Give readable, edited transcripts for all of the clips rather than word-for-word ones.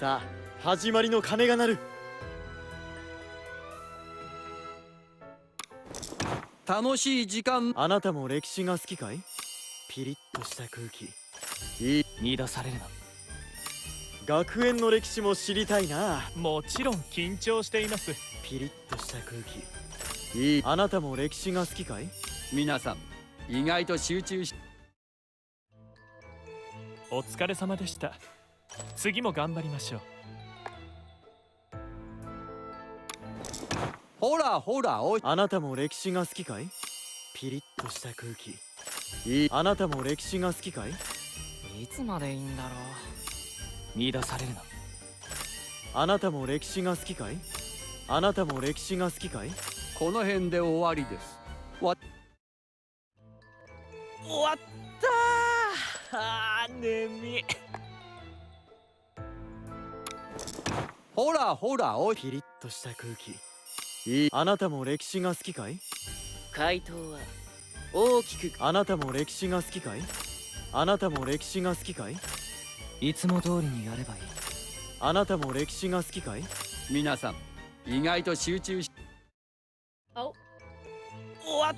さあ、始まりの鐘が鳴る。楽しい時間。あなたも歴史が好きかい？ピリッとした空気。乱されるな。学園の歴史も知りたいな。もちろん緊張しています。ピリッとした空気。あなたも歴史が好きかい？皆さん、意外と集中し。お疲れ様でした。次も頑張りましょう。ほらほら、あなたも歴史が好きかい？ピリッとした空気。あなたも歴史が好きかい？いつまでいいんだろう。乱されるな。あなたも歴史が好きかい？あなたも歴史が好きかい？この辺で終わりです。終わったー。眠い。ほらほら、ピリッとした空気。あなたも歴史が好きかい？回答は大きく。あなたも歴史が好きかい？あなたも歴史が好きかい？いつも通りにやればいい。あなたも歴史が好きかい？皆さん、意外と集中し。Oh. 終わっ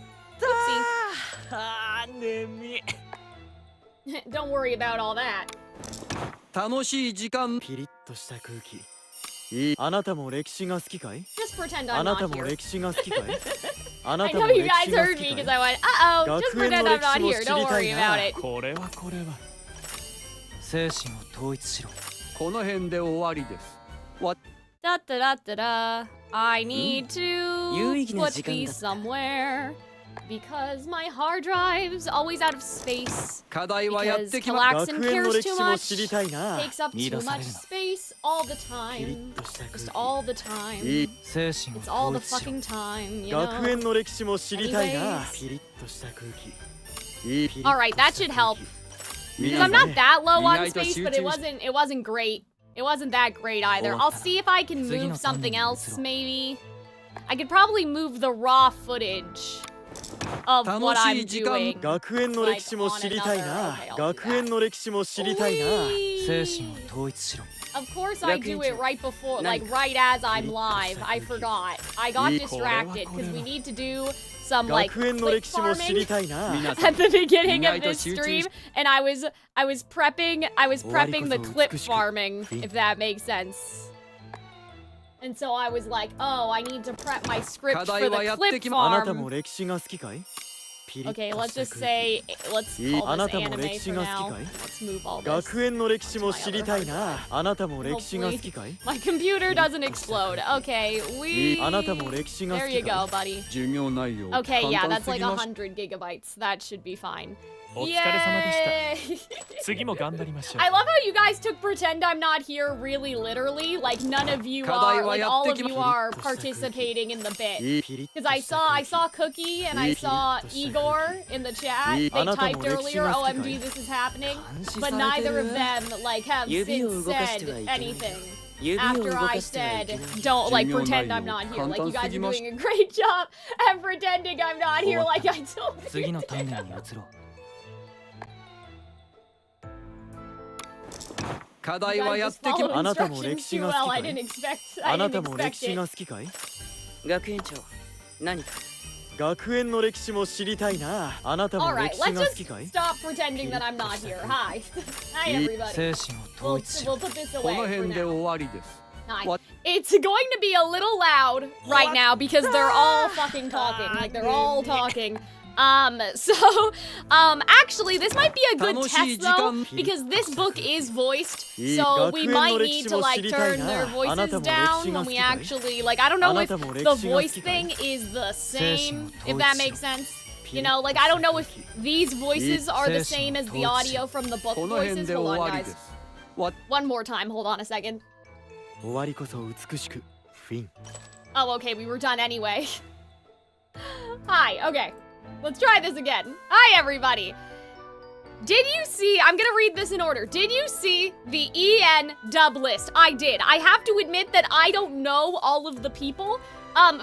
たー。眠い。Don't worry about all that. 楽しい時間。ピリッとした空気。あなたも歴史が好きかい？ Just pretend あ I'm なた not も here. 歴史が好きかい？あな I たも know you 歴 guys 史が好 heard き me か because い？ I went, uh-oh, just 学園 pretend の I'm 歴 not 史も here. 知 Don't りた worry い about な。 it. これは精神を統一しろ。この辺で終わりです。Da da da da da. I need to 有意義な put 時間 these だった。 somewhere because my hard drive's always out of space. 課題はやっ Because てきま。 Calxiyn 学園の cares 歴 too 史も知り much, たいな。 takes up too 乱され much るな。 space all the ピリ time. ッとした空 Just 気。 all the time. 精神を It's all 統 the 一しろ。 fucking time, you 学園 know? の歴史も知りたいな。 Anyways. ピリッとした空気。ピリッとした Alright, that should 空 help. 気。 Because I'm not that low on意外と space, but it 集中し。 wasn't great. It wasn't that great either. I'll see if I can move something else, maybe. I could probably move the raw footage of what I'm doing. 学園の歴史も知りたいな。学園の歴史も知りたいな。精神を統一しろ。 Of course I do it right before, like right as I'm live. I forgot. I got distracted because we need to do some like 学園の clip 歴史も知り farming たいな。 at the beginning of this stream, and I was prepping the clip farming, if that makes sense. And so I was like, oh, I need to prep my script for the clip あなたも farm. 歴史が好きかい？ピリッ Okay, と let's した just 空気。 say, let's あな call た this も anime 歴史 for が好 now. きかい？ Let's move all this. 学園の歴史も知りたいな。あなたも歴史が好きかい？ My computer doesn't explode. Okay, we. あなたも歴史が好 There き you かい？ go, buddy. 授業内容。 Okay, yeah, 簡単 that's す like ぎまし。 100 gigabytes. That should be fine. お疲れ様でした。 Yay! 次も頑張りましょう。 I love how you guys took pretend I'm not here really literally. Like none of you 課題 are, は like や all って of き you ま。 are participating in the bit. ピリッと Because I した saw 空気。 Cookie and I saw Igor in the chat. They あなたも typed 歴史 earlier, が好きかい？ OMG, this is happening. 監視 But されて neither る of them like have 指を since 動かして said はいけない。 anything 指を after 動 I かしてはいけ said ない。 don't like 授業 pretend 内 I'm 容 not here. Like 簡 you 単 guys す are ぎまし doing a great job at pretending I'm not here like I told you. 次の鍛錬に移ろう。課 You 題は guys やっ just てき followed ま。あなたも instructions 歴史 too が well. 好き I かい？ didn't expect. あ I な didn't たも expect 歴史 it. が好きかい？学園長、何か。学園の歴史も知りたいな。あなたも Alright, 歴史 let's が好 just きかい？ stop pretending that I'm not here. Hi. Hi, everybody. 精神を統 We'll, 一しろ。 we'll put this こ away の for 辺で now. 終わりです。 Hi. What? It's going to be a little loud right now because they're all fucking talking. Like, they're all talking. Actually, this might be a good test though, because this book is voiced, so we might need to like turn their voices down when we actually, like, I don't know if the voice thing is the same, if that makes sense. You know, like, I don't know if these voices are the same as the audio from the book この辺 voices. で Hold 終 on, わりで guys. す。What? One more time, hold on a second. 終わりこそ美しく。フィン。 Oh, okay, we were done anyway. Hi, okay. Let's try this again. Hi, everybody. Did you see, I'm gonna read this in order. Did you see the EN dub list? I did. I have to admit that I don't know all of the people.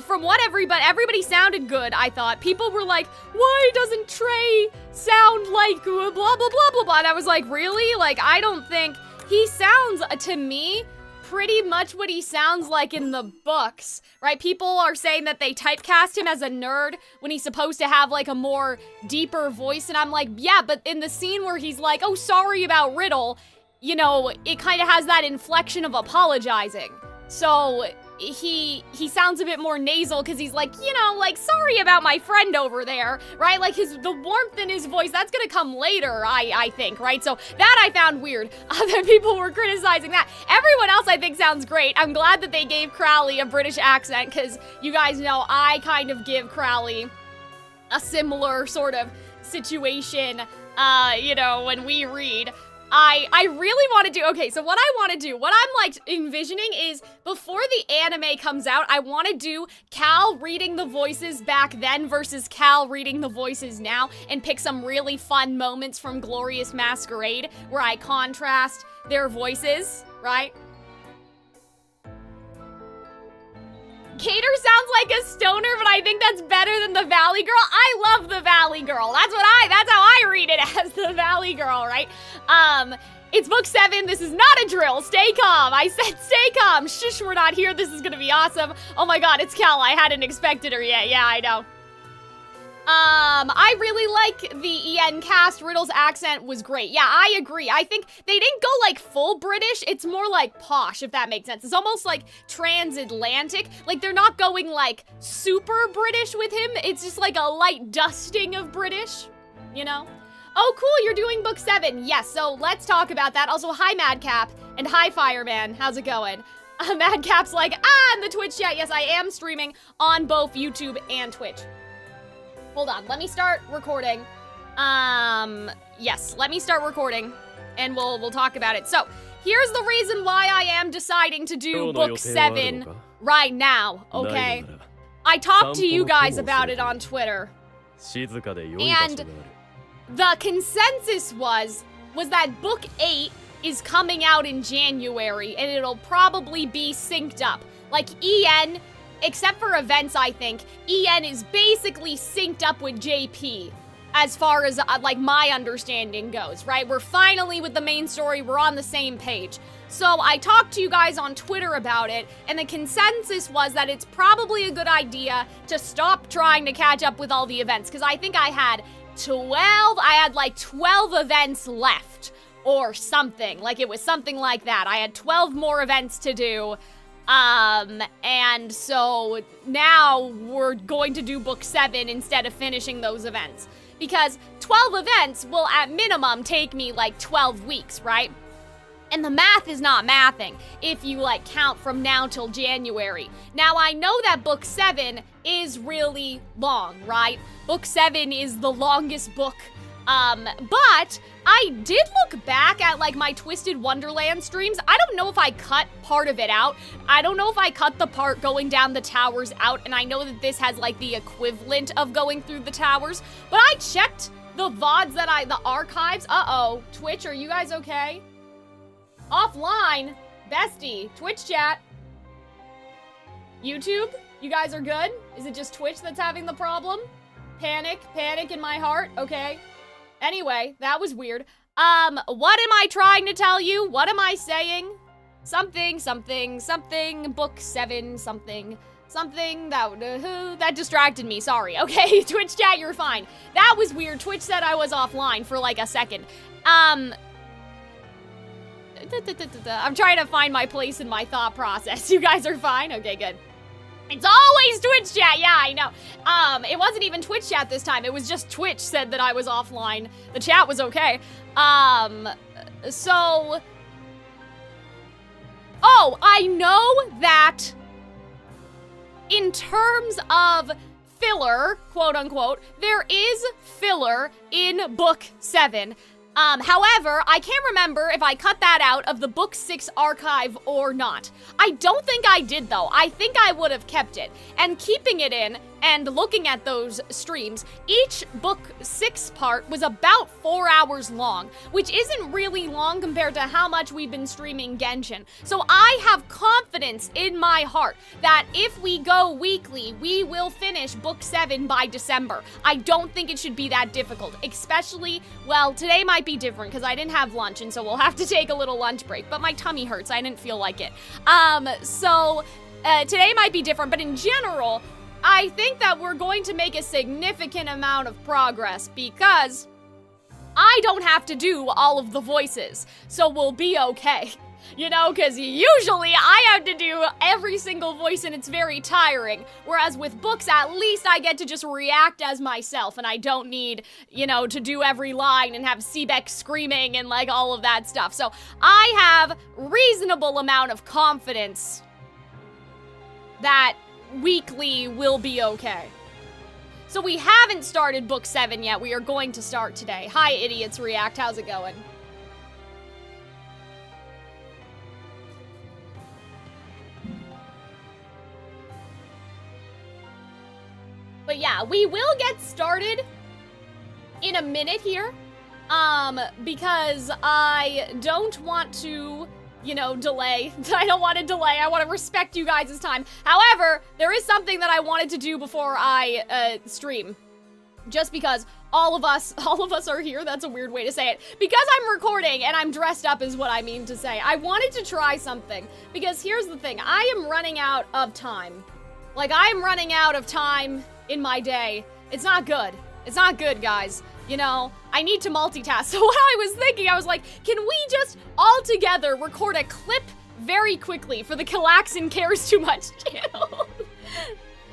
From what everybody sounded good, I thought. People were like, why doesn't Trey sound like blah, blah, blah, blah, blah. And I was like, really? Like, I don't think, he sounds, to me, pretty much what he sounds like in the books, right? People are saying that they typecast him as a nerd when he's supposed to have like a more deeper voice, and I'm like, yeah, but in the scene where he's like, oh, sorry about Riddle, you know, it kind of has that inflection of apologizing. So he sounds a bit more nasal because he's like, you know, like, sorry about my friend over there, right? Like, the warmth in his voice, that's gonna come later, I think, right? So that I found weird. Other people were criticizing that. Everyone else, I think, sounds great. I'm glad that they gave Crowley a British accent because you guys know I kind of give Crowley a similar sort of situation, you know, when we read. I really want to do, okay, so what I want to do, what I'm like envisioning is before the anime comes out, I want to do Cal reading the voices back then versus Cal reading the voices now and pick some really fun moments from Glorious Masquerade where I contrast their voices, right? Cater sounds like a stoner, but I think that's better than the Valley Girl. I love the Valley Girl. That's how I read it, as the Valley Girl, right? It's book 7. This is not a drill. Stay calm. I said stay calm. Shush, we're not here. This is gonna be awesome. Oh my god, it's Cal. I hadn't expected her yet. Yeah, I know. I really like the EN cast. Riddle's accent was great. Yeah, I agree. I think they didn't go like full British. It's more like posh, if that makes sense. It's almost like transatlantic. Like they're not going like super British with him. It's just like a light dusting of British, you know? Oh, cool, you're doing book 7. Yes, so let's talk about that. Also, hi, Madcap, and hi, Fireman. How's it going? Madcap's like, in the Twitch chat. Yes, I am streaming on both YouTube and Twitch. Hold on, let me start recording. Yes, let me start recording, and we'll talk about it. So, here's the reason why I am deciding to do book 7 right now, okay? I talked to you guys about it on Twitter, and the consensus was that book 8 is coming out in January, and it'll probably be synced up. Like, EN, except for events, I think, EN is basically synced up with JP, as far as, like, my understanding goes, right? We're finally with the main story, we're on the same page. So I talked to you guys on Twitter about it, and the consensus was that it's probably a good idea to stop trying to catch up with all the events, because I think I had 12 events left, or something. Like, it was something like that. I had 12 more events to do, and so now we're going to do book 7 instead of finishing those events. Because 12 events will, at minimum, take me, like, 12 weeks, right? And the math is not mathing if you, like, count from now till January. Now, I know that book 7 is really long, right? Book 7 is the longest book, but I did look back at, like, my Twisted Wonderland streams. I don't know if I cut part of it out. I don't know if I cut the part going down the towers out, and I know that this has, like, the equivalent of going through the towers, but I checked the VODs the archives. Uh-oh, Twitch, are you guys okay? Offline, bestie, Twitch chat. YouTube, you guys are good? Is it just Twitch that's having the problem? Panic in my heart, okay. Anyway, that was weird. What am I trying to tell you? What am I saying? Something, book 7, something, that distracted me, sorry. Okay, Twitch chat, you're fine. That was weird, Twitch said I was offline for like a second. I'm trying to find my place in my thought process. You guys are fine? Okay, good. It's always Twitch chat, yeah, I know. It wasn't even Twitch chat this time. It was just Twitch said that I was offline. The chat was okay. So... Oh, I know that in terms of filler, quote unquote, there is filler in book 7. However, I can't remember if I cut that out of the book 6 archive or not. I don't think I did though. I think I would have kept it. And keeping it in and looking at those streams, each book 6 part was about 4 hours long, which isn't really long compared to how much we've been streaming Genshin. So I have confidence in my heart that if we go weekly, we will finish book 7 by December. I don't think it should be that difficult, especially, well, today might be be different because I didn't have lunch, and so we'll have to take a little lunch break, but my tummy hurts. I didn't feel like it. So today might be different, but in general, I think that we're going to make a significant amount of progress because I don't have to do all of the voices, so we'll be okay. You know, because usually I have to do every single voice and it's very tiring. Whereas with books, at least I get to just react as myself and I don't need, you know, to do every line and have Sebek screaming and like all of that stuff. So I have reasonable amount of confidence that weekly will be okay. So we haven't started book 7 yet. We are going to start today. Hi, Idiots React. How's it going? But yeah, we will get started in a minute here, because I don't want to, you know, delay. I don't want to delay. I want to respect you guys' time. However, there is something that I wanted to do before I stream. Just because all of us are here. That's a weird way to say it. Because I'm recording and I'm dressed up is what I mean to say. I wanted to try something. Because here's the thing. I am running out of time. Like, I'm running out of time in my day. It's not good. It's not good, guys. You know, I need to multitask. So what I was thinking, I was like, can we just all together record a clip very quickly for the Calxiyn Cares Too Much channel?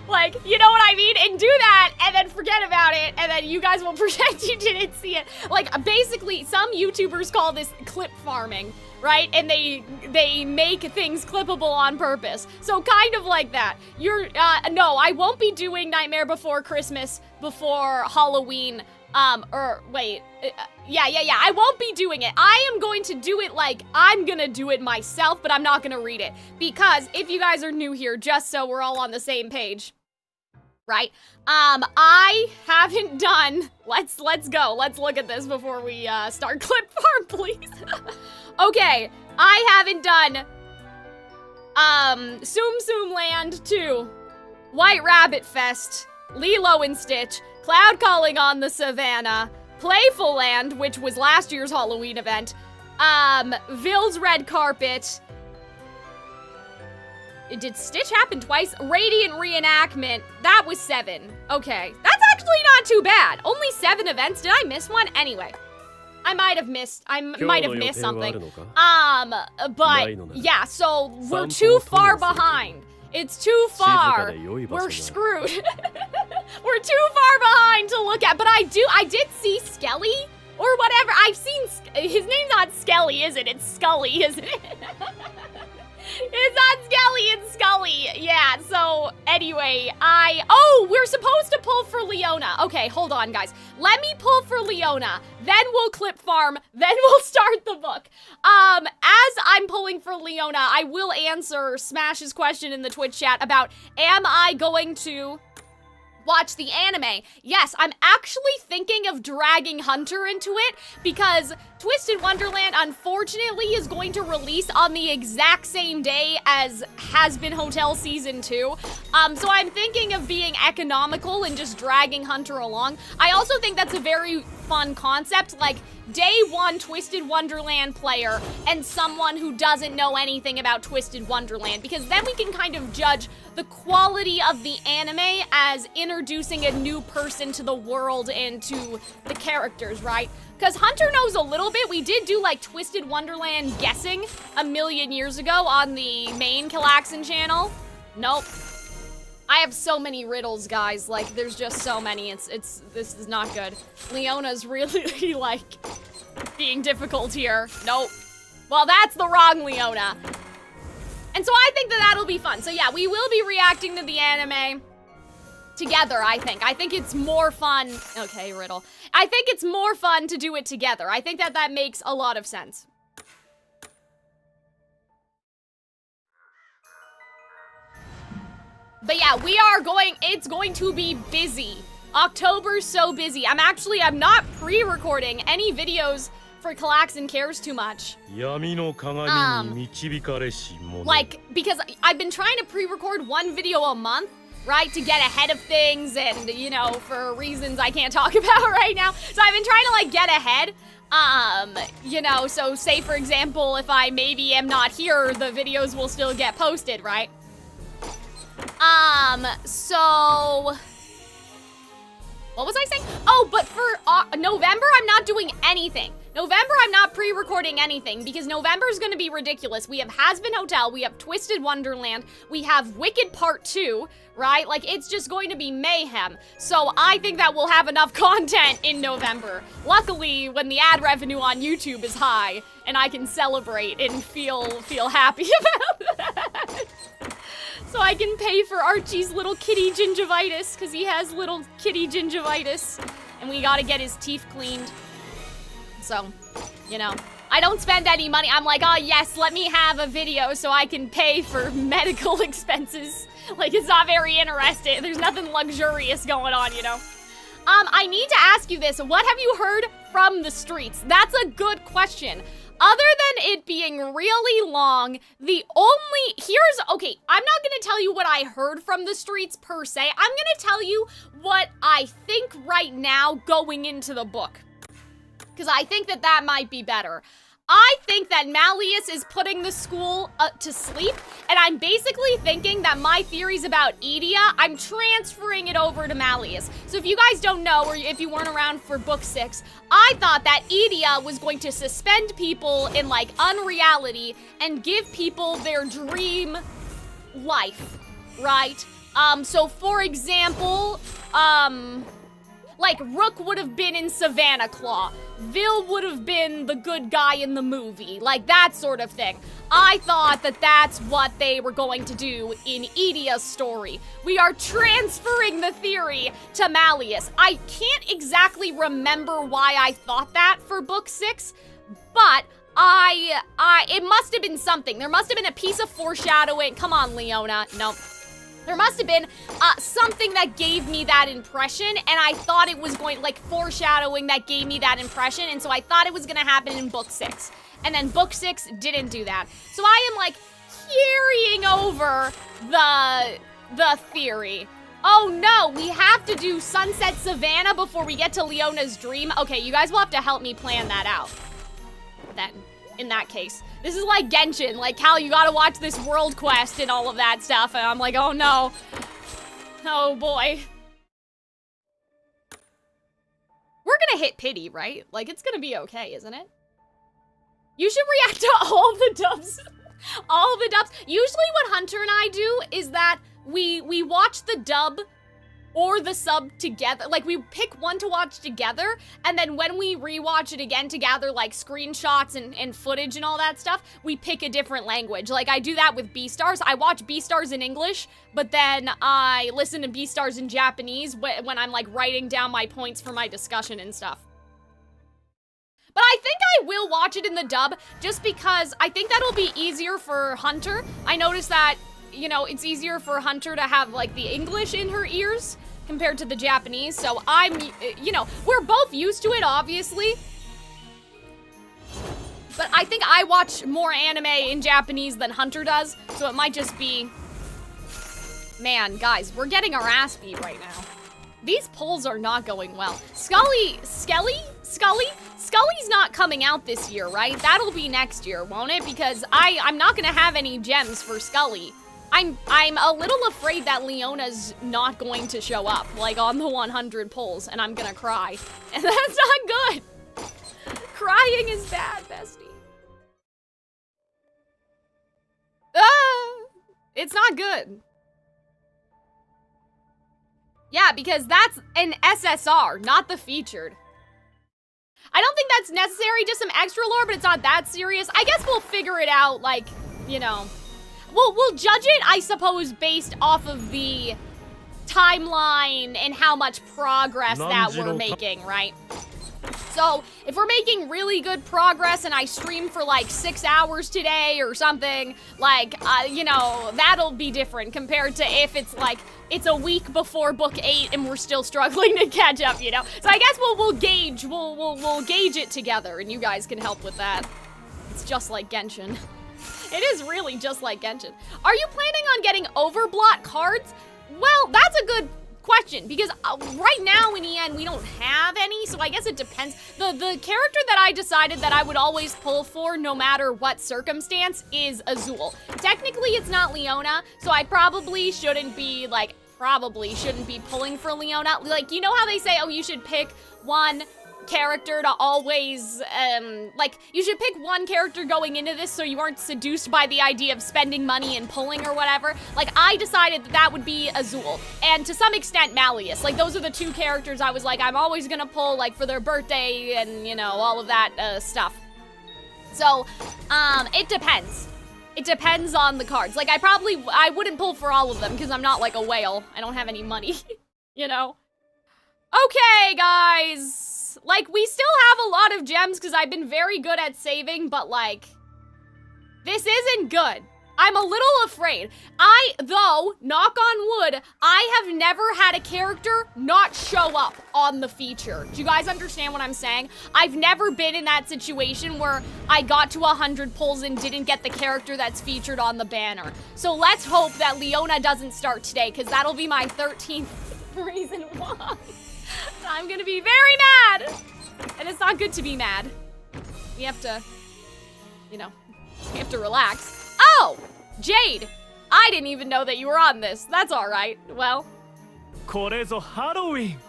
Like, you know what I mean? And do that, and then forget about it, and then you guys will pretend you didn't see it. Like, basically, some YouTubers call this clip farming, right? And they make things clippable on purpose. So kind of like that. No, I won't be doing Nightmare Before Christmas before Halloween. Yeah, I won't be doing it. I am going to do it like I'm gonna do it myself, but I'm not gonna read it. Because if you guys are new here, just so we're all on the same page, right? I haven't done, let's go. Let's look at this before we start clip farm, please. Okay, I haven't done Tsum Tsum Land 2, White Rabbit Fest, Lilo and Stitch, Cloud Calling on the Savannah, Playful Land, which was last year's Halloween event, Ville's Red Carpet. Did Stitch happen twice? Radiant Reenactment, that was 7. Okay, that's actually not too bad. Only 7 events, did I miss one? Anyway, I might have missed something. But yeah, so we're too far behind. It's too far. We're screwed. We're too far behind to look at, but I did see Skelly or whatever. I've seen, his name's not Skelly, is it? It's Scully, isn't it? It's not Skelly, it's Scully. Yeah, so anyway, we're supposed to pull for Leona. Okay, hold on, guys. Let me pull for Leona, then we'll clip farm, then we'll start the book. As I'm pulling for Leona, I will answer Smash's question in the Twitch chat about, am I going to watch the anime? Yes, I'm actually thinking of dragging Hunter into it because Twisted Wonderland, unfortunately, is going to release on the exact same day as Has Been Hotel Season 2. So I'm thinking of being economical and just dragging Hunter along. I also think that's a very fun concept, like day 1 Twisted Wonderland player and someone who doesn't know anything about Twisted Wonderland, because then we can kind of judge the quality of the anime as introducing a new person to the world and to the characters, right? Because Hunter knows a little bit. We did do like Twisted Wonderland guessing a million years ago on the main Calxiyn channel. Nope. I have so many riddles, guys. Like, there's just so many. This is not good. Leona's really, like, being difficult here. Nope. Well, that's the wrong Leona. And so I think that that'll be fun. So yeah, we will be reacting to the anime together, I think. I think it's more fun. Okay, riddle. I think it's more fun to do it together. I think that makes a lot of sense. But yeah, it's going to be busy. October's so busy. I'm not pre-recording any videos for Calxiyn Cares Too Much. Like, because I've been trying to pre-record one video a month, right? To get ahead of things and, you know, for reasons I can't talk about right now. So I've been trying to, like, get ahead. You know, so say, for example, if I maybe am not here, the videos will still get posted, right? So... What was I saying? Oh, but for November, I'm not doing anything. November, I'm not pre-recording anything because November is going to be ridiculous. We have Has-Been Hotel, we have Twisted Wonderland, we have Wicked Part 2, right? Like, it's just going to be mayhem. So I think that we'll have enough content in November. Luckily, when the ad revenue on YouTube is high, and I can celebrate and feel happy about that. So I can pay for Archie's little kitty gingivitis, because he has little kitty gingivitis, and we gotta get his teeth cleaned. So, you know, I don't spend any money. I'm like, oh yes, let me have a video so I can pay for medical expenses. Like, it's not very interesting. There's nothing luxurious going on, you know? I need to ask you this. What have you heard from the streets? That's a good question. Other than it being really long, okay, I'm not gonna tell you what I heard from the streets per se. I'm gonna tell you what I think right now going into the book. Because I think that that might be better. I think that Malleus is putting the school to sleep, and I'm basically thinking that my theories about Edia, I'm transferring it over to Malleus. So if you guys don't know, or if you weren't around for book 6, I thought that Edia was going to suspend people in, like, unreality and give people their dream life, right? So for example, like, Rook would have been in Savannah Claw. Vil would have been the good guy in the movie. Like, that sort of thing. I thought that that's what they were going to do in Edia's story. We are transferring the theory to Malleus. I can't exactly remember why I thought that for book 6, but it must have been something. There must have been a piece of foreshadowing. Come on, Leona. No. There must have been something that gave me that impression, and I thought it was going, like, foreshadowing that gave me that impression, and so I thought it was gonna happen in book 6. And then book 6 didn't do that. So I am, like, carrying over the theory. Oh no, we have to do Sunset Savannah before we get to Leona's dream. Okay, you guys will have to help me plan that out. Then, in that case. This is like Genshin, like, Cal, you gotta watch this world quest and all of that stuff, and I'm like, oh no. Oh boy. We're gonna hit pity, right? Like, it's gonna be okay, isn't it? You should react to all the dubs. All the dubs. Usually what Hunter and I do is that we watch the dub or the sub together. Like, we pick one to watch together, and then when we rewatch it again to gather, like, screenshots and footage and all that stuff, we pick a different language. Like, I do that with Beastars. I watch Beastars in English, but then I listen to Beastars in Japanese when I'm, like, writing down my points for my discussion and stuff. But I think I will watch it in the dub, just because I think that'll be easier for Hunter. I noticed that, you know, it's easier for Hunter to have, like, the English in her ears compared to the Japanese, so I'm, you know, we're both used to it, obviously. But I think I watch more anime in Japanese than Hunter does, so it might just be... Man, guys, we're getting our ass beat right now. These polls are not going well. Scully's not coming out this year, right? That'll be next year, won't it? Because I'm not gonna have any gems for Scully. I'm a little afraid that Leona's not going to show up, like, on the 100 polls, and I'm gonna cry. And that's not good. Crying is bad, bestie. It's not good. Yeah, because that's an SSR, not the featured. I don't think that's necessary, just some extra lore, but it's not that serious. I guess we'll figure it out, like, you know. We'll judge it, I suppose, based off of the timeline and how much progress that we're making, right? So, if we're making really good progress and I stream for like 6 hours today or something, like, you know, that'll be different compared to if it's like, it's a week before book 8 and we're still struggling to catch up, you know? So I guess we'll gauge it together and you guys can help with that. It's just like Genshin. It is really just like Genshin. Are you planning on getting overblot cards? Well, that's question, because right now in EN we don't have any, so I guess it depends. The character that I decided that I would always pull for no matter what circumstance is Azul. Technically it's not Leona, so I probably shouldn't be pulling for Leona. Like, you know how they say, oh, you should pick one character to always, like, you should pick one character going into this so you aren't seduced by the idea of spending money and pulling or whatever. Like, I decided that would be Azul, and to some extent Malleus. Like, those are the two characters I was like, I'm always gonna pull, like, for their birthday and, you know, all of that, stuff. So, it depends. It depends on the cards. Like, I wouldn't pull for all of them because I'm not like a whale. I don't have any money, you know? Okay, guys. Like, we still have a lot of gems because I've been very good at saving, but like, this isn't good. I'm a little afraid. Though, knock on wood, I have never had a character not show up on the feature. Do you guys understand what I'm saying? I've never been in that situation where I got to 100 pulls and didn't get the character that's featured on the banner. So let's hope that Leona doesn't start today, because that'll be my 13th reason why. I'm gonna be very mad! And it's not good to be mad. We have to, you know, we have to relax. Oh! Jade! I didn't even know that you were on this. That's alright. Well. これぞハロウィン。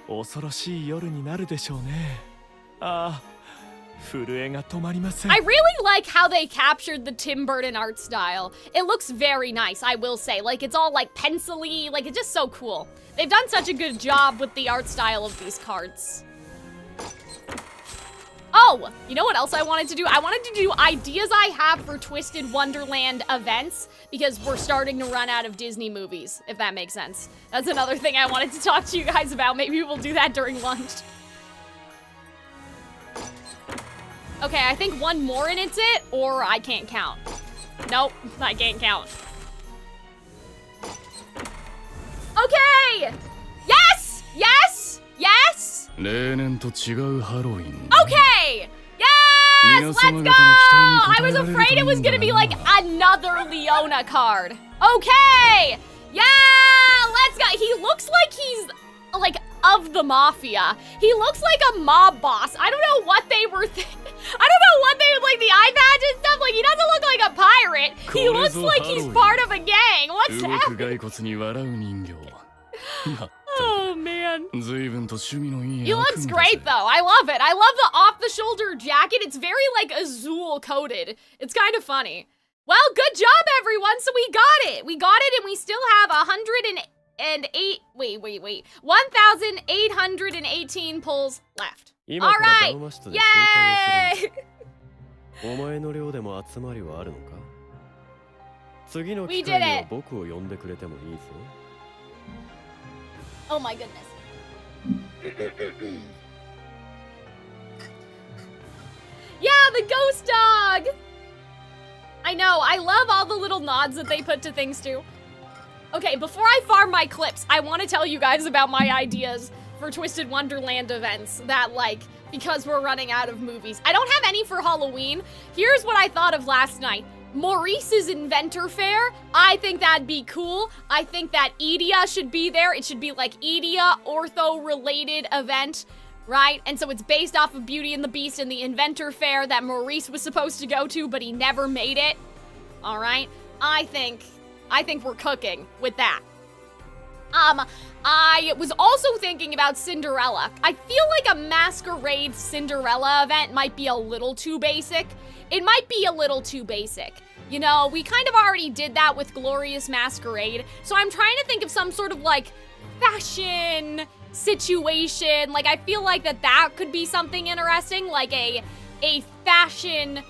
恐ろしい夜になるでしょうね。ああ、震えが止まりません。I really like how they captured the Tim Burton art style. It looks very nice, I will say. Like, it's all like pencil-y, like it's just so cool. They've done such a good job with the art style of these cards. Oh, you know what else I wanted to do? I wanted to do ideas I have for Twisted Wonderland events, because we're starting to run out of Disney movies, if that makes sense. That's another thing I wanted to talk to you guys about. Maybe we'll do that during lunch. Okay, I think one more and it's it, or I can't count. Nope, I can't count. Okay! Yes! Yes! Yes! 例年と違うハロウィン。Okay! Yes! Let's go! I was afraid it was gonna be like another Leona card. Okay! Yeah! Let's go! He looks like he's like of the mafia. He looks like a mob boss. I don't know what they were thinking. I don't know what they, like the eye patch and stuff. Like, he doesn't look like a pirate. He looks like he's part of a gang. What's happening? Oh, man. He looks great, though. I love it. I love the off-the-shoulder jacket. It's very, like, Azul coated. It's kind of funny. Well, good job, everyone. So we got it. We got it, and we still have 1,818 pulls left. All right. Yay! We did it. Oh my goodness. Yeah, the ghost dog! I know, I love all the little nods that they put to things too. Okay, before I farm my clips, I want to tell you guys about my ideas for Twisted Wonderland events that, like, because we're running out of movies. I don't have any for Halloween. Here's what I thought of last night. Maurice's Inventor Fair, I think that'd be cool. I think that Edia should be there. It should be like Edia ortho-related event, right? And so it's based off of Beauty and the Beast and the Inventor Fair that Maurice was supposed to go to, but he never made it. All right? I think we're cooking with that. I was also thinking about Cinderella. I feel like a masquerade Cinderella event might be a little too basic. It might be a little too basic. You know, we kind of already did that with Glorious Masquerade, so I'm trying to think of some sort of, like, fashion situation. Like, I feel like that could be something interesting, like a fashion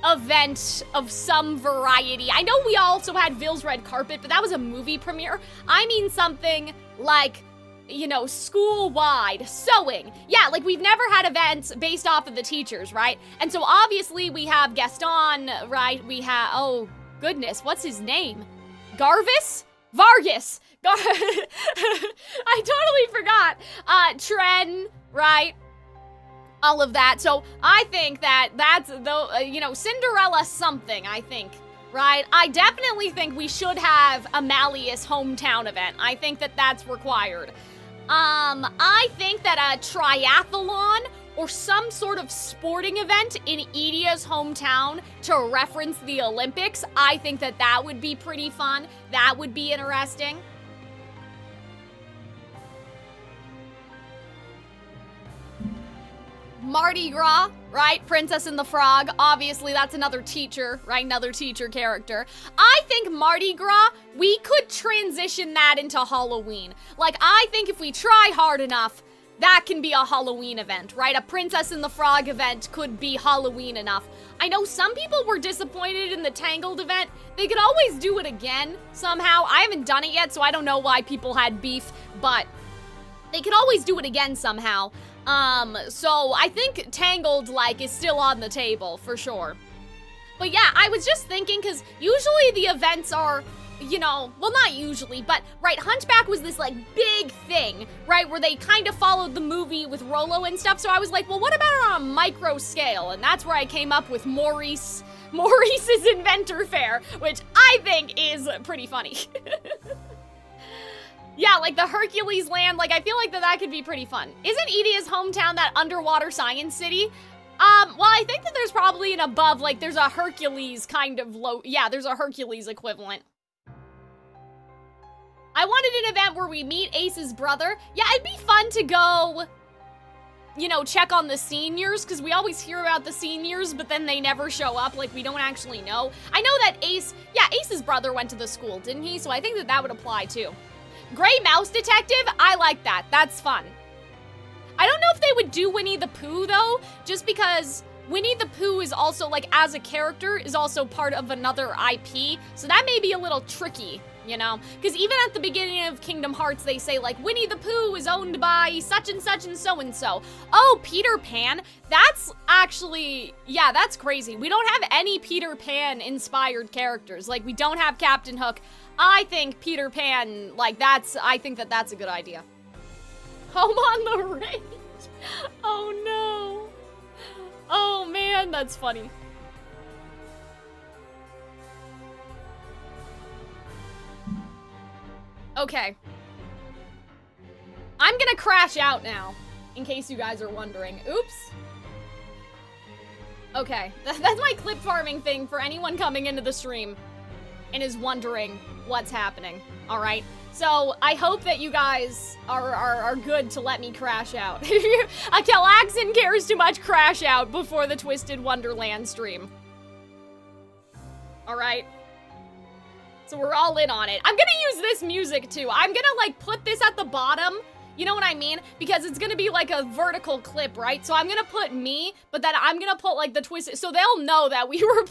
event of some variety. I know we also had Ville's Red Carpet, but that was a movie premiere. I mean something like, you know, school-wide sewing. Yeah, like we've never had events based off of the teachers, right? And so obviously we have Gaston, right? We have, oh goodness, what's his name? Garvis? Vargas. I totally forgot. Tren, right? All of that. So I think that's, you know, Cinderella something, I think right? I definitely think we should have a Malleus hometown event. I think that that's required. I think that a triathlon or some sort of sporting event in Edia's hometown to reference the Olympics, I think that that would be pretty fun. That would be interesting. Mardi Gras, right? Princess and the Frog. Obviously, that's another teacher, right? Another teacher character. I think Mardi Gras, we could transition that into Halloween. Like, I think if we try hard enough, that can be a Halloween event, right? A Princess and the Frog event could be Halloween enough. I know some people were disappointed in the Tangled event. They could always do it again somehow. I haven't done it yet, so I don't know why people had beef, but they could always do it again somehow. So I think Tangled, like, is still on the table, for sure. But yeah, I was just thinking, because usually the events are, you know, well, not usually, but, right, Hunchback was this, like, big thing, right, where they kind of followed the movie with Rolo and stuff, so I was like, well, what about on a micro scale? And that's where I came up with Maurice's Inventor Fair, which I think is pretty funny. Yeah, like the Hercules land, like I feel like that could be pretty fun. Isn't Edia's hometown that underwater science city? Well, I think that there's probably an above, like there's a Hercules kind of there's a Hercules equivalent. I wanted an event where we meet Ace's brother. Yeah, it'd be fun to go, you know, check on the seniors, because we always hear about the seniors, but then they never show up, like we don't actually know. I know that Ace's brother went to the school, didn't he? So I think that that would apply too. Gray Mouse Detective, I like that. That's fun. I don't know if they would do Winnie the Pooh, though, just because Winnie the Pooh is also, like, as a character, is also part of another IP, so that may be a little tricky, you know? Because even at the beginning of Kingdom Hearts, they say, like, Winnie the Pooh is owned by such and so-and-so. Oh, Peter Pan? That's actually, yeah, that's crazy. We don't have any Peter Pan-inspired characters. Like, we don't have Captain Hook. I think Peter Pan, like, I think that that's a good idea. Home on the Range. Oh, no. Oh, man, that's funny. Okay. I'm gonna crash out now, in case you guys are wondering. Oops. Okay, that's my clip farming thing for anyone coming into the stream and is wondering what's happening, all right? So I hope that you guys are good to let me crash out. A Calxiyn cares too much, crash out before the Twisted Wonderland stream. All right? So we're all in on it. I'm gonna use this music too. I'm gonna like put this at the bottom. You know what I mean? Because it's gonna be like a vertical clip, right? So I'm gonna put me, but then I'm gonna put like the Twisted, so they'll know that we were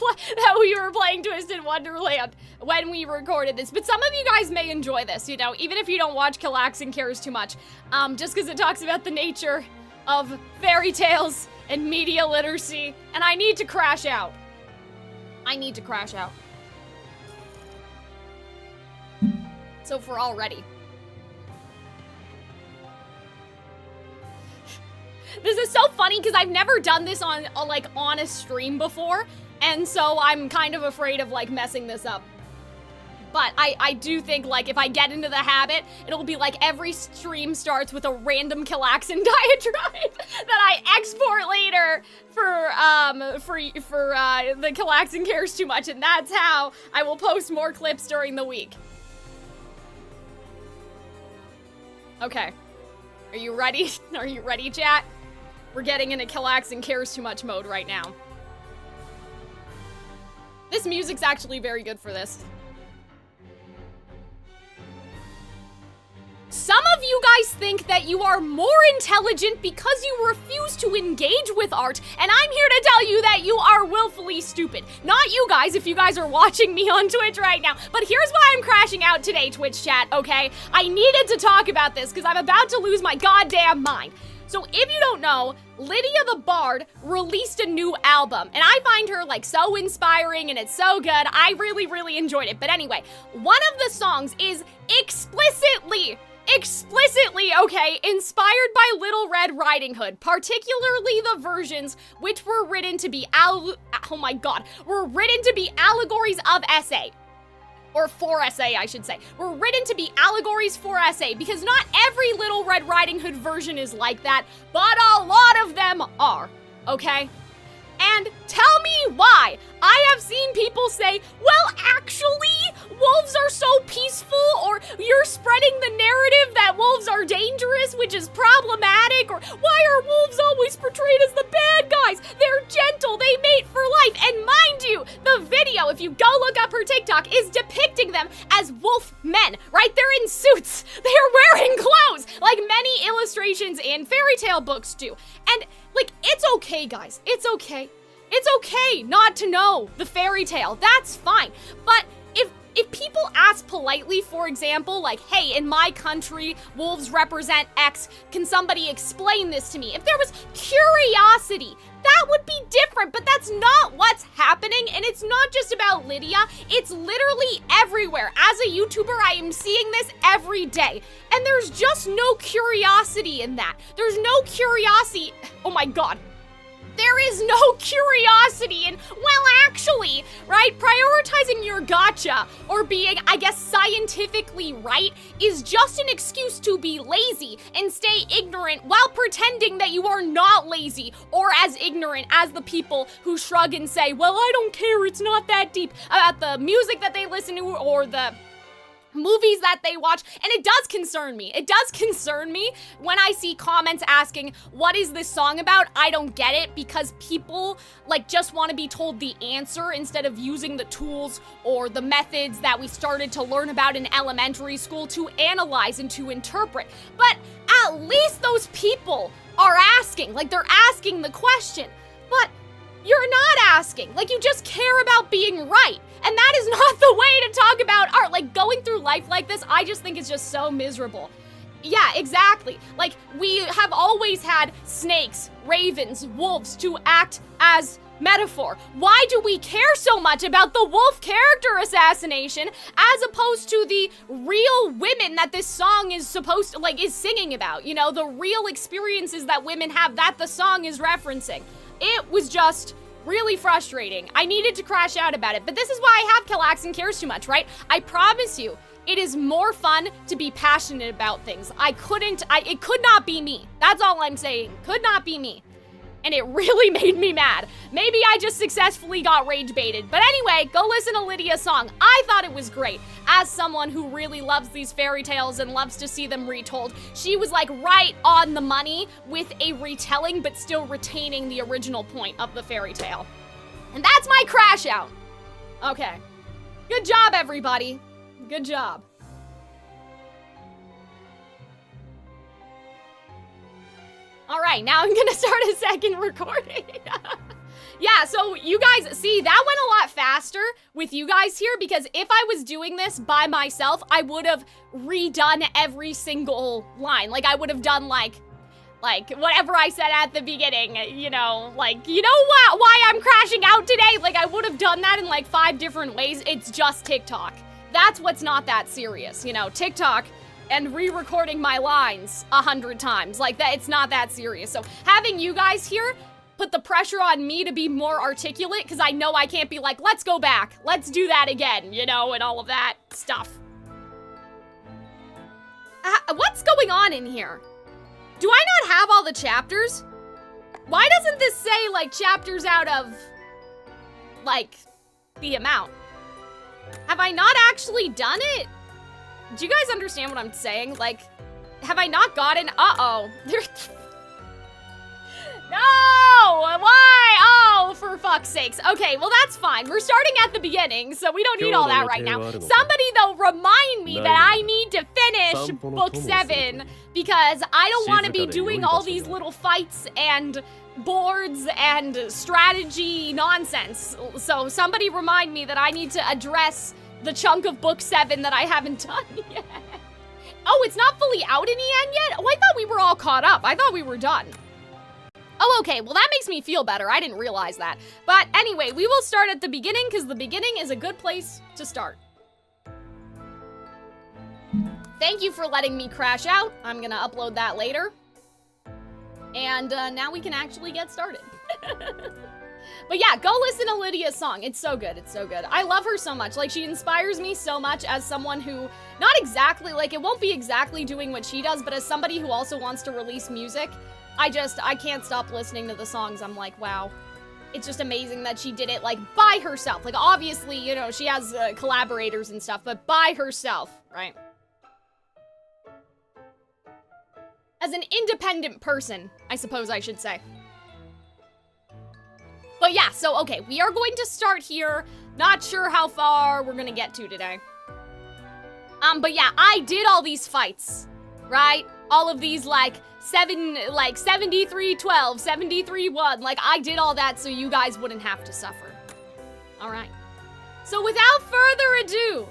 playing Twisted Wonderland when we recorded this. But some of you guys may enjoy this, you know, even if you don't watch Calxiyn Cares Too Much, just because it talks about the nature of fairy tales and media literacy, and I need to crash out. I need to crash out. So if we're all ready. This is so funny because I've never done this on a stream before, and so I'm kind of afraid of like messing this up. But I do think like if I get into the habit, it'll be like every stream starts with a random Calxiyn diatribe that I export later for the Calxiyn Cares Too Much, and that's how I will post more clips during the week. Okay. Are you ready? Are you ready, chat? We're getting into Calxiyn Cares Too Much mode right now. This music's actually very good for this. Some of you guys think that you are more intelligent because you refuse to engage with art, and I'm here to tell you that you are willfully stupid. Not you guys, if you guys are watching me on Twitch right now, but here's why I'm crashing out today, Twitch chat, okay? I needed to talk about this because I'm about to lose my goddamn mind. So if you don't know, Lydia the Bard released a new album, and I find her like so inspiring and it's so good. I really, really enjoyed it. But anyway, one of the songs is explicitly, okay, inspired by Little Red Riding Hood, particularly the versions which were written to be written to be allegories of SA. Or for SA, I should say. Were written to be allegories for SA, because not every Little Red Riding Hood version is like that, but a lot of them are, okay? And tell me why. I have seen people say, well, actually, wolves are so peaceful, or you're spreading the narrative that wolves are dangerous, which is problematic, or why are wolves always portrayed as the bad guys? They're gentle, they mate for life, and mind you, the video, if you go look up her TikTok, is depicting them as wolf men, right? They're in suits, they're wearing clothes, like many illustrations in fairy tale books do. And, like, it's okay, guys, it's okay. It's okay not to know the fairy tale, that's fine. But if people ask politely, for example, like, hey, in my country, wolves represent X, can somebody explain this to me? If there was curiosity, that would be different, but that's not what's happening, and it's not just about Lydia, it's literally everywhere. As a YouTuber, I am seeing this every day, and there's just no curiosity in that. There's no curiosity, oh my god. There is no curiosity in, well, actually, right? Prioritizing your gotcha or being, I guess, scientifically right is just an excuse to be lazy and stay ignorant while pretending that you are not lazy or as ignorant as the people who shrug and say, well, I don't care, it's not that deep, about the music that they listen to or the movies that they watch. And it does concern me. It does concern me when I see comments asking, what is this song about? I don't get it, because people like just want to be told the answer instead of using the tools or the methods that we started to learn about in elementary school to analyze and to interpret. But at least those people are asking, like they're asking the question. But you're not asking, like you just care about being right. And that is not the way to talk about art. Like, going through life like this, I just think it's just so miserable. Yeah, exactly. Like, we have always had snakes, ravens, wolves to act as metaphor. Why do we care so much about the wolf character assassination as opposed to the real women that this song is supposed to, like, is singing about? You know, the real experiences that women have that the song is referencing. It was just really frustrating. I needed to crash out about it, but this is why I have Calxiyn Cares Too Much, right? I promise you, it is more fun to be passionate about things. It could not be me. That's all I'm saying. Could not be me. And it really made me mad. Maybe I just successfully got rage baited. But anyway, go listen to Lydia's song. I thought it was great. As someone who really loves these fairy tales and loves to see them retold, she was like right on the money with a retelling, but still retaining the original point of the fairy tale. And that's my crash out. Okay. Good job, everybody. Good job. All right, now I'm gonna start a second recording. Yeah, so you guys, see, that went a lot faster with you guys here, because if I was doing this by myself, I would have redone every single line. Like, I would have done, like whatever I said at the beginning, you know, like, you know what, why I'm crashing out today? Like, I would have done that in, like, 5 different ways. It's just TikTok. That's what's not that serious, you know, TikTok and re-recording my lines 100 times. Like, that, it's not that serious. So having you guys here put the pressure on me to be more articulate, because I know I can't be like, let's go back, let's do that again, you know, and all of that stuff. What's going on in here? Do I not have all the chapters? Why doesn't this say, like, chapters out of, like, the amount? Have I not actually done it? Do you guys understand what I'm saying? Like, have I not gotten, uh-oh. No! Why? Oh, for fuck's sakes. Okay, well, that's fine. We're starting at the beginning, so we don't need all that right now. Somebody, though, remind me that I need to finish book 7, because I don't want to be doing all these little fights and boards and strategy nonsense. So somebody remind me that I need to address the chunk of book 7 that I haven't done yet. Oh, it's not fully out in EN yet? Oh, I thought we were all caught up. I thought we were done. Oh, okay, well, that makes me feel better. I didn't realize that. But anyway, we will start at the beginning, because the beginning is a good place to start. thank you for letting me crash out. I'm gonna upload that later. And now we can actually get started. But yeah, go listen to Lydia's song. It's so good, it's so good. I love her so much. Like, she inspires me so much as someone who, not exactly, like, it won't be exactly doing what she does, but as somebody who also wants to release music, I can't stop listening to the songs. I'm like, wow. It's just amazing that she did it, like, by herself. Like, obviously, you know, she has collaborators and stuff, but by herself, right? As an independent person, I suppose I should say. But yeah, so, okay, we are going to start here. Not sure how far we're gonna get to today. But yeah, I did all these fights, right? All of these, like, 73-12, 73-1, like, I did all that so you guys wouldn't have to suffer. All right. So without further ado,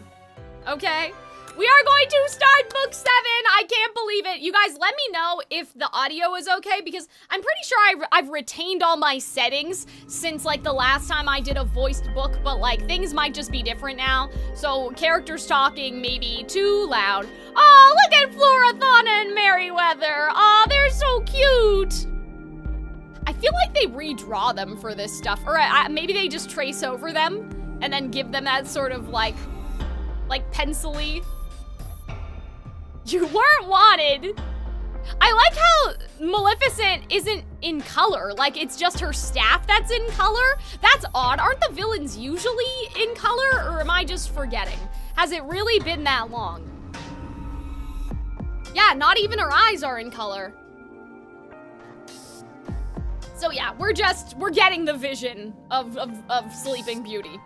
okay, we are going to start book 7. I can't believe it. You guys, let me know if the audio is okay, because I'm pretty sure I've retained all my settings since, like, the last time I did a voiced book, but, like, things might just be different now. So characters talking maybe too loud. Oh, look at Florathana and Merryweather. Oh, they're so cute. I feel like they redraw them for this stuff, or maybe they just trace over them and then give them that sort of, like pencil-y. You weren't wanted. I like how Maleficent isn't in color. Like, it's just her staff that's in color. That's odd. Aren't the villains usually in color, or am I just forgetting? Has it really been that long? Yeah, not even her eyes are in color. So yeah, we're getting the vision of Sleeping Beauty.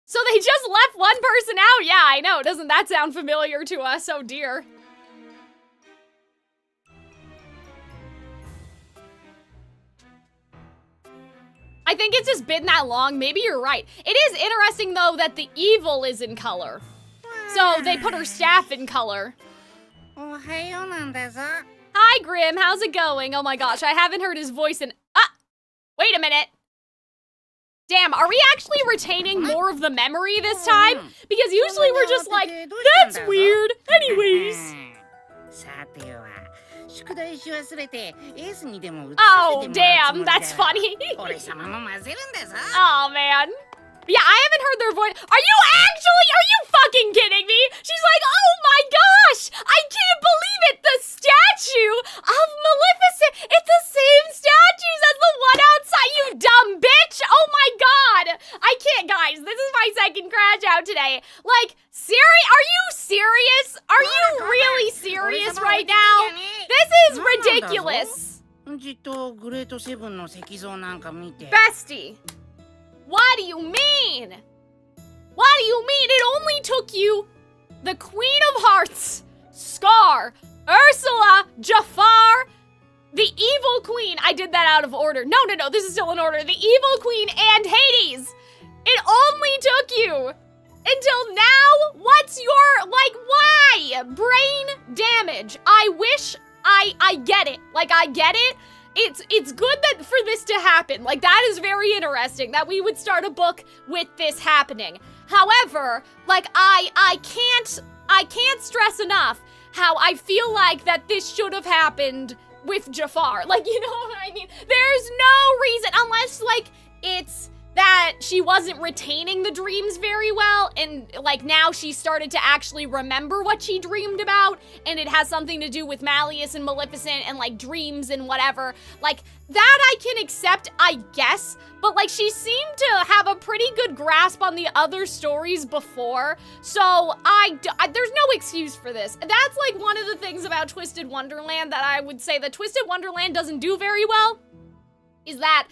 So they just left one person out? Yeah, I know. Doesn't that sound familiar to us? Oh dear. I think it's just been that long. Maybe you're right. It is interesting, though, that the evil is in color. So they put her staff in color. Hi, Grim. How's it going? Oh my gosh, I haven't heard his voice in... Wait a minute. Damn, are we actually retaining more of the memory this time? Because usually we're just like, that's weird. Anyways. Oh, damn, that's funny. Oh, man. Yeah, I haven't heard their voice. Are you fucking kidding me? She's like, oh my gosh, I can't believe it. The statue of Maleficent. It's the same statues as the one outside, you dumb bitch. Oh my god. I can't, guys. This is my second crash out today. Like, are you serious? Are you really serious right now? This is ridiculous. Bestie. What do you mean? What do you mean? It only took you the Queen of Hearts, Scar, Ursula, Jafar, the Evil Queen. I did that out of order. No, this is still in order. The Evil Queen and Hades. It only took you until now? What's your, like, why? Brain damage. I wish I get it. Like, I get it. It's good that for this to happen. Like, that is very interesting that we would start a book with this happening. However, like, I can't stress enough how I feel like that this should have happened with Jafar. Like, you know what I mean? There's no reason, unless, like, it's that she wasn't retaining the dreams very well, and, like, now she started to actually remember what she dreamed about, and it has something to do with Malleus and Maleficent and, like, dreams and whatever. Like, that I can accept, I guess, but, like, she seemed to have a pretty good grasp on the other stories before, so there's no excuse for this. That's, like, one of the things about Twisted Wonderland that I would say that Twisted Wonderland doesn't do very well, is that,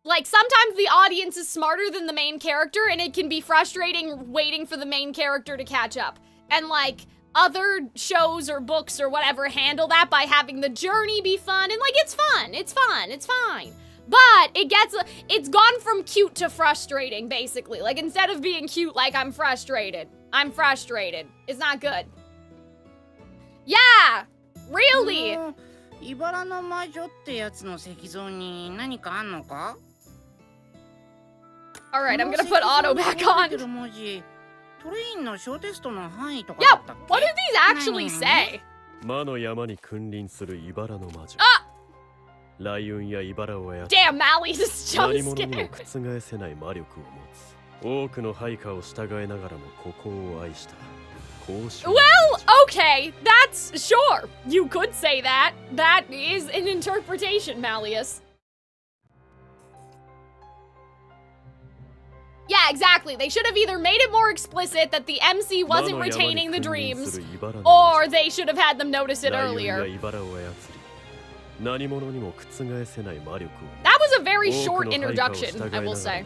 like, sometimes the audience is smarter than the main character, and it can be frustrating waiting for the main character to catch up. And, like, other shows or books or whatever handle that by having the journey be fun, and, like, it's fun, it's fine. But it's gone from cute to frustrating, basically. Like, instead of being cute, like, I'm frustrated. It's not good. Yeah, really. 茨の魔女ってやつの石像に何かあんのか? Alright, I'm gonna put auto back on. 文字、トレインの小テストの範囲とか Yeah, だったっけ? what do these actually say? 魔の山に君臨する茨の魔女。雷雲や茨を操 Damn, Malleus is 何者 jump にも scared. 覆せない魔力を持つ。多くの配下を従えながらもここを愛した。交渉。Well, okay, that's sure. You could say that. That is an interpretation, Malleus. Yeah, exactly. They should have either made it more explicit that the MC wasn't retaining the dreams, or they should have had them notice it earlier. That was a very short introduction, I will say.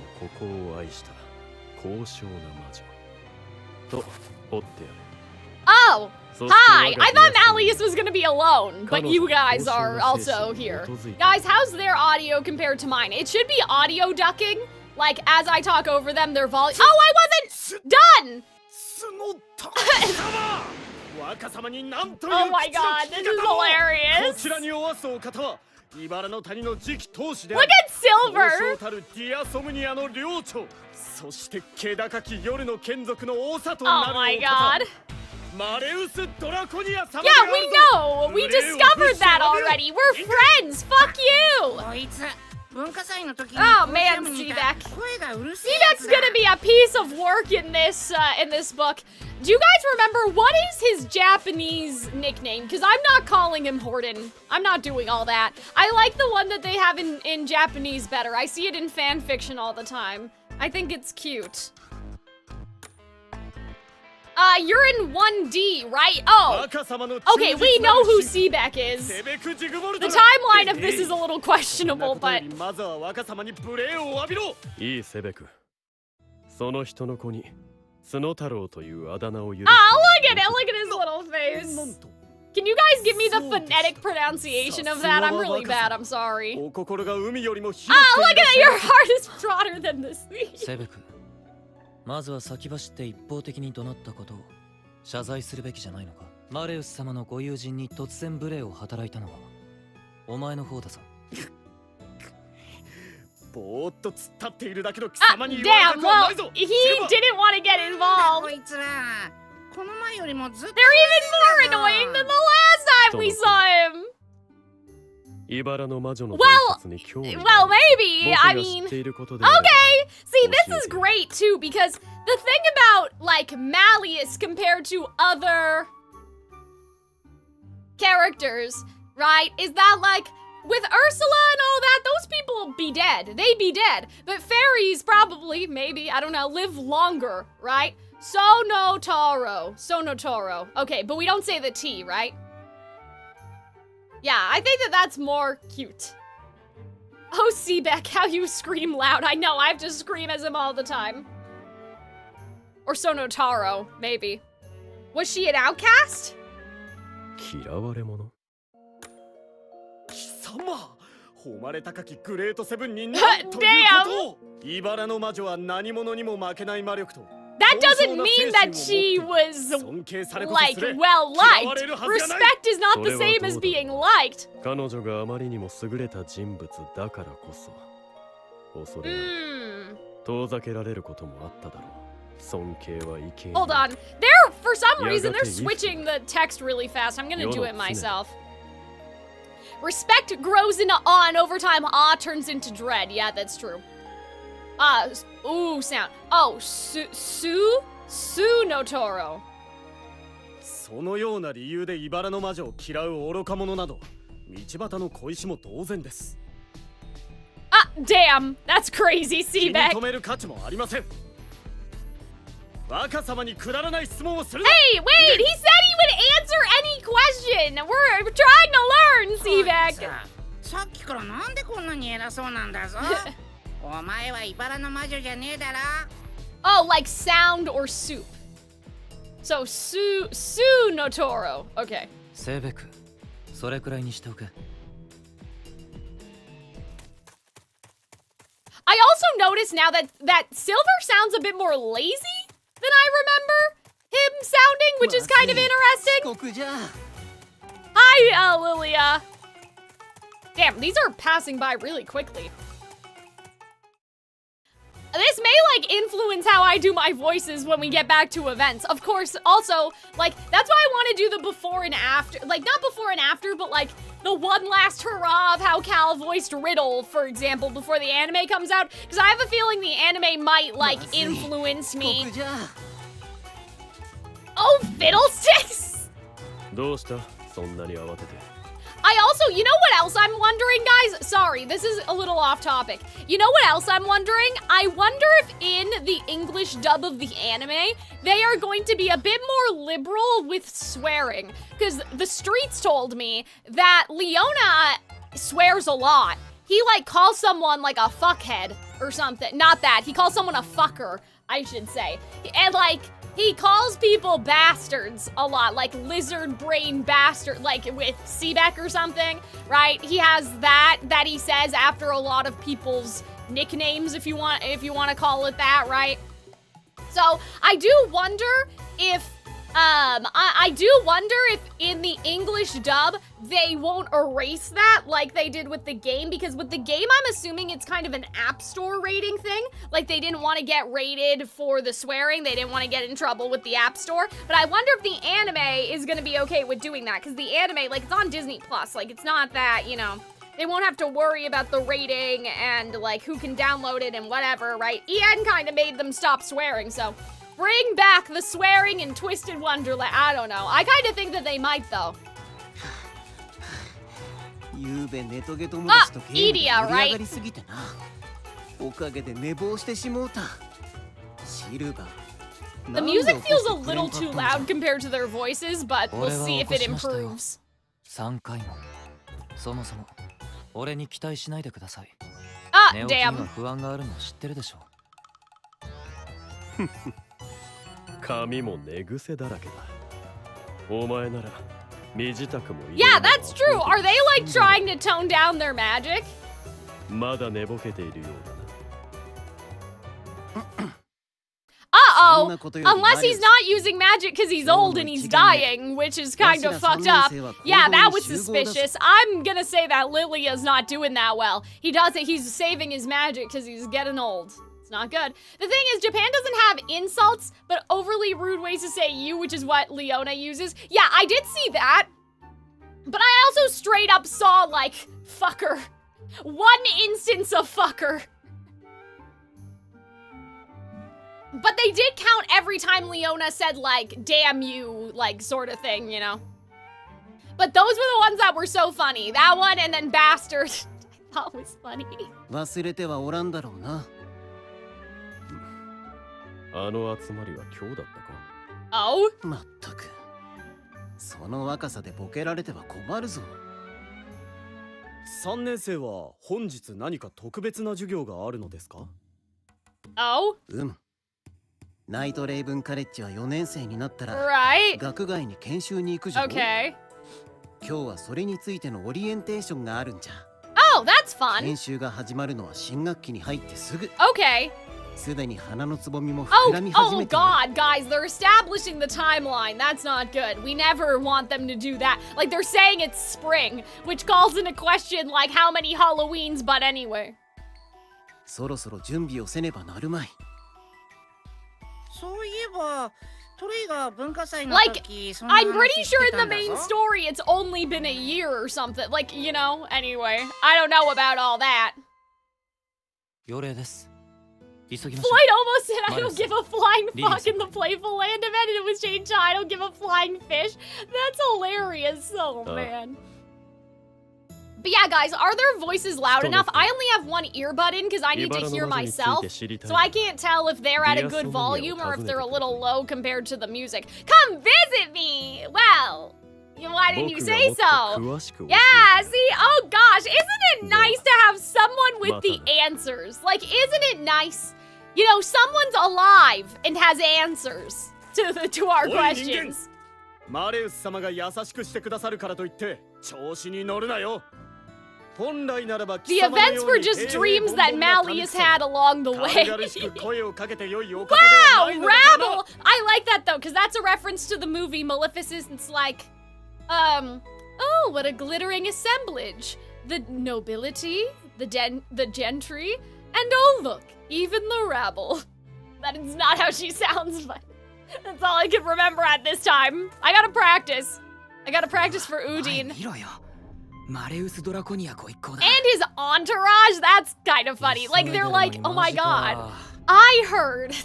Oh, hi! I thought Malleus was gonna be alone, but you guys are also here. Guys, how's their audio compared to mine? It should be audio ducking. Like, as I talk over them, their volume. Oh, I wasn't done! Oh my god, this is hilarious. Look at Silver! Oh my god. Yeah, we know! We discovered that already! We're friends! Fuck you! Oh man, Sebek. Sebek's gonna be a piece of work in this book. Do you guys remember what is his Japanese nickname? Because I'm not calling him Horden. I'm not doing all that. I like the one that they have in Japanese better. I see it in fan fiction all the time. I think it's cute. You're in 1D, right? Oh. Okay, we know who Sebek is. The timeline of this is a little questionable, but... Ah, look at it! Look at his little face! Can you guys give me the phonetic pronunciation of that? I'm really bad, I'm sorry. Ah, look at it! Your heart is broader than the sea! まずは先走って一方的に怒鳴ったことを謝罪するべきじゃないのか。マレウス様のご友人に突然無礼を働いたのはお前の方だぞ。ぼーっと突っ立っているだけの貴様に言われたくはないぞ。 He didn't want to get involved. こいつら、この前よりもずっと They're even more annoying than the last time we saw him. Well, maybe. I mean, okay. See, this is great too because the thing about like Malleus compared to other characters, right, is that like with Ursula and all that, those people be dead. They'd be dead. But fairies probably, maybe, I don't know, live longer, right? Sonotaro. Okay, but we don't say the T, right? Yeah, I think that that's more cute. Oh, Sebek, how you scream loud. I know, I have to scream as him all the time. Or Sonotaro, maybe. Was she an outcast? That doesn't mean that she was, like, well-liked. Respect is not the same as being liked. Hold on. For some reason, they're switching the text really fast. I'm gonna do it myself. Respect grows into awe, and over time, awe turns into dread. Yeah, that's true. Ooh, sound. Oh, Sunotaro. そのような理由で茨の魔女を嫌う愚か者など道端の小石も同然です。Damn, that's crazy, Sebek. 止める価値もありません。若様にくだらない質問をする。Hey, wait! He said he would answer any question. We're trying to learn, Sebek. さっきからなんでこんなに偉そうなんだぞ。お前は茨の魔女じゃねえだろ。Oh, like sound or soup. So, Sunotaro. Okay. セベク、それくらいにしておけ。I also noticed now that Silver sounds a bit more lazy than I remember him sounding, which is kind of interesting. Hi, Lilia. Damn, these are passing by really quickly. This may, like, influence how I do my voices when we get back to events. Of course, also, like, that's why I want to do the before and after. Like, not before and after, but, like, the one last hurrah of how Cal voiced Riddle, for example, before the anime comes out. Because I have a feeling the anime might, like, influence me. Oh, fiddlesticks! どうしたそんなに慌てて I also, you know what else I'm wondering, guys? Sorry, this is a little off topic. You know what else I'm wondering? I wonder if in the English dub of the anime, they are going to be a bit more liberal with swearing. Because the streets told me that Leona swears a lot. He, like, calls someone, like, a fuckhead or something. Not that. He calls someone a fucker, I should say. And, like, he calls people bastards a lot, like lizard brain bastard, like with Sebek or something, right? He has that he says after a lot of people's nicknames, if you want to call it that, right? So I do wonder if I do wonder if in the English dub they won't erase that like they did with the game, because with the game I'm assuming it's kind of an app store rating thing. Like they didn't want to get rated for the swearing, they didn't want to get in trouble with the app store. But I wonder if the anime is gonna be okay with doing that, because the anime, like, it's on Disney Plus, like it's not that, you know, they won't have to worry about the rating and like who can download it and whatever, right? EN kind of made them stop swearing, so bring back the swearing in Twisted Wonderland. I don't know. I kind of think that they might, though. Idia, right? The music feels a little too loud compared to their voices, but we'll see if it improves. 3回もそもそも俺に期待しないでください。 Ah, 寝起きに damn. は不安があるの知ってるでしょ。髪も寝癖だらけだ。お前なら身支度もいい。 Yeah, that's true. Are they like trying to tone down their magic? まだ寝ぼけているようだな。 Uh-oh. Unless he's not using magic because he's old and he's dying, which is kind of fucked up. Yeah, that was suspicious. I'm gonna say that Lilia's not doing that well. He's saving his magic because he's getting old. It's not good. The thing is, Japan doesn't have insults, but overly rude ways to say you, which is what Leona uses. Yeah, I did see that. But I also straight up saw, like, fucker. One instance of fucker. But they did count every time Leona said, like, damn you, like, sort of thing, you know? But those were the ones that were so funny. That one and then bastard. I thought was funny. 忘れてはおらんだろうな。あの集まりは今日だったか。Oh? まったく。その若さでボケられては困るぞ。3年生は本日何か特別な授業があるのですか？ Oh? ナイトレイブンカレッジは4年生になったら Right. 学外に研修に行くじゃん。Okay. 今日はそれについてのオリエンテーションがあるんじゃ。Oh, that's fun. 研修が始まるのは新学期に入ってすぐ。Okay. すでに花のつぼみも Oh, 膨らみ始めている。 God, guys, they're establishing the timeline. That's not good. We never want them to do that. Like, they're saying it's spring, which calls into question, like, how many Halloweens, but anyway. そろそろ準備をせねばなるまい。そういえばトレイが文化祭の Like, 時そんな I'm 話 pretty して sure in た the んだ main ぞ。 story it's only been a year or something. Like, you know, anyway. I don't know about all that. 予令です。急ぎま Floyd しょ almost said I don't Malleus. give a flying Lilia's. fuck in the Playful Land event, and it was changed to I don't give a flying fish. That's hilarious. Oh, man. But yeah, guys, are their voices loud enough? I only have one earbud in because I need to hear myself. So I can't tell if they're at a good volume or if they're a little low compared to the music. Come visit me! Well, why didn't you say so? Yeah, see? Oh gosh, isn't it nice to have someone with the answers? Like, isn't it nice? You know, someone's alive and has answers to our questions. マレウス様が優しくしてくださるからといって調子に乗るなよ。本来ならば The events were just dreams that Malleus had along the way. Wow, rabble! I like that though, because that's a reference to the movie Maleficent. It's like, oh, what a glittering assemblage. the nobility, the gentry, and oh look, even the rabble. That is not how she sounds, but that's all I can remember at this time. I gotta practice. I gotta practice for Udine. And his entourage, that's kind of funny. Like, they're like, oh my god, I heard.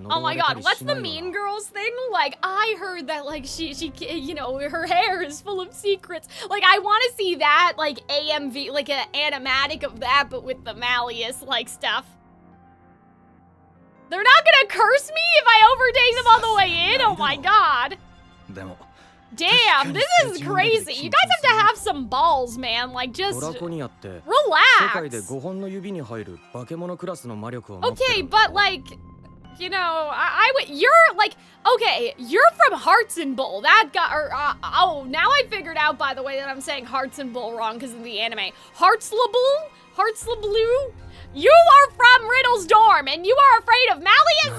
Oh my god, what's the Mean Girls thing? Like, I heard that, like, she, you know, her hair is full of secrets. Like, I want to see that, like, AMV, like, an animatic of that, but with the Malleus, like, stuff. They're not gonna curse me if I overtake them on the way in? Oh my god. Damn, this is crazy. You guys have to have some balls, man. Like, just relax. Okay, but like, you know, I would. You're like, okay, you're from Hearts and Bull. That guy. Or oh, now I figured out, by the way, that I'm saying Hearts and Bull wrong because of the anime. Heartslabull, Heartslablue. You are from Riddle's dorm, and you are afraid of Malleus.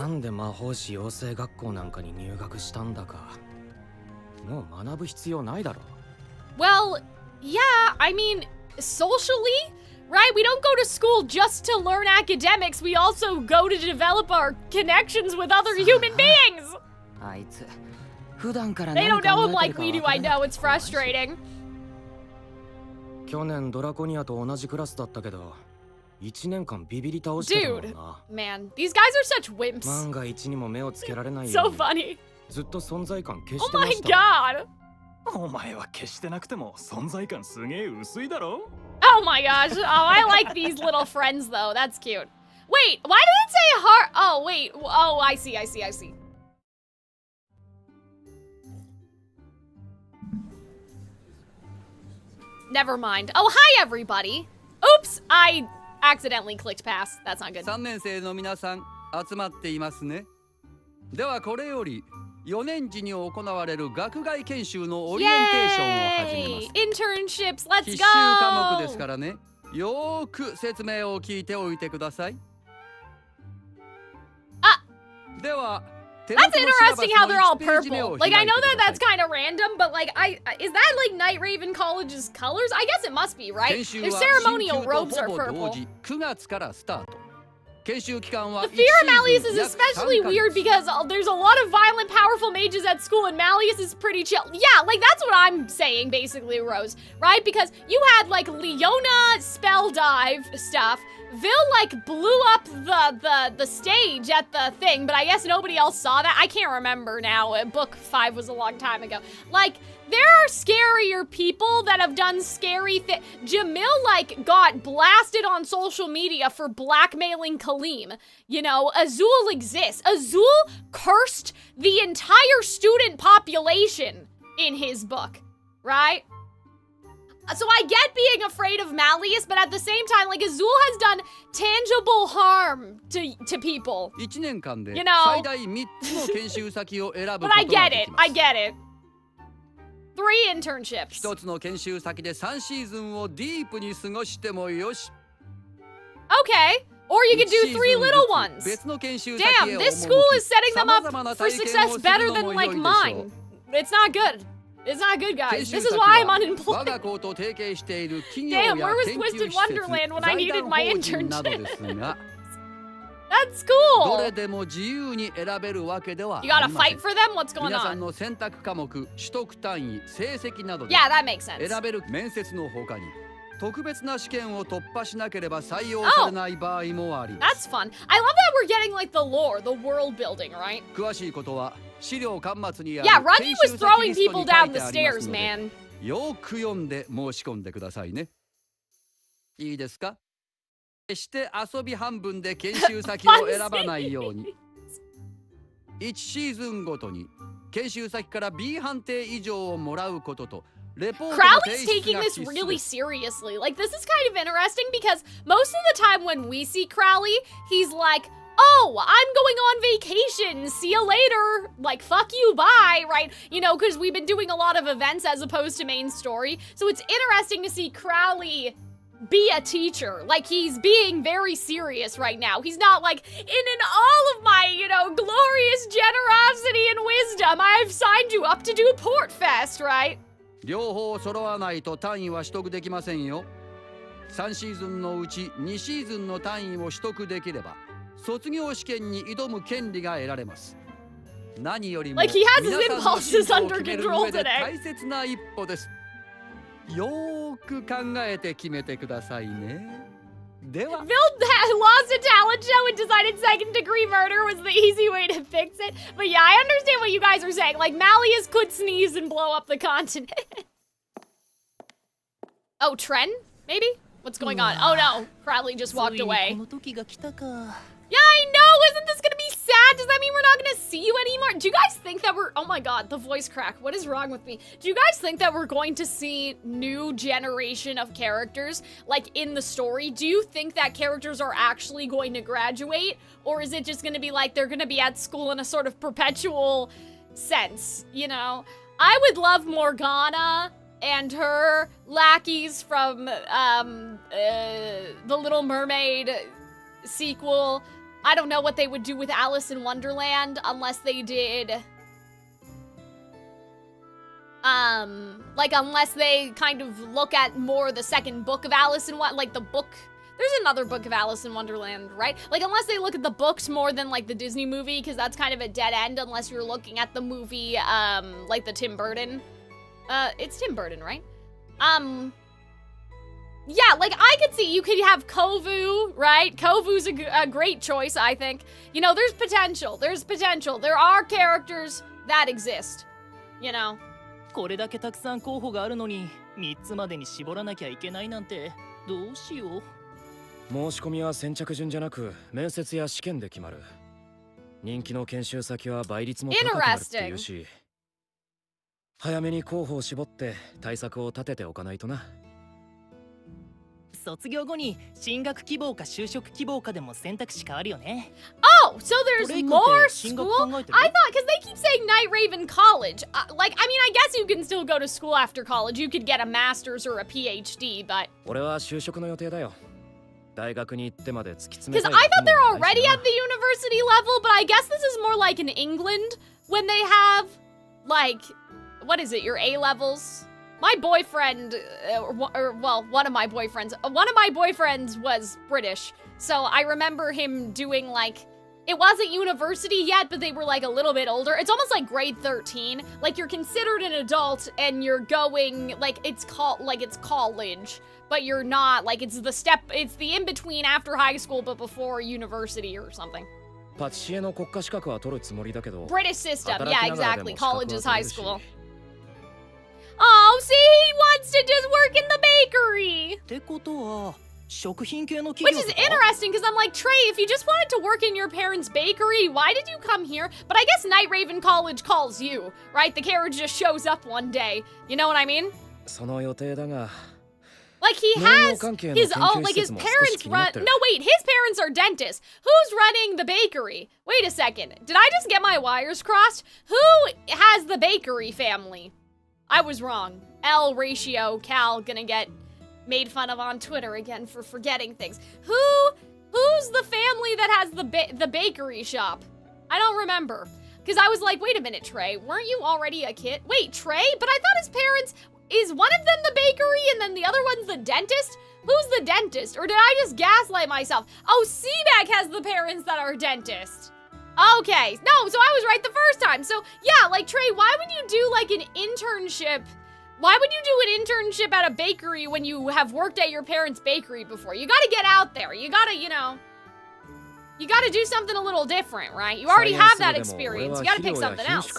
Well, yeah, I mean, socially, right? We don't go to school just to learn academics. We also go to develop our connections with other human beings. They don't know him like we do, I know, it's frustrating. Dude, man, these guys are such wimps. So funny. Oh my god! Oh my gosh, oh, I like these little friends though, that's cute. Wait, why did it say heart? Oh, wait, oh, I see. Never mind. Oh, hi everybody. Oops, I accidentally clicked pass. That's not good. 3年生の皆さん集まっていますね。ではこれより4年時に行われる学外研修のオリエンテーションを始めます。Internships, let's go! 必修科目ですからね。よーく説明を聞いておいてください。では That's interesting how they're all purple. Like, I know that that's kind of random, but like, is that like Night Raven College's colors? I guess it must be, right? Their ceremonial robes are purple. The fear of Malleus is especially weird because there's a lot of violent, powerful mages at school, and Malleus is pretty chill. Yeah, like that's what I'm saying, basically, Rose, right? Because you had like Leona spell dive stuff. Vil like blew up the stage at the thing, but I guess nobody else saw that. I can't remember now. Book 5 was a long time ago. Like, there are scarier people that have done scary things. Jamil, like, got blasted on social media for blackmailing Calxiyn. You know, Azul exists. Azul cursed the entire student population in his book, right? So I get being afraid of Malleus, but at the same time, like, Azul has done tangible harm to people. You know? But I get it. 3 internships. 1つの研修先で3シーズンをディープに過ごしてもよし。 Okay. Or you could do 3 little ones. Damn, this school is setting them up for success better than, like, mine. It's not good. It's not good, guys. This is why I'm unemployed. Damn, where was Twisted Wonderland when I needed my internship? That's cool. You gotta fight for them? What's going on? Yeah, that makes sense. 面接の他に特別な試験を突破しなければ採用されない場合もあります。 That's fun. I love that we're getting like the lore, the world building, right? 詳しいことは資料巻末にある Yeah, Runny was throwing people down the stairs, man. よく読んで申し込んでくださいね。いいですか？決して遊び半分で研修先を選ばないように。1シーズンごとに研修先から B 判定以上をもらうことと。 Crowley's taking this really seriously. Like, this is kind of interesting because most of the time when we see Crowley, he's like, oh, I'm going on vacation, see you later, like, fuck you, bye, right? You know, because we've been doing a lot of events as opposed to main story. So it's interesting to see Crowley be a teacher. Like, he's being very serious right now. He's not like, in all of my, you know, glorious generosity and wisdom, I've signed you up to do Portfest, right? 両方揃わないと単位は取得できませんよ。3シーズンのうち2シーズンの単位を取得できれば卒業試験に挑む権利が得られます。何よりも Like he has his 皆さんの進 impulses 路を under 決める control 上で today. 大切な一歩です。よーく考えて決めてくださいね。では Bill lost a talent show and decided second degree murder was the easy way to fix it. But yeah, I understand what you guys are saying. Like, Malleus could sneeze and blow up the continent. Oh, Tren? Maybe? What's going on? Oh no, Crowley just walked away. Yeah, I know! Isn't this gonna be sad? Does that mean we're not gonna see you anymore? Do you guys think that we're— oh my god, the voice crack. What is wrong with me? Do you guys think that we're going to see new generation of characters, like, in the story? Do you think that characters are actually going to graduate? Or is it just gonna be like they're gonna be at school in a sort of perpetual sense, you know? I would love Morgana and her lackeys from The Little Mermaid sequel. I don't know what they would do with Alice in Wonderland unless they did like unless they kind of look at more the second book of Alice in like the book. There's another book of Alice in Wonderland, right? Like unless they look at the books more than like the Disney movie, because that's kind of a dead end unless you're looking at the movie like the Tim Burton. It's Tim Burton, right? Yeah, like, I could see you could have Kovu, right? Kovu's a great choice, I think. You know, there's potential. There's potential. There are characters that exist, you know? これだけたくさん候補があるのに3つまでに絞らなきゃいけないなんてどうしよう。申し込みは先着順じゃなく面接や試験で決まる。人気の研修先は倍率も高くなるっていうし、早めに候補を絞って対策を立てておかないとな。卒業後に進学希望か就職希望かでも選択肢変わるよね。Oh, so there's more school? I thought, because they keep saying Night Raven College. Like, I mean, I guess you can still go to school after college. You could get a master's or a PhD, but... 俺は就職の予定だよ。大学に行ってまで突き詰め Because たい。 I thought they're already at the university level, but I guess this is more like in England when they have, like, what is it, your A levels? My boyfriend, well, one of my boyfriends was British, so I remember him doing, like, it wasn't university yet, but they were, like, a little bit older. It's almost like grade 13. Like, you're considered an adult, and you're going, like, it's college, but you're not, like, it's the in-between after high school, but before university or something. パティシエの国家資格は取るつもりだけど。 British system, yeah, exactly. College is high school. し。 Oh, see, he wants to just work in the bakery. ってことは食品系の Which 企業 is とか interesting, because I'm like, Trey, if you just wanted to work in your parents' bakery, why did you come here? But I guess Night Raven College calls you, right? The carriage just shows up one day. You know what I mean? その予定だが。 Like, he has his own, like, his parents run... No, wait, his parents are dentists. Who's running the bakery? Wait a second. Did I just get my wires crossed? Who has the bakery family? I was wrong. L ratio Cal gonna get made fun of on Twitter again for forgetting things. Who's the family that has the bakery shop? I don't remember. Because I was like, wait a minute, Trey, weren't you already a kid? Wait, Trey? But I thought his parents, is one of them the bakery and then the other one's the dentist? Who's the dentist? Or did I just gaslight myself? Oh, Sebek has the parents that are dentists. Okay, no, so I was right the first time. So yeah, like, Trey, why would you do like an internship? Why would you do an internship at a bakery when you have worked at your parents' bakery before? You gotta get out there. You gotta, you know, you gotta do something a little different, right? You already have that experience. You gotta pick something else.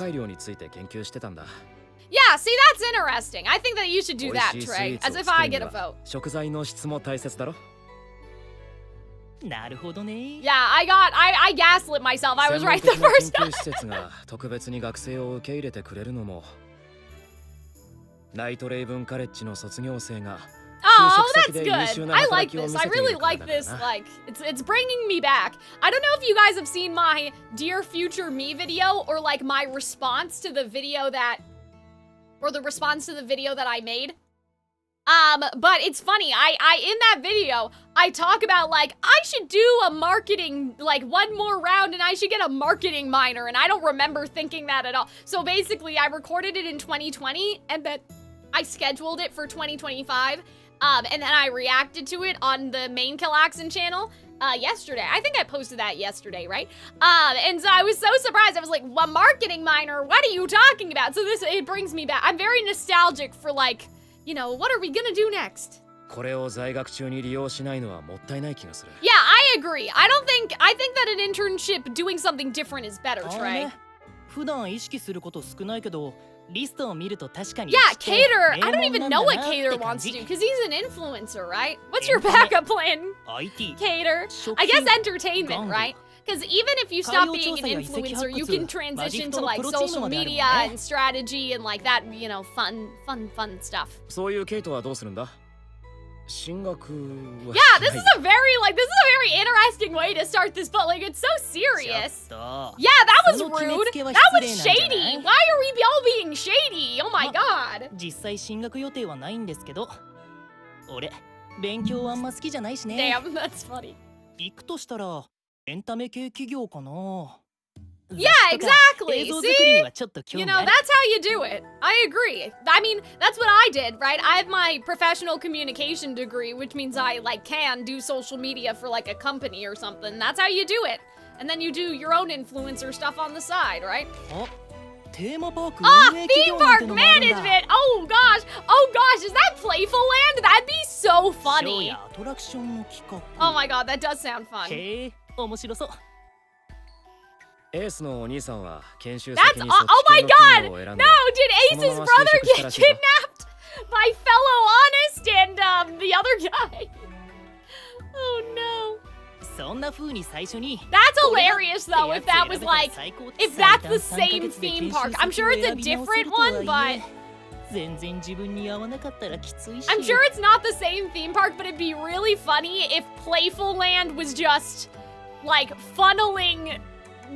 Yeah, see, that's interesting. I think that you should do that, Trey, as if I get a vote. 食材の質も大切だろ。なるほどね。 Yeah, I gaslit myself. I was right the first time. 施設が特別に学生を受け入れてくれるのも、ナイトレイブンカレッジの卒業生が Oh, that's good. I like this. I really like this. Like, it's bringing me back. I don't know if you guys have seen my Dear Future Me video or like my response to the video that, or the response to the video that I made. But it's funny, I in that video, I talk about, like, I should do a marketing, like, one more round and I should get a marketing minor, and I don't remember thinking that at all. So basically, I recorded it in 2020, and then I scheduled it for 2025, and then I reacted to it on the main Calxiyn channel yesterday. I think I posted that yesterday, right? And so I was so surprised. I was like, what marketing minor? What are you talking about? So it brings me back. I'm very nostalgic for like, you know, what are we gonna do next? これを在学中に利用しないのはもったいない気がする。 Yeah, I agree. I think that an internship doing something different is better, あー Trey. ね普段意識すること少ないけどリストを見ると確かに Yeah, 知って Cater. 名 I don't 門 even なん know だ what なっ Cater て感 wants じ to do, because he's an influencer, right? What's your Internet. backup plan, IT Cater? 食 I guess 品 entertainment, 玩具 right? Because even if you stop being an influencer, you can transition to like social media and strategy and like that, you know, fun stuff. そういうケイトはどうするんだ？進学は Yeah, this is a very interesting way to start this, but like it's so ちょ serious. っと Yeah, that was その決め rude. つけは That 失礼 was なんじゃない shady. Why are we all being shady? Oh my god. 実際進学予定はないんですけど俺勉強あんま好きじゃないしね Damn, that's funny. 行くとしたらエンタメ系企業かな Yeah, 雑誌とか exactly. 映像作り See? にはちょっと興 You 味 know, ある that's how you do it. I agree. I mean, that's what I did, right? I have my professional communication degree, which means I like can do social media for like a company or something. That's how you do it. And then you do your own influencer stuff on the side, right? あテーマパーク Ah, 運営企 theme 業なんて park のもあるんだ management. Oh gosh, is that Playful Land? That'd be so ショー funny. やアトラクションの企画 Oh my god, that does sound fun. へえ面白そうエースのお兄さんは研修 That's 先に oh そっち my 系の企業 god. を選ん No, で did Ace's brother get kidnapped by fellow Honest and the other guy? Oh no. そんな風に最初に That's hilarious though if that was like if that's the same theme park. I'm sure it's a different one, but 全然自分に合わなかったらきついし I'm sure it's not the same theme park, but it'd be really funny if Playful Land was just like funneling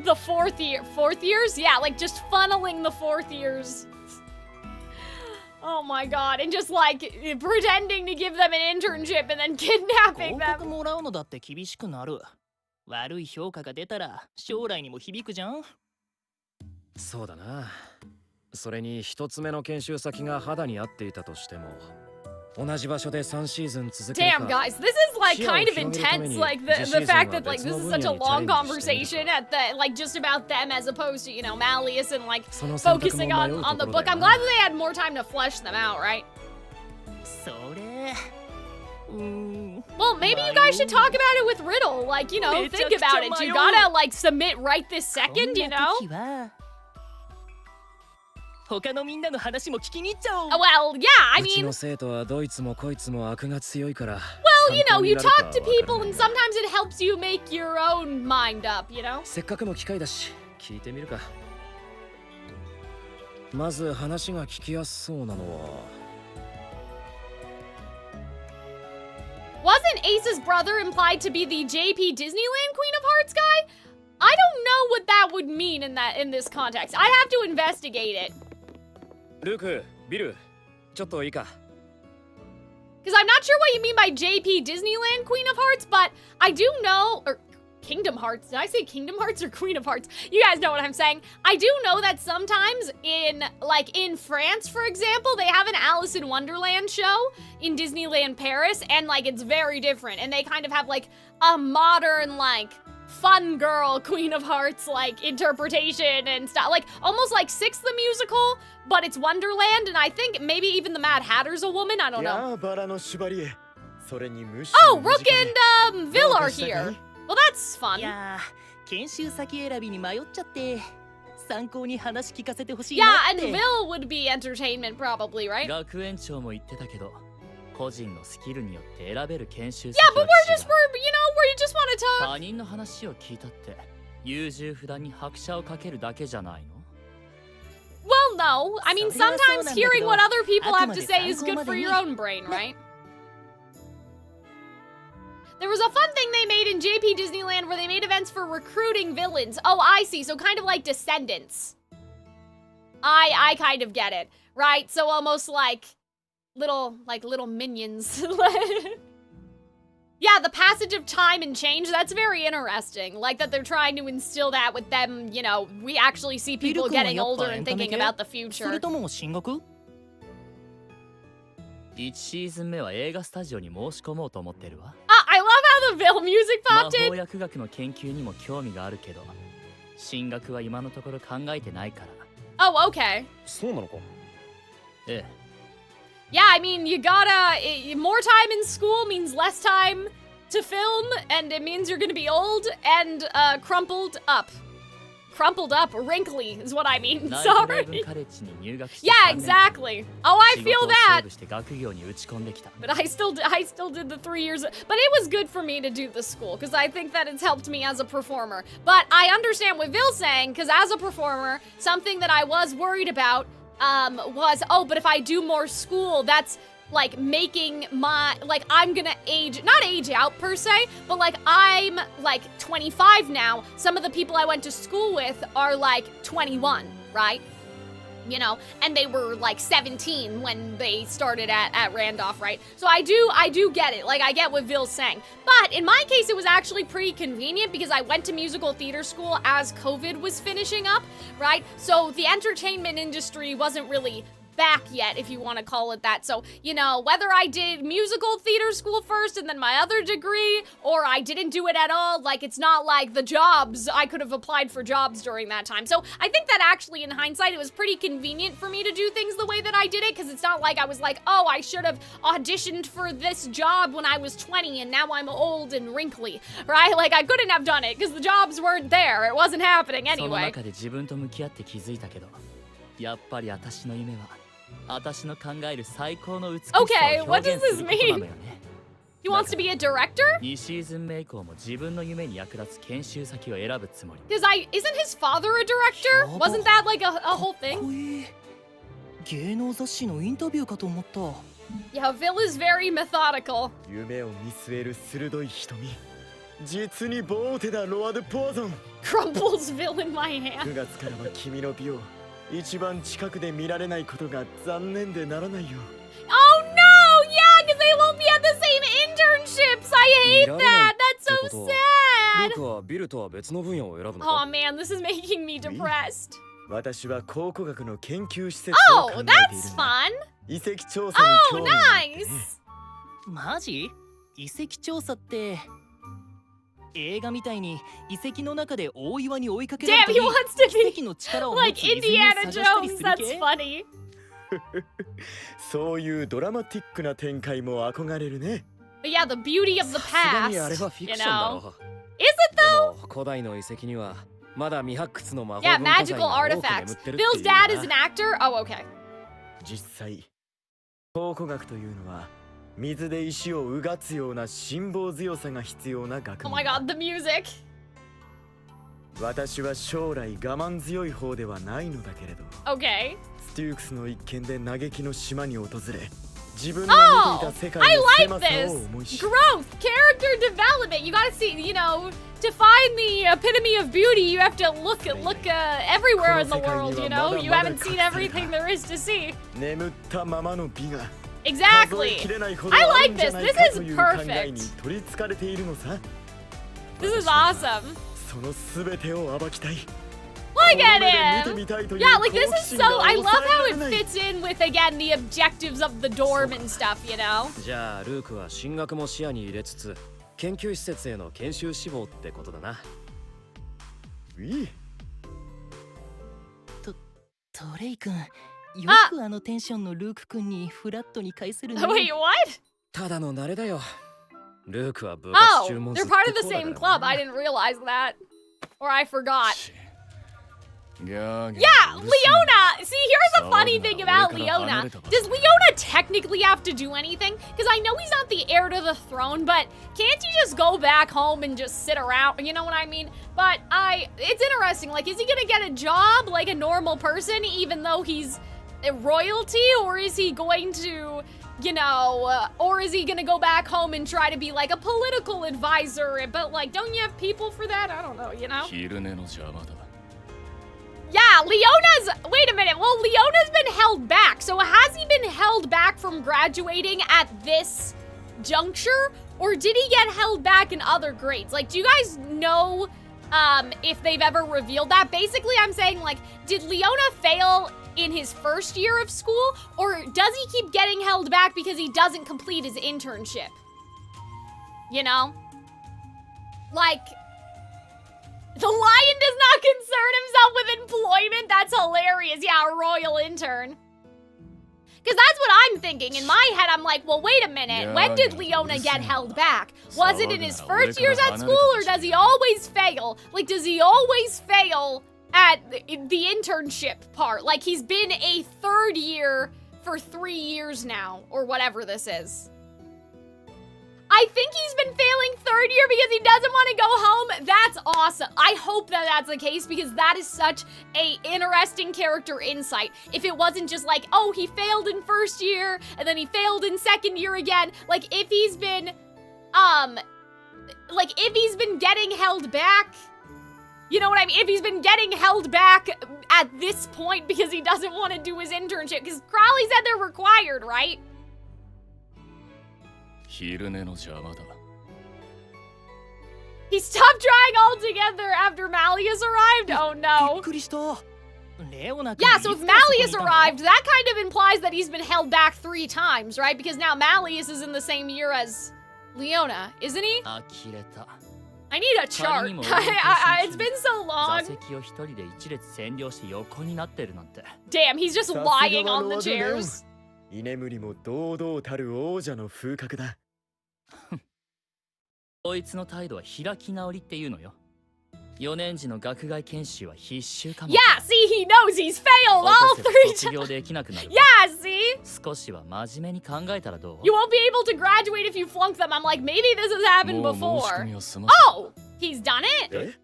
the fourth years? Yeah, like just funneling the fourth years. Oh my god, and just like pretending to give them an internship and then kidnapping 合格 them. もらうのだって厳しくなる悪い評価が出たら将来にも響くじゃんそうだな。それに一つ目の研修先が肌に合っていたとしても同じ場所で3シーズン続けるか Damn, guys, this is like kind of intense. Like the fact that like this is such a long conversation at the like just about them as opposed to, you know, Malleus and like その選択も focusing 迷 on う on the ところ book. だ I'm よ glad な that they had more time to flesh them out, right? それWell, maybe you guys should talk about it with Riddle. Like, you know, think about it. You gotta like submit right this second, you know? こんな時は他のみんなの話も聞きに行っちゃおう Well, yeah, I うち mean, の生徒はどいつもこいつも悪が強いから well, you 参 know, 考に you なるか talk to わから people ない and sometimes it helps you make your own mind up, you know? せっかくの機会だし聞いてみるか。まず話が聞きやすそうなのは Wasn't Ace's brother implied to be the JP Disneyland Queen of Hearts guy? I don't know what that would mean in this context. I'd have to investigate it. ルーク、ビル、ちょっといいか。 Because I'm not sure what you mean by JP Disneyland Queen of Hearts, but I do know, or Kingdom Hearts. Did I say Kingdom Hearts or Queen of Hearts? You guys know what I'm saying. I do know that sometimes in France, for example, they have an Alice in Wonderland show in Disneyland Paris, and like it's very different. And they kind of have like a modern, like fun girl Queen of Hearts like interpretation and stuff. Like almost like Six the Musical, but it's Wonderland, and I think maybe even the Mad Hatter's a woman. I don't know. Oh, Rook and Vil are here. Well, that's い fun. やー研修先選びに迷っちゃって参考に話聞かせてほしい Yeah, なっ and て Vil would be entertainment probably, right? 学園長も言ってたけど個人のスキルによって選べる研修 Yeah, 先 but は we're 違 just う you know, we just want to talk. 他人の話を聞いたって優柔不断に拍車をかけるだけじゃないの Well, no. I mean, それはそうなん sometimes だけど、 hearing what other people have to あくまで say is 参考 good まで for に。 your own brain, right? There was a fun thing they made in JP Disneyland where they made events for recruiting villains. Oh, I see. So kind of like Descendants. I kind of get it, right? So almost like little minions. Yeah, the passage of time and change, that's very interesting. Like that they're trying to instill that with them, you know, we actually see people getting older and thinking about the そ future. れとも進学1シーズン目は映画スタジオに申し込もうと思ってるわ。I love how the Vil music 魔 popped 法 in. 薬学の研究にも興味があるけど、進学は今のところ考えてないから。Oh, okay. そうなのか。ええ。Yeah, I mean, you gotta. More time in school means less time to film, and it means you're gonna be old and crumpled up. Crumpled up, wrinkly is what I mean. ナイトレイブン Sorry. カレッジに入学して Yeah, 3年 exactly. Oh, I 仕 feel 事を that. 勝負して学業に打ち込んできた。 But I still did the 3 years. But it was good for me to do the school because I think that it's helped me as a performer. But I understand what Vil's saying because as a performer, something that I was worried about was, oh, but if I do more school, that's like making my, like I'm gonna not age out per se, but like I'm like 25 now. Some of the people I went to school with are like 21, right? You know, and they were like 17 when they started at Randolph, right? So I do get it. Like, I get what Vil's saying. But in my case, it was actually pretty convenient because I went to musical theater school as COVID was finishing up, right? So the entertainment industry wasn't really back yet, if you want to call it that. So, you know, whether I did musical theater school first and then my other degree, or I didn't do it at all, like, it's not like the jobs, I could have applied for jobs during that time. So I think that actually, in hindsight, it was pretty convenient for me to do things the way that I did it, because it's not like I was like, oh, I should have auditioned for this job when I was 20 and now I'm old and wrinkly, right? Like, I couldn't have done it because the jobs weren't there. It wasn't happening その anyway. 中で自分と向き合って気づいたけど、やっぱり私の夢は私の考える最高の美しさを Okay, what 表 does 現す this ることなの mean? よね。 He wants to be a director? 2シーズン目以降も自分の夢に役立つ研修先を選ぶつもり。 Because isn't his father a director? Wasn't that like a whole かっ thing? こいい。芸能雑誌のインタビューかと思った。 Yeah, Vil is very methodical. 夢を見据える鋭い瞳。実にボーテだロワド・ポーゾン。 Crumples Vil in my hand. 9月からは君の美を一番近くで見られないことが残念でならないよ。 Oh no! Yeah, because they won't be at the same internships. I hate that. That's so ル sad. ークはビルとは別の分野を選ぶの Oh か。 man, this is making me depressed. 私は考古学の研究施設を考 Oh, えてい that's るんだ。 fun. 遺跡調査に Oh, 興味があってね。 nice. マジ？遺跡調査って映画みたいに遺跡の中で大岩に追いかけられ Damn, た he り wants to 奇 be 跡の力を持 like つ泉を Indiana 探したり Jones. する That's 系？ funny. そういうドラマティックな展開も憧れるね。 But yeah, the beauty of the さすがにあれ past. はフィ You クションだ know. ろ Is it で though? も古代の遺跡にはまだ未発掘の魔法 Yeah, 文化財 magical が多く眠 artifacts. ってるっていう Bill's dad is な an actor? Oh, okay. 実際考古学というのは水で石をうがつような辛抱強さが必要な学 Oh 問 my だ。 god, the music. 私は将来我慢強い方ではないのだけれど、 Okay. ステュークスの一件で嘆きの島に訪れ、自分の見ていた世界 I の like 狭さ this. を思い知る。 Growth, character development. You gotta see, you know, to find the epitome of beauty, you have to look everywhere in the world, you know? You haven't seen everything there is to see. 眠ったままの美が Exactly. 数えきれないほど I ある like んじゃ this. ない This か is という考えに perfect. 取りつかれているのさ。 This is awesome. そのすべてを暴きたい。 Look at この目で見 him. てみたいという Yeah, like this 好奇 is 心 so. が I love 抑え how られ it ない。 fits in with, again, the objectives of the dorm and stuff, you know? じゃあルークは進学も視野に入れつつ研究施設への研修志望ってことだな。いい。トレイ君、よくあのテンションのルーク君にフラットに返せるね。 Wait, what? ただの慣れだよ。ルークは部活 Oh, 中も they're ずっと part of the こうだ same から club. I didn't realize that. Or I forgot. Yeah, Yeah, Leona! See, here's the funny thing about Leona. Does Leona technically have to do anything? Because I know he's not the heir to the throne, but can't he just go back home and just sit around? You know what I mean? But it's interesting. Like, is he gonna get a job like a normal person, even though he's a royalty? Or is he going to, you know, or is he gonna go back home and try to be like a political advisor? But like, don't you have people for that? I don't know, you know? Yeah, Leona's... Wait a minute. Well, Leona's been held back. So has he been held back from graduating at this juncture? Or did he get held back in other grades? Like, do you guys know if they've ever revealed that? Basically, I'm saying, like, did Leona fail in his first year of school, or does he keep getting held back because he doesn't complete his internship? You know? Like, the lion does not concern himself with employment? That's hilarious. Yeah, a royal intern. Because that's what I'm thinking. In my head, I'm like, well, wait a minute. When did Leona get held back? Was it in his first years at school, or does he always fail? Like, does he always fail at the internship part? Like, he's been a third year for 3 years now, or whatever this is. I think he's been failing third year because he doesn't want to go home. That's awesome. I hope that that's the case, because that is such a interesting character insight. If it wasn't just like, oh, he failed in first year and then he failed in second year again. Like, if he's been, getting held back, you know what I mean? If he's been getting held back at this point because he doesn't want to do his internship, because Crowley said they're required, right? He stopped trying altogether after Malleus arrived? Oh no. Yeah, so if Malleus arrived, that kind of implies that he's been held back 3 times, right? Because now Malleus is in the same year as Leona, isn't he? I need a chart. It's been so long. Damn, he's just lying on the chairs. 居眠りも堂々たる王者の風格だ。こいつの態度は開き直りっていうのよ。4年時の学外研修は必修科目。Yeah, see, he knows he's failed all 3 卒業できなくなる。Yeah, see? 少しは真面目に考えたらどう？ You won't be able to graduate if you flunk them. I'm like, maybe this has happened before. Oh, he's done it?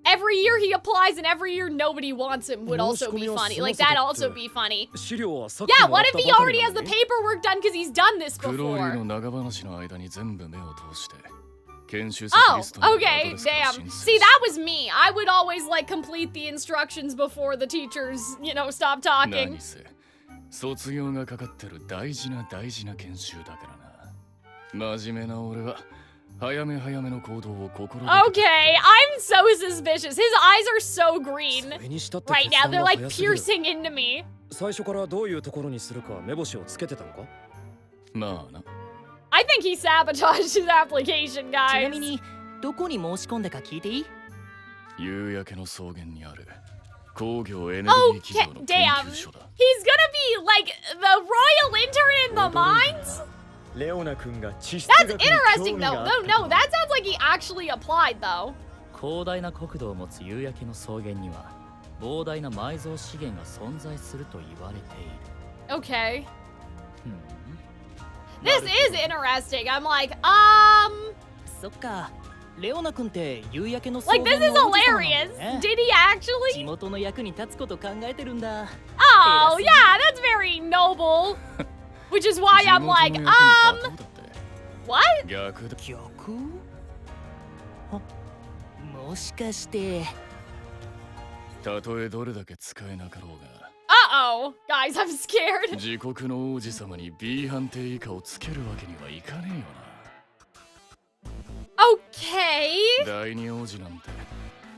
Every year he applies and every year nobody wants him would also be funny. Like, that'd also be funny. Yeah, what if he already has the paperwork done because he's done this before? Oh, okay, damn. See, that was me. I would always, like, complete the instructions before the teachers, you know, stop talking. Okay, I'm so suspicious. His eyes are so green right now. They're like piercing into me. I think he sabotaged his application, guys. Okay, damn. He's gonna be like the royal intern in the mines? That's interesting though. No, that sounds like he actually applied though. 広大な国土を持つ夕焼けの草原には膨大な埋蔵資源が存在すると言われている。Okay. This is interesting. I'm like, そっか。レオナ君って夕焼けの Like, this is hilarious. Did he actually? 地元の役に立つこと考えてるんだ。Oh, yeah, that's very noble. Which is why I'm like, what? 逆？もしかして。たとえどれだけ使えなかろうが。Uh-oh, guys, I'm scared. 自国の王子様に B 判定以下をつけるわけにはいかねえよな。Okay. 第二王子なんて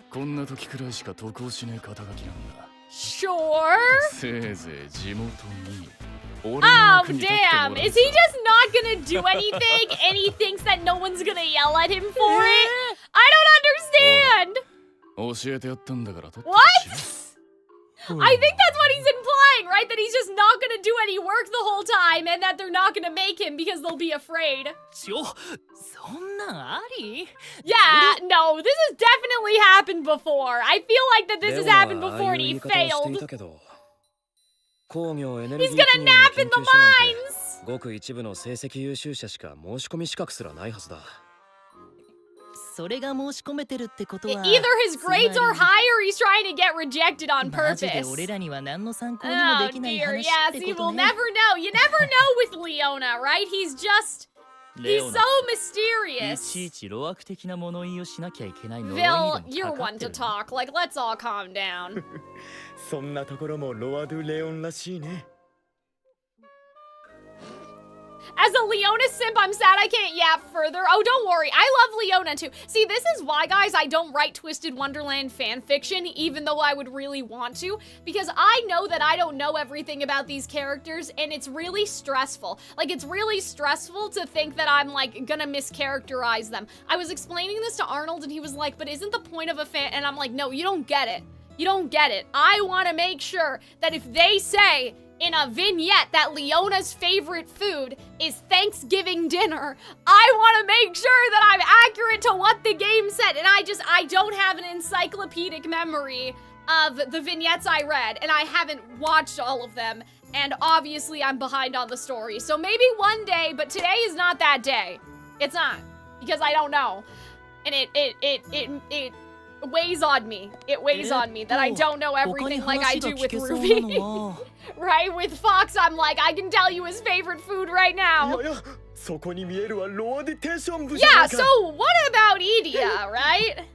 こんな時くらいしか得をしねえ肩書きなんだ。Sure. せいぜい地元に。Oh, damn. Is he just not gonna do anything? And he thinks that no one's gonna yell at him for it? I don't understand. What? I think that's what he's implying, right? That he's just not gonna do any work the whole time and that they're not gonna make him because they'll be afraid. Yeah, no, this has definitely happened before. I feel like that this has happened before and he failed. He's gonna nap in the mines! ごく一部の成績優秀者しか申し込み資格すらないはずだ。それが申し込めてるってことは Either his grades are high or he's trying to get rejected on purpose. マジで俺らには何の参考にもできない話ってことね。Yes, you will never know. You never know with Leona, right? He's so mysterious. いちいち路悪的な物言いをしなきゃいけない呪いに Vil, で you're もかか one って to る。talk. Like, let's all calm down. そんなところもロワ・ドゥ・レオンらしいね。As a Leona simp, I'm sad I can't yap further. Oh, don't worry. I love Leona too. See, this is why, guys, I don't write Twisted Wonderland fanfiction, even though I would really want to, because I know that I don't know everything about these characters, and it's really stressful. Like, it's really stressful to think that I'm, like, gonna mischaracterize them. I was explaining this to Arnold, and he was like, but isn't the point of a fan? And I'm like, no, you don't get it. You don't get it. I want to make sure that if they say in a vignette that Leona's favorite food is Thanksgiving dinner, I want to make sure that I'm accurate to what the game said. And I don't have an encyclopedic memory of the vignettes I read, and I haven't watched all of them. And obviously I'm behind on the story. So maybe one day, but today is not that day. It's not, because I don't know. And it weighs on me. It weighs on me that I don't know everything like I do with Ruby. Right? With Fox, I'm like, I can tell you his favorite food right now. Yeah, so what about Idia, right?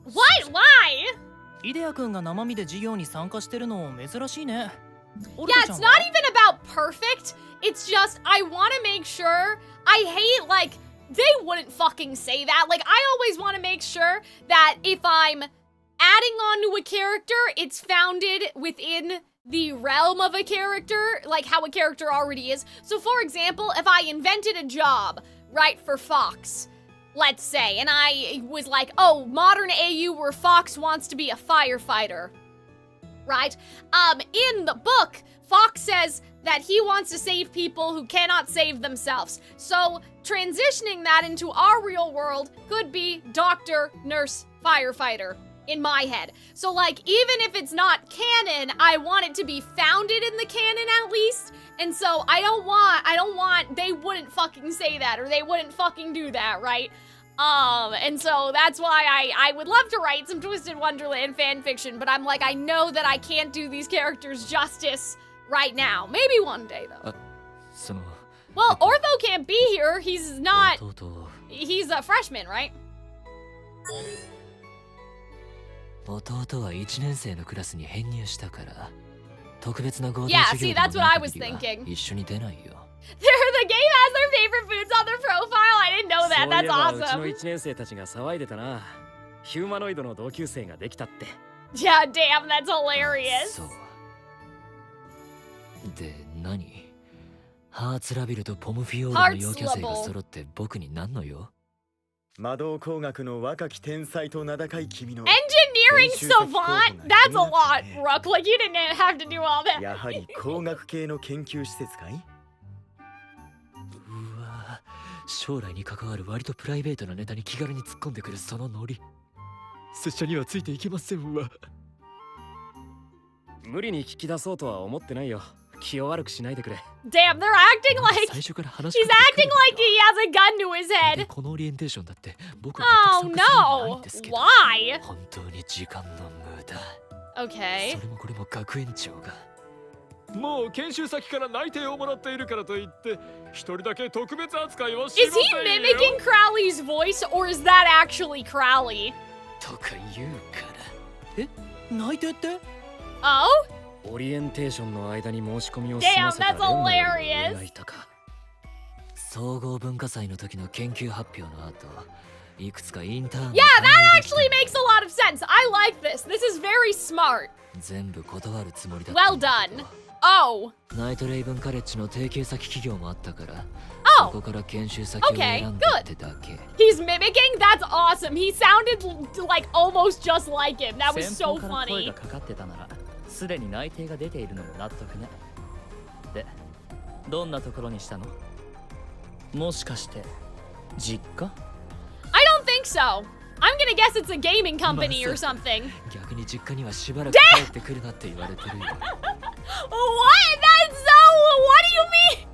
What? Why? イデア君が生身で授業に参加してるの珍しいね。 Yeah, it's not even about perfect. It's just, I want to make sure. I hate, like, they wouldn't fucking say that. Like, I always want to make sure that if I'm adding on to a character, it's founded within the realm of a character, like how a character already is. So, for example, if I invented a job, right, for Fox, let's say, and I was like, oh, modern AU where Fox wants to be a firefighter, right? In the book, Fox says that he wants to save people who cannot save themselves. So transitioning that into our real world could be doctor, nurse, firefighter in my head. So like, even if it's not canon, I want it to be founded in the canon at least. And so I don't want, they wouldn't fucking say that, or they wouldn't fucking do that, right? And so that's why I would love to write some Twisted Wonderland fanfiction, but I'm like, I know that I can't do these characters justice right now. Maybe one day, though. Well, Ortho can't be here. He's not... He's a freshman, right? Yeah, see, that's what I was thinking. The game has their favorite foods on their profile. I didn't know that. That's awesome. Yeah, damn, that's hilarious. で、何？ハーツラビルとポムフィオールの陽キャ生が揃って僕に何の用？魔導工学の若き天才と名高い君の Engineering savant? That's a lot, Rook. Like, you didn't have to do all that. やはり工学系の研究施設かい？うわ、将来に関わる割とプライベートなネタに気軽に突っ込んでくるそのノリ。拙者にはついていけませんわ。無理に聞き出そうとは思ってないよ。気を悪くしないでくれ。 Damn, they're acting like he's acting like he has a gun to his head. このオリエンテーションだって僕は Oh no! Why? 本当に時間の無駄。 Okay. それもこれも学園長が。もう研修先から内定をもらっているからといって一人だけ特別扱いはしませんよ。 Is he mimicking Crowley's voice, or is that actually Crowley? とか言うから。え、内定って？ Oh? オリエンテーションの間に申し込みを済 Damn, ませた that's レオナより hilarious. 上がいたか。総合文化祭の時の研究発表の後、いくつかインターン。 Yeah, that actually makes a lot of sense. I like this. This is very smart. 全部断るつもりだった。 Well done. Oh. ナイトレイブンカレッジの提携先企業もあったから、 Oh. そこから研修先を選んだってだけ。 He's mimicking? That's awesome. He sounded like almost just like him. That was so funny. すでに内定が出ているのも納得ね。で、どんなところにしたの？もしかして実家？ I don't think so. I'm gonna guess it's a gaming company or something. 逆に実家にはしばらく帰ってくるなって言われてるよ。 What? That's so... What do you mean?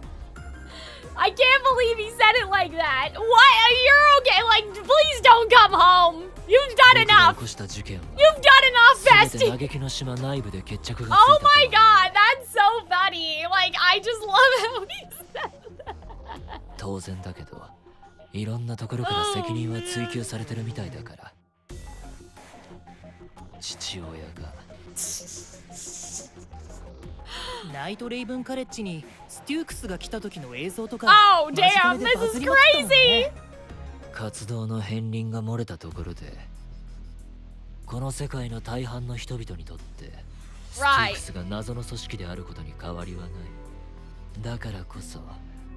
I can't believe he said it like that. What? You're okay. Like, please don't come home. You've done enough. You've done enough, bestie. Oh my god, that's so funny. Like, I just love how he said that. 当然だけど、いろんなところから責任は追及されてるみたいだから。父親が。ナイトレイブンカレッジにステュークスが来た時の映像とか Oh, damn, this is crazy! 活動の片鱗が漏れたところで、この世界の大半の人々にとってステュークスが謎の組織であることに変わりはない。だからこそ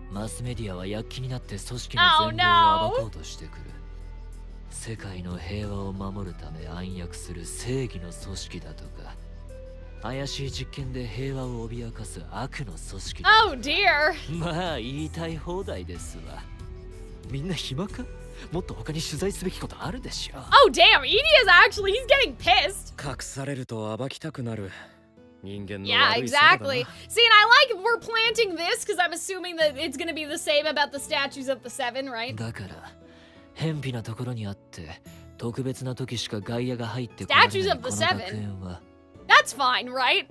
マスメディアは躍起になって組織の全貌を暴こうとしてくる。世界の平和を守るため暗躍する正義の組織だとか、怪しい実験で平和を脅かす悪の組織だ。Oh dear! まあ言いたい放題ですわ。みんな暇か？もっと他に取材すべきことあるでしょ。Oh damn, Edie is actually, he's getting pissed. 隠されると暴きたくなる。人間の Yeah, 悪い性だな。 exactly. See, and I like we're planting this because I'm assuming that it's gonna be the same about the statues of the seven, right? だから偏僻なところにあって特別な時しか外野が入ってこられない Statues of こ the の seven? 学園は That's fine, right?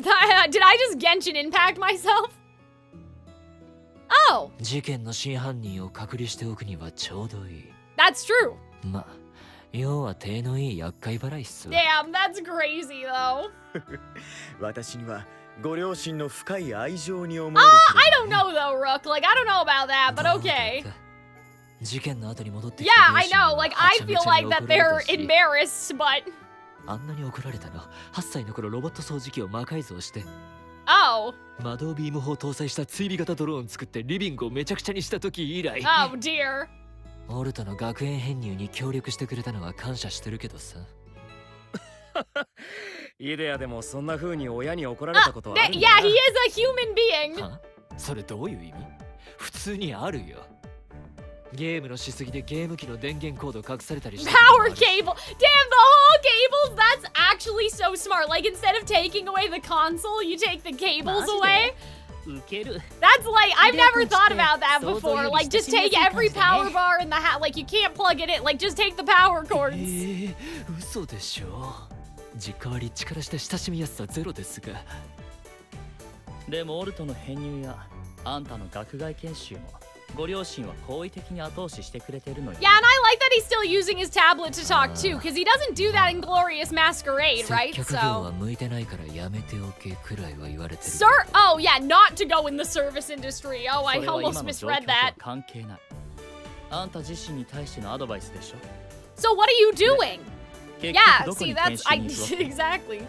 Did I just Genshin impact myself? Oh, 事件の真犯人を隔離しておくにはちょうどいい。 that's true. まあ要は手のいい厄介払いっすわ。 Damn, that's crazy though. 私にはご両親の深い愛情に思える I don't know though, Rook. Like, I don't know about that, but okay. 事件の後に戻ってき Yeah, た I 両親 know. は Like, I はちゃめ feel ちゃ like に that 怒られ they're たし embarrassed, but あんなに怒られたの8歳の頃ロボット掃除機を魔改造して oh, 魔導ビーム砲搭載した追尾型ドローン作ってリビングをめちゃくちゃにした時以来 oh dear. オルトの学園編入に協力してくれたのは感謝してるけどさ。イデアでもそんな風に親に怒られたことはあるんだ Yeah, な。 he is a human being. は？それどういう意味？普通にあるよ。ゲームのしすぎでゲーム機の電源コード隠されたりしてることもあ Power るし cable. Damn, the whole cables. That's actually so smart. Like, instead of taking away the console, you take the cables away. ウケる That's like, I've never Idea thought to about that so before. you Like, just take just every imagine power it. bar in the hat. Like, you can't plug it in. Like, just take the power cords. 嘘でしょ。実家は立地からして親しみやすさゼロですが。でもオルトの編入やあんたの学外研修もご両親は好意的に後押ししてくれてるのよ。 Yeah, and I like that he's still using his tablet to talk too, because he doesn't do that in Glorious Masquerade, 接 right? 客業 So. は向いてないからやめておけくらいは言われてる。 Sir? Oh, yeah, not to go in the service industry. Oh, そ I れは almost 今の状 misread 況とは that. 関係ない。あんた自身に対してのアドバイスでしょ。 So, what are you doing? 結 Yeah, 局どこ see, に that's. 研修 I. に行くわけ？ Exactly.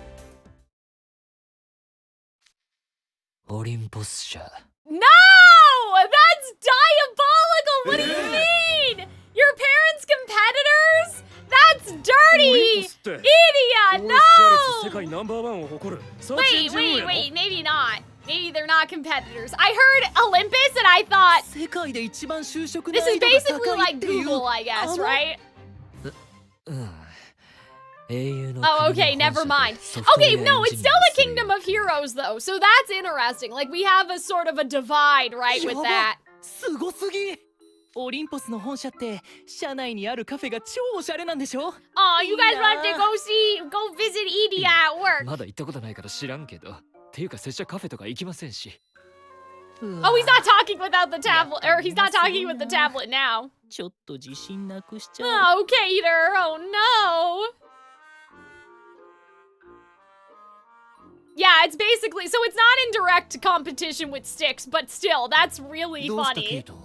オリンポス社。 No! That's diabolical! What do you mean? Your parents' competitors? That's dirty! って。 Idiot! 俺シャレツ世 No! 界ナンバーワンを誇る。 Wait, maybe not. Maybe they're not competitors. I heard Olympus and I thought 世界で一番就職 this 難 is 易度が basically 高い like っていう Google, I guess, right? うん英雄の Oh, 国 okay, の never 本社 mind. でソフトウェア Okay, no, エ it's ンジ still ニア the をする Kingdom of Heroes, though, so that's interesting. Like, we have a sort of a divide, right, with やば that. すごすぎオリンポスの本社って社内にあるカフェが超おしゃれなんでしょ Oh, you guys Yeah. want to go visit Edie at work? まだ行ったことないから知らんけど。っていうか拙者カフェとか行きませんし。 Oh, he's not talking without the tablet, or he's not talking with the tablet now. ちょっと自信なくしちゃう Oh, Cater, oh no. Yeah, it's basically, so it's not in direct competition with Styx, but still, that's really どうしたケイ funny. ト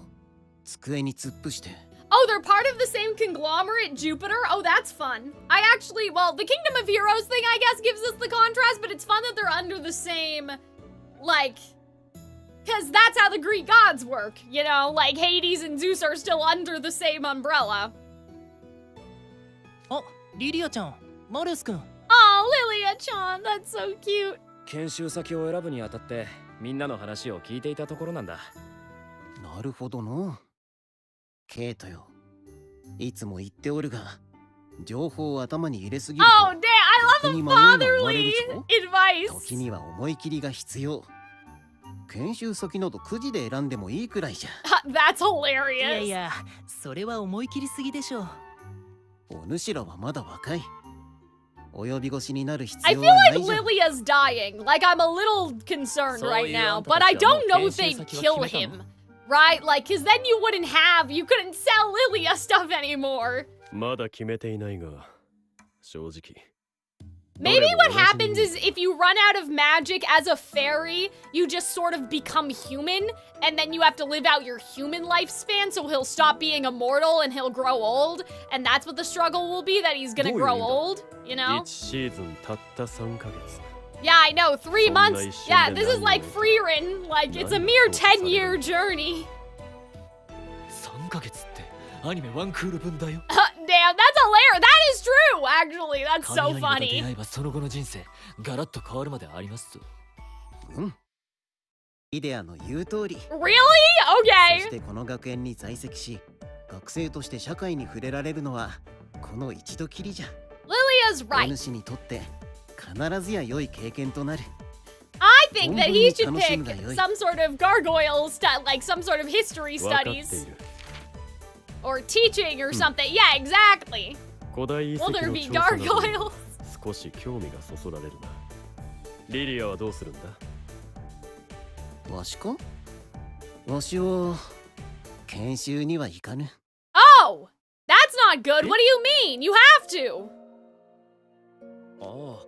机に突っ伏して Oh, they're part of the same conglomerate, Jupiter? Oh, that's fun. I actually, well, the Kingdom of Heroes thing, I guess, gives us the contrast, but it's fun that they're under the same, like, because that's how the Greek gods work, you know? Like, Hades and Zeus are still under the same umbrella. あリリアちゃんマレウス君 Oh, Lilia-chan, that's so cute. 研修先を選ぶにあたってみんなの話を聞いていたところなんだ。なるほどのケイトよいつも言っておるが情報を頭に入れすぎる Oh, と damn, I 時に love 迷 a いが生まれ fatherly るぞ advice. 時には思い切りが必要研修先などくじで選んでもいいくらいじゃ That's いや hilarious. いやそれは思い切りすぎでしょうお主らはまだ若い及び腰になる必 I 要 feel はな like いじゃん Lilia's dying. Like, I'm a little concerned So right you now, want but to I know don't know if Kenshi they'd Saki wa kill kimeta him. Right? Like, because then you couldn't sell Lilia stuff anymore. まだ決めていないが正直 Maybe what happens is if you run out of magic as a fairy, you just sort of become human, and then you have to live out your human lifespan, so he'll stop being immortal and he'll grow old, and that's what the struggle will be, that he's gonna grow old, you know? 1シーズンたった3ヶ月 Yeah, I know, 3 months. Yeah, this is like Freerin, like it's a mere 10-year journey. 3ヶ月ってアニメ1クール分だよ。 Damn, that's hilarious. That is true, actually. That's so 神々と出 funny. 会えばその後の人生ガラッと変わるまでありますぞ。イデアの言う通り。 Really? そし Okay. てこの学園に在籍し、学生として社会に触れられるのはこの一度きりじゃ。 Lilia's right. 主にとって必ずや良い経験となる。 I think that he should pick some sort of gargoyle like some sort of history 分かってい studies る or teaching or something. Yeah, exactly. 古代遺跡 Will の there be 調査などに gargoyles? 少し興味がそそられるなリリアはどうするんだわしか？わしは研修には行かぬ。 Oh, that's not good. What do you mean? You have to. あ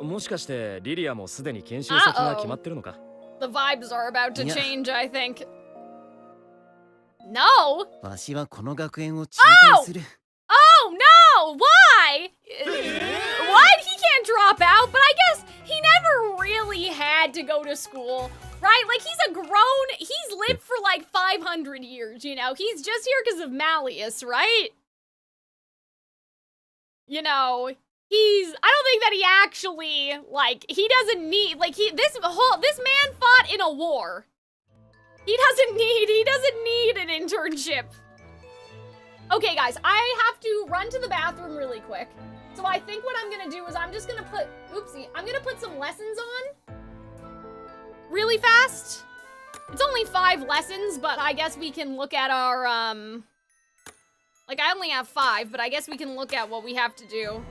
あ、もしかしてリリアもすでに研修先が決まってるのか？ The vibes are about to change, I think. No. わしはこの学園を中退する。Oh no! Why? What? He can't drop out, but I guess he never really had to go to school, right? Like he's lived for like 500 years, you know? He's just here because of Malleus, right? You know, I don't think that he actually, like, he doesn't need, like, this man fought in a war. He doesn't need an internship. Okay, guys, I have to run to the bathroom really quick. So I think what I'm gonna do is I'm just gonna put, I'm gonna put some lessons on really fast. It's only 5 lessons, but I guess we can look at our, like, I only have 5, but I guess we can look at what we have to do.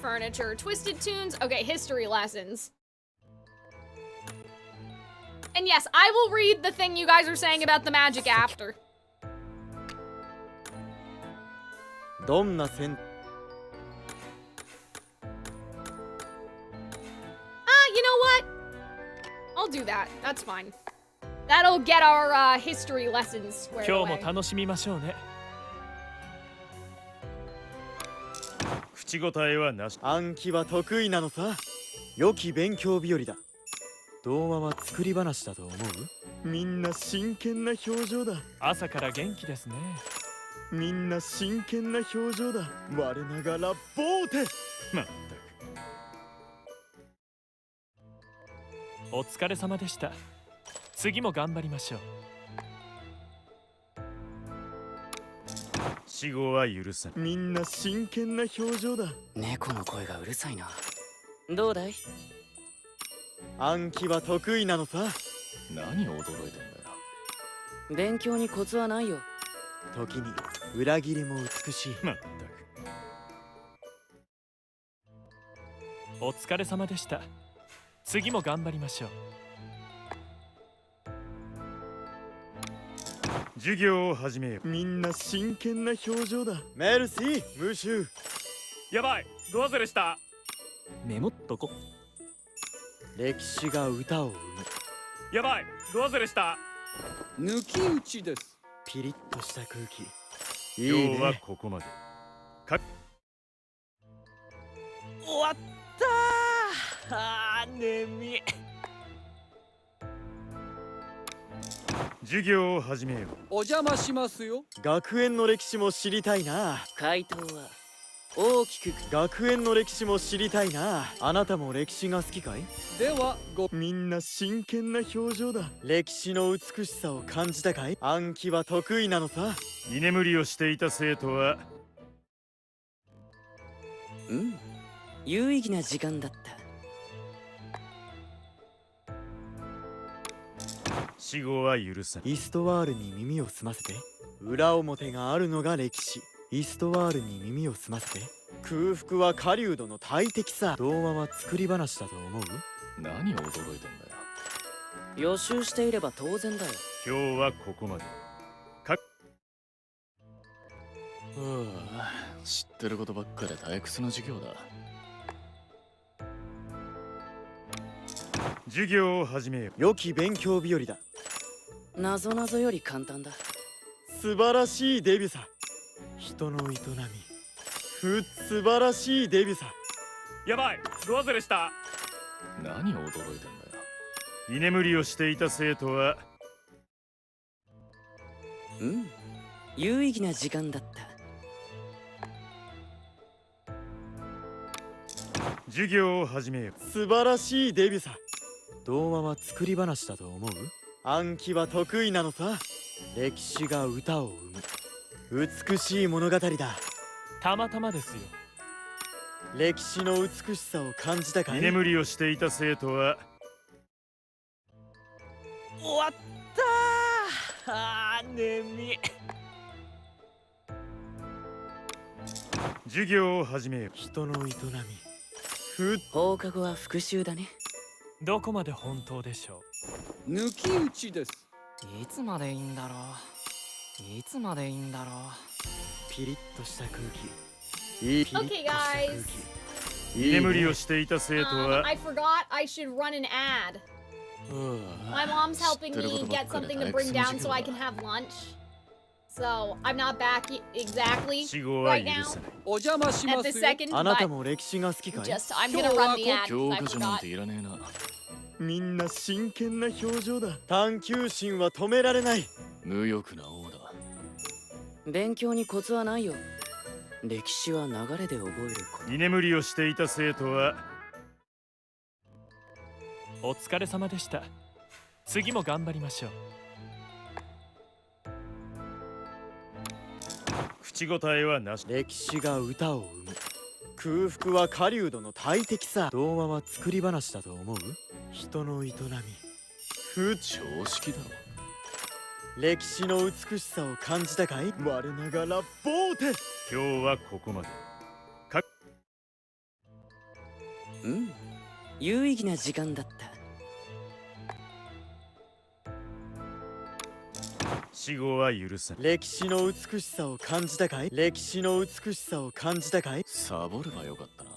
Furniture, twisted tunes. Okay, history lessons. And yes, I will read the thing you guys are saying about the magic after. どんな戦 You know what? I'll do that. That's fine. That'll get our history lessons squared 今日 away. も楽しみましょうね口答えはなし暗記は得意なのさ良き勉強日和だ童話は作り話だと思うみんな真剣な表情だ朝から元気ですねみんな真剣な表情だ我ながらボーテまったくお疲れ様でした次も頑張りましょう死後は許さみんな真剣な表情だ猫の声がうるさいなどうだい暗記は得意なのさ何を驚いてんだよ勉強にコツはないよ時に裏切りも美しいまったくお疲れ様でした次も頑張りましょう授業を始めようみんな真剣な表情だメルシームシューやばいド忘れしたメモっとこ歴史が歌を生むやばいド忘れした抜き打ちです。ピリッとした空気今日はここまで終わったー眠い授業を始めようお邪魔しますよ。学園の歴史も知りたいな回答は大きく学園の歴史も知りたいなあなたも歴史が好きかいではみんな真剣な表情だ歴史の美しさを感じたかい暗記は得意なのさ居眠りをしていた生徒は有意義な時間だった死後は許さイストワールに耳を澄ませて裏表があるのが歴史イストワールに耳を澄ませて空腹は狩人の大敵さ童話は作り話だと思う何を驚いてんだよ予習していれば当然だよ今日はここまで知ってることばっかで退屈な授業だ。授業を始めよう。良き勉強日和だ。なぞなぞより簡単だ。素晴らしいデビューさ。人の営み。素晴らしいデビューさ。やばい、ど忘れした。何を驚いてんだよ。居眠りをしていた生徒は有意義な時間だった。授業を始めよう。素晴らしいデビューさ。童話は作り話だと思う？暗記は得意なのさ。歴史が歌を生む美しい物語だ。たまたまですよ。歴史の美しさを感じたかい？居眠りをしていた生徒は終わったー。眠い。授業を始めよう。人の営み。放課後は復習だね。どこまで本当でしょ抜き打ちです。う。いつまでいいんだろう。いつまでいいんだろう。ピリッとした空気。いいピリッとした空 Okay, 気。居眠りをしていた生徒は I forgot I should run an ad. My mom's helping me get something to bring down so I can have lunch. So I'm not back exactly 死後は right 許 now さない。お邪魔しま at す the よ。 second, あなた but も歴史が好きかい？ just I'm gonna run the ad 教 because I 科書なん forgot. ていらねえな。みんな真剣な表情だ。探求心は止められない。無欲な王だ。勉強にコツはないよ。歴史は流れで覚えること。居眠りをしていた生徒はお疲れ様でした。次も頑張りましょう。口答えはなし。歴史が歌を生む。空腹は狩人の大敵さ。童話は作り話だと思う？人の営み。常識だろ。歴史の美しさを感じたかい？我ながらボーテ。今日はここまで。有意義な時間だった。死後は許さない。歴史の美しさを感じたかい？歴史の美しさを感じたかい？サボればよかったな。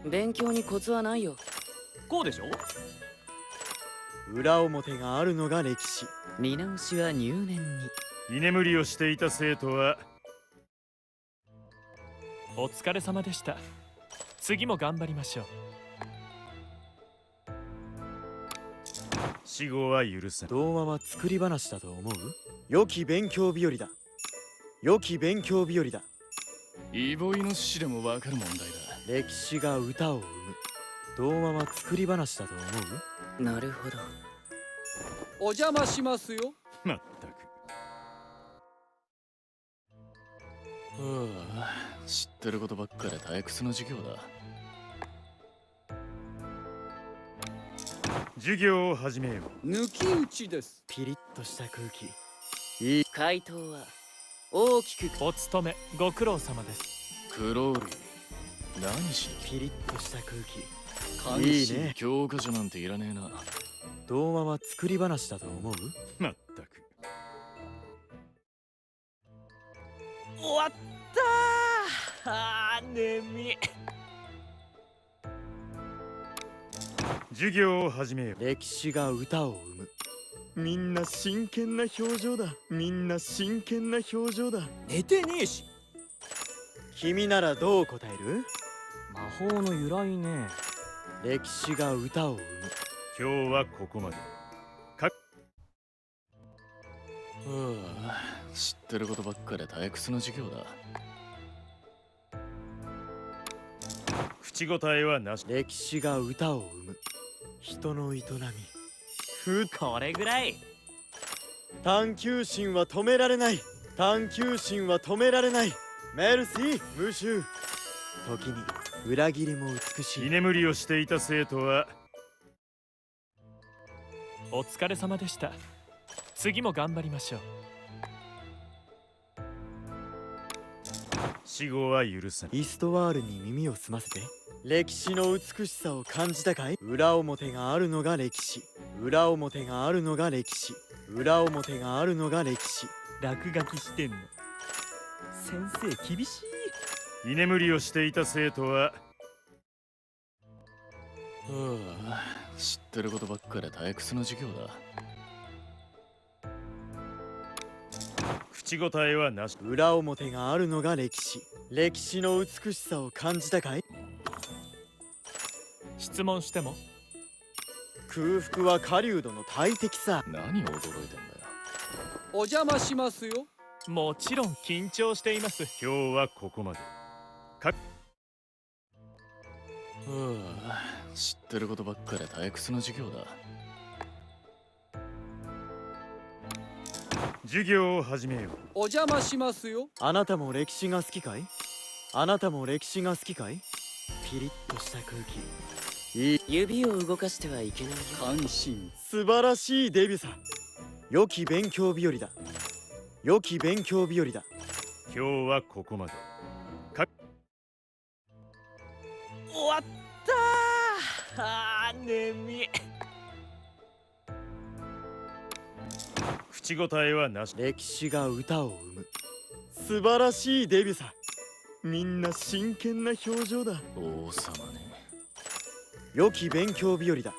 勉強にコツはないよ。こうでしょ？裏表があるのが歴史。見直しは入念に。居眠りをしていた生徒はお疲れ様でした。次も頑張りましょう。死後は許さない。童話は作り話だと思う？良き勉強日和だ。良き勉強日和だ。イボイノシシでもわかる問題だ。歴史が歌を生む。童話は作り話だと思う？なるほど。お邪魔しますよ。まったく。知ってることばっかで退屈な授業だ。授業を始めよう。抜き打ちです。ピリッとした空気。回答は大きく。お勤めご苦労様です。クローリー、何しに来ピリッとした空た？気。いいね。教科書なんていらねえな。童話は作り話だと思う？まったく。終わったー。眠い。授業を始めよう。歴史が歌を生む。みんな真剣な表情だ。みんな真剣な表情だ。寝てねえし。君ならどう答える？魔法の由来ね。歴史が歌を生む。今日はここまで。知ってることばっかで退屈な授業だ。口答えはなし。歴史が歌を生む。人の営み。これぐらい。探求心は止められない。探求心は止められない。メルシー、ムシュー。時に裏切りも美しい。居眠りをしていた生徒はお疲れ様でした。次も頑張りましょう。死後は許さない。イストワールに耳を澄ませて。歴史の美しさを感じたかい？裏表があるのが歴史。裏表があるのが歴史。裏表があるのが歴史。落書きしてんの。先生厳しい。居眠りをしていた生徒は知ってることばっかで退屈の授業だ。口答えはなし。裏表があるのが歴史。歴史の美しさを感じたかい？質問しても？空腹は狩人の大敵さ。何を驚いてんだよ。お邪魔しますよ。もちろん緊張しています。今日はここまで。知ってることばっかで退屈の授業だ。授業を始めよう。お邪魔しますよ。あなたも歴史が好きかい？あなたも歴史が好きかい？ピリッとした空気。指を動かしてはいけないよ。関心。素晴らしいデビューさ。良き勉強日和だ。良き勉強日和だ。今日はここまで。終わったー。眠い。口答えはなし。歴史が歌を生む。素晴らしいデビューさ。みんな真剣な表情だ。王様ね。良き勉強日和だ。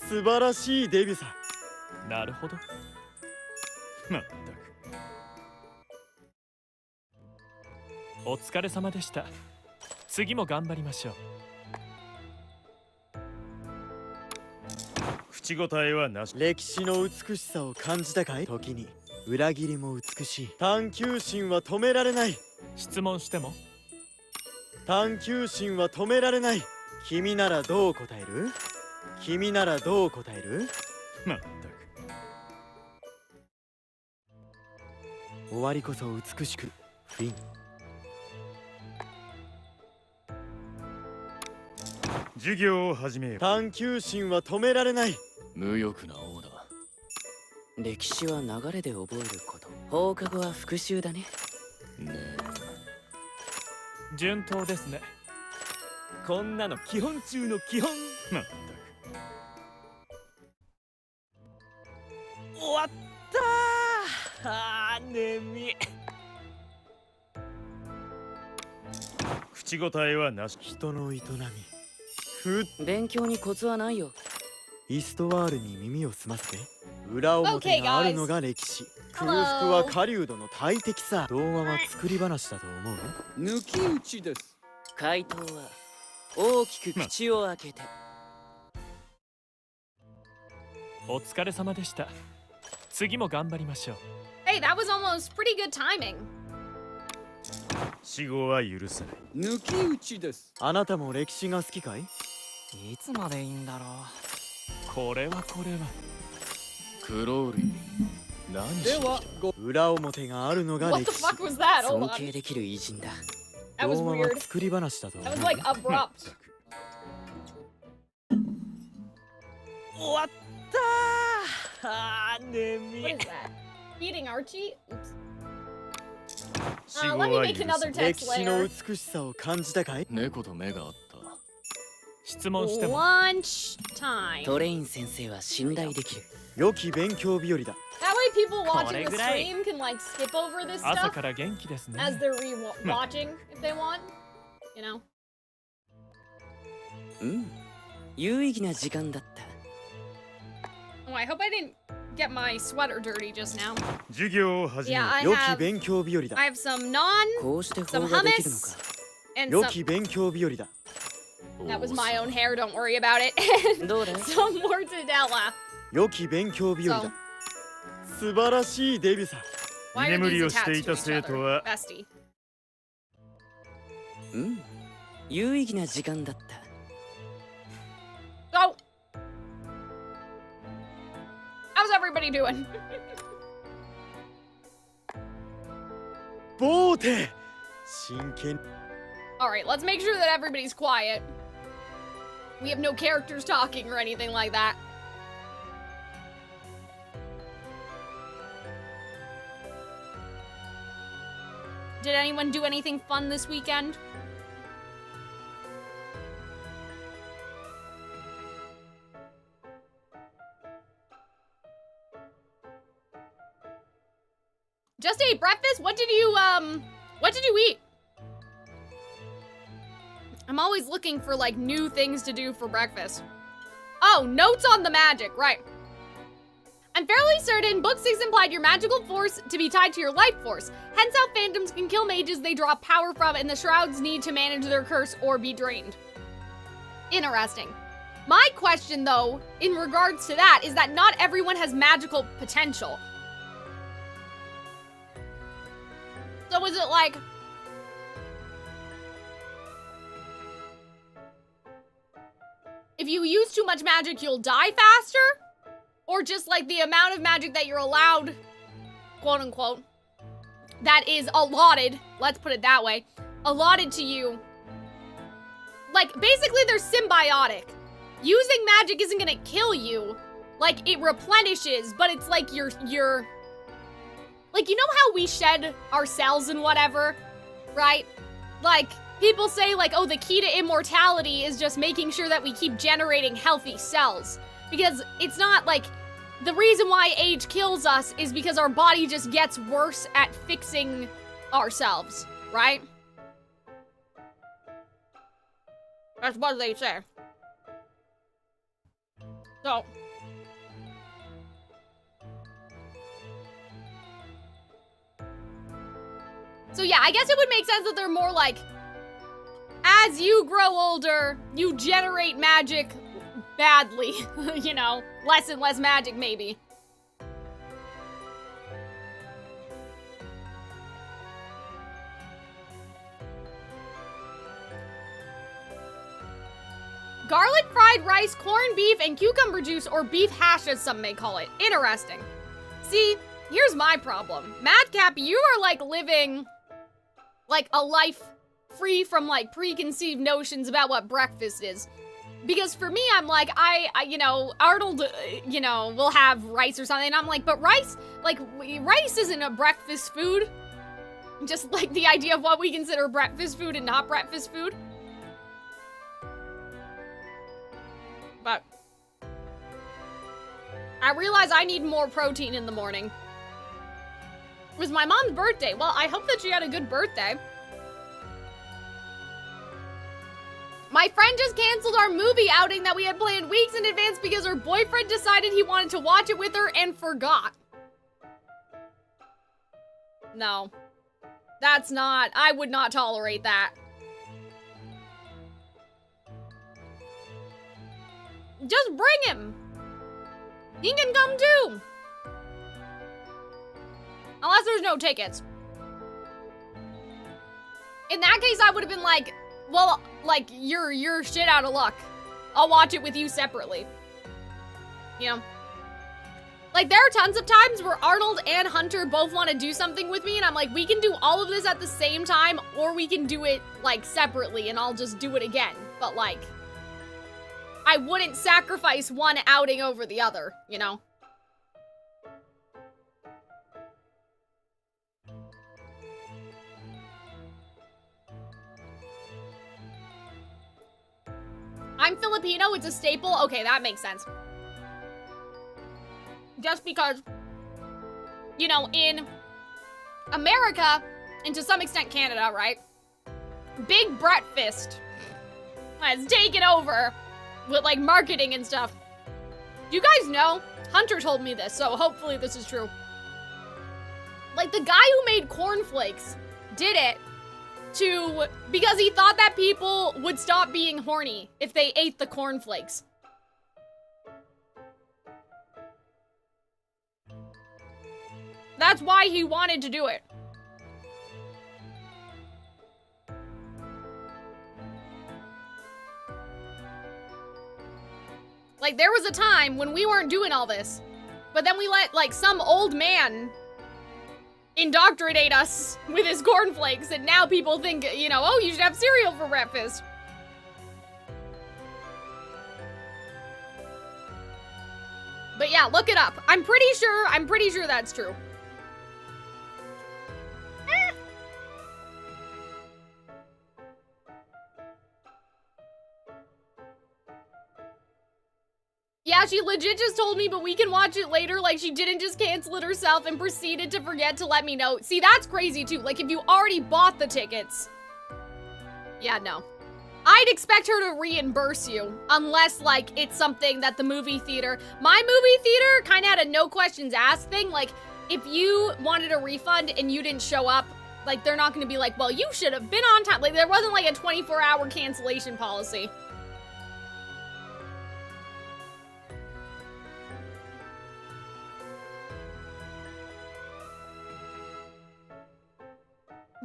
素晴らしいデビューさ。なるほど。まったく。お疲れ様でした。次も頑張りましょう。口答えはなし。歴史の美しさを感じたかい？時に裏切りも美しい。探求心は止められない。質問しても？探求心は止められない。君ならどう答える？君ならどう答える？まったく。終わりこそ美しく。フィン。授業を始めよう。探求心は止められない。無欲な王だ。歴史は流れで覚えること。放課後は復習だね。ね順当ですね。こんなの基本中の基本。まったく。終わったー。眠い。口答えはなし。人の営み。勉強にコツはないよ。イストワールに耳を澄ませて。裏表があるのが歴史。空腹は狩人の大敵さ。童話は作り話だと思う？抜き打ちです。回答は大きく口を開けて。お疲れ様でした。次も頑張りましょう。Hey, that was almost pretty good timing. 死後は許さない。抜き打ちです。あなたも歴史が好きかい？いつまでいいんだろう。これはクローリー。何してきた？裏表があるのが What 歴 the 史。 fuck was that? Hold 尊 on. 敬できる偉人だ。That was 童話は weird. 作り話だと思 That う was like abrupt. 終わったー。眠い。 What is that? Beating Archie? Oops. 死後 Let me は make 許さ another ない。 text 歴史の later. 美しさを感じたかい？猫と目があった。質問しても？ Lunch time. トレイン先生は信頼できる。良き勉強日和だ。 That way people watching the これぐらい。 stream can like skip over this 朝 stuff から元気ですね。 as they're re-watching if they want. You know? 有意義な時間だった。 Oh, I hope I didn't get my sweater dirty just now. 授業を始め Yeah, よう。 I 良き have 勉強日和だ。 I have some naan こうして some 法ができるのか。 hummus and 良 some き勉強日和だ。 that was my own hair, don't worry about it. どうだい？ Some mortadella. 良き勉強日和 So だ。素晴らしいデビューさ。 why 居 are 眠り these をして attached い to た each 生徒 other? は Bestie. 有意義な時間だった。 So how's everybody doing? ボーテ真剣。 Alright, let's make sure that everybody's quiet. We have no characters talking or anything like that. Did anyone do anything fun this weekend? Just ate breakfast? What did you What did you eat? I'm always looking for, like, new things to do for breakfast. Oh, notes on the magic, right. I'm fairly certain Book 6 implied your magical force to be tied to your life force. Hence how phantoms can kill mages they draw power from and the shrouds need to manage their curse or be drained. Interesting. My question, though, in regards to that, is that not everyone has magical potential. So is it like... if you use too much magic, you'll die faster? Or just like the amount of magic that you're allowed, quote unquote, that is allotted, let's put it that way, allotted to you. Like, basically they're symbiotic. Using magic isn't gonna kill you. Like, it replenishes, but it's like you're like, you know how we shed our cells and whatever, right? Like, people say, like, oh, the key to immortality is just making sure that we keep generating healthy cells. Because it's not, like, the reason why age kills us is because our body just gets worse at fixing ourselves, right? That's what they say. So yeah, I guess it would make sense that they're more like, as you grow older, you generate magic badly, you know, less and less magic maybe. Garlic fried rice, corned beef, and cucumber juice, or beef hash as some may call it. Interesting. See, here's my problem. Madcap, you are like living like a life free from like preconceived notions about what breakfast is. Because for me, I'm like, I you know, Arnold, you know, will have rice or something, and I'm like, but rice, like, rice isn't a breakfast food. Just like the idea of what we consider breakfast food and not breakfast food. But I realize I need more protein in the morning. It was my mom's birthday. Well, I hope that she had a good birthday. My friend just canceled our movie outing that we had planned weeks in advance because her boyfriend decided he wanted to watch it with her and forgot. No. That's not, I would not tolerate that. Just bring him. He can come too. Unless there's no tickets. In that case, I would have been like, well, like, you're shit out of luck. I'll watch it with you separately. You know? Like, there are tons of times where Arnold and Hunter both want to do something with me, and I'm like, we can do all of this at the same time, or we can do it, like, separately, and I'll just do it again. But, like, I wouldn't sacrifice one outing over the other, you know? I'm Filipino, it's a staple. Okay, that makes sense. Just because, you know, in America, and to some extent Canada, right? Big breakfast has taken over with, like, marketing and stuff. Do you guys know? Hunter told me this, so hopefully this is true. Like, the guy who made cornflakes did it because he thought that people would stop being horny if they ate the cornflakes. That's why he wanted to do it. Like, there was a time when we weren't doing all this, but then we let, like, some old man indoctrinate us with his cornflakes, and now people think, you know, oh, you should have cereal for breakfast. But yeah, look it up. I'm pretty sure that's true. Yeah, Yeah, she legit just told me, but we can watch it later. Like, she didn't just cancel it herself and proceeded to forget to let me know. See, that's crazy, too. Like, if you already bought the tickets. Yeah, no. I'd expect her to reimburse you, unless, like, it's something that the movie theater... My movie theater kind of had a no questions asked thing. Like, if you wanted a refund and you didn't show up, like, they're not going to be like, well, you should have been on time. Like, there wasn't, like, a 24-hour cancellation policy.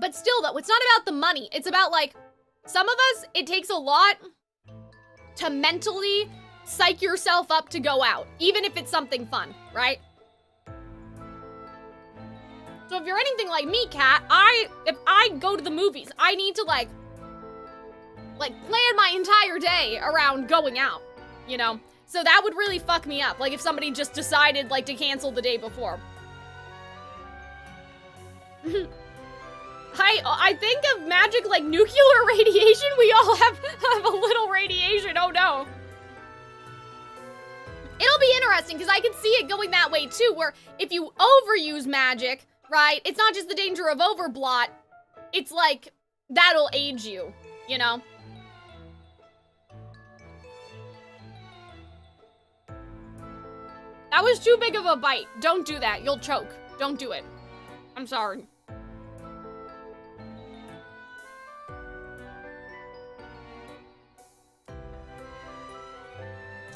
But still, though, it's not about the money. It's about, like, some of us, it takes a lot to mentally psych yourself up to go out, even if it's something fun, right? So if you're anything like me, Kat, if I go to the movies, I need to, like plan my entire day around going out, you know? So that would really fuck me up, like, if somebody just decided, like, to cancel the day before. I think of magic like nuclear radiation. We all have a little radiation. Oh no. It'll be interesting because I can see it going that way too, where if you overuse magic, right, it's not just the danger of overblot, it's like that'll age you, you know? That was too big of a bite. Don't do that. You'll choke. Don't do it. I'm sorry.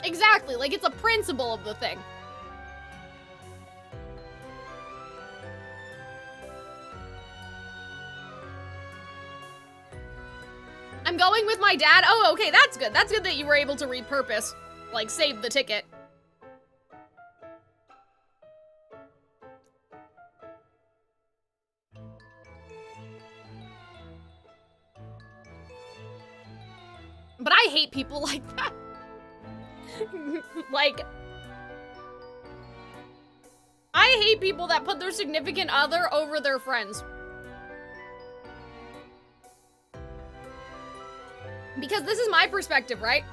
Exactly, like it's a principle of the thing. I'm going with my dad. Oh, okay, that's good. That's good that you were able to repurpose, like, save the ticket. But I hate people like that. Like, I hate people that put their significant other over their friends. Because this is my perspective, right?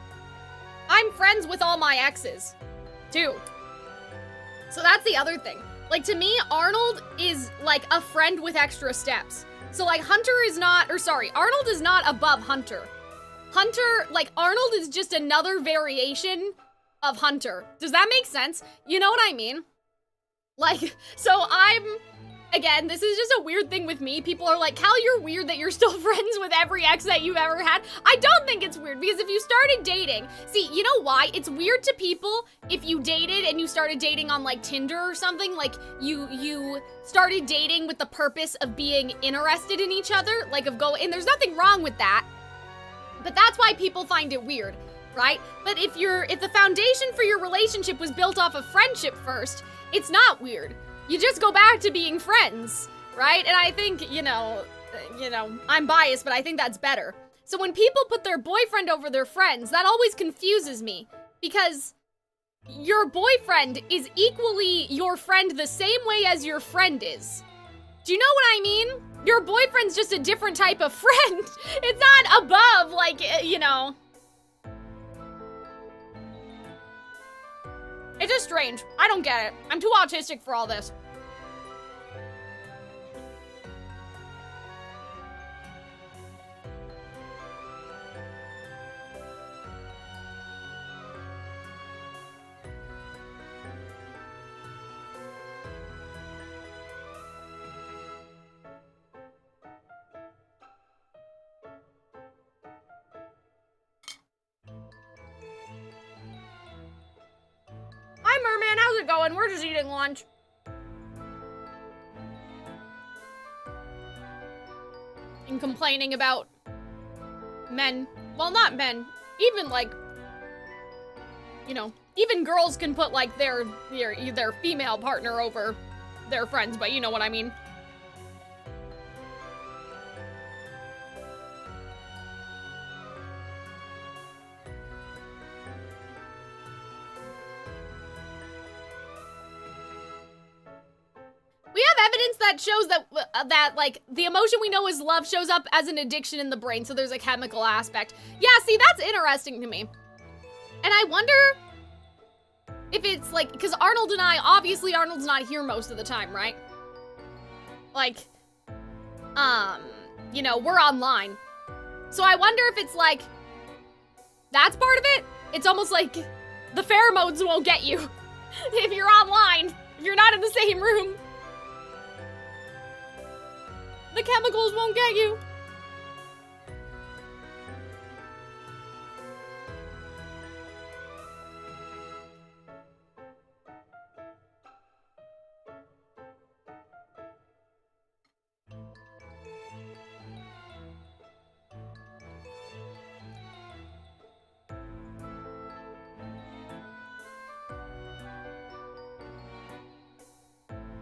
I'm friends with all my exes, too. So that's the other thing. Like, to me, Arnold is, like, a friend with extra steps. So, like, Hunter is not, or sorry, Arnold is not above Hunter. Hunter, like, Arnold is just another variation of Hunter. Does that make sense? You know what I mean? Like, so again, this is just a weird thing with me. People are like, Cal, you're weird that you're still friends with every ex that you've ever had. I don't think it's weird, because if you started dating, see, you know why? It's weird to people if you dated and you started dating on, like, Tinder or something, like, you started dating with the purpose of being interested in each other, like, and there's nothing wrong with that. But that's why people find it weird, right? But if the foundation for your relationship was built off of friendship first, it's not weird. You just go back to being friends, right? And I think, you know, I'm biased, but I think that's better. So when people put their boyfriend over their friends, that always confuses me, because your boyfriend is equally your friend the same way as your friend is. Do you know what I mean? Your boyfriend's just a different type of friend. It's not above, like, you know. It's just strange. I don't get it. I'm too autistic for all this. Hi, Merman. How's it going? We're just eating lunch. And complaining about men. Well, not men. Even, like, you know, even girls can put, like, their female partner over their friends, but you know what I mean. We have evidence that shows that like the emotion we know as love shows up as an addiction in the brain, so there's a chemical aspect. Yeah, see, that's interesting to me. And I wonder if it's like, because Arnold and I, obviously Arnold's not here most of the time, right? Like, you know, we're online. So I wonder if it's like, that's part of it? It's almost like the pheromones won't get you if you're online, if you're not in the same room. The chemicals won't get you.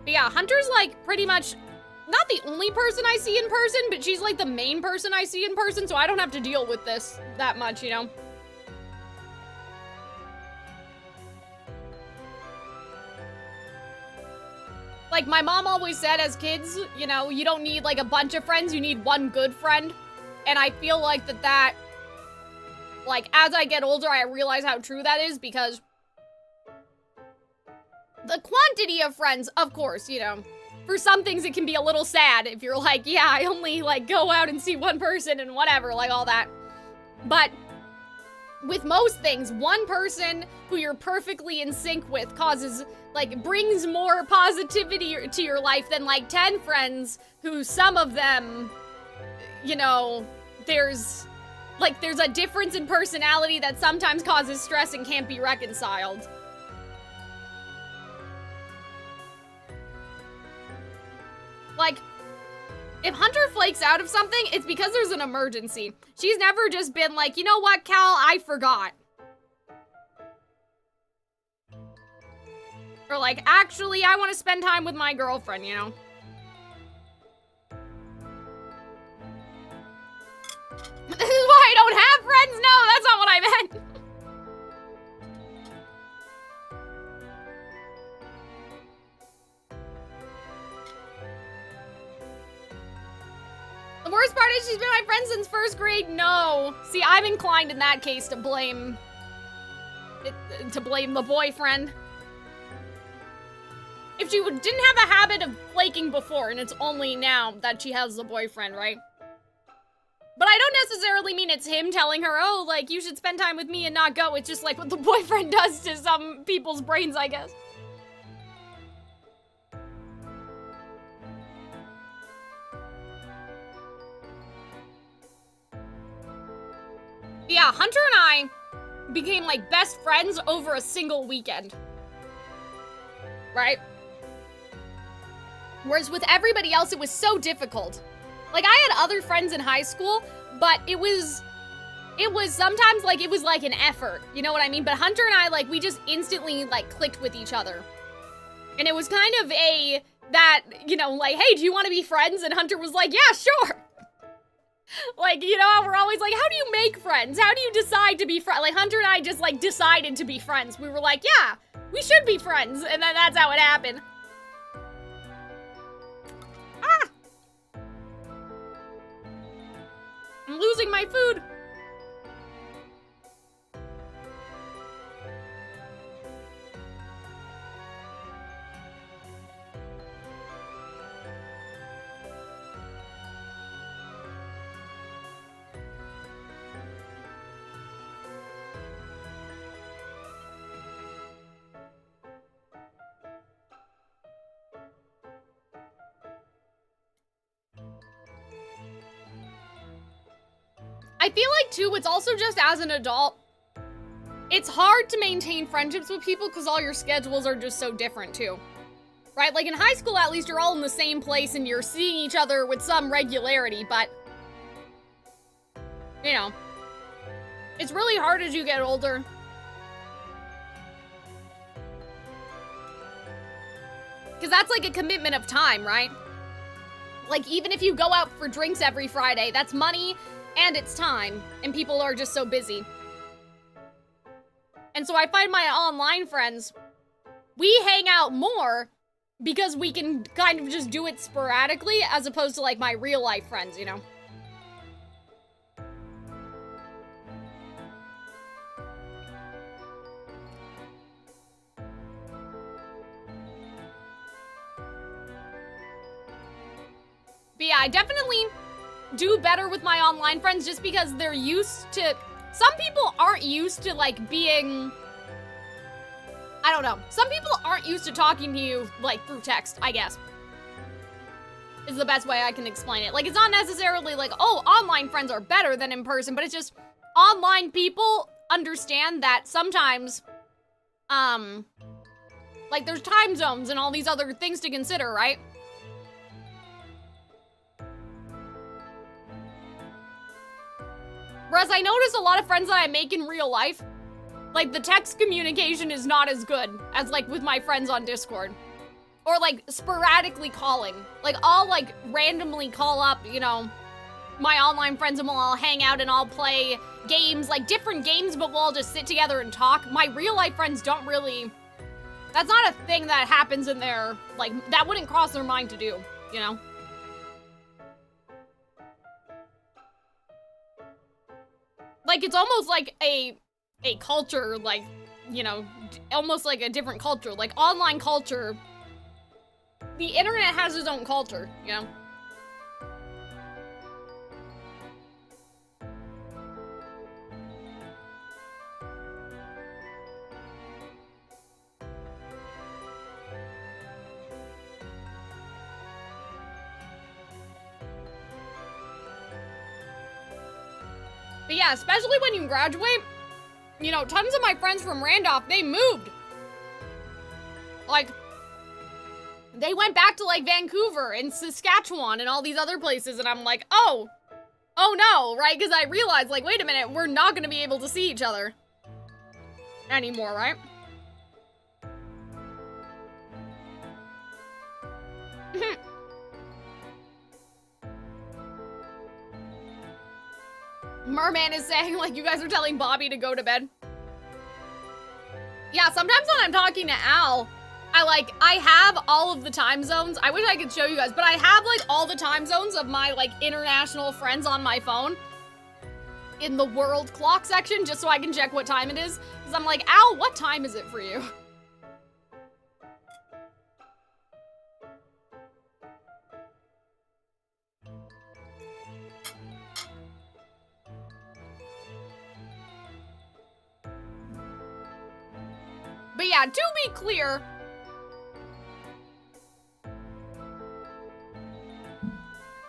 But yeah, Hunter's like pretty much not the only person I see in person, but she's like the main person I see in person, so I don't have to deal with this that much, you know? Like my mom always said as kids, you know, you don't need like a bunch of friends, you need one good friend. And I feel like that, like as I get older, I realize how true that is because the quantity of friends, of course, you know, for some things it can be a little sad if you're like, yeah, I only like go out and see one person and whatever, like all that. But with most things, one person who you're perfectly in sync with causes, like, brings more positivity to your life than like 10 friends who some of them, you know, there's a difference in personality that sometimes causes stress and can't be reconciled. Like, if Hunter flakes out of something, it's because there's an emergency. She's never just been like, you know what, Cal, I forgot. Or like, actually, I want to spend time with my girlfriend, you know? This is why I don't have friends? No, that's not what I meant. The worst part is she's been my friend since first grade. No. See, I'm inclined in that case to blame the boyfriend. If she didn't have a habit of flaking before, and it's only now that she has the boyfriend, right? But I don't necessarily mean it's him telling her, oh, like, you should spend time with me and not go. It's just like what the boyfriend does to some people's brains, I guess. Yeah, Hunter and I became, like, best friends over a single weekend. Right? Whereas with everybody else, it was so difficult. Like, I had other friends in high school, but it was sometimes, like, it was like an effort. You know what I mean? But Hunter and I, like, we just instantly, like, clicked with each other. And it was kind of you know, like, hey, do you want to be friends? And Hunter was like, yeah, sure. Like, you know, we're always like, how do you make friends? How do you decide to be friends? Like, Hunter and I just, like, decided to be friends. We were like, yeah, we should be friends. And then that's how it happened. Ah! I'm losing my food. I feel like, too, it's also just as an adult, it's hard to maintain friendships with people because all your schedules are just so different, too. Right? Like, in high school, at least, you're all in the same place and you're seeing each other with some regularity, but, you know, it's really hard as you get older. Because that's, like, a commitment of time, right? Like, even if you go out for drinks every Friday, that's money and it's time, and people are just so busy. And so I find my online friends, we hang out more because we can kind of just do it sporadically as opposed to, like, my real life friends, you know? But yeah, I definitely do better with my online friends just because they're used to... Some people aren't used to, like, being... I don't know. Some people aren't used to talking to you, like, through text, I guess. Is the best way I can explain it. Like, it's not necessarily like, oh, online friends are better than in person, but it's just online people understand that sometimes, like, there's time zones and all these other things to consider, right? Whereas I notice a lot of friends that I make in real life, like, the text communication is not as good as, like, with my friends on Discord. Or, like, sporadically calling. Like, I'll, like, randomly call up, you know, my online friends and we'll all hang out and I'll play games, like, different games, but we'll all just sit together and talk. My real-life friends don't really... That's not a thing that happens in their... Like, that wouldn't cross their mind to do, you know? Like, it's almost like a culture, like, you know, almost like a different culture. Like, online culture... The internet has its own culture, you know? But yeah, especially when you graduate, you know, tons of my friends from Randolph, they moved. Like, they went back to, like, Vancouver and Saskatchewan and all these other places, and I'm like, oh no, right? Because I realized, like, wait a minute, we're not gonna be able to see each other anymore, right? Merman is saying, like, you guys are telling Bobby to go to bed. Yeah, sometimes when I'm talking to Al, I have all of the time zones. I wish I could show you guys, but I have, like, all the time zones of my, like, international friends on my phone in the world clock section, just so I can check what time it is. Because I'm like, Al, what time is it for you? But yeah, to be clear,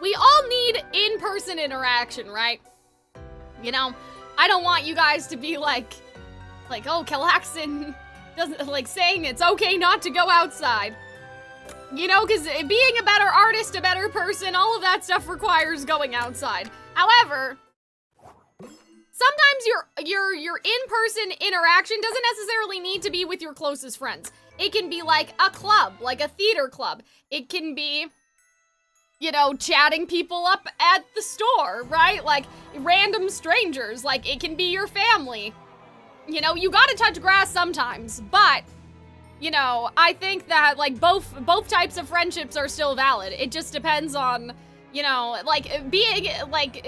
we all need in-person interaction, right? You know, I don't want you guys to be like, oh, Calxiyn doesn't, like, saying it's okay not to go outside. You know, because being a better artist, a better person, all of that stuff requires going outside. However, sometimes your in-person interaction doesn't necessarily need to be with your closest friends. It can be like a club, like a theater club. It can be, you know, chatting people up at the store, right? Like, random strangers. Like, it can be your family. You know, you gotta touch grass sometimes, but, you know, I think that, like, both types of friendships are still valid. It just depends on, you know, like, being, like,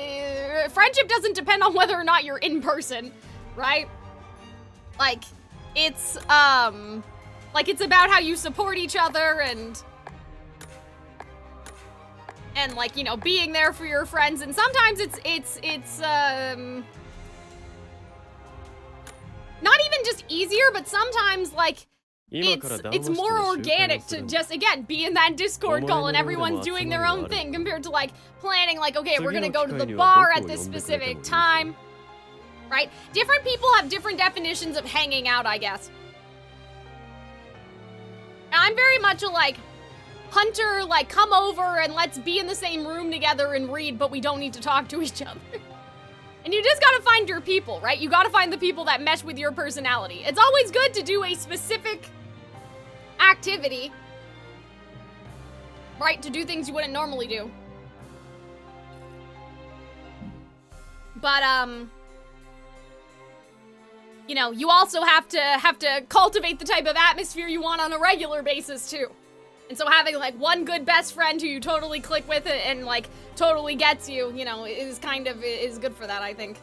friendship doesn't depend on whether or not you're in person, right? Like, it's about how you support each other and like, you know, being there for your friends, and sometimes it's not even just easier, but sometimes, like, it's more organic to just, again, be in that Discord call and everyone's doing their own thing compared to, like, planning, like, okay, we're gonna go to the bar at this specific time, right? Different people have different definitions of hanging out, I guess. And I'm very much a, like, Hunter, like, come over and let's be in the same room together and read, but we don't need to talk to each other. And you just gotta find your people, right? You gotta find the people that mesh with your personality. It's always good to do a specific activity, right? To do things you wouldn't normally do. But, you know, you also have to cultivate the type of atmosphere you want on a regular basis, too. And so having, like, one good best friend who you totally click with and, like, totally gets you, you know, is good for that, I think.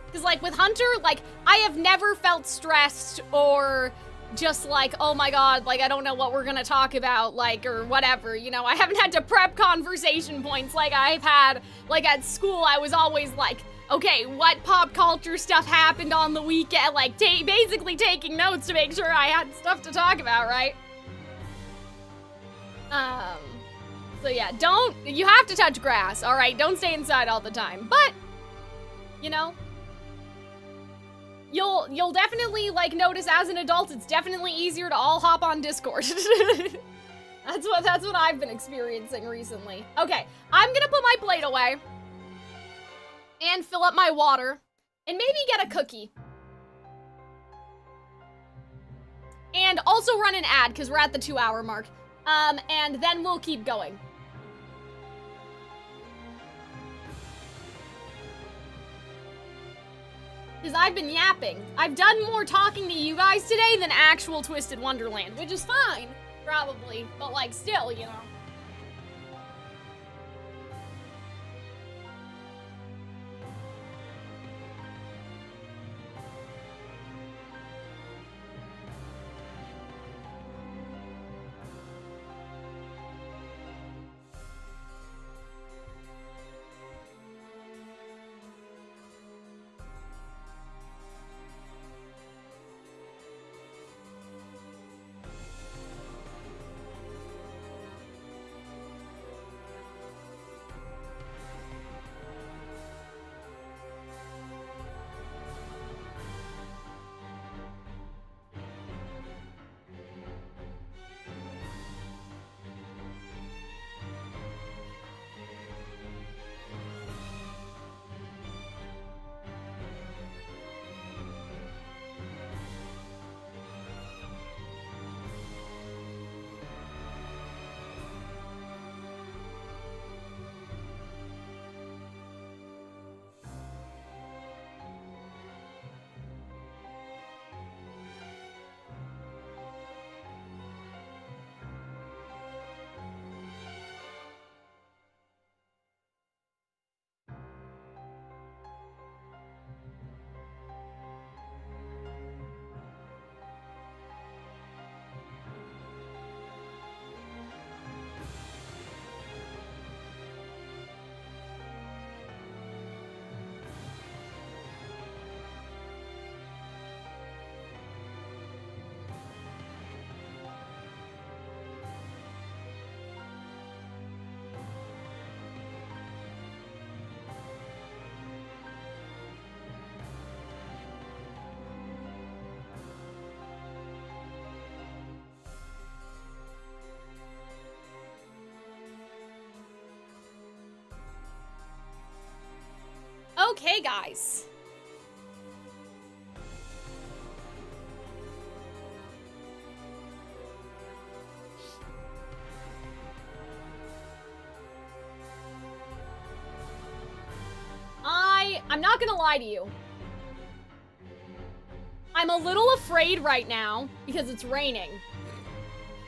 Because, like, with Hunter, like, I have never felt stressed or, just like, oh my god, like I don't know what we're gonna talk about, like, or whatever, you know, I haven't had to prep conversation points like I've had, like at school. I was always like, okay, what pop culture stuff happened on the weekend, like basically taking notes to make sure I had stuff to talk about, right? So yeah, you have to touch grass, all right? Don't stay inside all the time, but, you know, you'll definitely, like, notice as an adult, it's definitely easier to all hop on Discord. That's what I've been experiencing recently. Okay, I'm gonna put my plate away and fill up my water and maybe get a cookie. And also run an ad, because we're at the 2-hour mark. And then we'll keep going. Because I've been yapping. I've done more talking to you guys today than actual Twisted Wonderland, which is fine, probably, but like still, you know. Okay, guys. I'm not gonna lie to you. I'm a little afraid right now because it's raining.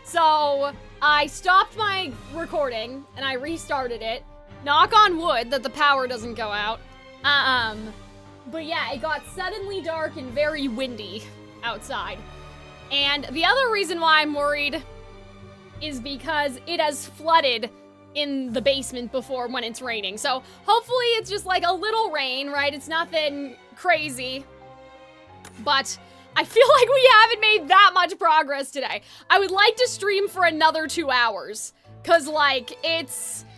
So I stopped my recording and I restarted it. Knock on wood that the power doesn't go out. But yeah, it got suddenly dark and very windy outside. And the other reason why I'm worried is because it has flooded in the basement before when it's raining. So hopefully it's just like a little rain, right? It's nothing crazy. But I feel like we haven't made that much progress today. I would like to stream for another 2 hours. Cause like,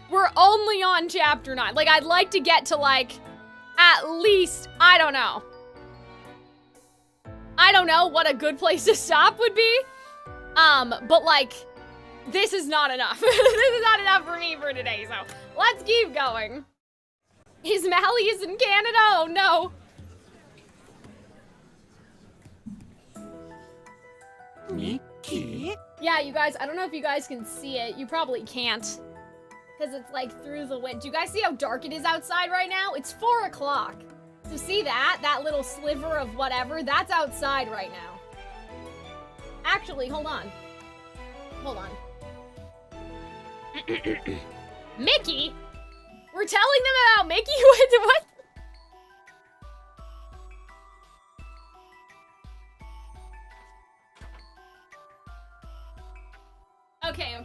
we're only on chapter 9. Like, I'd like to get to like, at least, I don't know what a good place to stop would be. But like, this is not enough. This is not enough for me for today, so let's keep going. Is Malleus in Canada? Oh no. Mickey? Yeah, you guys, I don't know if you guys can see it. You probably can't. Because it's like through the wind. Do you guys see how dark it is outside right now? It's 4 o'clock. So see that? That little sliver of whatever? That's outside right now. Actually, hold on. Hold on. Mickey? We're telling them about Mickey? What?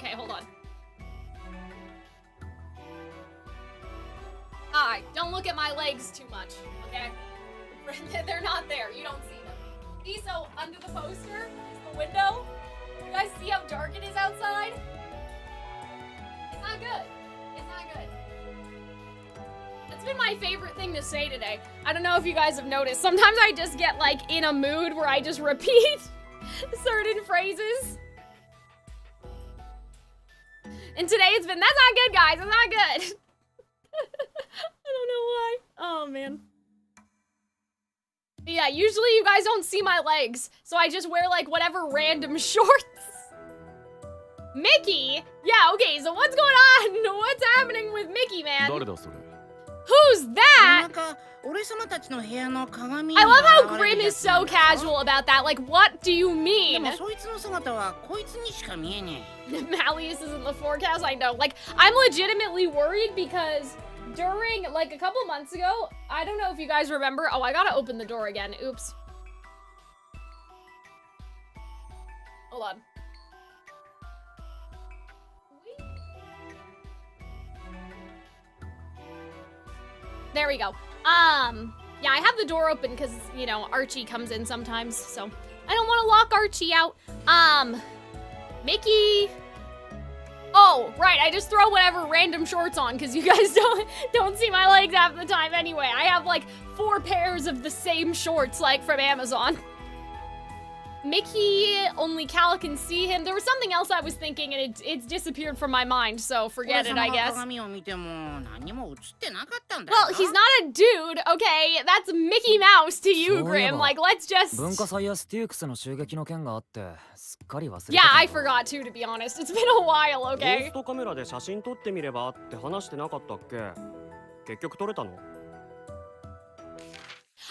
Okay, hold on. Alright, don't look at my legs too much, okay? They're not there. You don't see them. See, so under the poster is the window. You guys see how dark it is outside? It's not good. It's not good. That's been my favorite thing to say today. I don't know if you guys have noticed. Sometimes I just get like in a mood where I just repeat certain phrases. And today it's been, that's not good, guys. It's not good. I don't know why. Oh, man. Yeah, usually you guys don't see my legs, so I just wear like whatever random shorts. Mickey? Yeah, okay, so what's going on? What's happening with Mickey, man? Who's that? I love how Grim is so casual about that. Like, what do you mean? Malleus is in the forecast, I know. Like, I'm legitimately worried because during, like, a couple months ago, I don't know if you guys remember. Oh, I gotta open the door again. Oops. Hold on. There we go. Yeah, I have the door open because, you know, Archie comes in sometimes, so I don't want to lock Archie out. Mickey. Oh, right, I just throw whatever random shorts on because you guys don't see my legs half the time anyway. I have like 4 pairs of the same shorts, like, from Amazon. Mickey, only Cal can see him. There was something else I was thinking and it's disappeared from my mind, so forget it, I guess. Well, he's not a dude, okay? That's Mickey Mouse to you, Grim. Like, let's just... Yeah, I forgot too, to be honest. It's been a while, okay?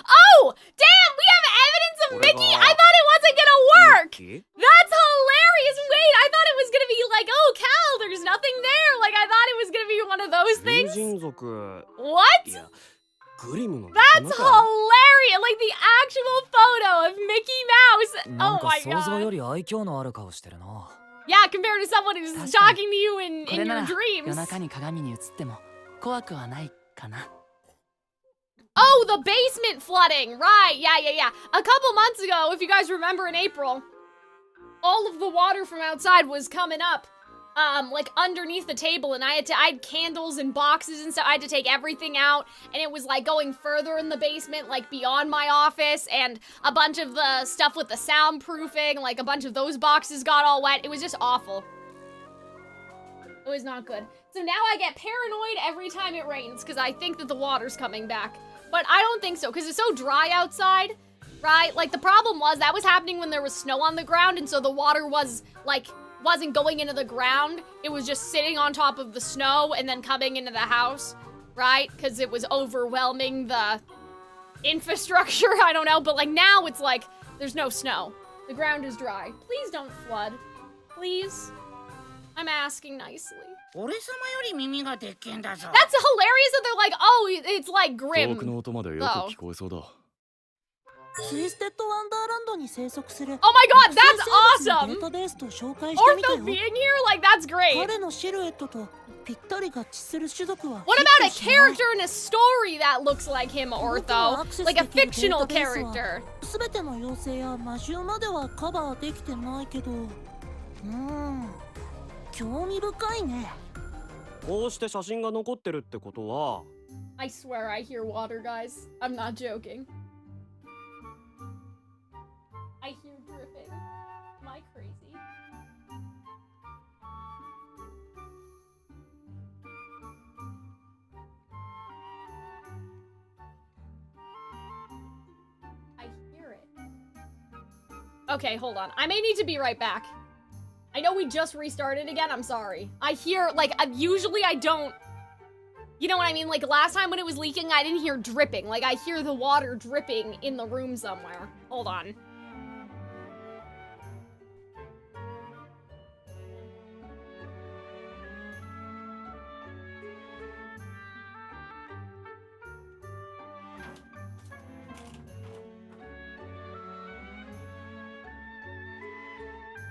Oh, damn! We have evidence of Mickey! I thought it wasn't gonna work! That's hilarious! Wait, I thought it was gonna be like, oh, Cal, there's nothing there! Like, I thought it was gonna be one of those things. What? That's hilarious! Like, the actual photo of Mickey Mouse! Oh my god. Yeah, compared to someone who's talking to you in your dreams. Oh, the basement flooding! Right, yeah. A couple months ago, if you guys remember in April, all of the water from outside was coming up, like underneath the table, and I had candles and boxes and stuff. I had to take everything out, and it was like going further in the basement, like beyond my office, and a bunch of the stuff with the soundproofing, like a bunch of those boxes got all wet. It was just awful. It was not good. So now I get paranoid every time it rains, because I think that the water's coming back. But I don't think so, because it's so dry outside, right? Like, the problem was that was happening when there was snow on the ground, and so the water was, like, wasn't going into the ground. It was just sitting on top of the snow and then coming into the house, right? Because it was overwhelming the infrastructure, I don't know. But, like, now it's like, there's no snow. The ground is dry. Please don't flood. Please. I'm asking nicely. That's hilarious that they're like, oh, it's like Grim. Oh. Oh my god, that's awesome! Ortho being here? Like, that's great. What about a character in a story that looks like him, Ortho? Like a fictional character. I swear I hear water, guys. I'm not joking. I hear dripping. Am I crazy? I hear it. Okay, hold on. I may need to be right back. I know we just restarted again, I'm sorry. I hear, like, usually I don't, you know what I mean? Like, last time when it was leaking, I didn't hear dripping. Like, I hear the water dripping in the room somewhere. Hold on.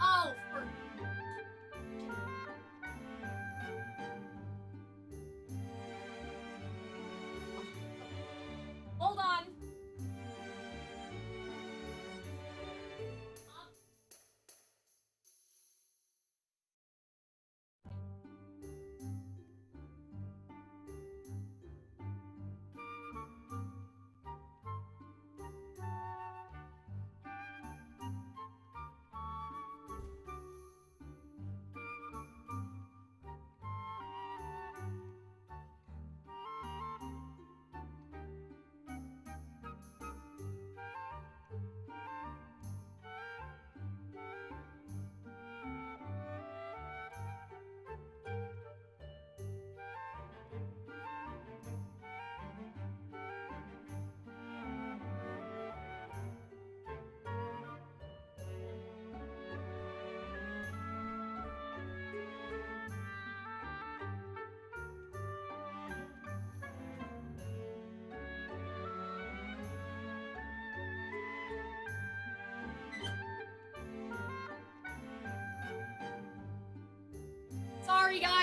Oh,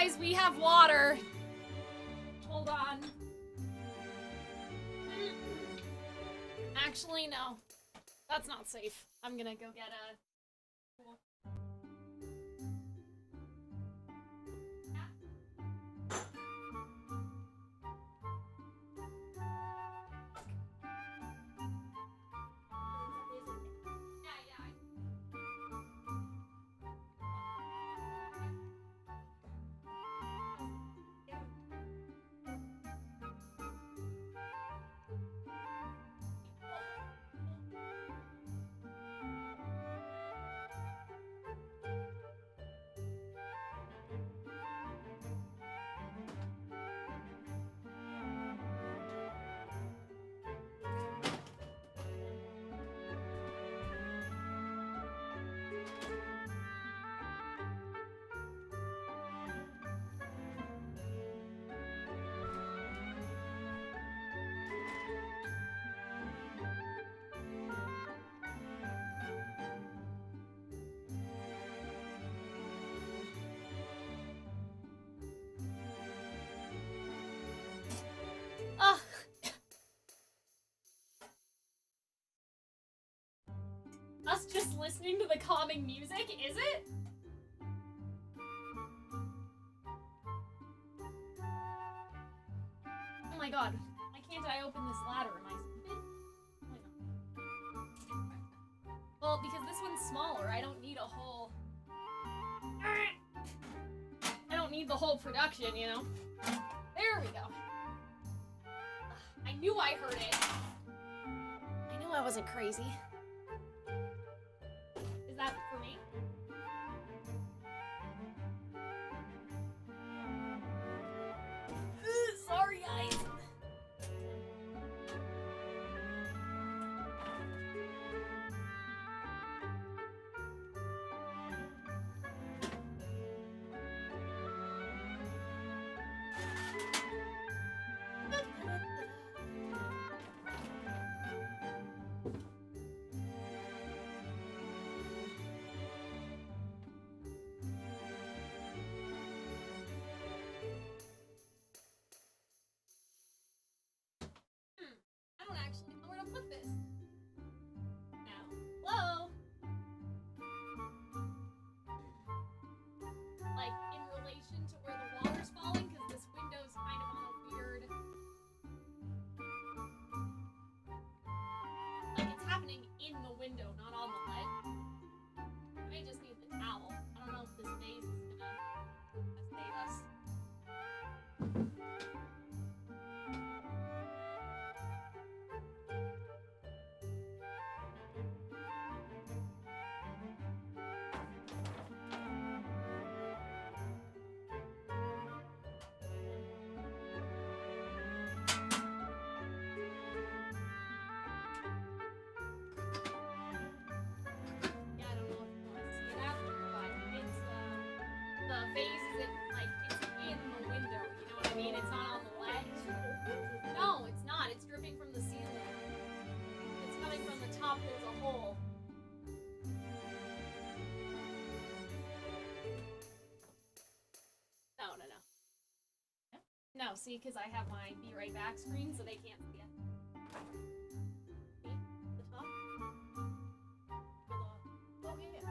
guys, we have water. Hold on. Actually, no. That's not safe. I'm gonna go get a... Ugh. Us just listening to the calming music, is it? Oh my god. Why can't I open this ladder? Am I stupid? Oh my god. Well, because this one's smaller, I don't need a whole... I don't need the whole production, you know? There we go. I knew I heard it. I knew I wasn't crazy. Is that for me? Sorry, guys. I don't actually know where to put this. Now, hello? Like, in relation to where the water's falling, because this window's kind of on a weird... Like, it's happening in the window, not on the ledge. I may just need the towel. I don't know if this vase is gonna save us. Yeah, I don't know if you want to see it after, but it's, the vase isn't, like, it's in the window, you know what I mean? It's not on the ledge. No, it's not. It's dripping from the ceiling. It's coming from the top. There's a hole. No, no, no. No, see, because I have my Be Right Back screen, so they can't see it. See? The top? Oh, yeah, yeah.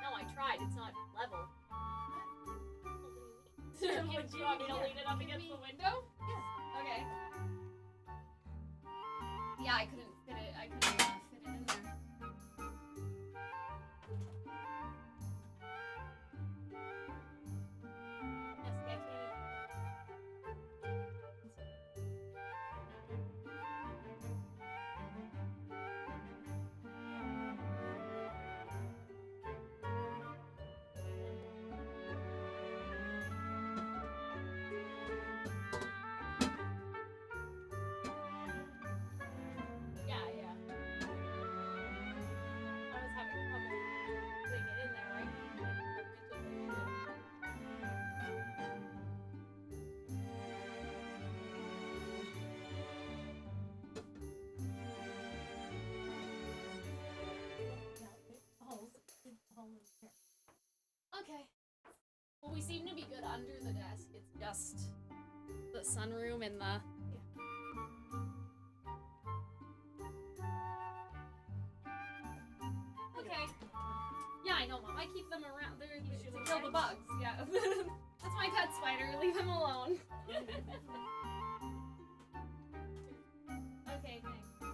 No, I tried. It's not level. Would you want me to lean it up against the window? Yes. Okay. Yeah, I couldn't fit it. I couldn't fit it in there. Yes, I can't. we seem to be good under the desk. It's just the sunroom and the... Okay. Yeah, I know, Mom. I keep them around. They're to kill the bugs. Yeah. That's my pet spider. Leave him alone. Okay, thanks.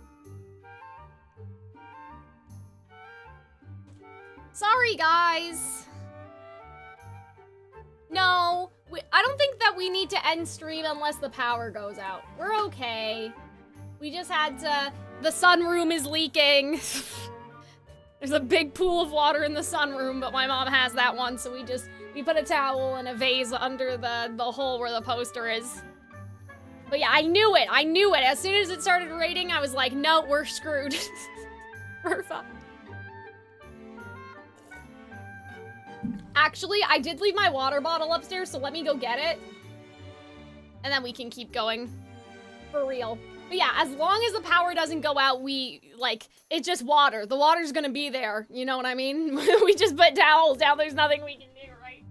Sorry, guys. No, I don't think that we need to end stream unless the power goes out. We're okay. We just had to... The sunroom is leaking. There's a big pool of water in the sunroom, but my mom has that one, so we put a towel and a vase under the hole where the poster is. But yeah, I knew it. As soon as it started raining, I was like, no, we're screwed. We're fine. Actually, I did leave my water bottle upstairs, so let me go get it. And then we can keep going. For real. But yeah, as long as the power doesn't go out, it's just water. The water's gonna be there, you know what I mean? We just put towels down, there's nothing we can do, right?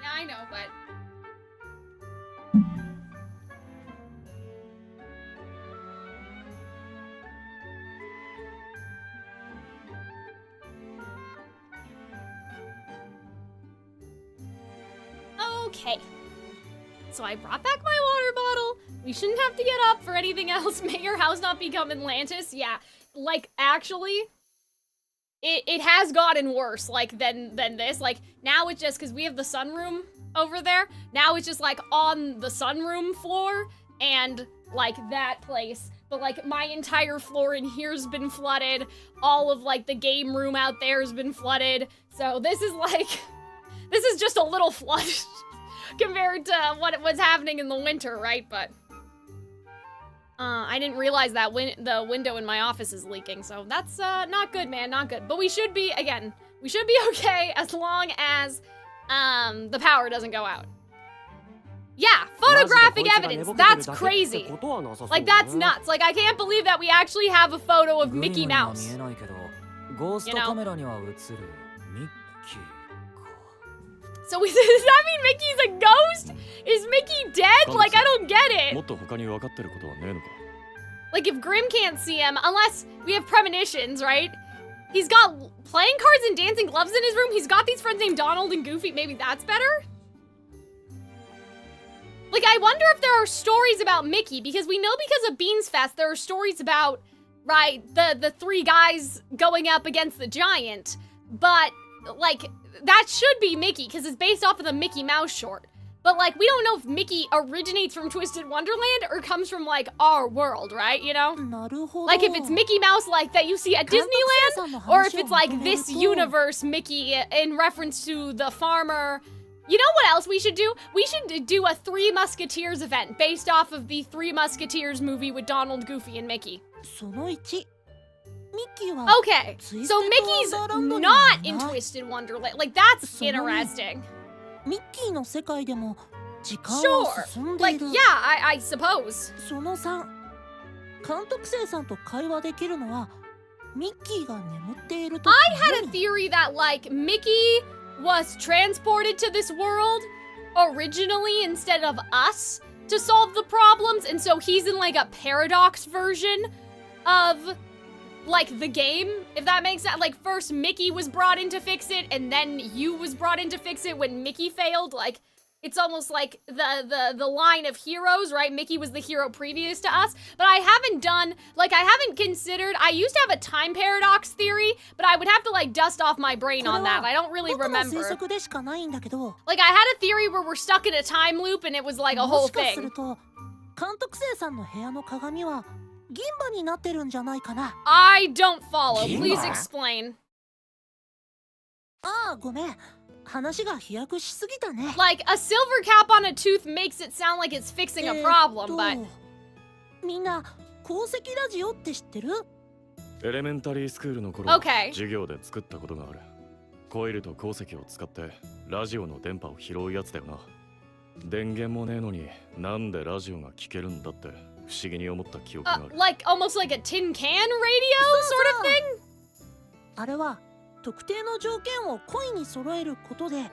Yeah, I know, but... Okay. So I brought back my water bottle. We shouldn't have to get up for anything else. May your house not become Atlantis. Yeah, actually... It has gotten worse, than this. Now it's just, because we have the sunroom over there, now it's just, on the sunroom floor, and, that place. But, my entire floor in here's been flooded. All of, the game room out there has been flooded. So this is, this is just a little flood compared to what was happening in the winter, right? But... I didn't realize that the window in my office is leaking, so that's, not good, man, not good. But we should be, again, okay as long as, the power doesn't go out. Yeah, photographic evidence, that's crazy. That's nuts. I can't believe that we actually have a photo of Mickey Mouse. You know? So does that mean Mickey's a ghost? Is Mickey dead? I don't get it. If Grimm can't see him, unless we have premonitions, right? He's got playing cards and dancing gloves in his room. He's got these friends named Donald and Goofy. Maybe that's better? I wonder if there are stories about Mickey, because we know because of Beans Fest, there are stories about, right, the three guys going up against the giant. But, that should be Mickey, because it's based off of the Mickey Mouse short. But, we don't know if Mickey originates from Twisted Wonderland or comes from, our world, right, you know? If it's Mickey Mouse, that you see at Disneyland, or if it's, this universe Mickey in reference to the farmer. You know what else we should do? We should do a Three Musketeers event based off of the Three Musketeers movie with Donald, Goofy, and Mickey. Okay, so Mickey's not in Twisted Wonderland. That's interesting. Sure, yeah, I suppose. I had a theory that, Mickey was transported to this world originally instead of us to solve the problems, and so he's in, a paradox version of... the game, if that makes sense. First Mickey was brought in to fix it, and then you was brought in to fix it when Mickey failed. it's almost like the line of heroes, right? Mickey was the hero previous to us, but I haven't considered, I used to have a time paradox theory, but I would have to like dust off my brain on that. I don't really remember. Like I had a theory where we're stuck in a time loop and it was like a whole thing. I don't follow. Please explain. Like, a silver cap on a tooth makes it sound like it's fixing a problem, but... エレメンタリースクールの頃、授業で作ったことがある。コイルと鉱石を使ってラジオの電波を拾うやつだよな。電源もねえのになんでラジオが聞けるんだって不思議に思った記憶がある。Like, almost like a tin can radio sort of thing? あれは特定の条件を故意に揃えることで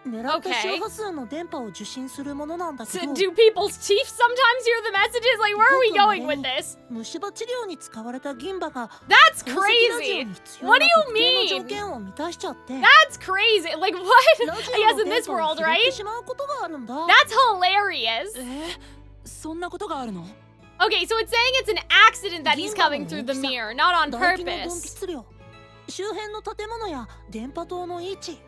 狙った周波数の電波を受信するものなんだけど。Do people's teeth sometimes hear the messages? Like, where are we going with this? 虫歯治療に使われた銀歯が That's crazy! What do you mean? 条件を満たしちゃって。That's crazy! Like, what? Yes, in this world, right? That's hilarious! そんなことがあるの? Okay, so it's saying it's an accident that he's coming through the mirror, not on purpose. 周辺の建物や電波塔の位置。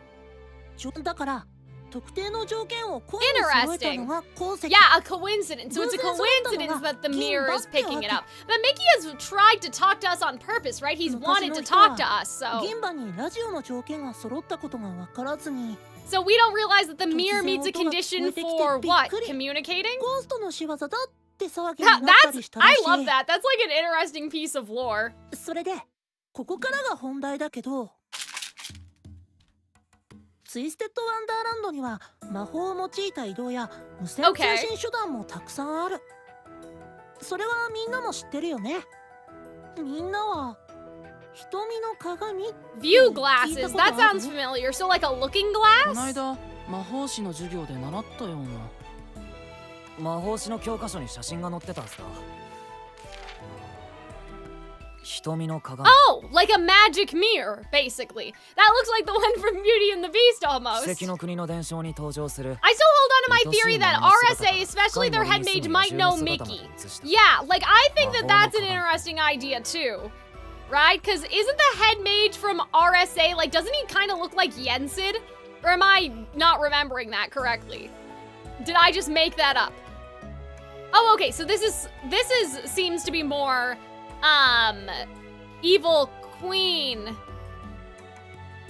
だから特定の条件を故意に揃えたのが鉱石。Yeah, a coincidence. So it's a coincidence that the mirror is picking it up. But Mickey has tried to talk to us on purpose, right? He's wanted to talk to us, so. 銀歯にラジオの条件が揃ったことが分からずに。So we don't realize that the mirror meets a condition for what? Communicating? ゴーストの仕業だって騒ぎになったりしたらしい。I love that. That's like an interesting piece of lore. それでここからが本題だけど。ツイステッドワンダーランドには魔法を用いた移動や無線通信手段もたくさんある。それはみんなも知ってるよね。みんなは瞳の鏡 View glasses. That sounds familiar. So like a looking glass? この間魔法師の授業で習ったような。魔法師の教科書に写真が載ってたはずだ。Oh, like a magic mirror, basically. That looks like the one from Beauty and the Beast almost. I still hold on to my theory that RSA, especially their head mage, might know Mickey. Yeah, like I think that that's an interesting idea too. Right? Because isn't the head mage from RSA, like, doesn't he kind of look like Yensid? Or am I not remembering that correctly? Did I just make that up? Oh, okay, so this seems to be more... Evil Queen,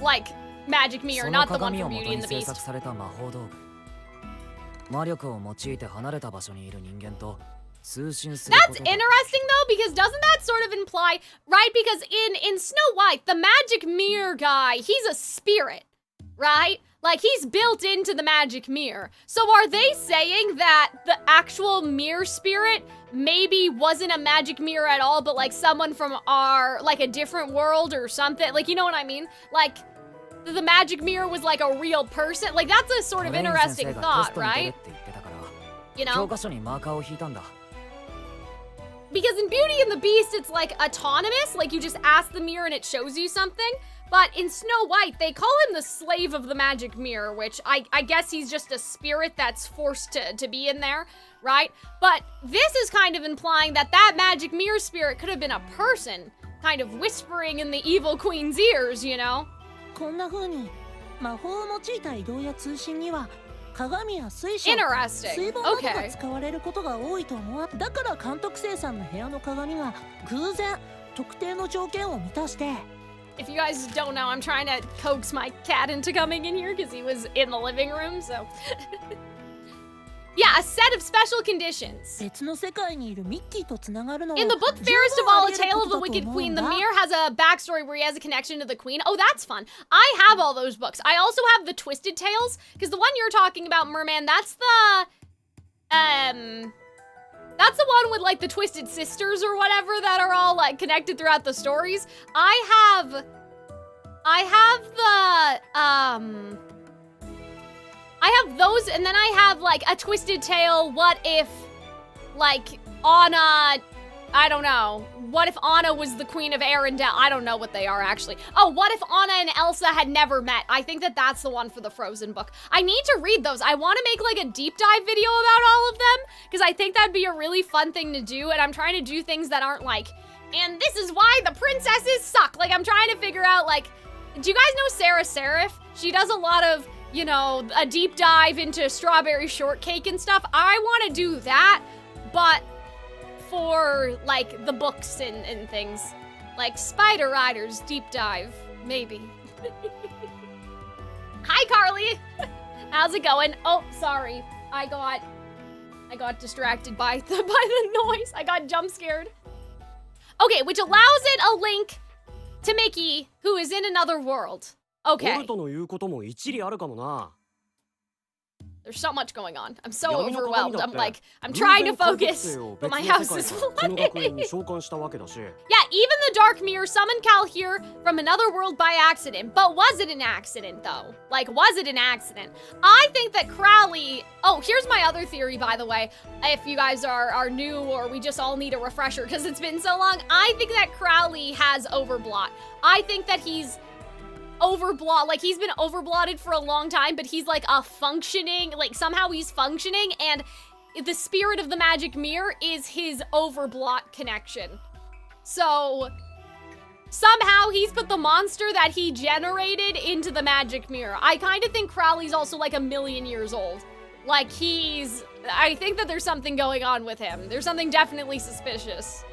like magic mirror, not the one from Beauty and the Beast. That's interesting though, because doesn't that sort of imply, right? Because in Snow White, the magic mirror guy, he's a spirit, right? Like, he's built into the magic mirror. So are they saying that the actual mirror spirit maybe wasn't a magic mirror at all, but like someone from like a different world or something? Like, you know what I mean? Like, the magic mirror was like a real person? Like, that's a sort of interesting thought, right? You know? Because in Beauty and the Beast, it's like autonomous. Like, you just ask the mirror and it shows you something. But in Snow White, they call him the slave of the magic mirror, which I guess he's just a spirit that's forced to be in there, right? But this is kind of implying that magic mirror spirit could have been a person, kind of whispering in the evil queen's ears, you know? こんな風に魔法を用いた移動や通信には鏡や水晶、水盆などが使われることが多いと思う。だから監督生さんの部屋の鏡が偶然特定の条件を満たして。If you guys don't know, I'm trying to coax my cat into coming in here because he was in the living room, so... Yeah, a set of special conditions. In the book Fairest of All, A Tale of the Wicked Queen, the mirror has a backstory where he has a connection to the queen. Oh, that's fun. I have all those books. I also have the Twisted Tales, because the one you're talking about, Merman, that's the... That's the one with, like, the Twisted Sisters or whatever that are all, like, connected throughout the stories. I have those, and then I have, like, a Twisted Tale, what if, like, Anna, I don't know. What if Anna was the queen of Arendelle? I don't know what they are, actually. Oh, what if Anna and Elsa had never met? I think that that's the one for the Frozen book. I need to read those. I want to make, like, a deep dive video about all of them, because I think that'd be a really fun thing to do, and I'm trying to do things that aren't like, and this is why the princesses suck. Like, I'm trying to figure out, like, do you guys know Sarah Serif? She does a lot of, you know, a deep dive into strawberry shortcake and stuff. I want to do that, but for, like, the books and things. Like Spider Riders deep dive, maybe. Hi, Carly. How's it going? Oh, sorry. I got distracted by the noise. I got jump scared. Okay, which allows it a link to Mickey, who is in another world. Okay. There's so much going on. I'm so overwhelmed. I'm trying to focus, but my house is flooded. Yeah, even the Dark Mirror summoned Calxiyn from another world by accident. But was it an accident, though? Like, was it an accident? I think that Crowley... Oh, here's my other theory, by the way. If you guys are new or we just all need a refresher because it's been so long, I think that Crowley has overblot. I think that he's overblot, like he's been overblotted for a long time, but he's like a functioning, like somehow he's functioning, and the spirit of the magic mirror is his overblot connection. So somehow he's put the monster that he generated into the magic mirror. I kind of think Crowley's also like 1,000,000 years old. Like I think that there's something going on with him. There's something definitely suspicious.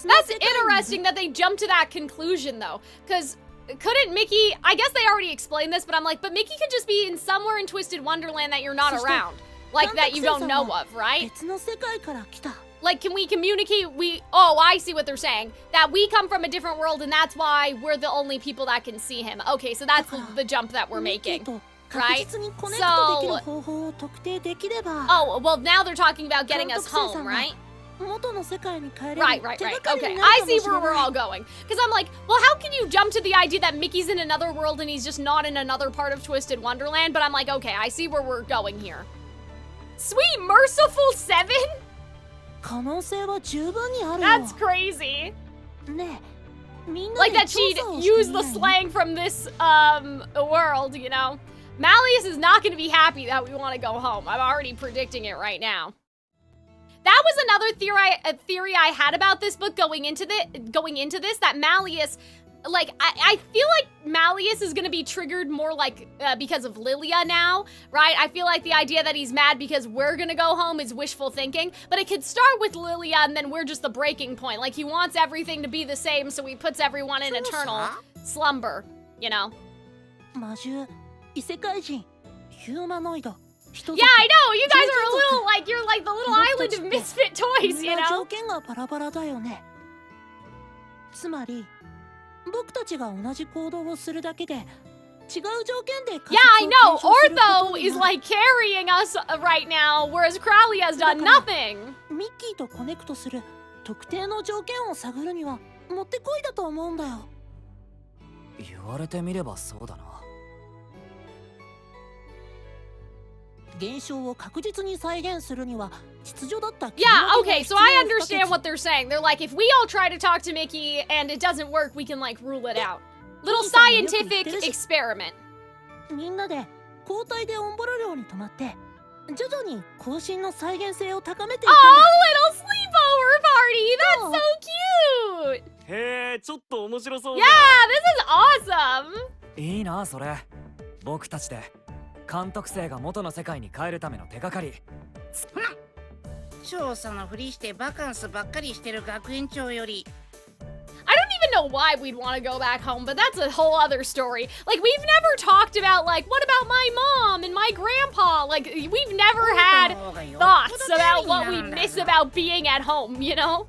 That's interesting that they jumped to that conclusion, though, because couldn't Mickey, I guess they already explained this, but I'm like, but Mickey could just be in somewhere in Twisted Wonderland that you're not around, like that you don't know of, right? Like, can we communicate, oh, I see what they're saying, that we come from a different world and that's why we're the only people that can see him. Okay, so that's the jump that we're making. Right? So, oh, well, now they're talking about getting us home, right? Right. Okay, I see where we're all going. Because I'm like, well, how can you jump to the idea that Mickey's in another world and he's just not in another part of Twisted Wonderland? But I'm like, okay, I see where we're going here. Sweet Merciful 7? That's crazy. Like that she'd use the slang from this, world, you know? Malleus is not going to be happy that we want to go home. I'm already predicting it right now. That was another theory I had about this book going into this, that Malleus, like, I feel like Malleus is going to be triggered more like because of Lilia now, right? I feel like the idea that he's mad because we're going to go home is wishful thinking, but it could start with Lilia and then we're just the breaking point. Like, he wants everything to be the same, so he puts everyone in eternal slumber, you know? Yeah, I know, you guys are a little, like, you're like the little island of misfit toys, you know? Yeah, I know, Ortho is like carrying us right now, whereas Crowley has done nothing. Yeah, okay, so I understand what they're saying. They're like, if we all try to talk to Mickey and it doesn't work, we can, like, rule it out. Little scientific experiment. Oh, a little sleepover party! That's so cute! Yeah, this is awesome! いいな、それ。僕たちで監督生が元の世界に帰るための手がかり。調査のふりしてバカンスばっかりしてる学園長より。I don't even know why we'd want to go back home, but that's a whole other story. Like, we've never talked about, like, what about my mom and my grandpa? Like, we've never had thoughts about what we miss about being at home, you know?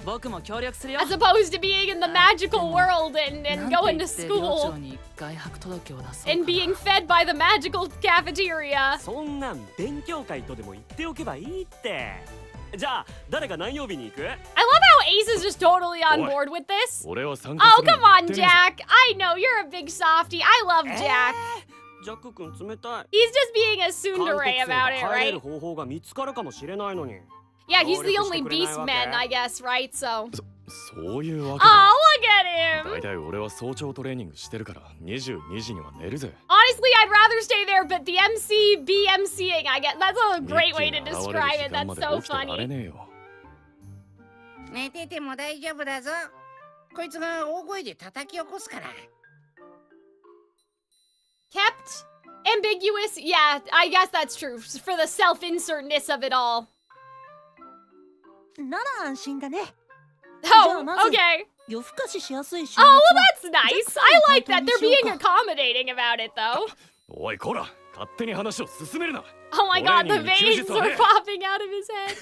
As opposed to being in the magical world and going to school and being fed by the magical cafeteria. I love how Ace is just totally on board with this. Oh, come on, Jack. I know, you're a big softie. I love Jack. ジャック君冷たい。 He's just being a tsundere about it, 帰れ right? る方法が見つかるかもしれないのに。 Yeah, he's the only beast man, I guess, right? So. そういうわ Oh, けだ。 look at him! だいたい俺は早朝トレーニングしてるから22時には寝るぜ。 Honestly, I'd rather stay there, but the MC be MCing, I guess. That's a great way to describe it. That's so funny. 寝てても大丈夫だぞ。こいつが大声で叩き起こすから。 Kept ambiguous? Yeah, I guess that's true. For the self-insertness of it all. なら安心だね。 Oh, okay. 夜更かししやすい週 Oh, 末 well, は that's nice. I like that they're being accommodating about it, though. おいこら、勝手に話を進めるな。 Oh my god, the veins are popping out of his head.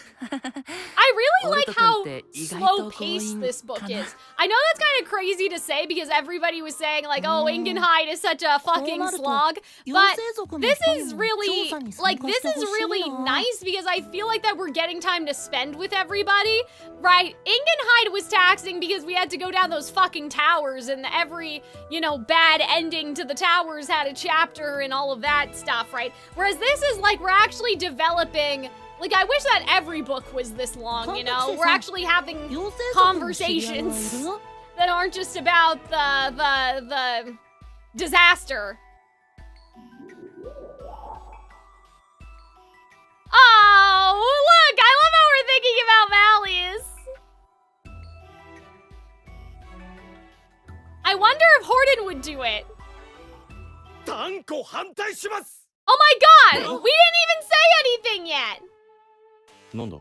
I really like how slow-paced this book is. I know that's kind of crazy to say because everybody was saying like, oh, Ingenhide is such a fucking slog. But this is really, like, this is really nice because I feel like that we're getting time to spend with everybody, right? Ingenhide was taxing because we had to go down those fucking towers and every, you know, bad ending to the towers had a chapter and all of that stuff, right? Whereas this is like, we're actually developing, like, I wish that every book was this long, you know? We're actually having conversations that aren't just about the disaster. Oh, look, I love how we're thinking about Malleus. I wonder if Horden would do it. 断固反対します。 Oh my god! We didn't even say anything yet! なんだ、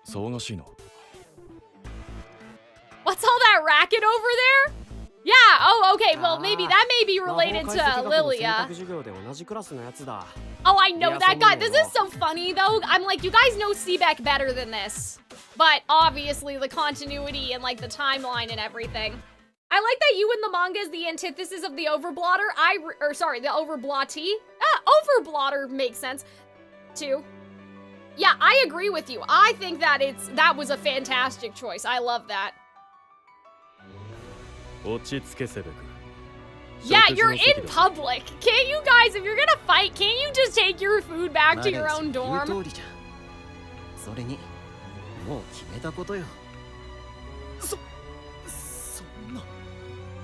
騒がしいな。 What's all that racket over there? Yeah, oh, okay, well, maybe that may be related to Lilia. Oh, I know that guy. This is so funny, though. I'm like, you guys know Sebek better than this. But obviously, the continuity and, like, the timeline and everything. I like that you in the manga is the antithesis of the overblotter. The overblottee. Overblotter makes sense, too. Yeah, I agree with you. I think that that was a fantastic choice. I love that. Yeah, you're in public. Can't you guys, if you're gonna fight, can't you just take your food back to your own dorm?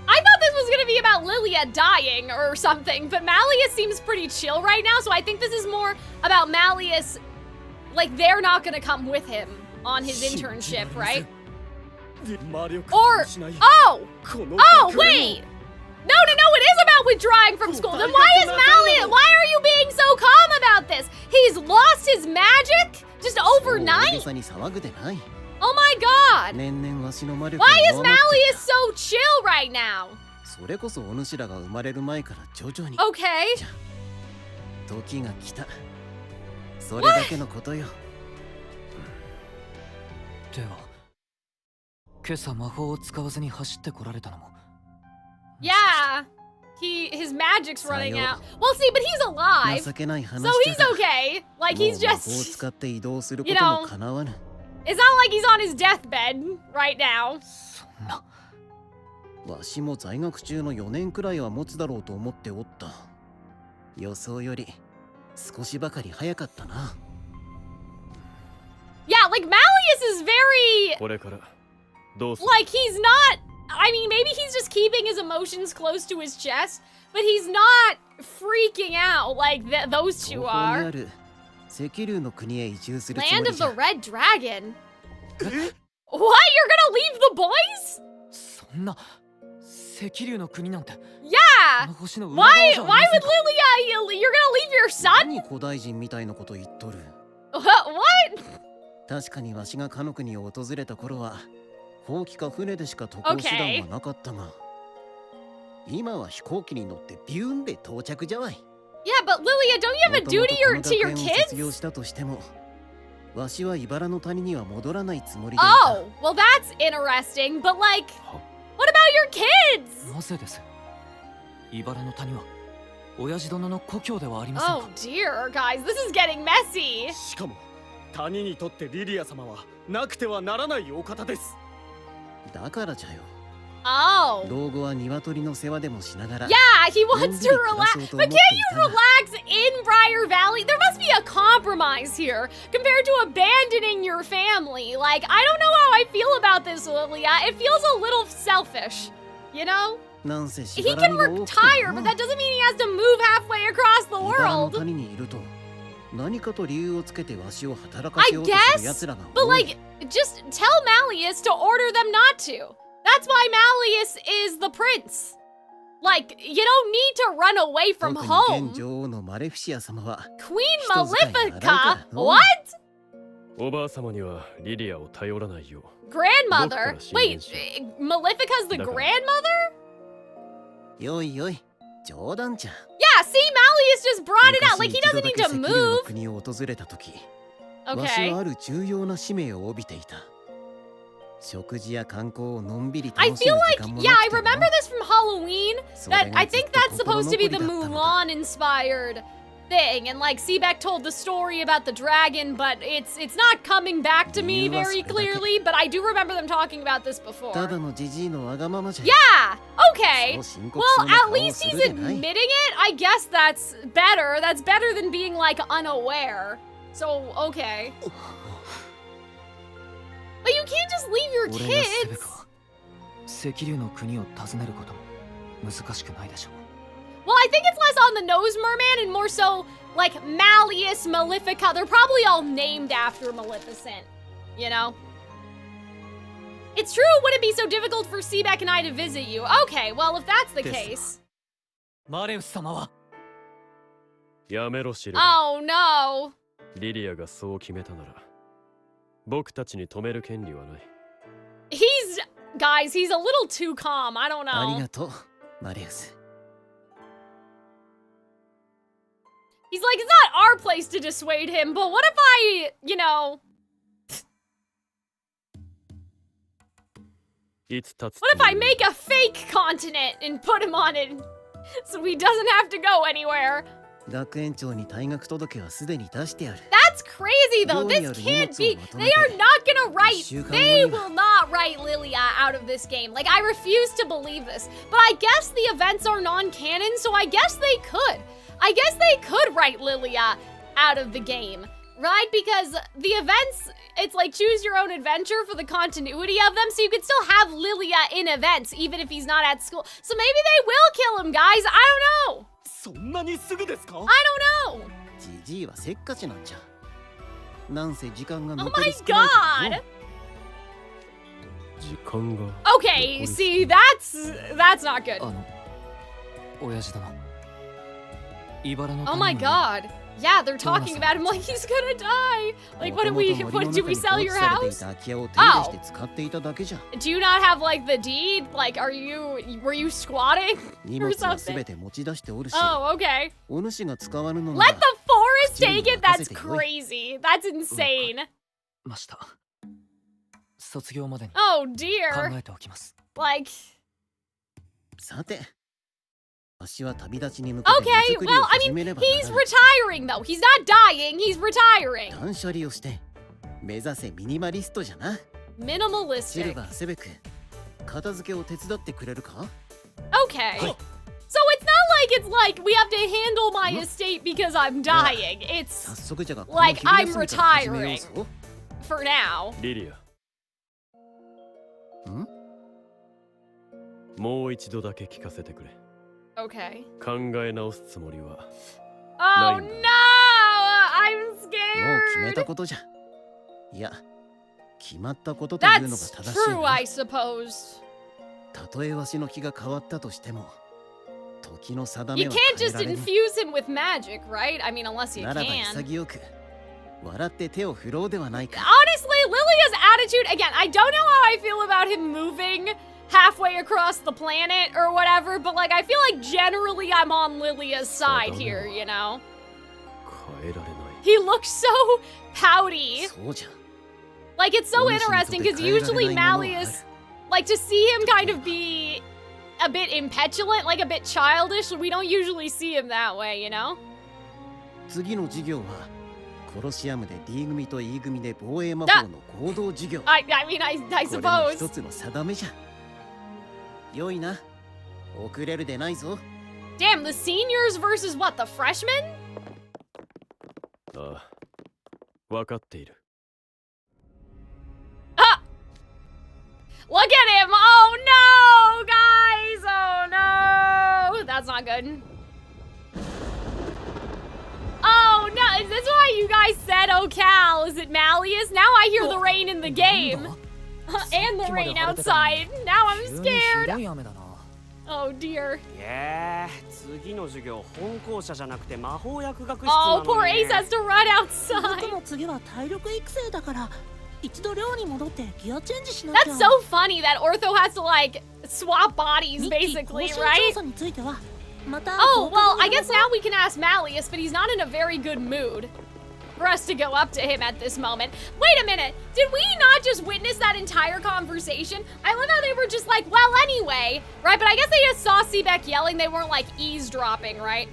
I thought this was gonna be about Lilia dying or something, but Malleus seems pretty chill right now, so I think this is more about Malleus, like, they're not gonna come with him on his internship, right? Or, oh, wait! No, it is about withdrawing from school. Then why is Malleus, why are you being so calm about this? He's lost his magic? Just overnight? Oh my god! Why is Malleus so chill right now? Okay. Yeah, his magic's running out. Well, see, but he's alive, so he's okay. Like, he's just, you know, it's not like he's on his deathbed right now. わしも在学中の4年くらいは持つだろうと思っておった。予想より少しばかり早かったな。Yeah, like Malleus is very, これからどうする? like he's not, I mean, maybe he's just keeping his emotions close to his chest, but he's not freaking out like those two are. Land of the Red Dragon? What? You're gonna leave the boys? Yeah! Why would Lilia, you're gonna leave your son? What? 確かにわしがカノ国を訪れた頃はほうきか船でしか渡航手段はなかったが、今は飛行機に乗ってビューンで到着じゃわい。Yeah, but Lilia, don't you have a duty to your kids? 卒業したとしても、わしは茨の谷には戻らないつもりでいた。Oh, well that's interesting, but like, what about your kids? なぜです？茨の谷は親父殿の故郷ではありませんか？ Oh dear, guys, this is getting messy. しかも谷にとってリリア様はなくてはならないお方です。だからじゃよ。Oh. 老後は鶏の世話でもしながら Yeah, he wants to relax. But can't you relax in Briar Valley? There must be a compromise here compared to abandoning your family. Like, I don't know how I feel about this, Lilia. It feels a little selfish, you know? He can retire, but that doesn't mean he has to move halfway across the world. I guess, but like, just tell Malleus to order them not to. That's why Malleus is the prince. Like, you don't need to run away from home. Queen Malefica? What? Grandmother? Wait, Malefica's the grandmother? Yeah, see, Malleus just brought it out. Like, he doesn't need to move. Okay. I feel like, yeah, I remember this from Halloween. That I think that's supposed to be the Mulan-inspired thing. And like, Sebek told the story about the dragon, but it's not coming back to me very clearly. But I do remember them talking about this before. Yeah, okay. Well, at least he's admitting it. I guess that's better. That's better than being like unaware. So, okay. But you can't just leave your kids. Well, I think it's less on the nose merman and more so like Malleus, Malefica. They're probably all named after Maleficent, you know? It's true, it wouldn't be so difficult for Sebek and I to visit you. Okay, well, if that's the case. Oh, no. Guys, he's a little too calm. I don't know. He's like, it's not our place to dissuade him, but what if I, you know... What if I make a fake continent and put him on it so he doesn't have to go anywhere? That's crazy though, this can't be. They are not gonna write, they will not write Lilia out of this game. Like, I refuse to believe this. But I guess the events are non-canon, so I guess they could. I guess they could write Lilia out of the game, right? Because the events, it's like choose your own adventure for the continuity of them, so you could still have Lilia in events, even if he's not at school. So maybe they will kill him, guys, I don't know. I don't know. Oh my god! Okay, see, that's not good. Oh my god. Yeah, they're talking about him like he's gonna die. Like, did we sell your house? Oh. Do you not have, like, the deed? Like, were you squatting or something? Oh, okay. Let the forest take it? That's crazy. That's insane. Oh, dear. Like... Okay, well, I mean, he's retiring though. He's not dying, he's retiring. Minimalistic. Okay. So it's like we have to handle my estate because I'm dying. It's like I'm retiring. For now. Lilia. Okay. Oh no! I'm scared! That's true, I suppose. You can't just infuse him with magic, right? I mean, unless you can. Honestly, Lilia's attitude, again, I don't know how I feel about him moving halfway across the planet or whatever, but like, I feel like generally I'm on Lilia's side here, you know? He looks so pouty. Like, it's so interesting because usually Malleus, like, to see him kind of be a bit impetulant, like a bit childish, we don't usually see him that way, you know? I mean, I suppose. 良いな。遅れるでないぞ。Damn, the seniors versus what, the freshmen? ああ、分かっている。Ah! Look at him! Oh no, guys! Oh no! That's not good. Oh no, is this why you guys said, oh Cal? Is it Malleus? Now I hear the rain in the game. And the rain outside. Now I'm scared. Oh dear. Oh, poor Ace has to run outside. 僕の次は体力育成だから一度寮に戻ってギアチェンジしなきゃ。 That's so funny that Ortho has to like swap bodies basically, right? 調査についてはまた。 Oh, well, I guess now we can ask Malleus, but he's not in a very good mood for us to go up to him at this moment. Wait a minute, did we not just witness that entire conversation? I love how they were just like, well, anyway, right? But I guess they just saw Sebek yelling, they weren't like eavesdropping, right?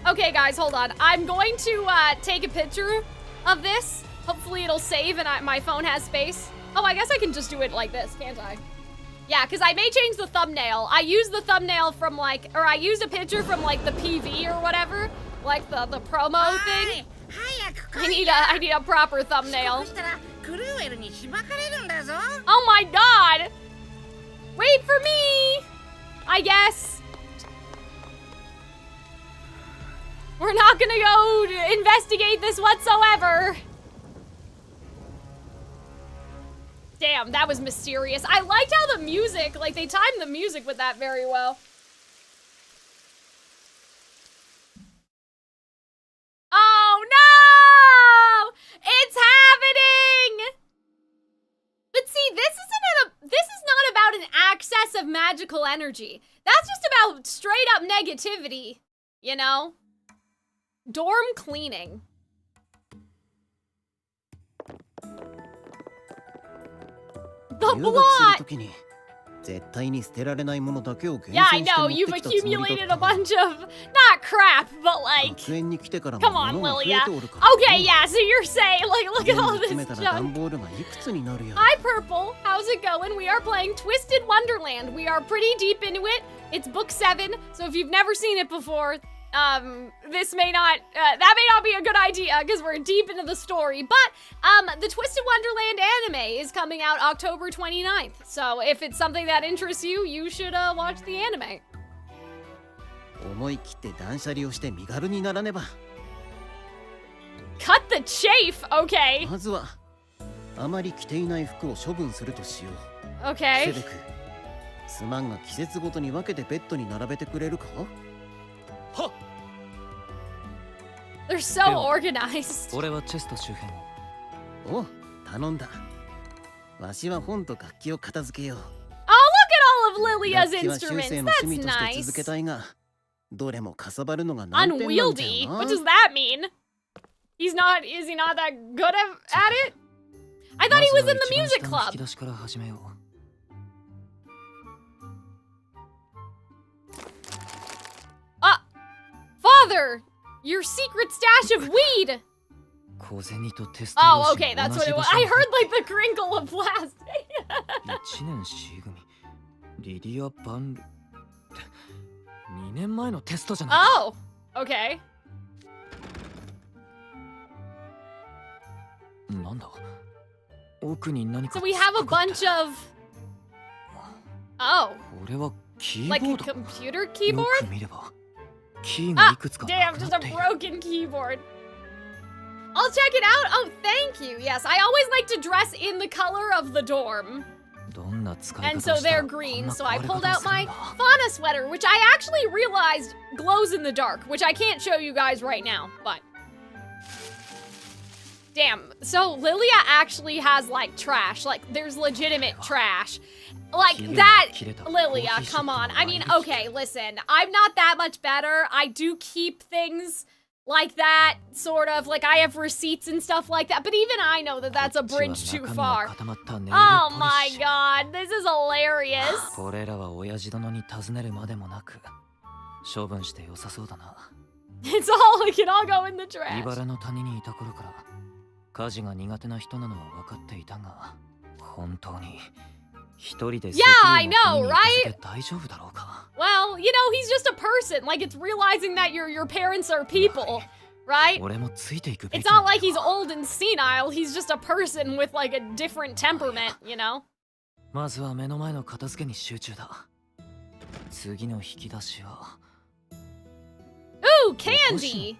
Okay, guys, hold on. I'm going to take a picture of this. Hopefully it'll save and my phone has space. Oh, I guess I can just do it like this, can't I? Yeah, because I may change the thumbnail. I used the thumbnail from like, or I used a picture from like the PV or whatever, like the promo thing. I need a proper thumbnail. Oh my god! Wait for me! I guess. We're not gonna go investigate this whatsoever. Damn, that was mysterious. I liked how the music, like they timed the music with that very well. Oh no! It's happening! But see, this is not about an access of magical energy. That's just about straight up negativity, you know? Dorm cleaning. The blot! Yeah, I know, you've accumulated a bunch of, not crap, but like, come on, Lilia. Okay, yeah, so you're saying, like, look at all this junk. Hi, Purple, how's it going? We are playing Twisted Wonderland. We are pretty deep into it. It's book 7, so if you've never seen it before, this may not, that may not be a good idea because we're deep into the story, but, the Twisted Wonderland anime is coming out October 29th, so if it's something that interests you, you should, watch the anime. Cut the chafe, okay. Okay. They're so organized. Oh, look at all of Lilia's instruments. That's nice. Unwieldy? What does that mean? Is he not that good at it? I thought he was in the music club. Father! Your secret stash of weed! Oh, okay, that's what it was. I heard like the crinkle of plastic. Oh, okay. So we have a bunch of... Oh. Like a computer keyboard? Ah, damn, just a broken keyboard. I'll check it out. Oh, thank you. Yes, I always like to dress in the color of the dorm. And so they're green, so I pulled out my fauna sweater, which I actually realized glows in the dark, which I can't show you guys right now, but... Damn, so Lilia actually has, like, trash. Like, there's legitimate trash. Like, that, Lilia, come on. I mean, okay, listen, I'm not that much better. I do keep things like that, sort of. Like, I have receipts and stuff like that, but even I know that that's a bridge too far. Oh my god, this is hilarious. It's all, it can all go in the trash. 家事が苦手な人なのは分かっていたが、本当に Yeah, I know, right? Well, you know, he's just a person. Like, it's realizing that your parents are people, right? It's not like he's old and senile. He's just a person with, like, a different temperament, you know? まずは目の前の片付けに集中だ。次の引き出しは Ooh, candy!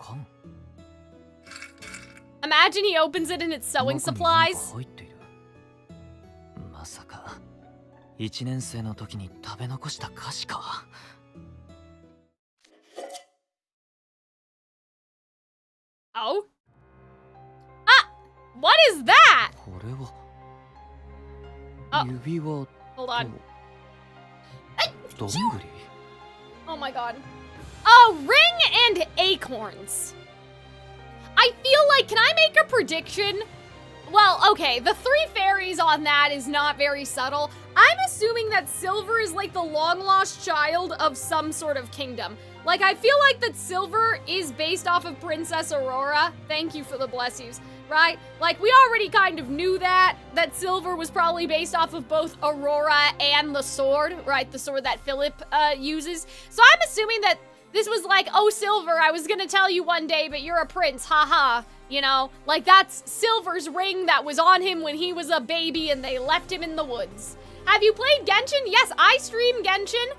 Imagine he opens it and it's sewing supplies. まさか1年生の時に食べ残した菓子か。Oh? Ah! What is that? これは Oh. 指輪 Hold on. どんぐり Oh my god. Oh, ring and acorns. I feel like, can I make a prediction? Well, okay, the 3 fairies on that is not very subtle. I'm assuming that Silver is like the long-lost child of some sort of kingdom. Like, I feel like that Silver is based off of Princess Aurora. Thank you for the bless yous, right? Like, we already kind of knew that Silver was probably based off of both Aurora and the sword, right? The sword that Philip uses. So I'm assuming that this was like, oh, Silver, I was gonna tell you one day, but you're a prince, haha. You know, like that's Silver's ring that was on him when he was a baby and they left him in the woods. Have you played Genshin? Yes, I stream Genshin.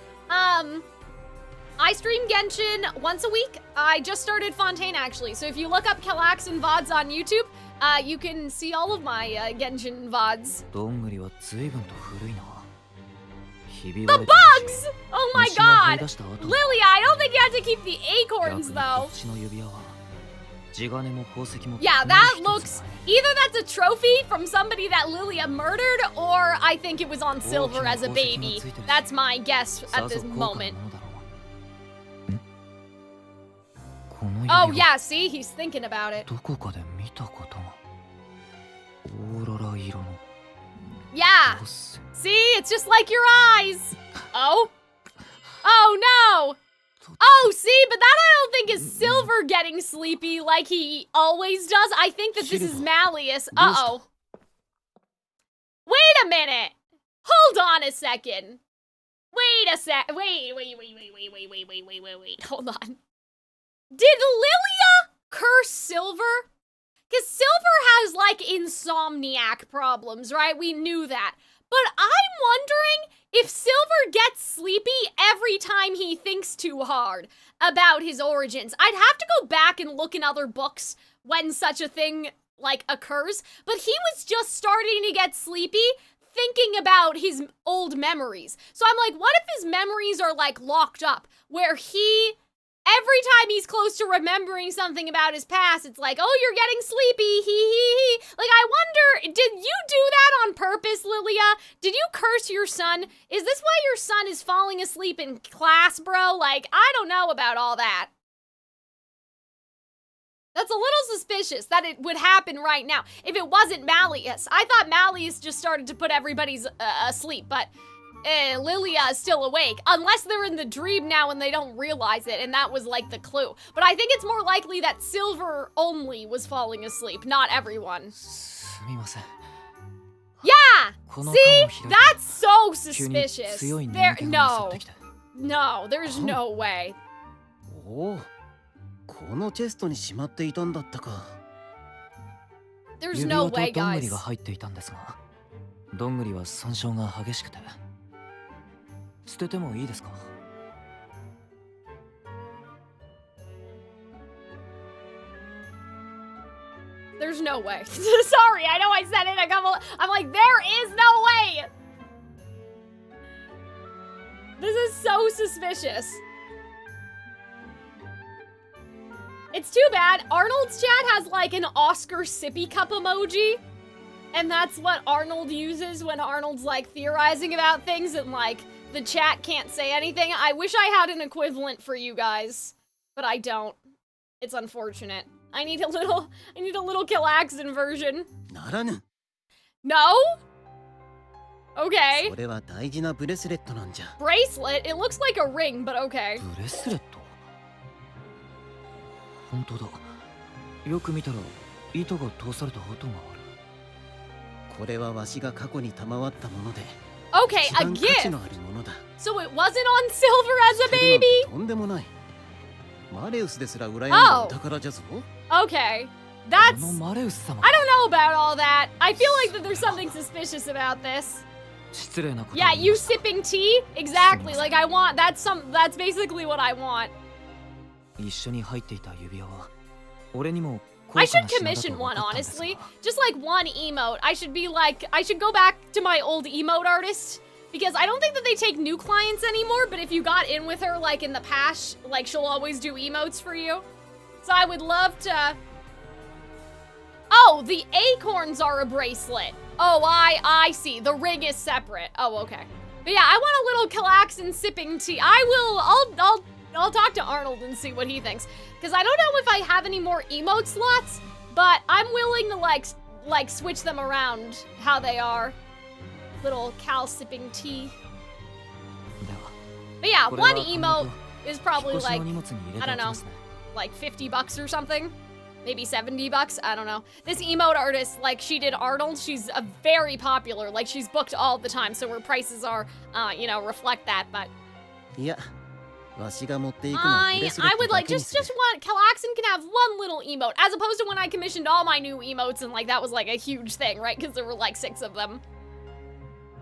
I stream Genshin once a week. I just started Fontaine, actually. So if you look up Calxiyn VODs on YouTube, you can see all of my Genshin VODs. The bugs! Oh my god! Lilia, I don't think you have to keep the acorns, though. Yeah, that looks... Either that's a trophy from somebody that Lilia murdered, or I think it was on Silver as a baby. That's my guess at this moment. Oh yeah, see? He's thinking about it. Yeah! See? It's just like your eyes! Oh? Oh no! Oh, see? But that I don't think is Silver getting sleepy like he always does. I think that this is Malleus. Uh-oh. Wait a minute! Hold on a second. Wait a sec. Wait. Hold on. Did Lilia curse Silver? Because Silver has, like, insomniac problems, right? We knew that. But I'm wondering if Silver gets sleepy every time he thinks too hard about his origins. I'd have to go back and look in other books when such a thing, like, occurs. But he was just starting to get sleepy thinking about his old memories. So I'm like, what if his memories are, like, locked up? Where he... Every time he's close to remembering something about his past, it's like, oh, you're getting sleepy, hee. Like, I wonder, did you do that on purpose, Lilia? Did you curse your son? Is this why your son is falling asleep in class, bro? Like, I don't know about all that. That's a little suspicious that it would happen right now. If it wasn't Malleus. I thought Malleus just started to put everybody's asleep, but... Lilia is still awake, unless they're in the dream now and they don't realize it, and that was like the clue. But I think it's more likely that Silver only was falling asleep, not everyone. Yeah! See? That's so suspicious. No, there's no way. おお、このチェストにしまっていたんだったか。There's no way, どんぐり guys. が入っていたんですが、どんぐりは損傷が激しくて。捨ててもいいですか? There's no way. Sorry, I know I said it a couple... I'm like, there is no way! This is so suspicious. It's too bad. Arnold's chat has like an Oscar sippy cup emoji. And that's what Arnold uses when Arnold's like theorizing about things and like the chat can't say anything. I wish I had an equivalent for you guys, but I don't. It's unfortunate. I need a little Calxiyn version. No? Okay. Bracelet? It looks like a ring, but okay. 本当だ。よく見たら糸が通された跡がある。これはわしが過去に賜ったもので、Okay, a gift. So it wasn't on Silver as a baby? とんでもない。マレウスですら羨んだお宝じゃぞ。Okay. That's... マレウス様。I don't know about all that. I feel like that there's something suspicious about this. 失礼なこと。Yeah, you sipping tea? Exactly. Like I want, that's basically what I want. 一緒に入っていた指輪は俺にも I should commission one, honestly. Just like one emote. I should go back to my old emote artist. Because I don't think that they take new clients anymore, but if you got in with her, like, in the past, like, she'll always do emotes for you. So I would love to... Oh, the acorns are a bracelet. Oh, I see. The ring is separate. Oh, okay. But yeah, I want a little Calxiyn sipping tea. I'll talk to Arnold and see what he thinks. Because I don't know if I have any more emote slots, but I'm willing to, like, switch them around how they are. Little Cal sipping tea. But yeah, one emote is probably like, I don't know, like $50 or something. Maybe $70, I don't know. This emote artist, like she did Arnold, she's a very popular, like she's booked all the time, so her prices are, you know, reflect that, but... Yeah. I would like, just want, Calxiyn can have one little emote, as opposed to when I commissioned all my new emotes and like that was like a huge thing, right? Because there were like 6 of them.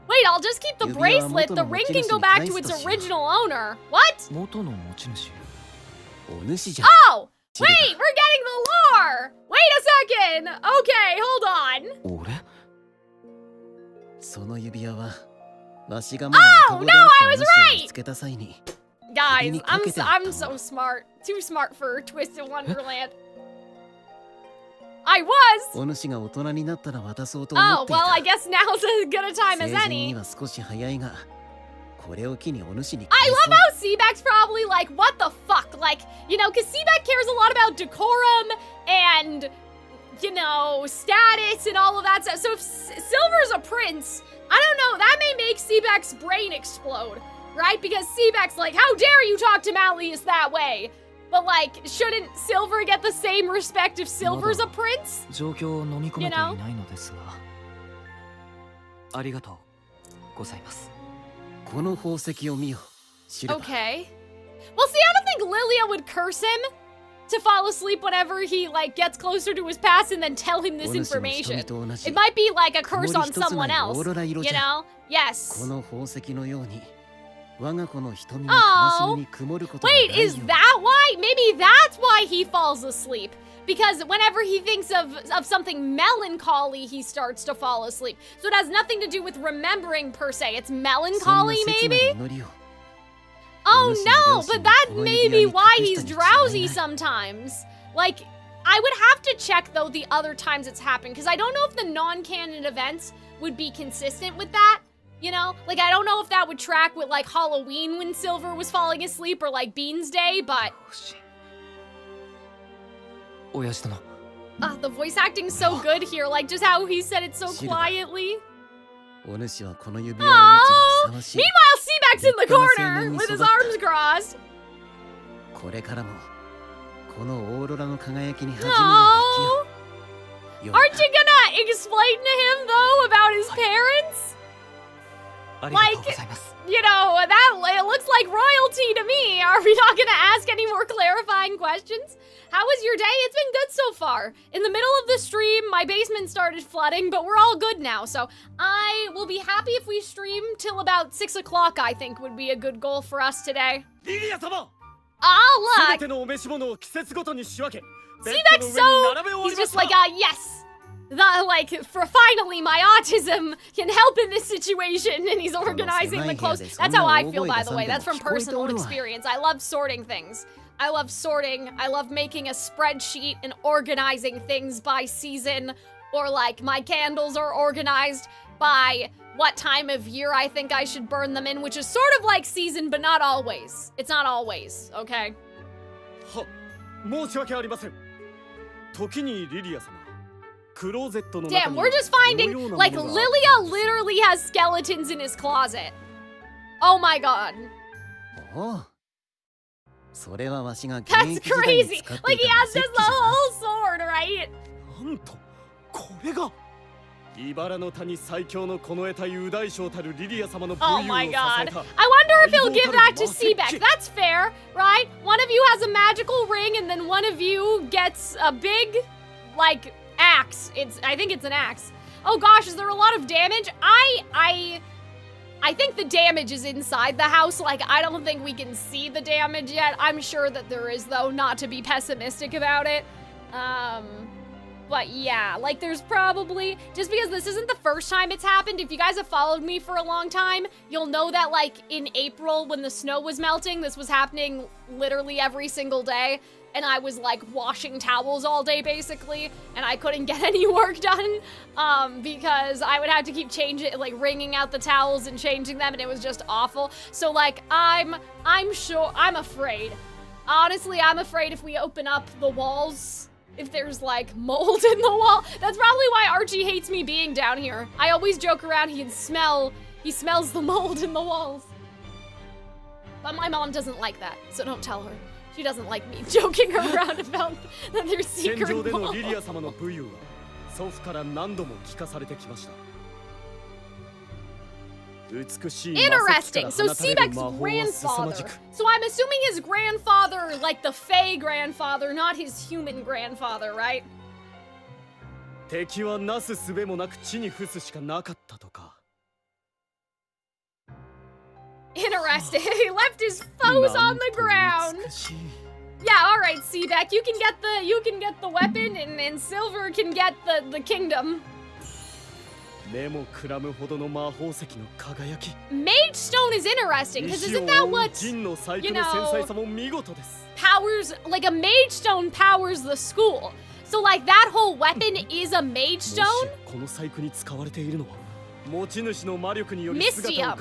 Wait, I'll just keep the bracelet. The ring can go back to its original owner. What? Oh! Wait, we're getting the lore! Wait a second! Okay, hold on. Oh, no, I was right! Guys, I'm so smart. Too smart for Twisted Wonderland. I was! Oh, well, I guess now's as good a time as any. I love how Sebek's probably like, what the fuck? Like, you know, because Sebek cares a lot about decorum and, you know, status and all of that stuff. So if Silver's a prince, I don't know, that may make Sebek's brain explode, right? Because Sebek's like, how dare you talk to Malleus that way? But like, shouldn't Silver get the same respect if Silver's a prince? You know? Okay. Well, see, I don't think Lilia would curse him to fall asleep whenever he like gets closer to his past and then tell him this information. It might be like a curse on someone else, you know? Yes. Oh, wait, is that why? Maybe that's why he falls asleep. Because whenever he thinks of something melancholy, he starts to fall asleep. So it has nothing to do with remembering per se. It's melancholy, maybe? Oh no, but that may be why he's drowsy sometimes. Like, I would have to check, though, the other times it's happened. Because I don't know if the non-canon events would be consistent with that. You know? Like, I don't know if that would track with, like, Halloween when Silver was falling asleep or, like, Beans Day, but... the voice acting's so good here. Like, just how he said it so quietly. Oh! Meanwhile, Sebek's in the corner with his arms crossed. Oh! Aren't you gonna explain to him, though, about his parents? Like, you know, it looks like royalty to me. Are we not gonna ask any more clarifying questions? How was your day? It's been good so far. In the middle of the stream, my basement started flooding, but we're all good now. So I will be happy if we stream till about 6 o'clock, I think would be a good goal for us today. Oh, look! Sebek's so... He's just like, yes! For finally, my autism can help in this situation, and he's organizing the clothes. That's how I feel, by the way. That's from personal experience. I love sorting things. I love sorting. I love making a spreadsheet and organizing things by season, or like my candles are organized by what time of year I think I should burn them in, which is sort of like season, but not always. It's not always, okay? Damn, we're just finding, like, Lilia literally has skeletons in his closet. Oh my god. That's crazy. Like, he has just the whole sword, right? Oh my god. I wonder if he'll give that to Sebek. That's fair, right? One of you has a magical ring and then one of you gets a big, like, axe. I think it's an axe. Oh gosh, is there a lot of damage? I think the damage is inside the house. Like, I don't think we can see the damage yet. I'm sure that there is, though, not to be pessimistic about it. But yeah, like there's probably, just because this isn't the first time it's happened, if you guys have followed me for a long time, you'll know that like in April when the snow was melting, this was happening literally every single day. And I was like washing towels all day basically, and I couldn't get any work done because I would have to keep changing, like wringing out the towels and changing them, and it was just awful. So like I'm afraid. Honestly, I'm afraid if we open up the walls, if there's like mold in the wall. That's probably why Archie hates me being down here. I always joke around he smells the mold in the walls. But my mom doesn't like that, so don't tell her. She doesn't like me joking around about that there's secret mold. Interesting. So Sebek's grandfather. So I'm assuming his grandfather, like the Fae grandfather, not his human grandfather, right? Interesting. He left his foes on the ground. Yeah, all right, Sebek. You can get the weapon, and Silver can get the kingdom. Mage Stone is interesting, because isn't that what, you know, powers, like a Mage Stone powers the school. So like that whole weapon is a Mage Stone? Mystium.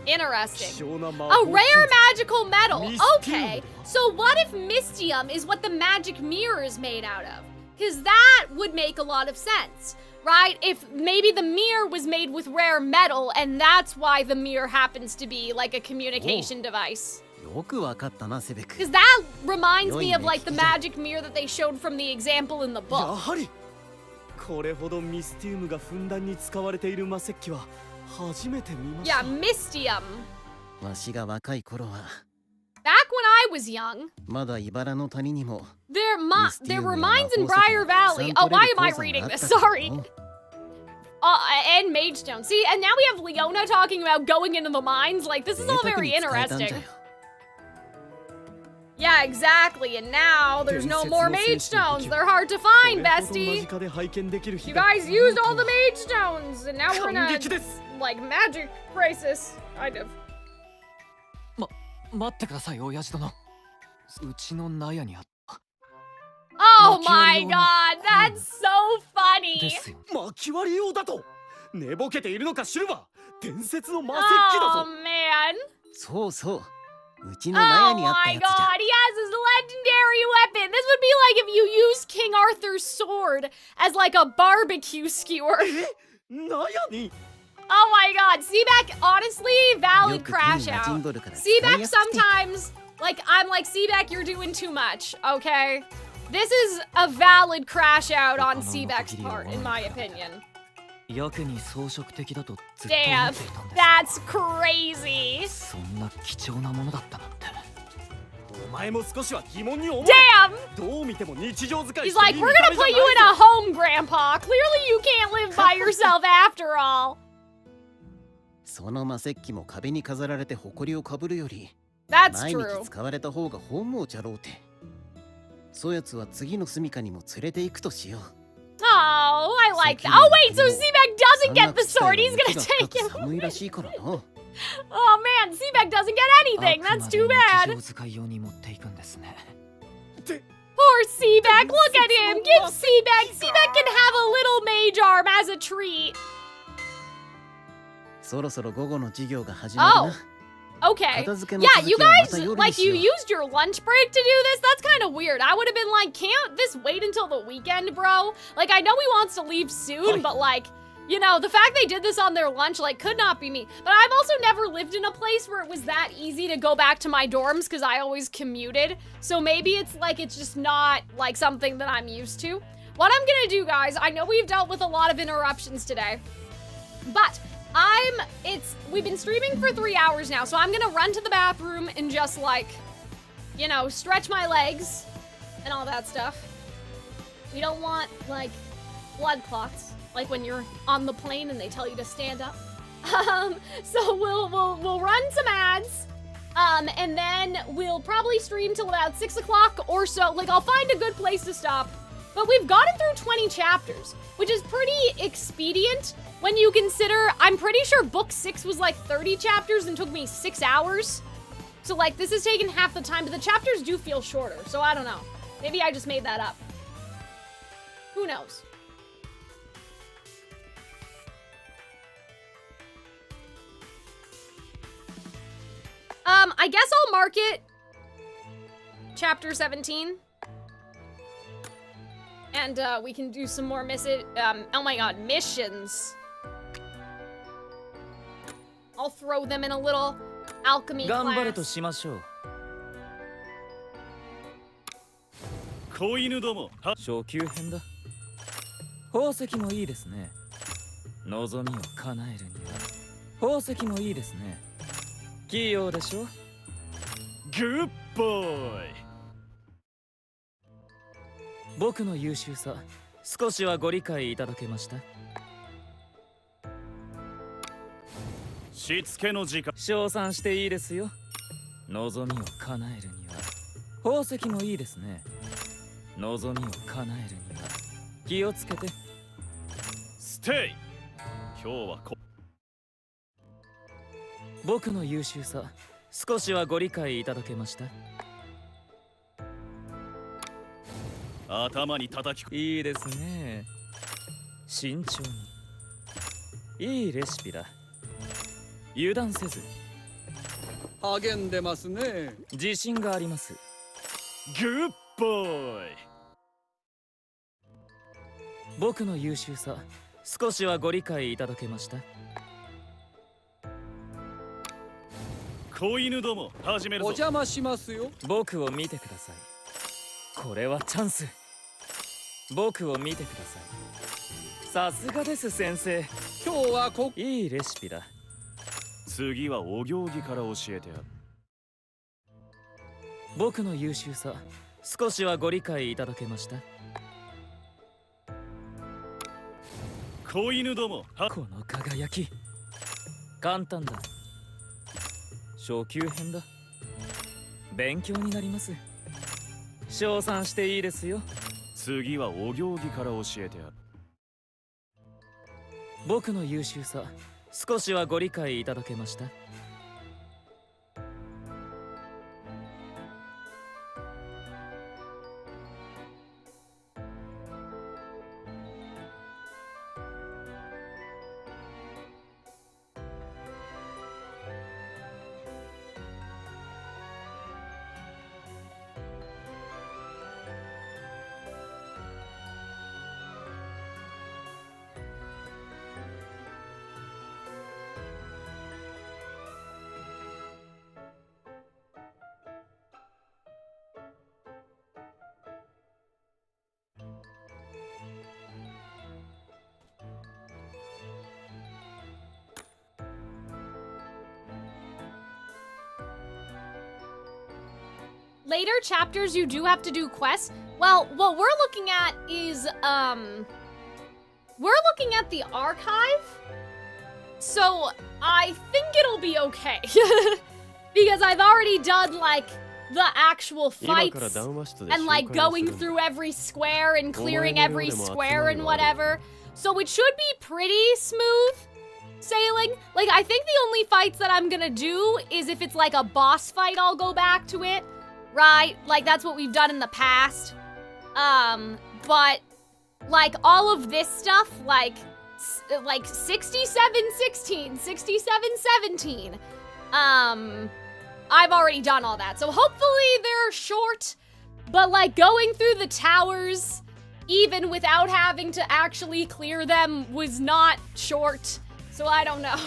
Interesting. A rare magical metal. Okay, so what if Mystium is what the magic mirror is made out of? Because that would make a lot of sense. Right? If maybe the mirror was made with rare metal, and that's why the mirror happens to be like a communication device. Because that reminds me of like the magic mirror that they showed from the example in the book. Yeah, Mystium. Back when I was young, there were mines in Briar Valley. Oh, why am I reading this? Sorry. And Mage Stone. See, and now we have Leona talking about going into the mines. Like, this is all very interesting. Yeah, exactly. And now there's no more Mage Stones. They're hard to find, bestie. You guys used all the Mage Stones, and now we're in a, like, magic crisis. Kind of. 待ってください、親父殿。うちの納屋にあった。Oh my god, that's so funny. ですよ。薪割り用だと。寝ぼけているのかシルバー。伝説の魔石器だぞ。Oh man. そうそう。うちの納屋にあったやつじゃ。Oh my god, he has his legendary weapon. This would be like if you used King Arthur's sword as like a barbecue skewer. 納屋に。 Oh my god, Sebek, honestly, valid crash out. Sebek sometimes, like, I'm like, Sebek, you're doing too much, okay? This is a valid crash out on Sebek's part, in my opinion. Damn, that's crazy. Damn! He's like, we're gonna put you in a home, Grandpa. Clearly you can't live by yourself after all. その魔石器も壁に飾られて埃をかぶるより、毎日使われた方が本望じゃろうて。そやつは次の住処にも連れて行くとしよう。Oh, I like that. Oh wait, so Sebek doesn't get the sword. He's gonna take it. Oh man, Sebek doesn't get anything. That's too bad. Poor Sebek. Look at him. Give Sebek. Sebek can have a little mage arm as a treat. そろそろ午後の授業が始まるな。Okay. Yeah, you guys, like, you used your lunch break to do this? That's kind of weird. I would have been like, can't this wait until the weekend, bro? Like, I know he wants to leave soon, but like, you know, the fact they did this on their lunch, like, could not be me. But I've also never lived in a place where it was that easy to go back to my dorms because I always commuted. So maybe it's like, it's just not like something that I'm used to. what I'm gonna do, guys, I know we've dealt with a lot of interruptions today, but we've been streaming for 3 hours now, so I'm gonna run to the bathroom and just, like, you know, stretch my legs and all that stuff. We don't want, like, blood clots, like when you're on the plane and they tell you to stand up. So we'll run some ads, and then we'll probably stream till about 6 o'clock or so. Like, I'll find a good place to stop. But we've gotten through 20 chapters, which is pretty expedient when you consider, I'm pretty sure book 6 was like 30 chapters and took me 6 hours. So, like, this has taken half the time, but the chapters do feel shorter, so I don't know. Maybe I just made that up. Who knows? I guess I'll mark it chapter 17. And we can do some more oh my god, missions. I'll throw them in a little alchemy class. 頑張るとしましょう。子犬ども、初級編だ。宝石もいいですね。望みを叶えるには宝石もいいですね。器用でしょ。グッボーイ。僕の優秀さ、少しはご理解いただけました？しつけの時間。称賛していいですよ。望みを叶えるには宝石もいいですね。望みを叶えるには気をつけて。ステイ。今日は僕の優秀さ、少しはご理解いただけました？頭に叩き。いいですね。慎重に。いいレシピだ。油断せず。励んでますね。自信があります。グッボーイ。僕の優秀さ、少しはご理解いただけました？子犬ども、始めるぞ。お邪魔しますよ。僕を見てください。これはチャンス。僕を見てください。さすがです先生。今日はいいレシピだ。次はお行儀から教えてやる。僕の優秀さ、少しはご理解いただけました？子犬ども、この輝き。簡単だ。初級編だ。勉強になります。称賛していいですよ。次はお行儀から教えてやる。僕の優秀さ、少しはご理解いただけました？Later chapters, you do have to do quests. Well, what we're looking at is, we're looking at the archive. So, I think it'll be okay. Because I've already done, like, the actual fights. And, like, going through every square and clearing every square and whatever. So it should be pretty smooth sailing. Like, I think the only fights that I'm gonna do is if it's, like, a boss fight, I'll go back to it. Right? Like, that's what we've done in the past. But, like, all of this stuff, like 67-16, 67-17, I've already done all that. So hopefully they're short, but, like, going through the towers, even without having to actually clear them, was not short. So I don't know.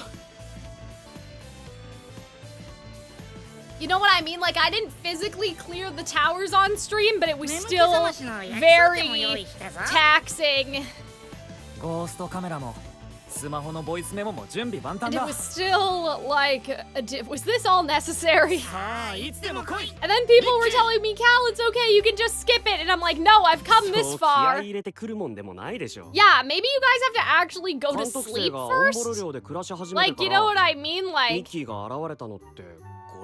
You know what I mean? Like, I didn't physically clear the towers on stream, but it was still very taxing. ゴーストカメラもスマホのボイスメモも準備万端 And it だ。 was still like, was this all necessary? さあいつでも来い。 And then people were telling me, Cal, it's okay, you can just skip it. And I'm like, no, I've come this そう気合 far. い入れてくるもんでもないでしょ。 Yeah, maybe you guys have to actually go to 監督 sleep 生がオンボロ first. 寮で暮らし始めて Like, か you ら know what I mean? ミ Like, ッキーが現れたのって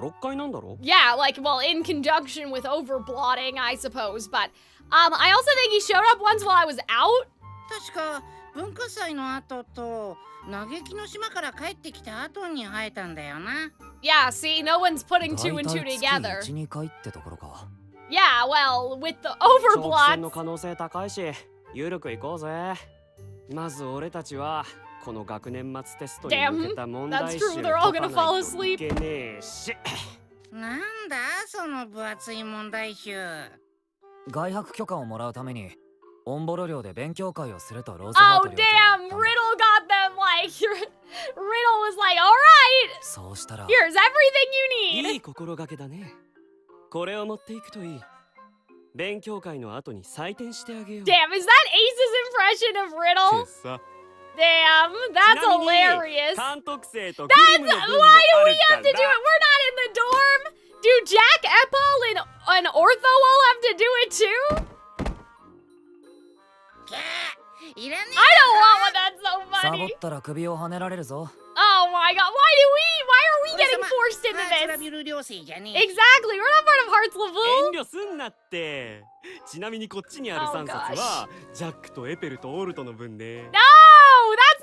5、6回なんだろ yeah, like, well, in conjunction with overblotting, I suppose. But, I also think he showed up once while I was out. 確か文化祭の後と嘆きの島から帰ってきた後に生えたんだよな。Yeah, see, no one's putting two and two 大体 together. 月1、2回ってところか。 Yeah, well, with the 長期戦の overblots. 可能性高いし、ゆるくいこうぜ。まず俺たちはこの学年末テストに向けた問題 That's 集 true, they're all gonna 解か fall ないと asleep. いけねえし。なんだその分厚い問題集。外泊許可をもらうためにオンボロ寮で勉強会をするとローズ Oh, ハート寮長 damn, Riddle got them, like, Riddle was like, alright, そうしたら here's everything you い need. い心がけだね。これを持っていくといい。勉強会の後に採点してあげよう。 Damn, is that Ace's impression of Riddle? ってさ。 Damn, that's ちなみに hilarious. 監督生と That's グリムの why 分も do あ we る have か to do it? We're not in ら。 the dorm. Do Jack, Epal, and Ortho all have to do it too? いらね I don't want one. That's so サボ funny. ったら首をはねられるぞ。 Oh my god, why are we getting forced え。 into ハーツラ this? ビル寮生じゃね Exactly, え。we're not part of Heart's 遠 Level. 慮すんなって。ちなみにこっちにある Oh 3冊はジャックとエペルとオルトの分ね。 No, that's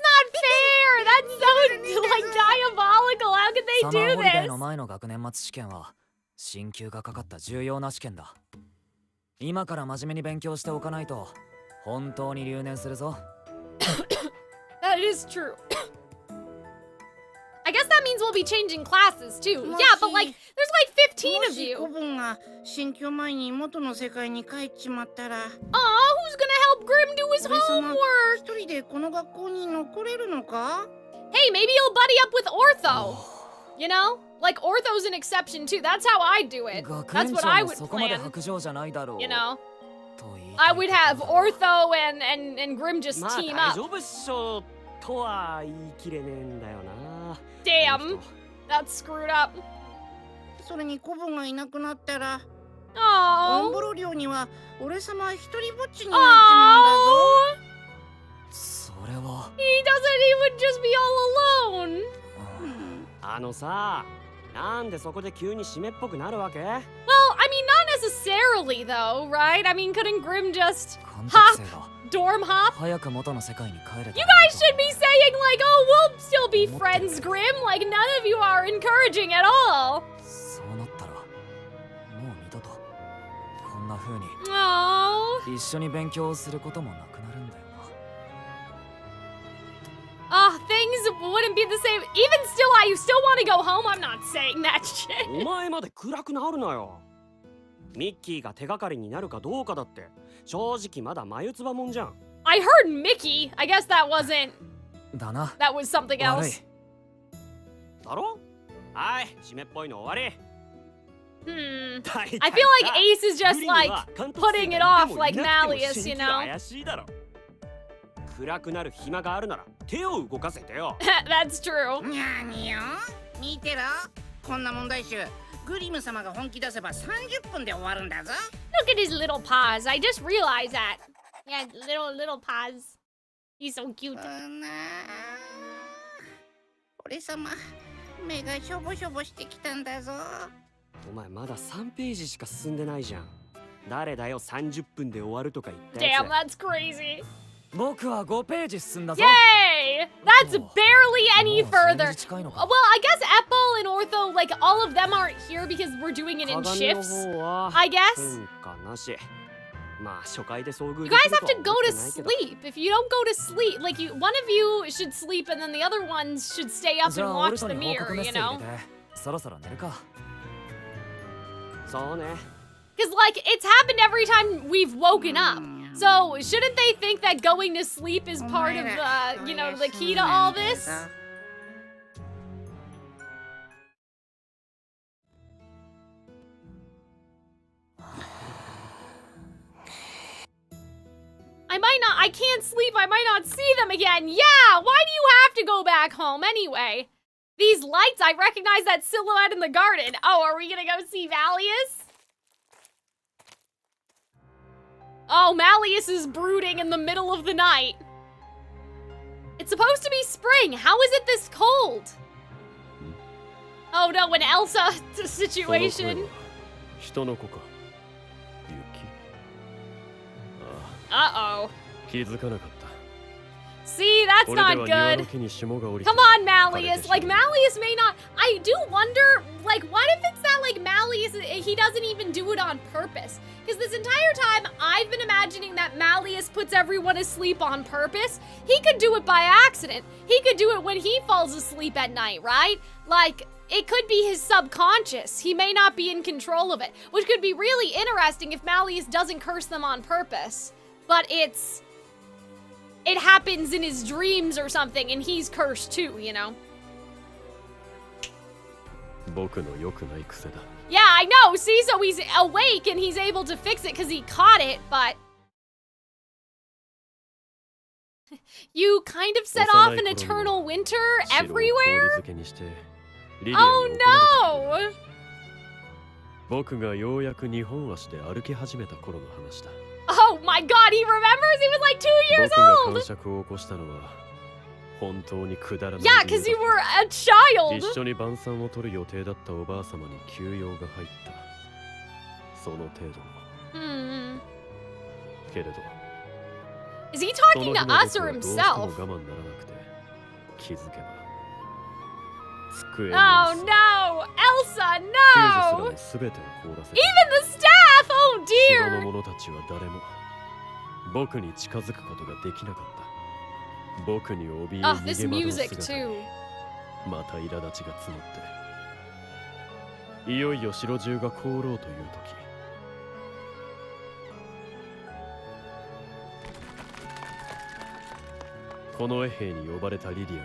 not fair. That's so like diabolical. How could サマ they ー do ホリデー this? の前の学年末試験は進級がかかった重要な試験だ。今から真面目に勉強しておかないと本当に留年するぞ。 That is true. I guess that means we'll be changing classes too. Yeah, but like, there's like 15 of もし you. 古文が進級前に元の世界に帰っちまったら。Aw, who's gonna help Grim do his 俺様 homework? 一人でこの学校に残れるのか？ Hey, maybe you'll buddy up with Ortho. You know? Like, Ortho's an exception too. That's how I do it. 学 That's 園 what 長 I も would そこまで plan. 薄情じゃないだろう。 You know? と言い I たい would have Ortho and Grim just まあ team 大 up. 丈夫っしょとは言い切れねえんだよな。 Damn. That's screwed up. それに古文がいなくなったら。オン Oh. ボロ寮には俺様一人ぼっちになっちまうんだぞ。 Oh. それは He doesn't, he would just be all alone. あのさ、なんでそこで急に締めっぽくなるわけ？ Well, I mean, not necessarily though, right? I mean, couldn't Grim just 監 hop, 督生が dorm hop? 早く元の世界に帰れた You guys should be saying like, oh, we'll still be friends, Grim. Like, none of you are encouraging at all. そうなったらもう二度とこんな風に Oh. 一緒に勉強をすることもなくなるんだよな。 Things wouldn't be the same. Even still, I still want to go home. I'm not saying that shit. お前まで暗くなるなよ。ミッキーが手がかりになるかどうかだって正直まだ眉唾もんじゃん。 I heard Mickey. I guess that wasn't. だな。 That was something 悪 else. い。だろ？はい、締めっぽいの終わり。 Hmm. 大体 I feel like Ace is just グリム like は監督生 putting が it いて off も like いなくても Malleus, 新 you 規は know? 怪しいだろ。暗くなる暇があるなら手を動かせてよ。That's true. にゃーによ。見てろ。こんな問題集。グリム様が本気出せば30分で終わるんだぞ。 Look at his little paws. I just realized that. Yeah, little paws. He's so cute. 俺様、目がしょぼしょぼしてきたんだぞ。お前まだ3ページしか進んでないじゃん。誰だよ30分で終わるとか言ったや Damn, つ。 that's crazy. 僕は5ページ進んだぞ。 Yay! That's barely any further. 近いのか。 Well, I guess Epal and Ortho, like all of them aren't here because we're doing it in 鏡の shifts. 方は I guess. 変化なし。まあ初回で遭遇 You で guys きる have と to は go 思っ to てないけど。 sleep. If you don't go to sleep, like one of you should sleep and then the other ones should stay up じ and ゃあオル watch ト the に報告 mirror, メッ you セージ know? 入れてそろそろ寝るか。そうね。 Because, like, it's happened every time we've woken up. So, shouldn't they think that going to sleep is part of the, you know, the key to all this? I can't sleep, I might not see them again. Yeah, why do you have to go back home anyway? These lights, I recognize that silhouette in the garden. Oh, are we gonna go see Malleus? Oh, Malleus is brooding in the middle of the night. It's supposed to be spring. How is it this cold? Oh no, an Elsa situation. Uh-oh. See, that's not good. Come on, Malleus. Like, Malleus may not... I do wonder, like, what if it's that, like, Malleus, he doesn't even do it on purpose? Because this entire time, I've been imagining that Malleus puts everyone asleep on purpose. He could do it by accident. He could do it when he falls asleep at night, right? Like, it could be his subconscious. He may not be in control of it, which could be really interesting if Malleus doesn't curse them on purpose. But it happens in his dreams or something, and he's cursed too, you know? Yeah, I know, see? So he's awake and he's able to fix it because he caught it, but... You kind of set off an eternal winter everywhere? Oh no! Oh my god, he remembers? He was like 2 years old! Yeah, because you were a child! Hmm. Is he talking to us or himself? Oh no! Elsa, no! Even the staff! Oh dear! Oh, this music too.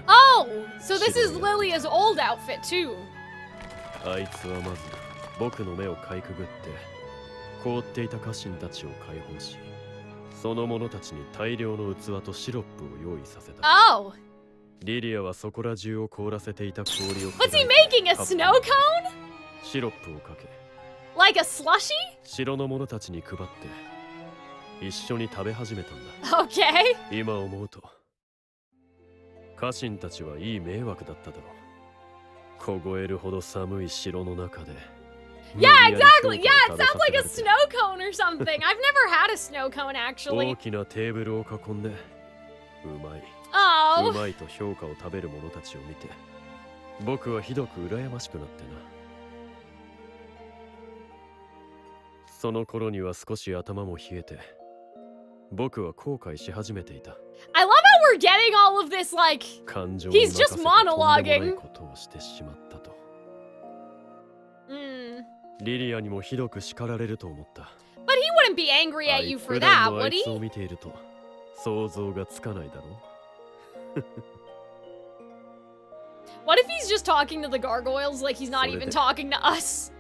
Oh, so this is Lilia's old outfit too. Oh. What's he making, a snow cone? Like a slushie? Okay. Yeah, exactly. Yeah, it sounds like a snow cone or something. I've never had a snow cone, actually. Oh. I love how we're getting all of this, like, he's just monologuing. But he wouldn't be angry at you for that, would he? What if he's just talking to the gargoyles like he's not even talking to us?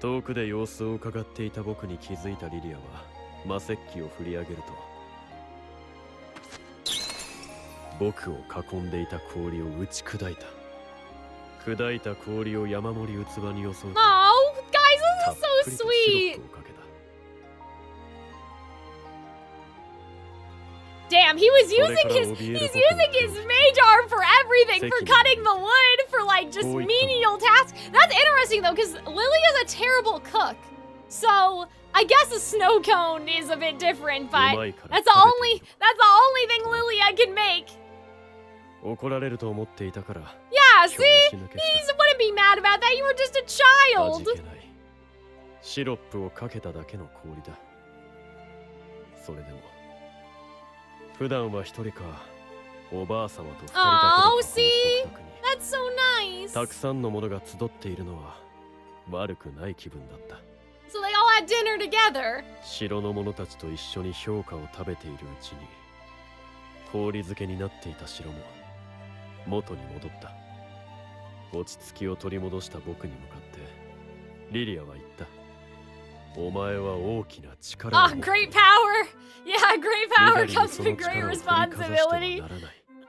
Oh, guys, this is so sweet. Damn, he's using his mage arm for everything, for cutting the wood, for like just menial tasks. That's interesting though, because Lilia's a terrible cook. So I guess a snow cone is a bit different, but that's the only thing Lilia can make. Yeah, see? He wouldn't be mad about that, you were just a child. Oh, see? That's so nice. So they all had dinner together. Oh, great power! Yeah, great power comes with great responsibility.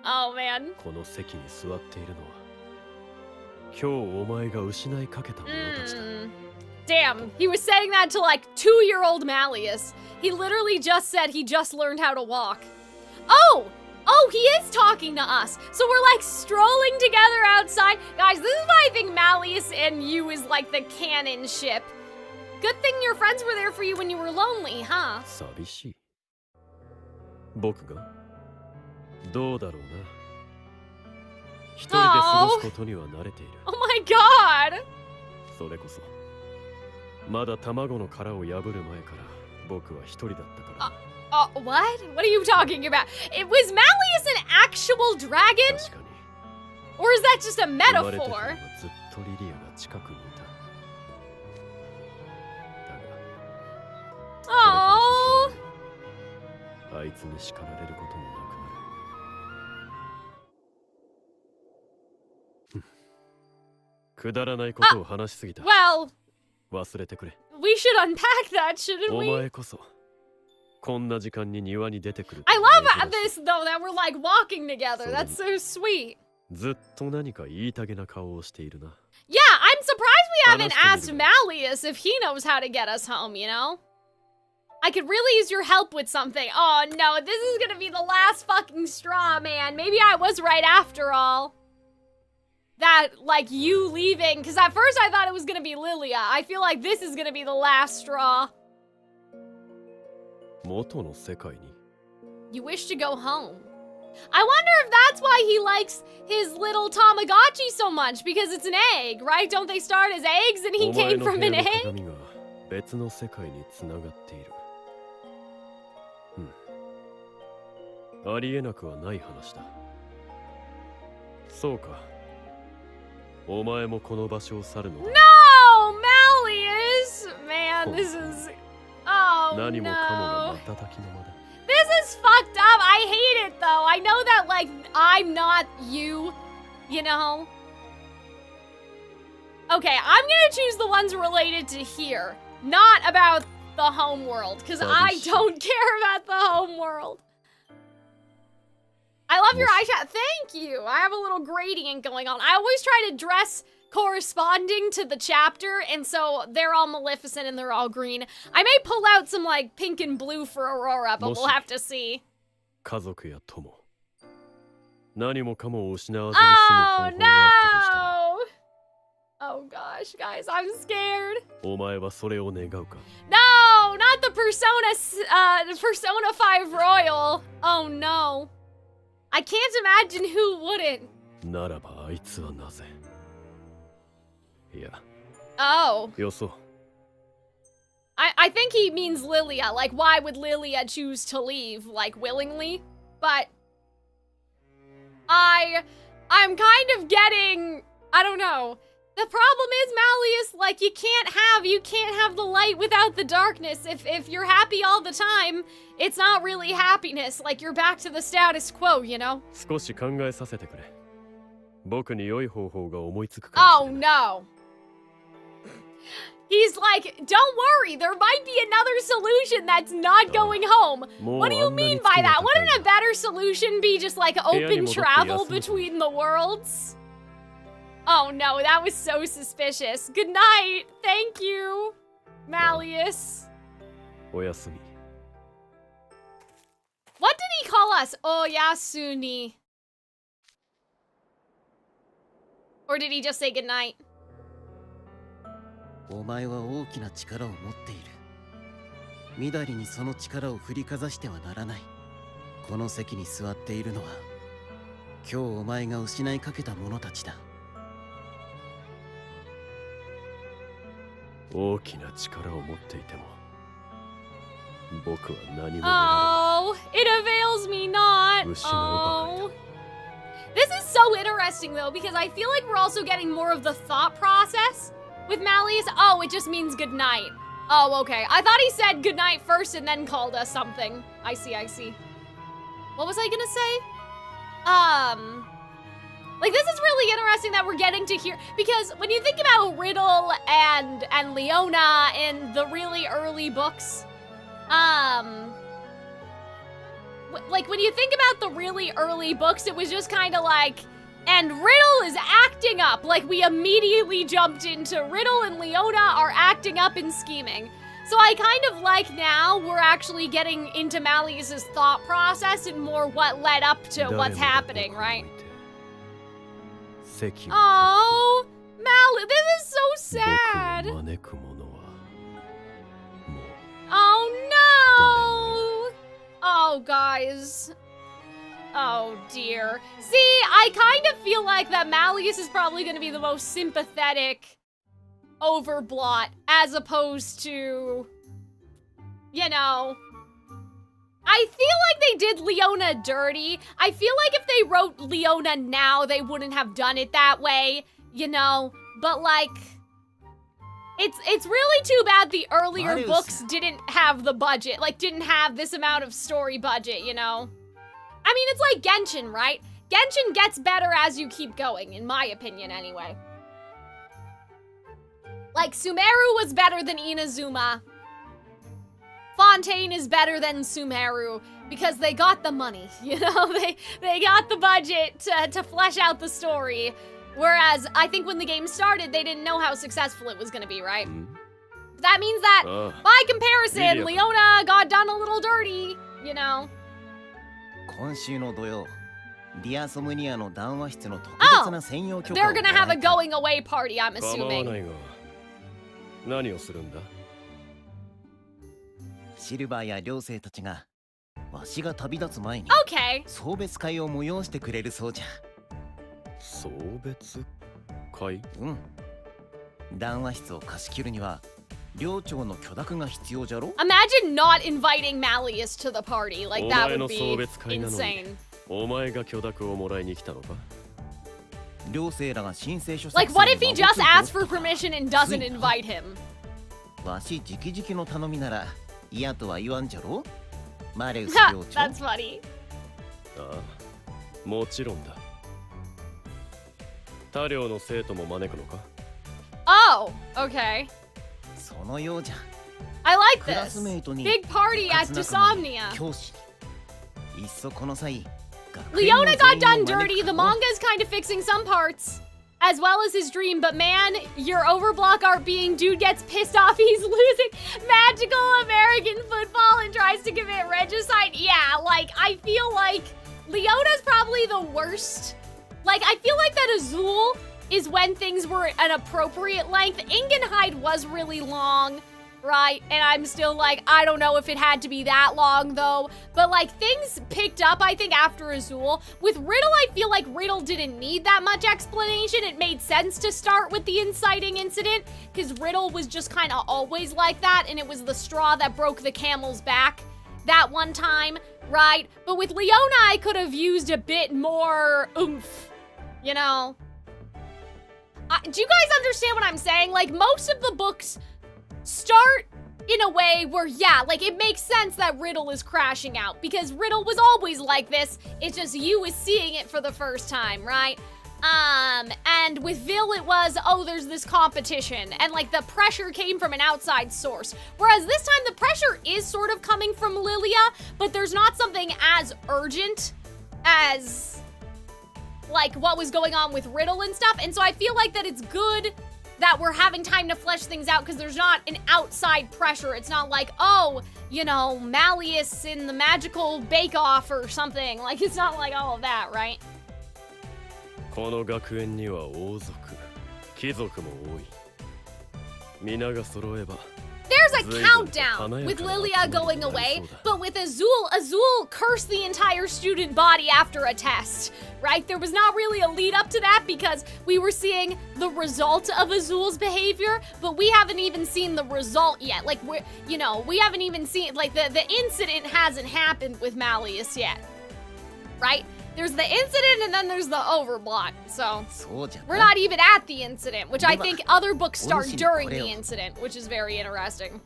Oh, man. Damn, he was saying that to like 2-year-old Malleus. He literally just said he just learned how to walk. Oh, he is talking to us. So we're like strolling together outside. Guys, this is why I think Malleus and you is like the canon ship. Good thing your friends were there for you when you were lonely, huh? Oh my god! What? What are you talking about? Was Malleus an actual dragon? Or is that just a metaphor? Oh. Well, we should unpack that, shouldn't we? I love this, though, that we're like walking together. That's so sweet. Yeah, I'm surprised we haven't asked Malleus if he knows how to get us home, you know? I could really use your help with something. Oh no, this is gonna be the last fucking straw, man. Maybe I was right after all. That, like, you leaving, because at first I thought it was gonna be Lilia. I feel like this is gonna be the last straw. You wish to go home. I wonder if that's why he likes his little Tamagotchi so much, because it's an egg, right? Don't they start as eggs and he came from an egg? No, Malleus! Man, this is... Oh, no. This is fucked up. I hate it, though. I know that, like, I'm not you, you know? Okay, I'm gonna choose the ones related to here, not about the home world, because I don't care about the home world. I love your eyeshadow. Thank you. I have a little gradient going on. I always try to dress corresponding to the chapter, and so they're all Maleficent and they're all green. I may pull out some like pink and blue for Aurora, but we'll have to see. Oh no! Oh gosh, guys, I'm scared. No, not the Persona 5 Royal. Oh no. I can't imagine who wouldn't. Oh. I think he means Lilia. Like, why would Lilia choose to leave, like, willingly? But I'm kind of getting, I don't know. The problem is, Malleus, like, you can't have the light without the darkness. If you're happy all the time, it's not really happiness. Like, you're back to the status quo, you know? Oh, no. He's like, don't worry, there might be another solution that's not going home. What do you mean by that? Wouldn't a better solution be just, like, open travel between the worlds? Oh no, that was so suspicious. Good night. Thank you, Malleus. What did he call us? Oyasuni. Or did he just say good night? Oh, it avails me not. Oh. This is so interesting, though, because I feel like we're also getting more of the thought process with Malleus. Oh, it just means good night. Oh, okay. I thought he said good night first and then called us something. I see. What was I gonna say? Like, this is really interesting that we're getting to hear, because when you think about Riddle and Leona in the really early books, like, when you think about the really early books, it was just kind of like, and Riddle is acting up. Like, we immediately jumped into Riddle and Leona are acting up and scheming. So I kind of like now we're actually getting into Malleus's thought process and more what led up to what's happening, right? Oh, Malleus, this is so sad. Oh no! Oh, guys. Oh dear. See, I kind of feel like that Malleus is probably going to be the most sympathetic overblot as opposed to, you know, I feel like they did Leona dirty. I feel like if they wrote Leona now, they wouldn't have done it that way, you know, but like, it's really too bad the earlier books didn't have the budget, like didn't have this amount of story budget, you know? I mean, it's like Genshin, right? Genshin gets better as you keep going, in my opinion anyway. Like, Sumeru was better than Inazuma. Fontaine is better than Sumeru because they got the money, you know? They got the budget to flesh out the story. Whereas, I think when the game started, they didn't know how successful it was gonna be, right? That means that, by comparison, Leona got done a little dirty, you know? Oh, they're gonna have a going away party, I'm assuming. 何をするんだ? シルバーや寮生たちがわしが旅立つ前に Okay. 送別会を催してくれるそうじゃ。送別会? うん。談話室を貸し切るには寮長の許諾が必要じゃろ? Imagine not inviting Malleus to the party. Like, that would be お前の送別会なのに insane. お前が許諾をもらいに来たのか? 寮生らが申請書 Like, what if he just asks for permission and doesn't invite him? わし直々の頼みなら嫌とは言わんじゃろ? マレウス寮長。 That's funny. ああ、もちろんだ。他寮の生徒も招くのか? Oh, okay. そのようじゃ。 I like クラ this. スメイトに Big party at Diasomnia. 教師にいっそこの際 Leona got done dirty. The manga is kind of fixing some parts, as well as his dream. But man, your overblock art being dude gets pissed off he's losing magical American football and tries to commit regicide. Yeah, like, I feel like Leona's probably the worst. Like, I feel like that Azul is when things were an appropriate length. Ingenhide was really long. Right, and I'm still like, I don't know if it had to be that long though, but like things picked up, I think, after Azul. With Riddle, I feel like Riddle didn't need that much explanation. It made sense to start with the inciting incident because Riddle was just kind of always like that, and it was the straw that broke the camel's back that one time, right? But with Leona, I could have used a bit more oomph, you know? Do you guys understand what I'm saying? Like, most of the books start in a way where, yeah, like, it makes sense that Riddle is crashing out because Riddle was always like this. It's just you is seeing it for the first time, right? And with Vil, it was, oh, there's this competition, and like the pressure came from an outside source. Whereas this time the pressure is sort of coming from Lilia, but there's not something as urgent as like what was going on with Riddle and stuff. And so I feel like that it's good that we're having time to flesh things out because there's not an outside pressure. It's not like, oh, you know, Malleus in the magical bake-off or something. Like, it's not like all of that, right? この学園には王族、貴族も多い。皆が揃えば。There's a countdown with Lilia going away, but with Azul cursed the entire student body after a test, right? There was not really a lead up to that because we were seeing the result of Azul's behavior, but we haven't even seen the result yet. Like, we haven't even seen, like, the incident hasn't happened with Malleus yet, right? There's the incident and then there's the overblot, so we're not even at the incident, which I think other books start during the incident, which is very interesting.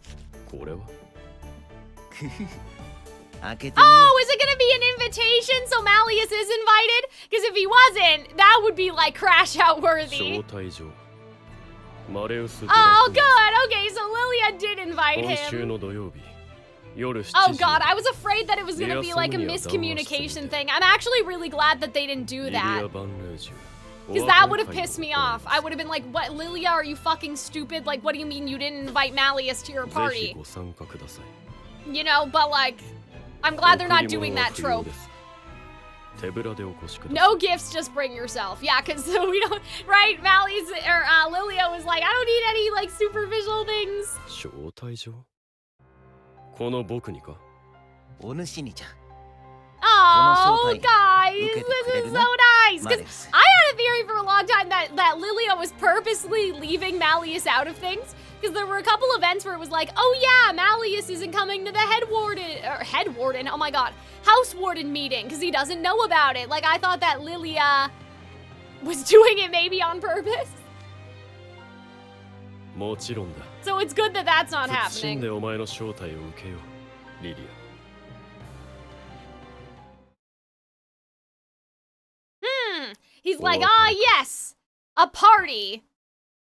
Oh, is it gonna be an invitation so Malleus is invited? Because if he wasn't, that would be like crash out worthy. Oh, good. Okay, so Lilia did invite him. Oh god, I was afraid that it was gonna be like a miscommunication thing. I'm actually really glad that they didn't do that. Because that would have pissed me off. I would have been like, what, Lilia, are you fucking stupid? Like, what do you mean you didn't invite Malleus to your party? You know, but like, I'm glad they're not doing that trope. No gifts, just bring yourself. Yeah, because we don't, right? Malleus, or Lilia was like, I don't need any like superficial things. Oh, guys, this is so nice. Because I had a theory for a long time that Lilia was purposely leaving Malleus out of things. Because there were a couple events where it was like, oh yeah, Malleus isn't coming to the head warden, oh my god, house warden meeting, because he doesn't know about it. Like, I thought that Lilia was doing it maybe on purpose. So it's good that that's not happening. He's like, ah, yes, a party.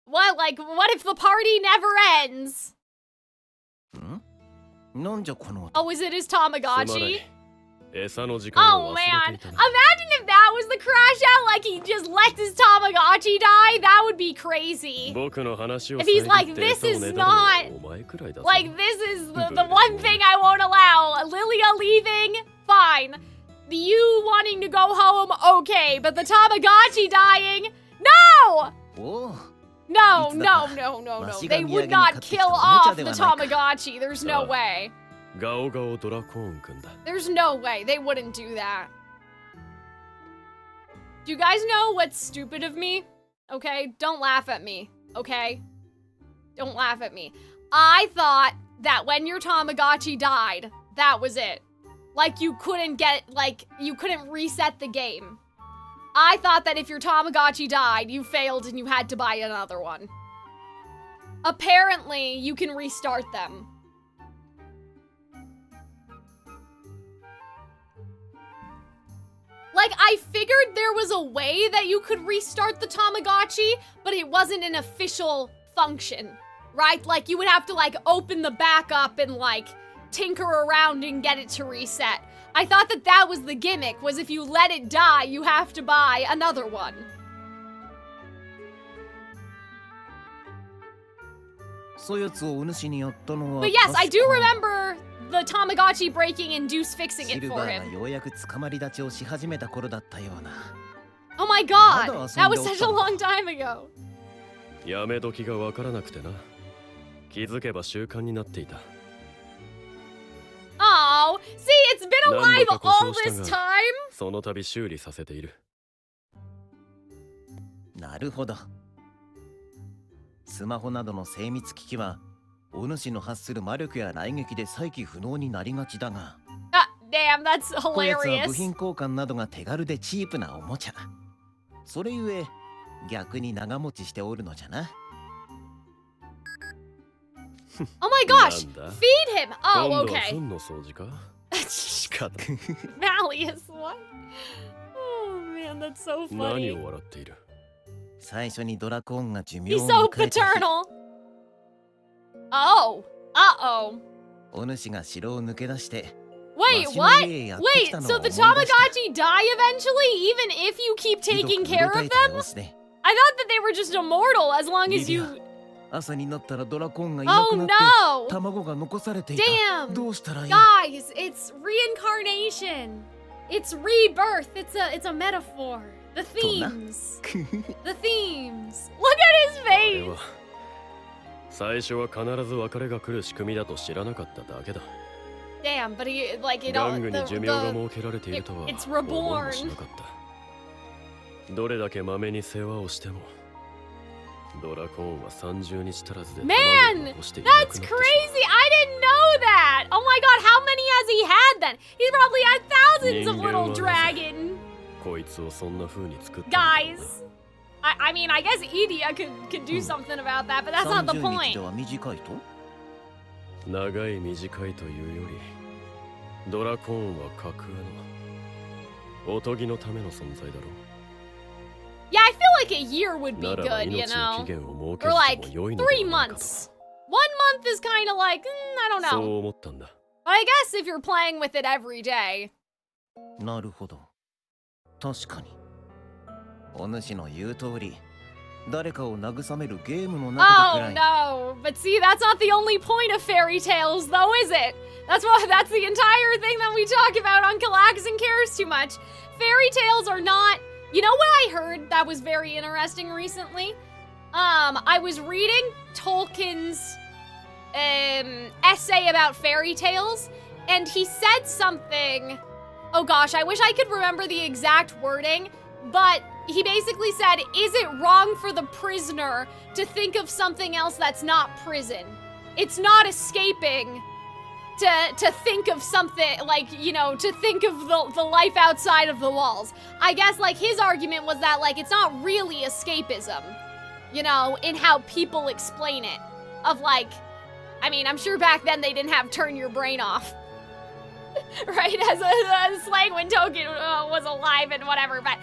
What, like, what if the party never ends? Oh, is it his Tamagotchi? Oh man, imagine if that was the crash out, like he just let his Tamagotchi die. That would be crazy. If he's like, this is not, like, this is the one thing I won't allow. Lilia leaving, fine. You wanting to go home, okay, but the Tamagotchi dying, no! No. They would not kill off the Tamagotchi. There's no way. There's no way. They wouldn't do that. Do you guys know what's stupid of me? Okay? Don't laugh at me. Okay? Don't laugh at me. I thought that when your Tamagotchi died, that was it. Like, you couldn't you couldn't reset the game. I thought that if your Tamagotchi died, you failed and you had to buy another one. Apparently, you can restart them. Like, I figured there was a way that you could restart the Tamagotchi, but it wasn't an official function, right? Like, you would have to, like, open the backup and, like, tinker around and get it to reset. I thought that that was the gimmick, was if you let it die, you have to buy another one. But yes, I do remember the Tamagotchi breaking and Deuce fixing it for him. Oh my god, that was such a long time ago. Oh, see, it's been alive all this time? その度修理させている。なるほど。スマホなどの精密機器は、お主の発する魔力や雷撃で再起不能になりがちだが。Damn, that's hilarious. こやつは部品交換などが手軽でチープなおもちゃ。それゆえ、逆に長持ちしておるのじゃな。Oh my gosh! Feed him! Oh, okay. Malleus, what? Oh man, that's so funny. He's so paternal. Oh. Uh-oh. Wait, what? Wait, so the Tamagotchi die eventually, even if you keep taking care of them? I thought that they were just immortal as long as you... Oh no! Damn! Guys, it's reincarnation. It's rebirth. It's a metaphor. The themes. The themes. Look at his face! 最初は必ず別れが来る仕組みだと知らなかっただけだ。Damn, but he, like, it all, it's reborn. どれだけまめに世話をしても。ドラコーンは30日足らずで Man, that's crazy! I didn't know that! Oh my god, how many has he had then? He's probably had thousands of little dragons! こいつをそんな風に作った。 Guys, I mean, I guess Idia could do something about that, but that's not the point. 長い短いというより、ドラコーンは架空のおとぎのための存在だろう。 Yeah, I feel like a year would be good, you know? Or like 3 months. 1 month is kind of like, I don't know. そう思ったんだ。 But I guess if you're playing with it every day. なるほど。確かに。お主の言う通り、誰かを慰めるゲームの中でくらい。 Oh no, but see, that's not the only point of fairy tales, though, is it? That's the entire thing that we talk about on Calxiyn cares too much. Fairy tales are not. You know what I heard that was very interesting recently? I was reading Tolkien's essay about fairy tales, and he said something. Oh gosh, I wish I could remember the exact wording, but he basically said, is it wrong for the prisoner to think of something else that's not prison? It's not escaping to think of something, like, you know, to think of the life outside of the walls. I guess, like, his argument was that, like, it's not really escapism, you know, in how people explain it. Of, like, I mean, I'm sure back then they didn't have turn your brain off. Right, as a slang when Tolkien was alive and whatever, but,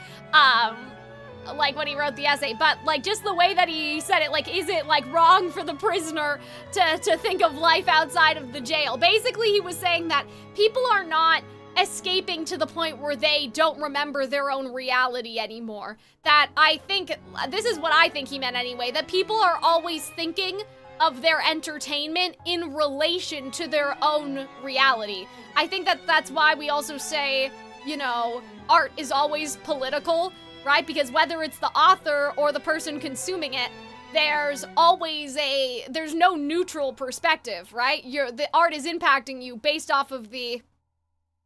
like when he wrote the essay, but like just the way that he said it, like, is it like wrong for the prisoner to think of life outside of the jail? Basically, he was saying that people are not escaping to the point where they don't remember their own reality anymore. That I think, this is what I think he meant anyway, that people are always thinking of their entertainment in relation to their own reality. I think that that's why we also say, you know, art is always political, right? Because whether it's the author or the person consuming it, there's no neutral perspective, right? The art is impacting you based off of the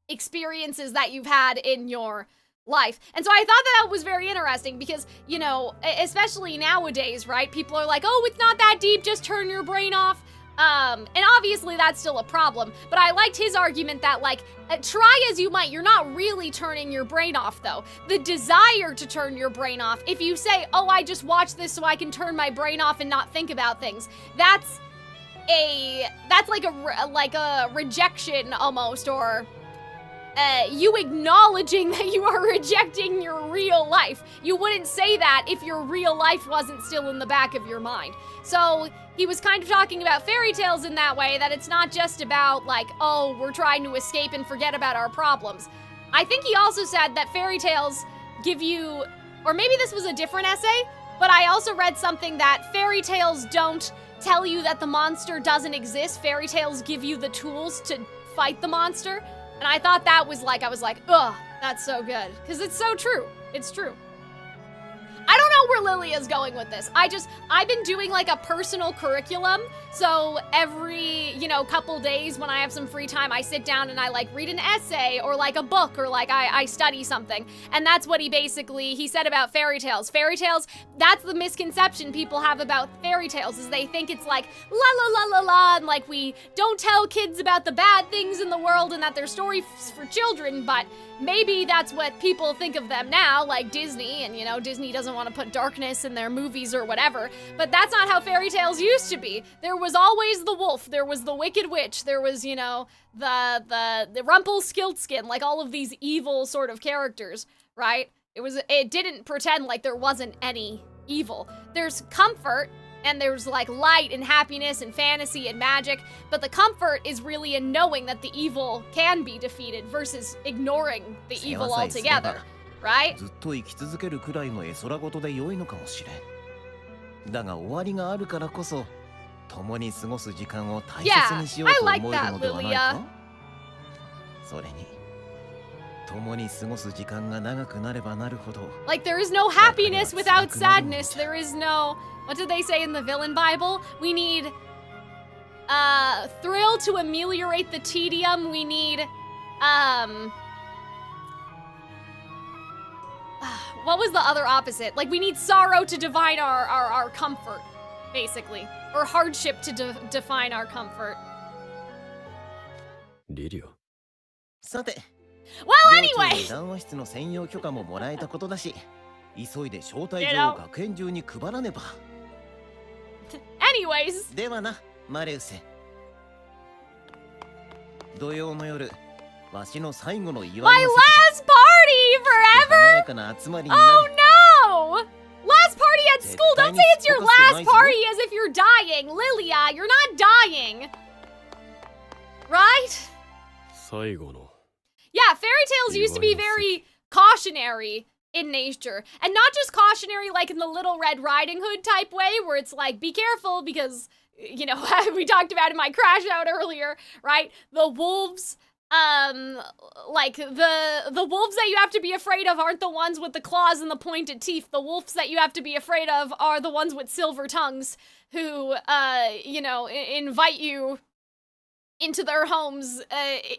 experiences that you've had in your life. And so I thought that was very interesting because, you know, especially nowadays, right? People are like, oh, it's not that deep, just turn your brain off. And obviously that's still a problem, but I liked his argument that, like, try as you might, you're not really turning your brain off, though. The desire to turn your brain off, if you say, oh, I just watch this so I can turn my brain off and not think about things, that's like a rejection almost, or you acknowledging that you are rejecting your real life. You wouldn't say that if your real life wasn't still in the back of your mind. So he was kind of talking about fairy tales in that way, that it's not just about, like, oh, we're trying to escape and forget about our problems. I think he also said that fairy tales give you, or maybe this was a different essay, but I also read something that fairy tales don't tell you that the monster doesn't exist. Fairy tales give you the tools to fight the monster. And I thought that was like, I was like, ugh, that's so good. Because it's so true. It's true. I don't know where Lilia's going with this. I've been doing like a personal curriculum. So every, you know, couple days when I have some free time, I sit down and I like read an essay or like a book, or like I study something. And that's what he said about fairy tales. Fairy tales, that's the misconception people have about fairy tales, is they think it's like la la la la la, and like we don't tell kids about the bad things in the world and that they're stories for children, but maybe that's what people think of them now, like Disney, and, you know, Disney doesn't want to put darkness in their movies or whatever, but that's not how fairy tales used to be. There was always the wolf, there was the wicked witch, there was, you know, the Rumpelstiltskin, like all of these evil sort of characters, right? It didn't pretend like there wasn't any evil. There's comfort, and there's like light and happiness and fantasy and magic, but the comfort is really in knowing that the evil can be defeated versus ignoring the evil altogether, right? ずっと生き続けるくらいの絵空事で良いのかもしれん。だが終わりがあるからこそ、共に過ごす時間を大切にしようと思えるのではないか？それに、共に過ごす時間が長くなればなるほど。Like there is no happiness without sadness. There is no. What did they say in the villain Bible? We need thrill to ameliorate the tedium. We need what was the other opposite? Like we need sorrow to define our comfort, basically, or hardship to define our comfort. Lilia. さて。Well, anyway. 談話室の専用許可ももらえたことだし、急いで招待状を学園中に配らねば。Anyways. ではな、マレウス。土曜の夜、わしの最後の祝い My の last party 華や forever? かな集まりになる Oh no! Last party at school. Don't say it's your last party as if you're dying. Lilia, you're not dying. Right? 最後の Yeah, fairy tales used to be very cautionary in nature. And not just cautionary like in the Little Red Riding Hood type way, where it's like, be careful because, you know, we talked about in my crash out earlier, right? The wolves, like the wolves that you have to be afraid of aren't the ones with the claws and the pointed teeth. The wolves that you have to be afraid of are the ones with silver tongues who, you know, invite you into their homes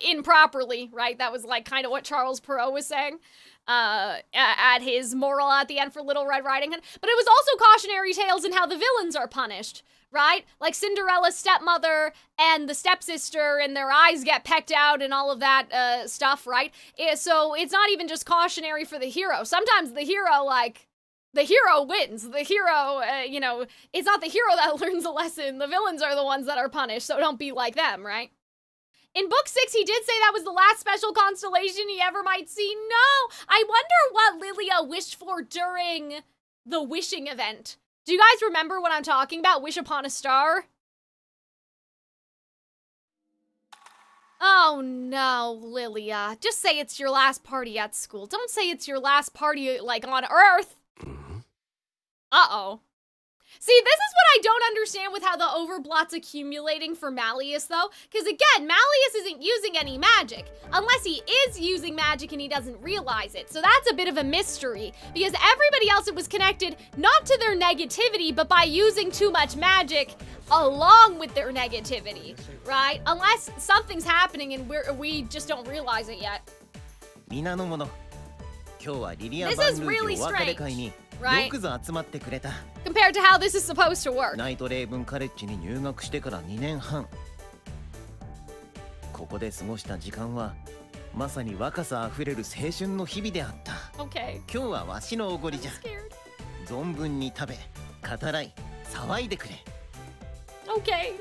improperly, right? That was like kind of what Charles Perrault was saying at his moral at the end for Little Red Riding Hood. But it was also cautionary tales in how the villains are punished, right? Like Cinderella's stepmother and the stepsister and their eyes get pecked out and all of that stuff, right? So it's not even just cautionary for the hero. Sometimes the hero, like, the hero wins. The hero, you know, it's not the hero that learns a lesson. The villains are the ones that are punished, so don't be like them, right? In book 6, he did say that was the last special constellation he ever might see. No! I wonder what Lilia wished for during the wishing event. Do you guys remember what I'm talking about? Wish upon a star? Oh no, Lilia. Just say it's your last party at school. Don't say it's your last party, like, on Earth. Uh-oh. See, this is what I don't understand with how the overblot's accumulating for Malleus, though. Because again, Malleus isn't using any magic. Unless he is using magic and he doesn't realize it. So that's a bit of a mystery. Because everybody else, it was connected not to their negativity, but by using too much magic along with their negativity, right? Unless something's happening and we just don't realize it yet. This is really strange. Right? Compared to how this is supposed to work. ナイトレイブンカレッジに入学してから2年半。ここで過ごした時間はまさに若さあふれる青春の日々であった。Okay. 今日はわしのおごりじゃ。存分に食べ、語らい、騒いでくれ。Okay.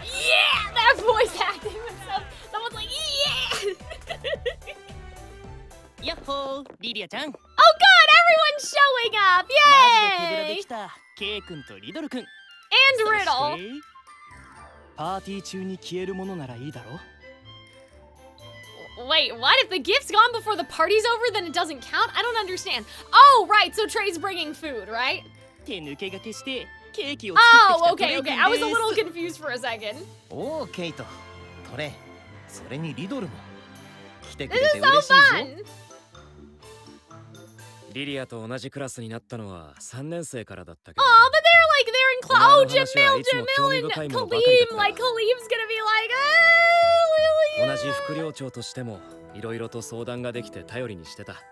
Yeah! That voice acting was someone's like, yeah! Yahoo! Lilia ちゃん。Oh good! Everyone's showing up! Yay! And Riddle! パーティー中に消えるものならいいだろ? Wait, what? If the gift's gone before the party's over, then it doesn't count? I don't understand. Oh, right, so Trey's bringing food, right? Oh, okay, okay. I was a little confused for a second. Oh, Kate. トレ、それにリドルも。来てく This れて is so 嬉しいぞ。 fun! リリアと同じクラスになったのは3年生からだったけど。Oh, but they're in class. Oh, Jamil and Kaleem. Like, Kaleem's gonna be like, oh, Lilia. 同じ副寮長としてもいろいろと相談ができて頼りにしてた。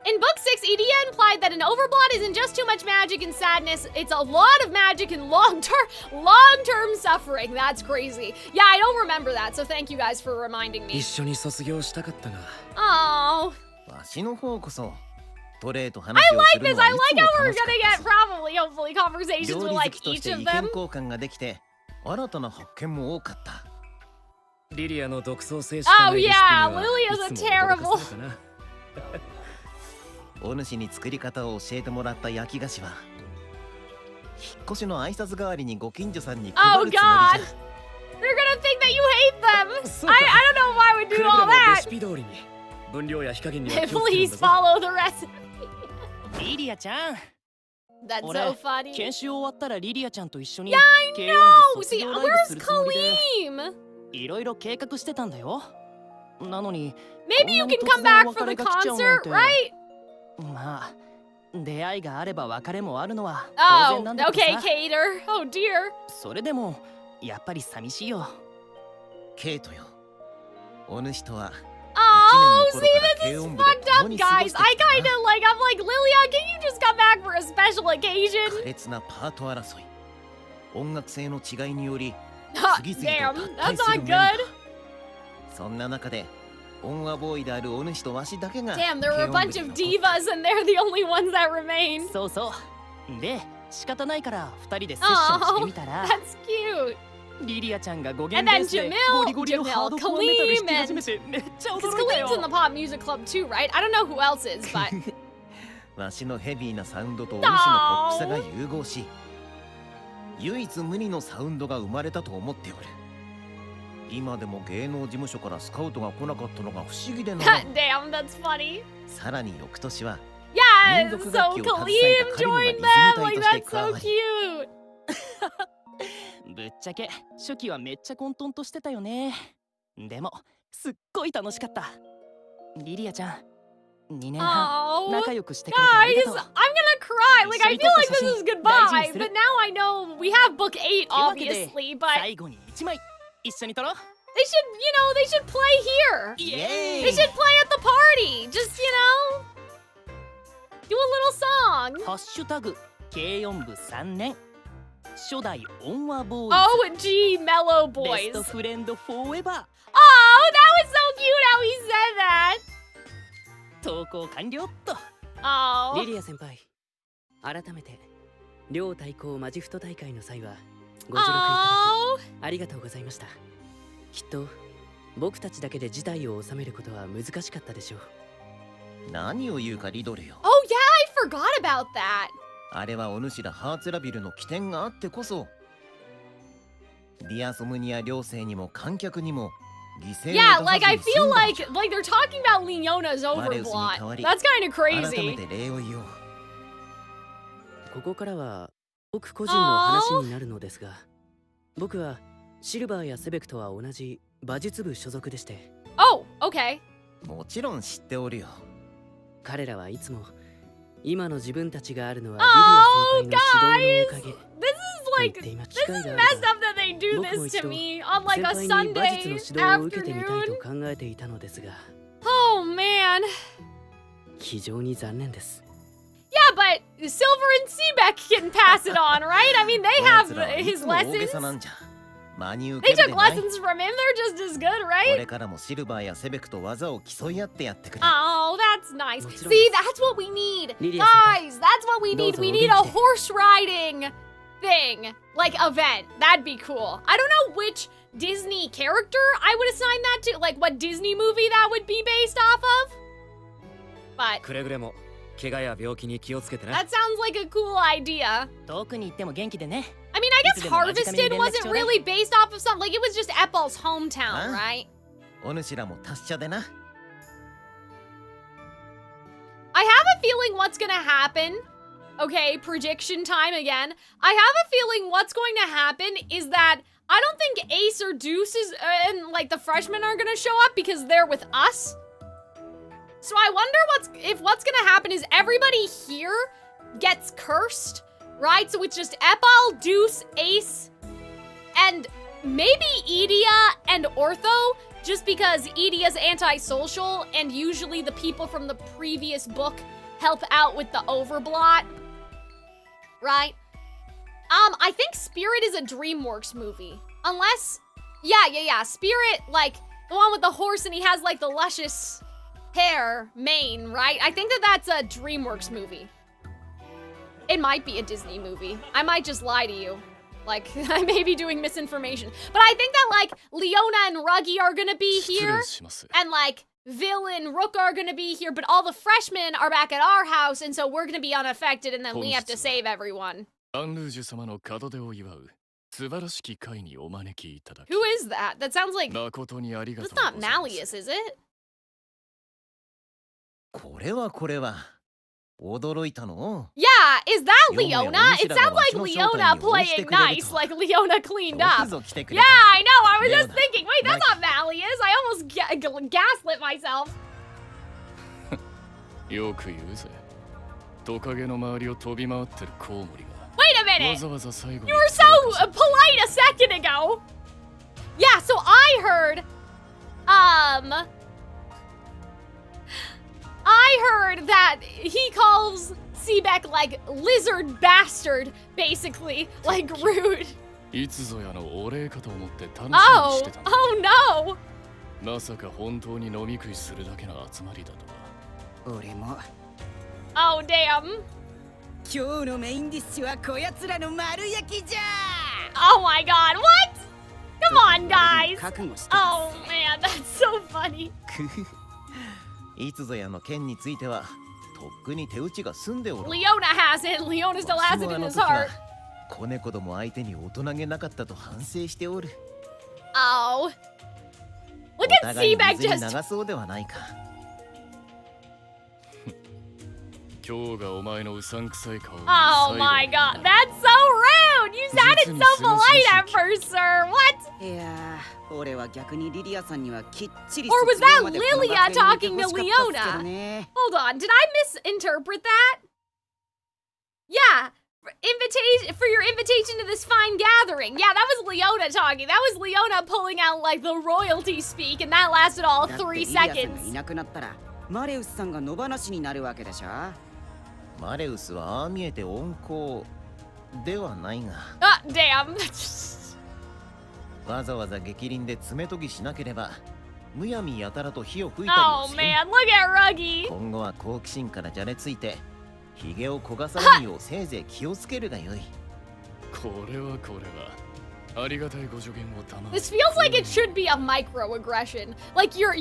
In book 6, Idia implied that an overblot isn't just too much magic and sadness, it's a lot of magic and long-term suffering. That's crazy. Yeah, I don't remember that, so thank you guys for reminding me. 一緒に卒業したかったが。Oh. わしの方こそ。I like this. I like how we're gonna get probably, hopefully, conversations with like each of them. 新たな発見も多かった。リリアの独創性しかないレシピには Lilia's a terrible. お主に作り方を教えてもらった焼き菓子は引っ越しの挨拶代わりにご近所さんに配るつもりじゃ。Oh God! They're gonna think that you hate them. I don't know why I would do all that. レシピ通りに分量や火加減には Please follow the recipe. リリアちゃん。That's so funny. 研修終わったらリリアちゃんと一緒に Yeah, I 軽音部 know. 卒 See, 業ライブ where's するつもりで Kaleem? いろいろ計画してたんだよ。なのに Maybe you can come back for the concert, right? まあ、出会いがあれば別れもあるのは当然なんだけどさ。Oh, okay, Cater. Oh dear. それでもやっぱり寂しいよ。ケイトよ。お主とは。Oh, see, this is fucked up, guys. I kind of like, I'm like, Lilia, can you just come back for a special occasion? 苛烈なパート争い。音楽性の違いにより、次々 Damn, と that's 脱退する not メンバー。 good. そんな中で、音話ボーイであるお主とわしだけが。Damn, there were a bunch of divas and they're the only ones that remain. そうそう。で、仕方ないから2人でセッションしてみたら。That's cute. And then Jamil, Kaleem, and because Kaleem's in the pop music club too, right? I don't know who else is, but わしのヘビーなサウンドとお主のポップさが融合し、唯一無二のサウンドが生まれたと思っておる。今でも芸能事務所からスカウトが来なかったのが不思議でな。Damn, that's funny. さらに翌年は Yeah, so Kaleem joined them. Like that's so cute. ぶっちゃけ初期はめっちゃ混沌としてたよね。でもすっごい楽しかった。リリアちゃん、2年半仲良くしてくれてありがとう。 Guys, I'm gonna cry. Like I feel like this is goodbye, but now I know we have book 8 obviously, but 最後に1枚一緒に撮ろう。 they should, you know, they should play here. Yay! They should play at the party. Just, you know, do a little song. ハッシュタグ軽音部3年初代音話ボーイズ OG Mellow Boys. ベストフレンドフォーエバー Oh, that was so cute how he said that. 投稿完了っと。 Oh. リリア先輩、改めて両対抗マジフト大会の際はご助力いただきありがとうございました。きっと僕たちだけで事態を収めることは難しかったでしょう。何を言うかリドルよ。 Oh yeah, I forgot about that. あれはお主らハーツラビルの起点があってこそ、ディアソムニア両生にも観客にも犠牲を出さずに済んだ。 Yeah, like I feel like they're talking about Leona's overblot. That's kind of 改 crazy. めて礼を言おう。ここからは僕個人の話になるのですが、僕はシルバーやセベクとは同じ馬術部所属でして。 Oh, okay. もちろん知っておるよ。彼らはいつも今の自分たちがあるのは Oh, リディア先輩の指導のおかげ。 This is messed up that they do this to me on like a Sunday afternoon. 考えていたのですが。 Oh man. 非常に残念です。 Yeah, but Silver and Sebek can pass it on, right? I mean, they have his lessons. They took lessons from him. They're just as good, こ right? れからもシルバーやセベクと技を競い合ってやってくれ。 Oh, that's nice. See, that's what we need. Guys, that's what we need. We need a horse riding thing. Like, event. That'd be cool. I don't know which Disney character I would assign that to. Like, what Disney movie that would be based off of. But くれぐれも怪我や病気に気をつけてね。 that sounds like a cool idea. 遠くに行っても元気でね。 I mean, I guess Harvested wasn't really based off of something. Like, it was just Epel's hometown, right? お主らも達者でな。 I have a feeling what's gonna happen. Okay, prediction time again. I have a feeling what's going to happen is that I don't think Ace or Deuce is, and like the freshmen are gonna show up because they're with us. So I wonder what's gonna happen is everybody here gets cursed, right? So it's just Epal, Deuce, Ace, and maybe Edia and Ortho, just because Edia's antisocial and usually the people from the previous book help out with the overblot, right? I think Spirit is a DreamWorks movie. Unless, yeah, Spirit, like the one with the horse and he has like the luscious hair mane, right? I think that's a DreamWorks movie. It might be a Disney movie. I might just lie to you. Like, I may be doing misinformation. But I think that, like, Leona and Ruggy are gonna be here. And, like, Vil and Rook are gonna be here. But all the freshmen are back at our house. And so we're gonna be unaffected. And then we have to save everyone. Who is that? That sounds like... That's not Malleus, is it? これは驚いたの。 Yeah, is that Leona? It sounds like Leona playing nice, like Leona cleaned up. Yeah, I know, I was just thinking, wait, that's not Malleus. I almost gaslit myself. よく言うぜ。トカゲの周りを飛び回ってるコウモリが。 Wait a minute! わざわざ最後に You were so polite a second ago! Yeah, so I heard, that he calls Sebek like lizard bastard, basically, like rude. いつぞやのお礼かと思って楽しみに Oh, してた。 oh no! まさか本当に飲み食いするだけの集まりだとは。俺も。Oh damn! 今日のメインディッシュはこやつらの丸焼きじゃ。 Oh my god, what? Come on, guys! Oh man, that's so funny. いつぞやの件についてはとっくに手打ちが済んでおる。 Leona has it. Leona still has it in his heart. 子猫ども相手に大人げなかったと反省しておる。Oh. Look at Sebek just. 流そうではないか。今日がお前のうさんくさい顔。Oh my god, that's so rude! You sounded so polite at first, sir. What? いやー、俺は逆にリリアさんにはきっちり。 Or was that Lilia talking to Leona? Hold on, did I misinterpret that? Yeah, invitation for your invitation to this fine gathering. Yeah, that was Leona talking. That was Leona pulling out like the royalty speak, and that lasted all 3 seconds. いなくなったらマレウスさんが野放しになるわけでしょ。マレウスはああ見えて温厚ではないが。Ah, damn. わざわざ激鱗で爪研ぎしなければむやみやたらと火を吹いたり Oh もせん。 man, look at Ruggy. 今後は好奇心からじゃれついてひげを焦がさないようせいぜい気をつけるがよい。これはありがたいご助言を賜る。 This feels like it should be a microaggression. Like you're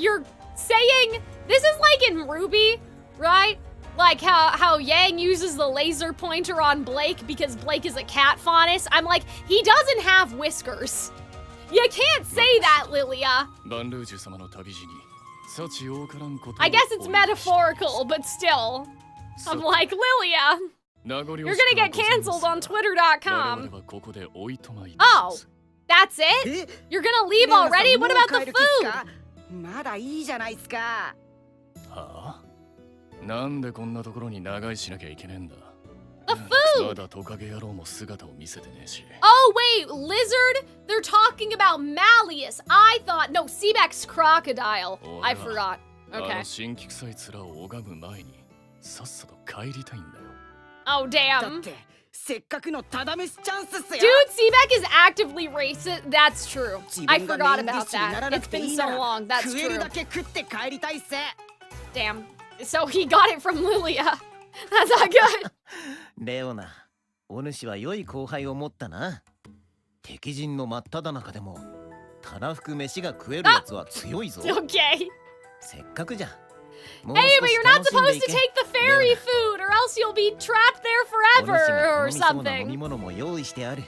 saying this is like in Ruby, right? Like how Yang uses the laser pointer on Blake because Blake is a cat faunus. I'm like, he doesn't have whiskers. You can't say that, Lilia. I guess it's metaphorical, but still. I'm like, Lilia, you're gonna get canceled on Twitter.com. Oh, that's it? You're gonna leave already? What about the food? まだいいじゃないっすか。はあ？なんでこんなところに長居しなきゃいけねえんだ。 The food! まだトカゲ野郎も姿を見せてねえし。 Oh, wait, lizard? They're talking about Malleus. I thought, no, Sebek's crocodile. I forgot. Okay. 新規臭い面を拝む前にさっさと帰りたいんだよ。 Oh, damn. だってせっかくのただめしチャンスっすよ。 Dude, Sebek is actively racist. That's true. I forgot about that. It's been so long. That's 食える true. だけ食って帰りたいっす。 Damn. So he got it from Lilia. That's not good. レオナ、お主は良い後輩を持ったな。敵陣の真っ只中でもたらふく飯が食えるやつは強いぞ。Okay. せっかくじゃ。 Hey, but you're not supposed to take the fairy food, or else you'll be trapped there forever, or something. 飲み物も用意してある。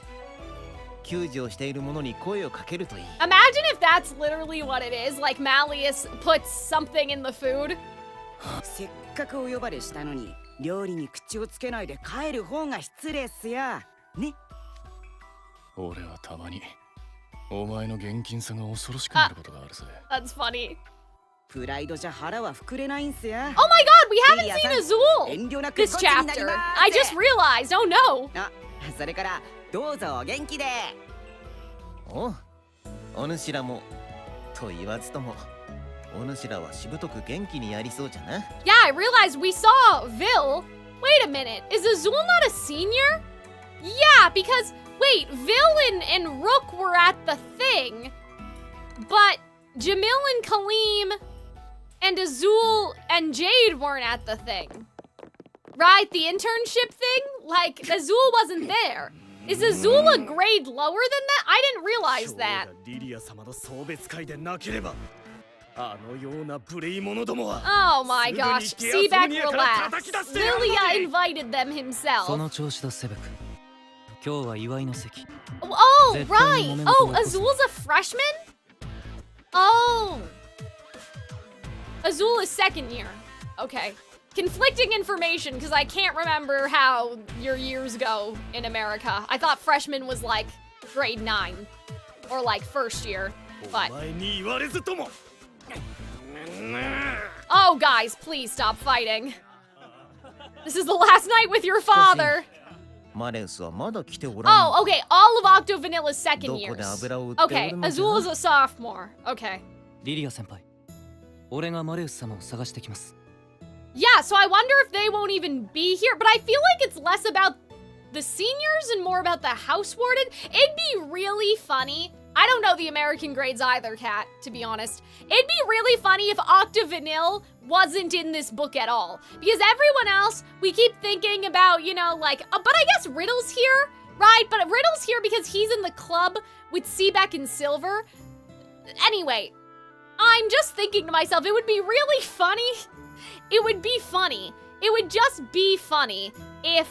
救助をしている者に声をかけるといい。 Imagine if that's literally what it is, like Malleus puts something in the food. せっかくお呼ばれしたのに料理に口をつけないで帰る方が失礼っすや。ね。俺はたまにお前の現金さが恐ろしくなることがあるぜ。 That's funny. プライドじゃ腹は膨れないんすや。 Oh my god, we haven't seen Azul this chapter. I just realized. Oh no. あ、それからどうぞお元気で。お主らもと言わずともお主らはしぶとく元気にやりそうじゃな。 Yeah, I realized we saw Vil. Wait a minute, is Azul not a senior? Yeah, because wait, Vil and Rook were at the thing, but Jamil and Kaleem and Azul and Jade weren't at the thing. Right, the internship thing? Like, Azul wasn't there. Is Azul a grade lower than that? I didn't realize that. Oh my gosh, Sebek, relax. Lilia invited them himself. その調子だ、セベク。今日は祝いの席。 Oh, right. Oh, Azul's a freshman? Oh. Azul is second year. Okay. Conflicting information, because I can't remember how your years go in America. I thought freshman was like grade 9 or like first year, but... Oh, guys, please stop fighting. This is the last night with your father. Oh, okay, all of Octo Vanilla's second years. Okay, Azul is a sophomore. Okay. リリア先輩、俺がマレウス様を探してきます。 Yeah, so I wonder if they won't even be here, but I feel like it's less about the seniors and more about the house warden. It'd be really funny. I don't know the American grades either, Kat, to be honest. It'd be really funny if Octavanil wasn't in this book at all. Because everyone else, we keep thinking about, you know, like, but I guess Riddle's here. Right, but Riddle's here because he's in the club with Sebek and Silver. Anyway, I'm just thinking to myself, it would be really funny. It would be funny. It would just be funny if,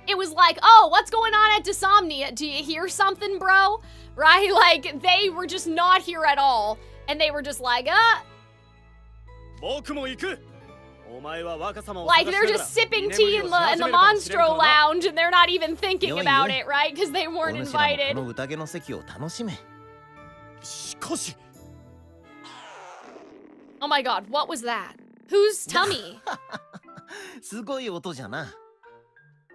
it was like, oh, what's going on at Diasomnia? Do you hear something, bro? Right? Like, they were just not here at all. And they were just like, like, they're just sipping tea in the Monstro Lounge and they're not even thinking about it, right? Because they weren't invited. Oh my god, what was that? Whose tummy? すごい音じゃな。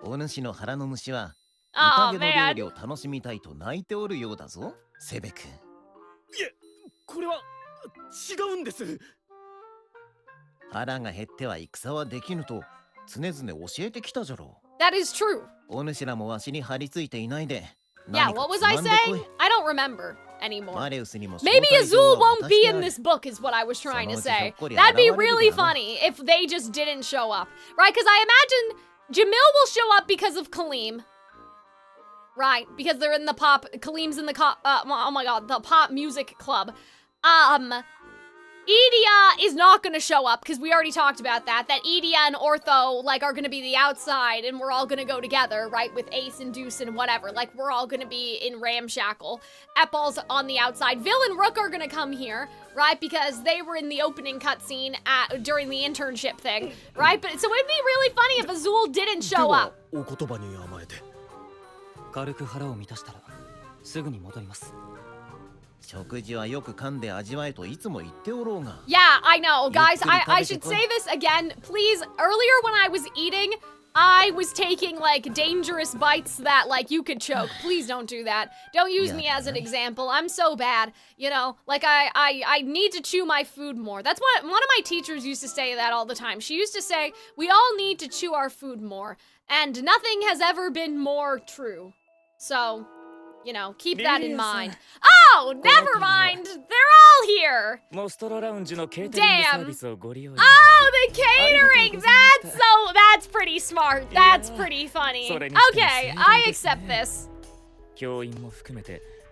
お主の腹の虫は、Oh, 宴の料理を楽しみたいと泣いておるようだぞ、セベ君。いえ、これは違うんです。腹が減っては戦はできぬと常々教えてきたじゃろう。That is true. お主らもわしに張り付いていないで。Yeah, what was I saying? I don't remember anymore. Maybe Maybe Azul won't be in this book is what I was trying to say. That'd be really funny if they just didn't show up. Right, because I imagine Jamil will show up because of Kaleem. Right, because they're in the pop, Kaleem's in the oh my god, the pop music club. Edia is not gonna show up because we already talked about that Edia and Ortho, like, are gonna be the outside and we're all gonna go together, right, with Ace and Deuce and whatever. Like, we're all gonna be in Ramshackle. Epal's on the outside. Vil and Rook are gonna come here, right, because they were in the opening cutscene during the internship thing, right? But so it'd be really funny if Azul didn't show up. お言葉に甘えて。軽く腹を満たしたらすぐに戻ります。食事はよく噛んで味わえといつも言っておろうが。Yeah, I know, guys. I should say this again, please. Earlier when I was eating, I was taking like dangerous bites that like you could choke. Please don't do that. Don't use me as an example. I'm so bad. You know, like I need to chew my food more. That's what one of my teachers used to say that all the time. She used to say, we all need to chew our food more. And nothing has ever been more true. So, you know, keep that in mind. Oh, never mind. They're all here. Damn. Oh, the catering. That's pretty smart. That's pretty funny. Okay, I accept this.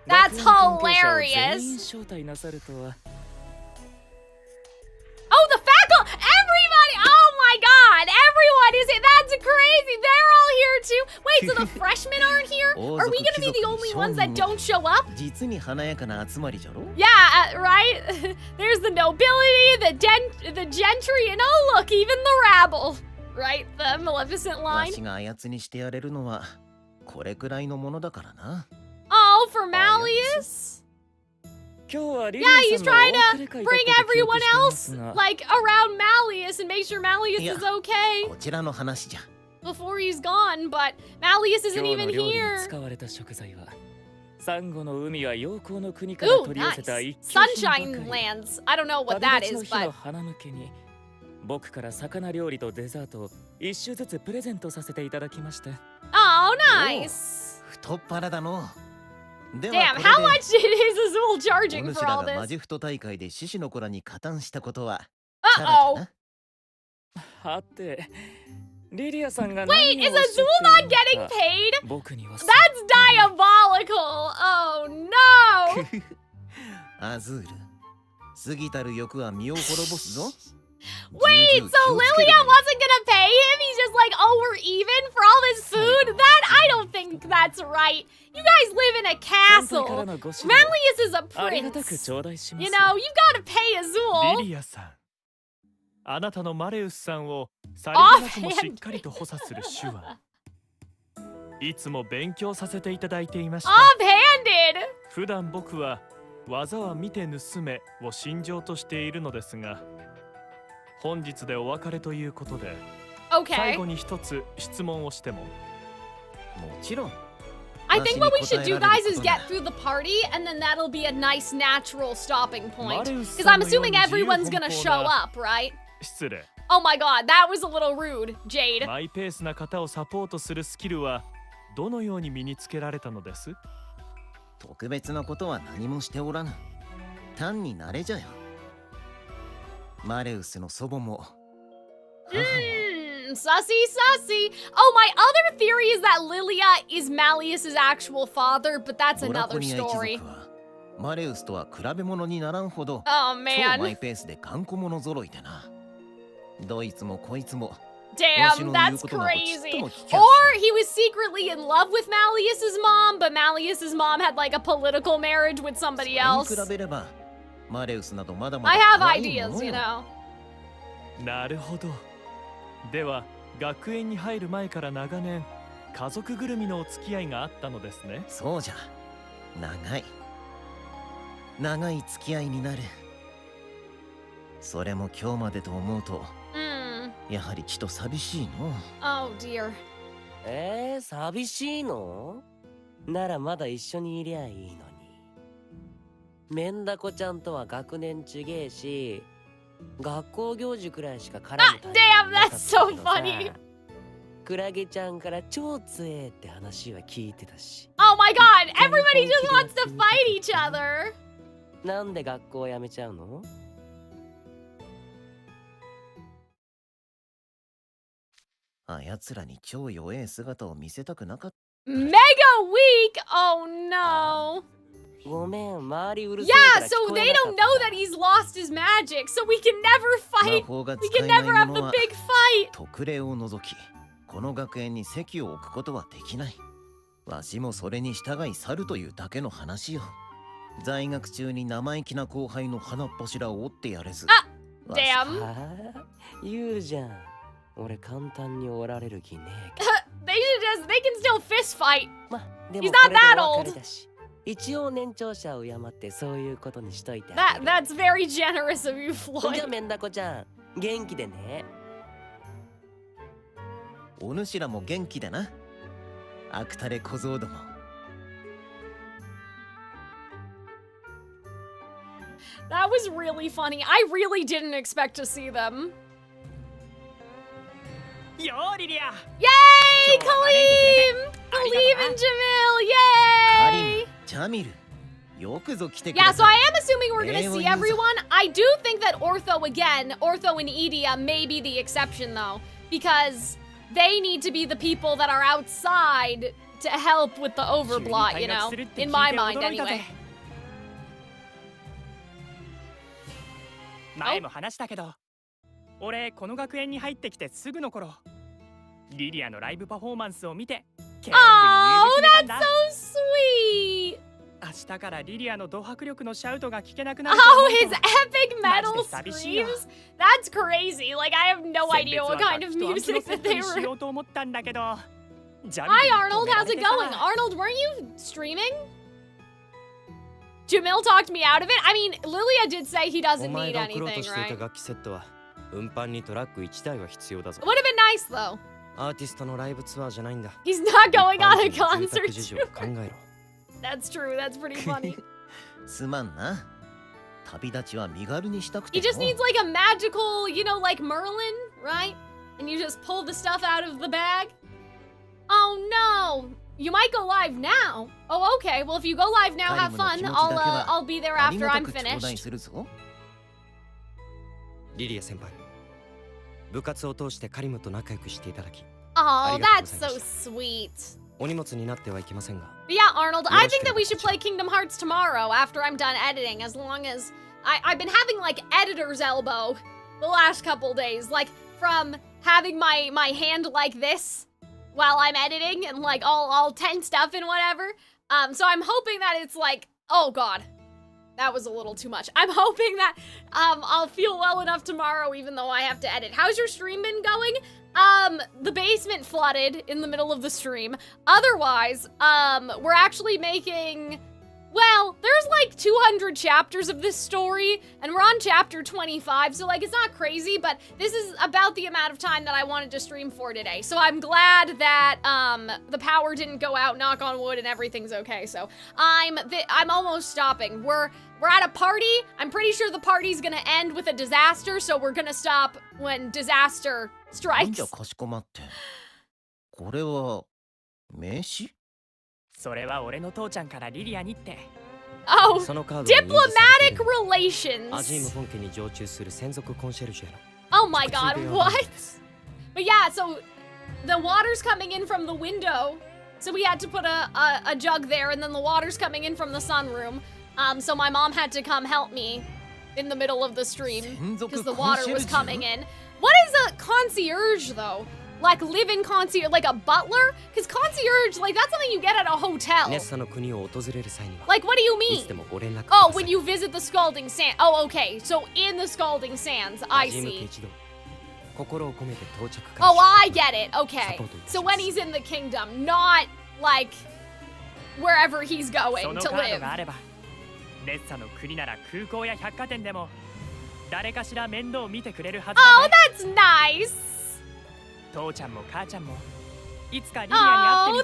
That's hilarious. Oh, the faculty! Everybody! Oh my god! Everyone is it? That's crazy! They're all here too! Wait, so the freshmen aren't here? Are we gonna be the only ones that don't show up? Yeah, right? There's the nobility, the gentry, and oh look, even the rabble! Right? The Maleficent line. Oh, for Malleus? Yeah, he's trying to bring everyone else, like, around Malleus and make sure Malleus is okay before he's gone, but Malleus isn't even here. Ooh, nice. Sunshine Lands. I don't know what that is, but... 僕から魚料理とデザートを一種ずつプレゼントさせていただきました。Oh, nice. Damn, how much is Azul charging for all this? Uh-oh. Wait, is Azul not getting paid? That's diabolical. Oh no. Wait, so Lilia wasn't gonna pay him? He's just like, oh, we're even for all this food? I don't think that's right. You guys live in a castle. Malleus is a prince. You know, you've gotta pay Azul. リリアさん、あなたのマレウスさんをさりげなくもしっかりと補佐する手話。いつも勉強させていただいていました。Offhanded! 普段僕は技は見て盗めを信条としているのですが、本日でお別れということで、最後に一つ質問をしても。もちろん。I think what we should do, guys, is get through the party, and then that'll be a nice natural stopping point. Because I'm assuming everyone's gonna show up, right? 失礼。Oh my god, that was a little rude, Jade. マイペースな方をサポートするスキルはどのように身につけられたのです？特別なことは何もしておらぬ。単に慣れじゃよ。マレウスの祖母も。getting sussy. Oh, my other theory is that Lilia is Malleus's actual father, but that's another story. マレウスとは比べ物にならんほど Oh 超 man. マイペースで頑固者揃いでな。どいつもこいつも Damn, that's crazy. Or he was secretly in love with Malleus's mom, but Malleus's mom had like a political marriage with somebody else. 比べればマレウスなどまだまだ I have 可愛いも ideas, の you よ。 know. なるほど。では学園に入る前から長年家族ぐるみのお付き合いがあったのですね。そうじゃ。長い付き合いになる。それも今日までと思うと、やはりちと寂しいの。Oh dear. 寂しいの？ならまだ一緒にいりゃいいのに。メンダコちゃんとは学年違えし、学校行事くらいしか絡むタイミングなかったけどさ。Damn, that's so funny. クラゲちゃんから超強えって話は聞いてたし。Oh my god, everybody just wants to fight each other. なんで学校を辞めちゃうの？あやつらに超弱え姿を見せたくなかった。Mega weak? Oh no. ごめん、周りうるせえから Yeah, so they don't know that he's lost his magic, so we can never fight. We can never have the big fight. 特例を除き、この学園に席を置くことはできない。わしもそれに従い去るというだけの話よ。在学中に生意気な後輩の鼻っ柱を折ってやれず。Damn. 言うじゃん。俺簡単に折られる気ねえけthey can still fist fight. ま、でも He's not that これでお別 old. れだし一応年長者を敬ってそういうことにしといて。That's very generous of you, Floyd. じゃあメンダコちゃん、元気でね。お主らも元気でな。アクタレ小僧ども。That was really funny. I really didn't expect to see them. よーリリア Yay! Kaleem! Kaleem and Jamil! Yay! Yeah, so I am assuming we're gonna see everyone. I do think that Ortho and Edia may be the exception though, because they need to be the people that are outside to help with the overblot, you know? In my mind, anyway. 前も話したけど、俺この学園に入ってきてすぐの頃、リリアのライブパフォーマンスを見て、Oh, that's so sweet! 明日からリリアのド迫力のシャウトが聞けなくなる。Oh, his epic metal screams? That's crazy. Like, I have no idea what kind of music that they were. Hi, Arnold. How's it going? Arnold, weren't you streaming? Jamil talked me out of it. I mean, Lilia did say he doesn't need anything, right? It would have been nice, though. He's not going on a concert. That's true. That's pretty funny. He just needs like a magical, you know, like Merlin, right? And you just pull the stuff out of the bag. Oh no! You might go live now. Oh, okay. Well, if you go live now, have fun. I'll be there after I'm finished. リリア先輩、部活を通してカリムと仲良くしていただき、 Oh, that's so sweet. お荷物になってはいけませんが。 But yeah, Arnold, I think that we should play Kingdom Hearts tomorrow after I'm done editing, as long as I've been having like editor's elbow the last couple days, like from having my hand like this while I'm editing and like all tensed up and whatever. So I'm hoping that it's like, oh god, that was a little too much. I'm hoping that I'll feel well enough tomorrow even though I have to edit. How's your stream been going? The basement flooded in the middle of the stream. Otherwise, we're actually making, well, there's like 200 chapters of this story, and we're on chapter 25, so like it's not crazy, but this is about the amount of time that I wanted to stream for today. So I'm glad that the power didn't go out, knock on wood, and everything's okay. So I'm almost stopping. We're at a party. I'm pretty sure the party's gonna end with a disaster, so we're gonna stop when disaster strikes. これは名刺？それは俺の父ちゃんからリリアにって。Oh, diplomatic relations. アジーム本家に常駐する専属コンシェルジュやろ。 Oh my god, what? But yeah, so the water's coming in from the window. So we had to put a jug there, and then the water's coming in from the sunroom. So my mom had to come help me in the middle of the stream because the water was coming in. What is a concierge, though? Like live-in concierge, like a butler? Because concierge, like that's something you get at a hotel. Like, what do you mean? Oh, when you visit the Scalding Sands. Oh, okay. So in the Scalding Sands, I see. Oh, I get it. Okay. So when he's in the kingdom, not like wherever he's going to live. Oh, that's nice. Oh,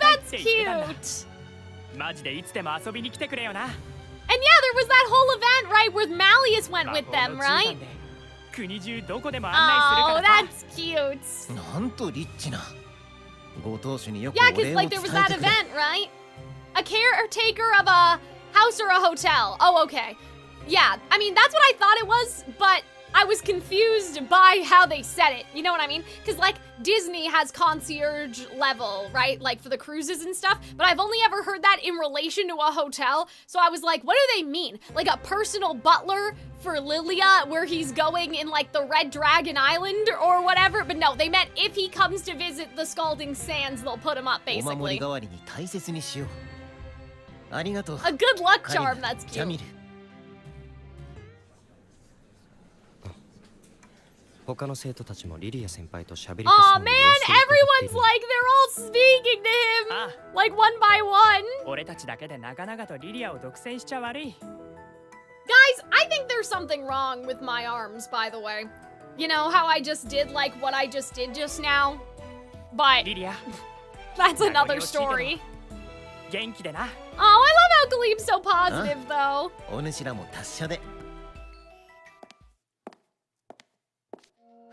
that's cute. And yeah, there was that whole event, right, where Malleus went with them, right? Oh, that's cute. Yeah, because like there was that event, right? A caretaker of a house or a hotel. Oh, okay. Yeah, I mean, that's what I thought it was, but I was confused by how they said it. You know what I mean? Because like Disney has concierge level, right? Like for the cruises and stuff. But I've only ever heard that in relation to a hotel. So I was like, what do they mean? Like a personal butler for Lilia where he's going in like the Red Dragon Island or whatever? But no, they meant if he comes to visit the Scalding Sands, they'll put him up basically. A good luck charm, that's cute. Oh man, everyone's like, they're all speaking to him, like one by one. Guys, I think there's something wrong with my arms, by the way. You know how I just did like what I just did just now? But that's another story. Oh, I love how Galeeb's so positive, though.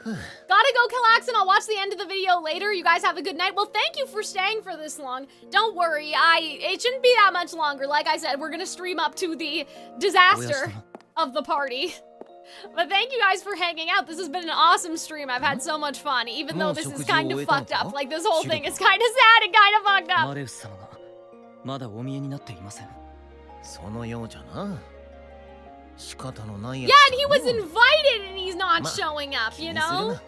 Gotta go, Calxiyn. I'll watch the end of the video later. You guys have a good night. Well, thank you for staying for this long. Don't worry, it shouldn't be that much longer. Like I said, we're gonna stream up to the disaster of the party. But thank you guys for hanging out. This has been an awesome stream. I've had so much fun, even though this is kind of fucked up. Like, this whole thing is kind of sad and kind of fucked up. Yeah, and he was invited and he's not showing up, you know?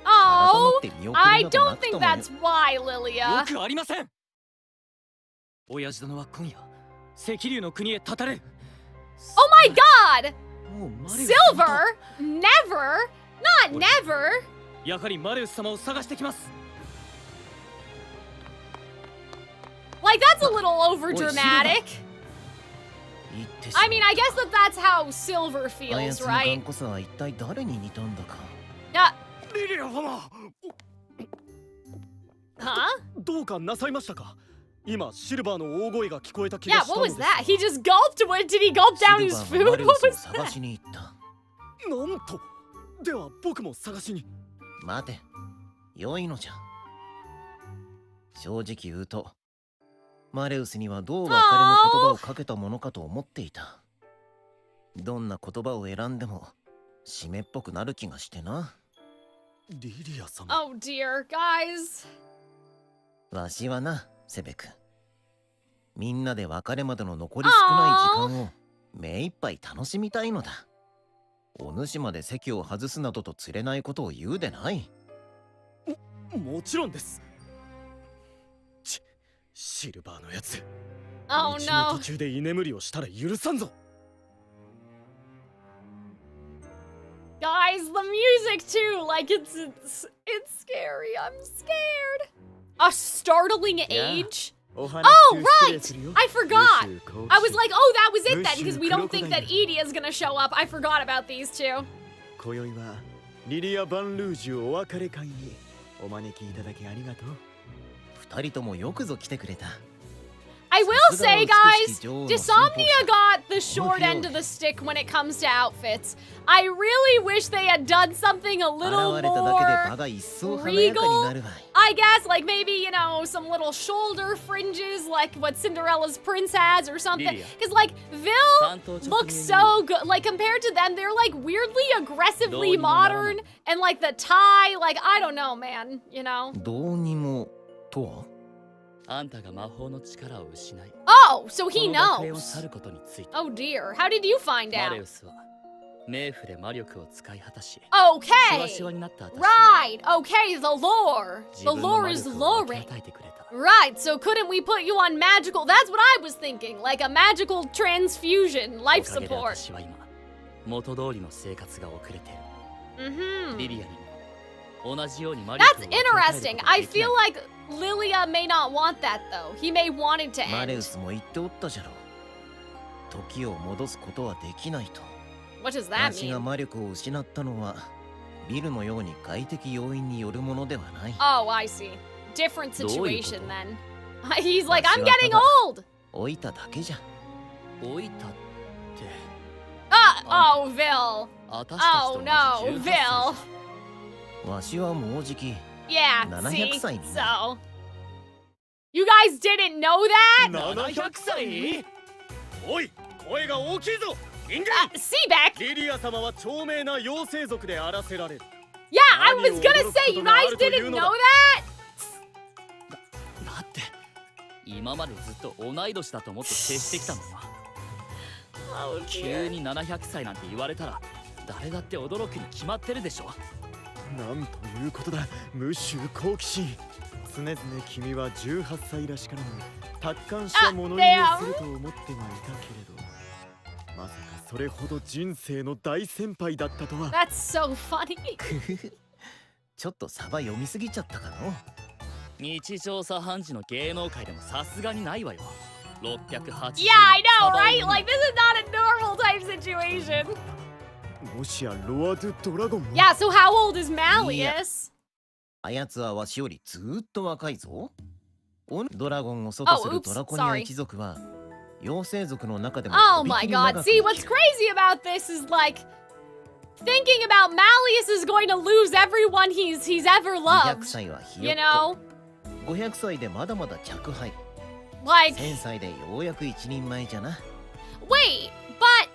Oh, I don't think that's why, Lilia. Oh my god! Silver? Never? Not never! Like, that's a little over-dramatic. I mean, I guess that's how Silver feels, right? Huh? Yeah, what was that? He just gulped? What, did he gulp down his food? What was that? Malleus にはどう別れの言葉をかけたものかと思っていた。どんな言葉を選んでも締めっぽくなる気がしてな。リリア様。Oh dear, guys. わしはな、セベク。みんなで別れまでの残り少ない時間を目いっぱい楽しみたいのだ。お主まで席を外すなどと釣れないことを言うでない。もちろんです。シルバーのやつ。Oh no. 途中で居眠りをしたら許さんぞ。Guys, the music too, like it's scary. I'm scared. A startling age? Oh, right! I forgot! I was like, oh, that was it then, because we don't think that Edie is gonna show up. I forgot about these two. 今宵はリリア・バンルージュお別れ会にお招きいただきありがとう。二人ともよくぞ来てくれた。I will say, guys, Diasomnia got the short end of the stick when it comes to outfits. I really wish they had done something a little more regal. I I guess. Like maybe, you know, some little shoulder fringes like what Cinderella's prince has or something. Because like Vil looks so good. Like compared to them, they're like weirdly aggressively modern. And like the tie, like I don't know, man, you know? どうにもとは? Oh, so he knows. Oh dear, how did you find out? Okay. Right, okay, the lore. The lore is loring. Right, so couldn't we put you on magical? That's what I was thinking. Like a magical transfusion, life support. Mm-hmm. That's interesting. I feel like Lilia may not want that though. He may want it to end. Malleus も言っておったじゃろ。時を戻すことはできないと。What does that mean? 私が魔力を失ったのはビルのように外的要因によるものではない。Oh, I see. Different situation then. He's like, I'm getting old. 老いただけじゃ。老いたって。Oh, Vil. Oh no, Vil. わしはもうじき Yeah, 700 see, 歳になる。 so. You guys didn't know that? 700歳? おい、声が大きいぞ。人間。Sebek. リリア様は長命な妖精族であらせられる。Yeah, I was gonna say you guys didn't know that. だって今までずっと同い年だと思って接してきたのよ。急に700歳なんて言われたら誰だって驚くに決まってるでしょ。なんということだ、無臭好奇心。常々君は18歳らしからぬ達観した物言いをすると思ってはいたけれど、まさかそれほど人生の大先輩だったとは。That's so funny. ちょっとサバ読みすぎちゃったかの。日常茶飯事の芸能界でもさすがにないわよ。680。Yeah, I know, right? Like this is not a normal type situation. もしやロアドゥドラゴンも。 Yeah, so how old is Malleus? あやつはわしよりずーっと若いぞ。ドラゴンを外するドラコニア一族は妖精族の中でも。 Oh my god, see what's crazy about this is like thinking about Malleus is going to lose everyone he's ever loved. 200 You know? 500歳でまだまだ若輩。 Like 1000歳でようやく一人前じゃな。 Wait, but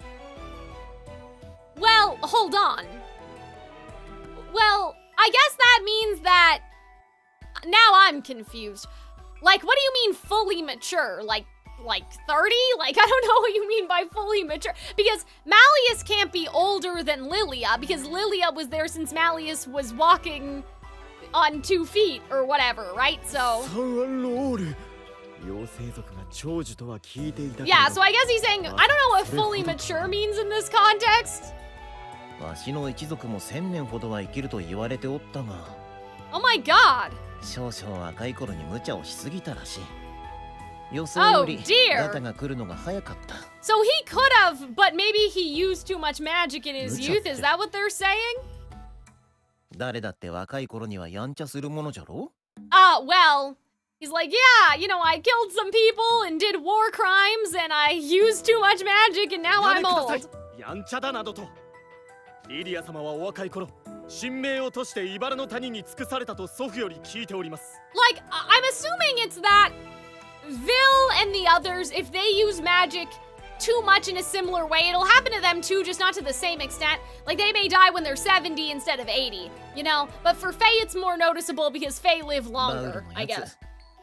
well, hold on. Well, I guess that means that now I'm confused. Like, what do you mean fully mature? Like 30? Like, I don't know what you mean by fully mature. Because Malleus can't be older than Lilia, because Lilia was there since Malleus was walking on 2 feet or whatever, right? So yeah, so I guess he's saying, I don't know what fully mature means in this context. わしの一族も1000年ほどは生きると言われておったが。 Oh my god. 少々若い頃に無茶をしすぎたらしい。予想よりガタが来るのが早かった。 So he could have, but maybe he used too much magic in his youth. Is that what they're saying? 誰だって若い頃にはやんちゃするものじゃろ? Well, he's like, yeah, you know, I killed some people and did war crimes and I used too much magic and now I'm old. やんちゃだなどと。リリア様はお若い頃、神明をとして茨の谷に尽くされたと祖父より聞いております。 Like, I'm assuming it's that Vil and the others, if they use magic too much in a similar way, it'll happen to them too, just not to the same extent. Like, they may die when they're 70 instead of 80, you know? But for Fae, it's more noticeable because Fae live longer, I guess.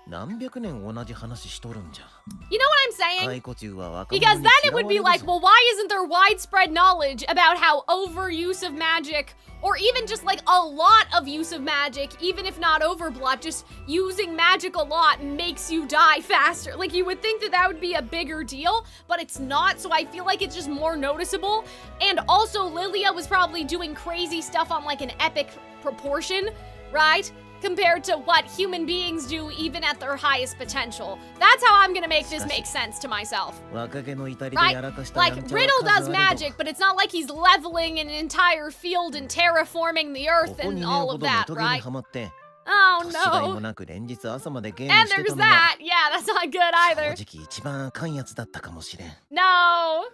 何百年同じ話しとるんじゃ。 You know what I'm saying? 解雇中は若者に Because then it 嫌わ would れ be る like, ぞ。 well, why isn't there widespread knowledge about how overuse of magic, or even just like a lot of use of magic, even if not overblood, just using magic a lot makes you die faster? Like, you would think that that would be a bigger deal, but it's not, so I feel like it's just more noticeable. And also, Lilia was probably doing crazy stuff on like an epic proportion, right? Compared to what human beings do even at their highest potential. That's how I'm gonna make this make sense to myself. Right? Like, Riddle does magic, but it's not like he's leveling an entire field and terraforming the earth and all of that, right? Oh no. And there's that. Yeah, that's not good either. 正直一番あかんやつだったかもしれん。 No.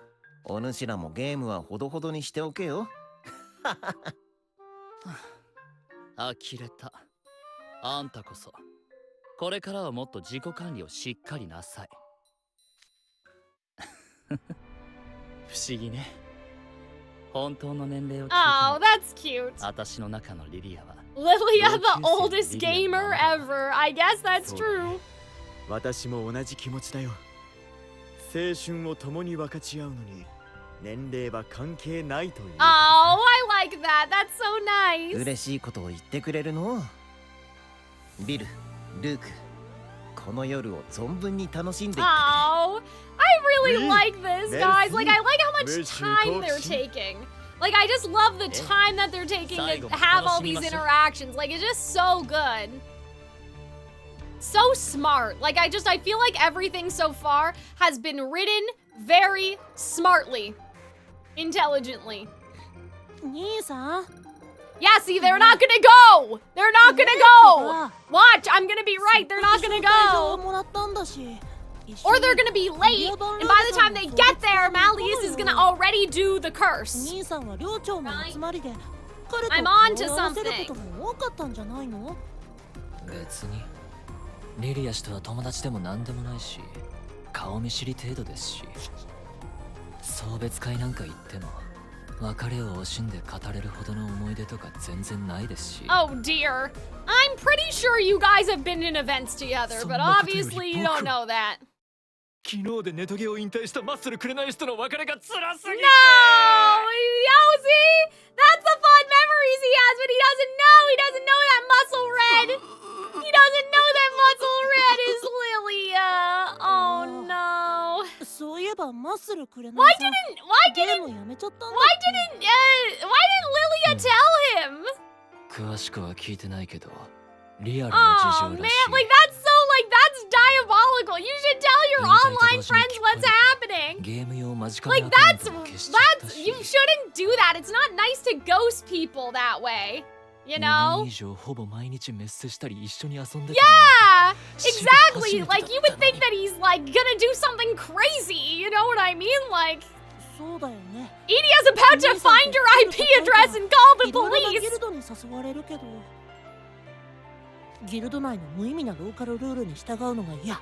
お主らもゲームはほどほどにしておけよ。呆れた。あんたこそこれからはもっと自己管理をしっかりなさい。不思議ね。本当の年齢を聞いて Oh, that's cute. 私の中のリリアは Lilia, the oldest gamer ever. I guess that's true. 私も同じ気持ちだよ。青春を共に分かち合うのに年齢は関係ないという。Oh, I like that. That's so nice. 嬉しいことを言ってくれるの。ビル、ルーク、この夜を存分に楽しんでいってくれ。Oh, I really like this, guys. Like, I like how much time they're taking. Like, I just love the time that they're taking to have all these interactions. Like, it's just so good. So smart. Like, I feel like everything so far has been written very smartly. Intelligently. Yeah, see, they're not gonna go! They're not gonna go! Watch, I'm gonna be right, they're not gonna go! Or they're gonna be late, and by the time they get there, Malleus is gonna already do the curse. Right? I'm on to something. 別にリリア氏とは友達でも何でもないし、顔見知り程度ですし、送別会なんか行っても別れを惜しんで語れるほどの思い出とか全然ないですし。Oh dear. I'm pretty sure you guys have been in events together, but obviously you don't know that. 昨日でネトゲを引退したマッスルくれない人の別れが辛すぎて。 No! Yo, see? That's the fun memories he has, but he doesn't know. He doesn't know that Muscle Red. He doesn't know that Muscle Red is Lilia. Oh no. Why didn't Lilia tell him? 詳しくは聞いてないけど、リアルな Oh 事情 man, らしい。 like that's diabolical. You should tell your online friends what's happening. ゲーム用マジカ Like メアカウントも消しちゃったし。 you shouldn't do that. It's not nice to ghost people that way. You 2 know? 年以上ほぼ毎日メッセしたり一緒に遊んで Yeah, exactly. Like you would think that he's like gonna do something crazy. You know what I mean? Like, Edia's about to find your IP address and call the police. ギルド内の無意味なローカルルールに従うのが嫌。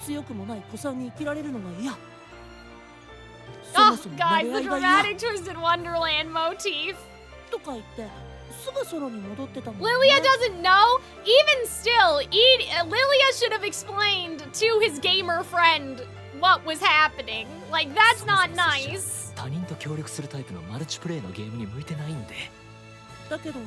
強くもない子さんに生きられるのが嫌。 Oh, guys, the dramatic twisted Wonderland motif. とか言ってすぐソロに戻ってたもんね。 Lilia doesn't know. Even still, Lilia should have explained to his gamer friend what was happening. Like, that's not nice. 他人と協力するタイプのマルチプレイのゲームに向いてないんで。だけど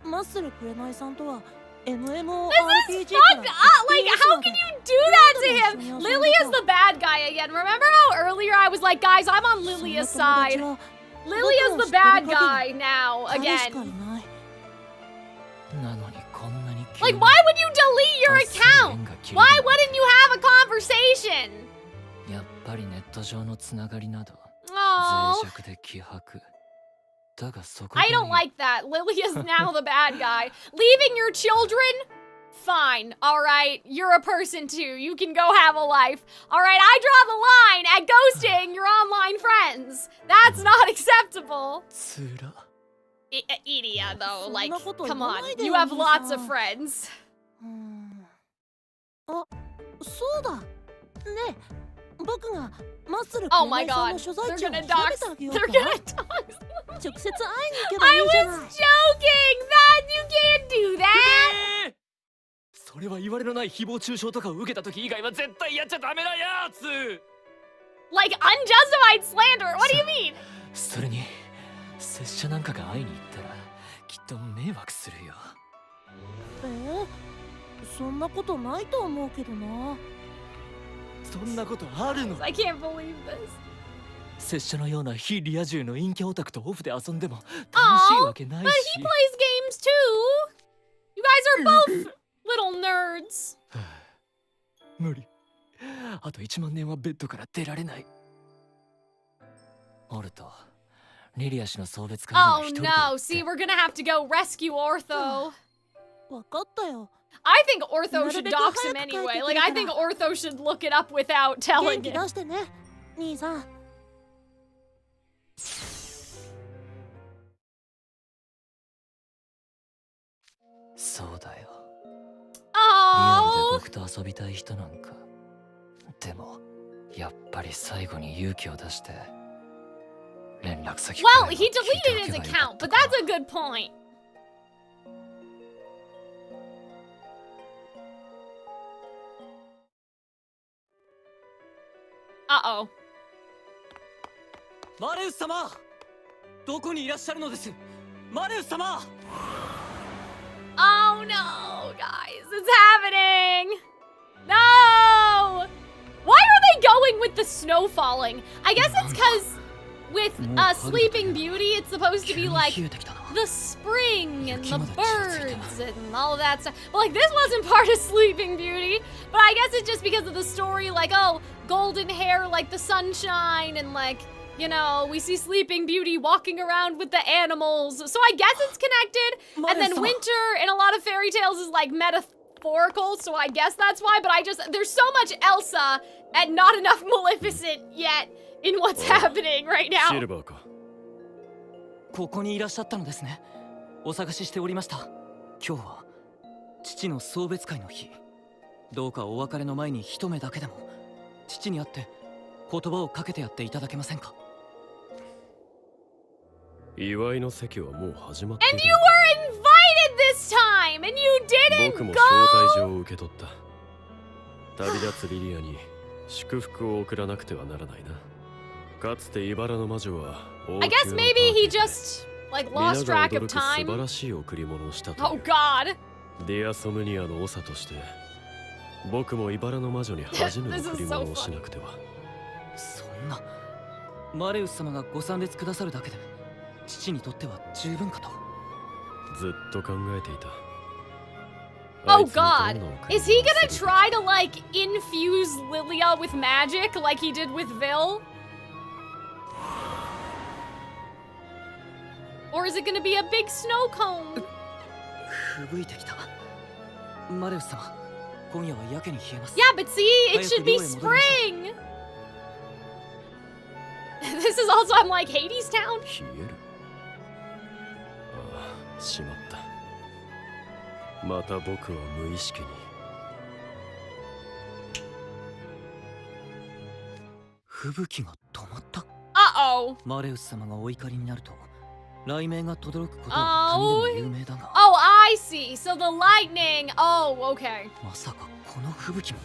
マッスルくれないさんとは MMORPG This is fucked up! Like, how can you do that to him? Lilia's the bad guy again. Remember how earlier I was like, guys, I'm on Lilia's side. Lilia's the bad guy now, again. Like, why would you delete your account? Why wouldn't you have a conversation? やっぱりネット上のつながりなど Oh. 脆弱で希薄。だがそこ I don't like that. Lilia's now the bad guy. Leaving your children? Fine. Alright. You're a person too. You can go have a life. Alright, I draw the line at ghosting your online friends. That's not acceptable. Idia, though, like, come on. You have lots of friends. あ、そうだ。ねえ、僕がマッスル Oh くれな my いさん god. の所在 They're 地を gonna 調 dox. べてあげよう They're か。 gonna dox. 直接会いに行けばいいじゃない I was joking. That you can't do that. それは言われのない誹謗中傷とかを受けた時以外は絶対やっちゃダメなやつ。 Like unjustified slander. What do you mean? それに拙者なんかが会いに行ったらきっと迷惑するよ。そんなことないと思うけどな。そんなことあるの？ I can't believe this. 拙者のような非リア充の陰キャオタクとオフで遊んでも楽しいわけない But し。 he plays games too. You guys are both little nerds. 無理。あと1万年はベッドから出られない。オルト、リリア氏の送別会には Oh 一人で no. See, we're gonna have to go rescue Ortho. わかったよ。 I think Ortho should dox him anyway. Like, I think Ortho should look it up without 元 telling 気 him. 出してね、兄さん。そうだよ。僕と遊びたい人なんか。でもやっぱり最後に勇気を出して連絡先。Well, he deleted his account, but that's a good point. Uh-oh. マレウス様、どこにいらっしゃるのです？マレウス様。Oh no, guys, it's happening. No. Why are they going with the snow falling? I guess it's because with Sleeping Beauty, it's supposed to be like the spring and the birds and all of that stuff. But like this wasn't part of Sleeping Beauty. But I guess it's just because of the story, like, oh, golden hair like the sunshine, and like, you know, we see Sleeping Beauty walking around with the animals. So I guess it's connected. And then winter in a lot of fairy tales is like metaphorical, so I guess that's why. But there's so much Elsa and not enough Maleficent yet in what's happening right now. ここにいらっしゃったのですね。お探ししておりました。今日は父の送別会の日。どうかお別れの前に一目だけでも父に会って言葉をかけてやっていただけませんか。祝いの席はもう始まっている。 And you were invited this time and you didn't 僕も go. 招待状を受け取った。旅立つリリアに祝福を送らなくてはならないな。かつて茨の魔女は I guess maybe he just like lost track of time. 素晴らしい贈り物をしたという。 Oh God. ディアソムニアの長として僕も茨の魔女に恥じぬ贈り物をしなくては。そんなマレウス様がご参列くださるだけで父にとっては十分かと。ずっと考えていた。 Oh God. Is he gonna try to like infuse Lilia with magic like he did with Vil? Or is it gonna be a big snow cone? 吹雪いてきた。マレウス様、今夜はやけに冷えます。 Yeah, but see, it should be spring. This is also, I'm like, Hades Town? 冷える。ああ、しまった。また僕は無意識に。吹雪が止まった。Uh-oh. マレウス様がお怒りになると雷鳴が轟くことは谷でも有名だが。Oh, I see. So the lightning. Oh, okay. まさかこの吹雪も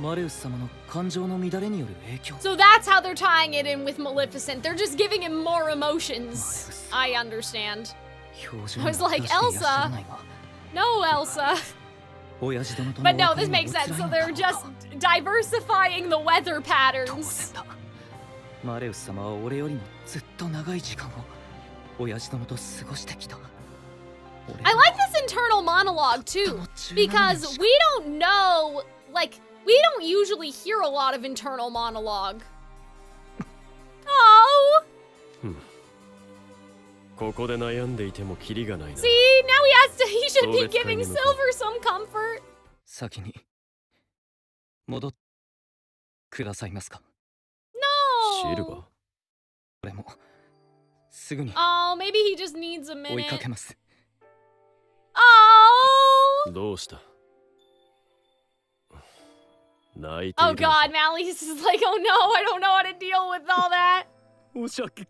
マレウス様の感情の乱れによる影響。 So that's how they're tying it in with Maleficent. They're just giving him more emotions. I understand. I was like, Elsa. No, Elsa. But no, this makes sense. So they're just diversifying the weather patterns. マレウス様は俺よりもずっと長い時間を親父殿と過ごしてきた。 I like this internal monologue too, because we don't know, like, we don't usually hear a lot of internal monologue. Oh. ここで悩んでいてもキリがないな。 See, now he should be giving Silver some comfort. 先に戻ってくださいますか。 No. シルバー。俺もすぐに Oh, maybe he just needs a 追いか minute. けます。 Oh. どうした？泣いている。 Oh God, Malleus is like, oh no, I don't know how to deal with all that. 申し訳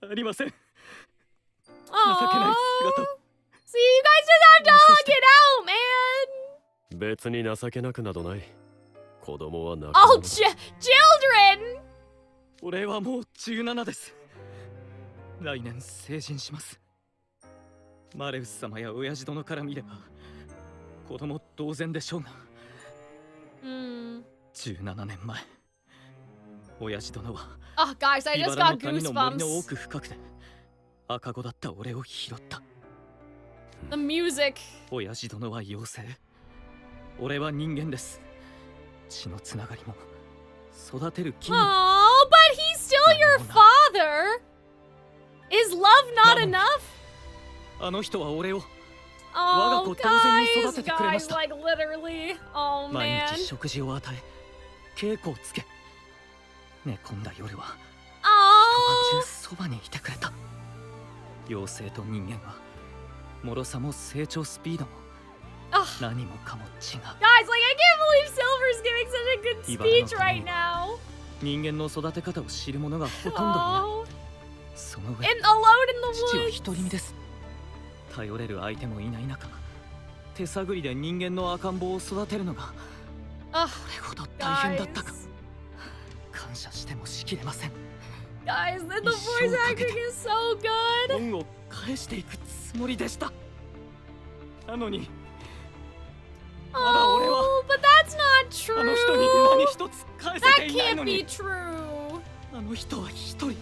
ありません。 Oh. See, you guys just have to hug it out, man. 別に情けなくなどない。子供は泣く。 Oh, children. 俺はもう17です。来年成人します。マレウス様や親父殿から見れば子供同然でしょうが。17年前、親父殿は Oh, guys, I just got 茨の谷の森の goosebumps. 奥深くで赤子だった俺を拾った。 The music. 親父殿は妖精、俺は人間です。血のつながりも育てる木にも。 Oh, but he's still your father. Is love not enough? あの人は俺を Oh, 我が子同然に育ててくれま guys, した。 like literally. Oh 毎 man. 日食事を与え、稽古をつけ、寝込んだ夜は Oh. 一晩中そばにいてくれた。妖精と人間は脆さも成長スピードも何もかも違う。 Guys, like, I can't believe Silver's giving such a good speech right now. 人間の育て方を知る者がほとんどいない。その上、 Alone in the 父は woods. 独り身です。頼れる相手もいない中、手探りで人間の赤ん坊を育てるのがこれほど大変だったか。感謝してもしきれません。 Guys, the voice acting is so good. 恩を返していくつもりでした。なのに、まだ俺は but that's not true. あの人に何一つ返せていないの That に。 can't be true. あの人は一人。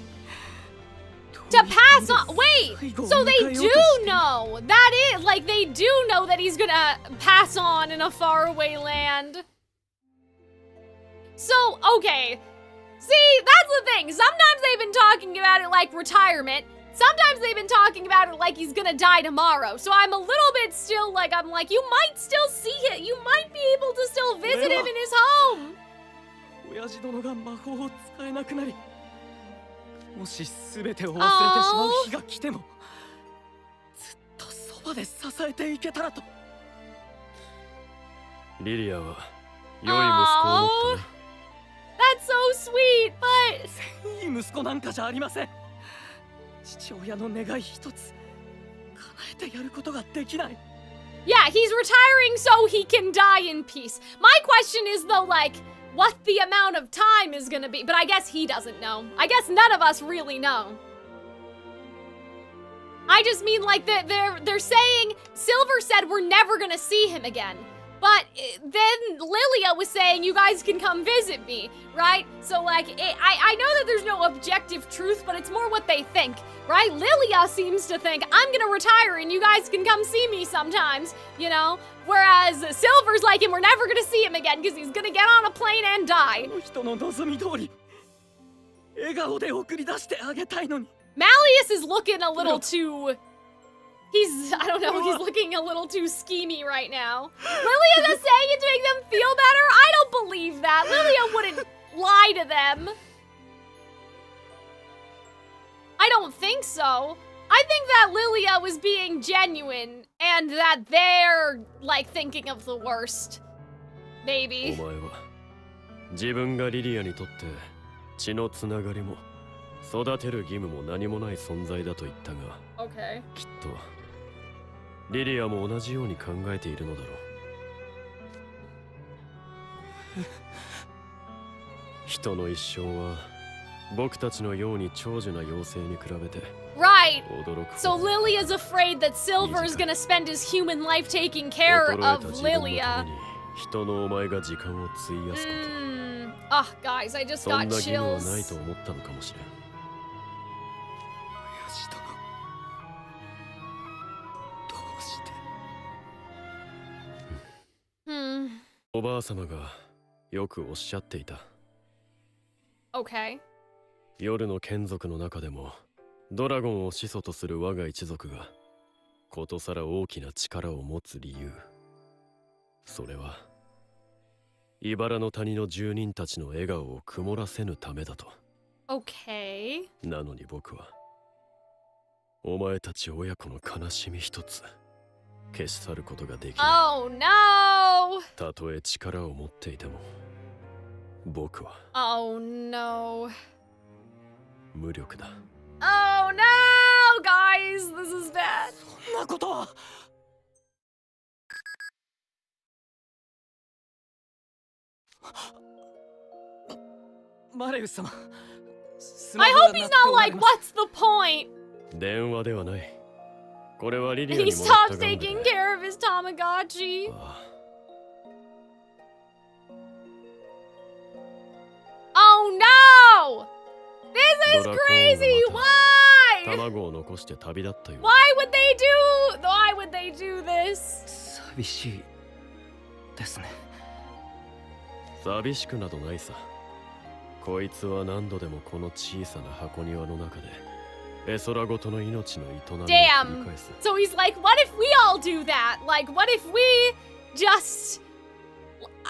To pass on. Wait, so they do know. That is, like, they do know that he's gonna pass on in a faraway land. So, okay. See, that's the thing. Sometimes they've been talking about it like retirement. Sometimes they've been talking about it like he's gonna die tomorrow. So I'm a little bit still like, I'm like, you might still see it. You might be able to still visit him in his home. 親父殿が魔法を使えなくなり、もし全てを忘れてしまう日が来ても、ずっとそばで支えていけたらと。リリアは良い息子を持ったね。That's so sweet, but いい息子なんかじゃありません。父親の願い一つ叶えてやることができない。 Yeah, he's retiring so he can die in peace. My question is though, like, what the amount of time is gonna be, but I guess he doesn't know. I guess none of us really know. I just mean like they're saying, Silver said we're never gonna see him again. But then Lilia was saying you guys can come visit me, right? So like, I know that there's no objective truth, but it's more what they think, right? Lilia seems to think I'm gonna retire and you guys can come see me sometimes, you know? Whereas Silver's like him, we're never gonna see him again because he's gonna get on a plane and die. 人の望み通り、笑顔で送り出してあげたいのに。 Malleus is looking a little too... I don't know, he's looking a little too schemy right now. Lilia is saying it to make them feel better? I don't believe that. Lilia wouldn't lie to them. I don't think so. I think that Lilia was being genuine and that they're, like, thinking of the worst. Maybe. お前は自分がリリアにとって血のつながりも育てる義務も何もない存在だと言ったが、 Okay. きっとリリアも同じように考えているのだろう。人の一生は僕たちのように長寿な妖精に比べて Right. 驚く。 So Lilia's afraid that Silver is gonna spend his human life taking care of Lilia. 人のお前が時間を費やすこと。Ah, guys, I just そんな got 義務は chills. ないと思ったのかもしれん。おばあ様がよくおっしゃっていた。Okay. 夜の眷属の中でもドラゴンを始祖とする我が一族がことさら大きな力を持つ理由。それは茨の谷の住人たちの笑顔を曇らせぬためだと。Okay. なのに僕はお前たち親子の悲しみ一つ消し去ることができない。Oh no! たとえ力を持っていても僕は Oh no. 無力だ。 Oh no! Guys, this is bad. そんなことは。マレウス様。 I hope he's not like, what's the point? 電話ではない。これはリリアに He もらった stopped ガムで taking care of his Tamagotchi. Oh no! This is crazy! Why? 卵を残して旅立ったよ。 Why would they do this? 寂しいですね。寂しくなどないさ。こいつは何度でもこの小さな箱庭の中で絵空ごとの命の営みを繰り Damn. 返す。 So he's like, what if we all do that? Like, what if we just,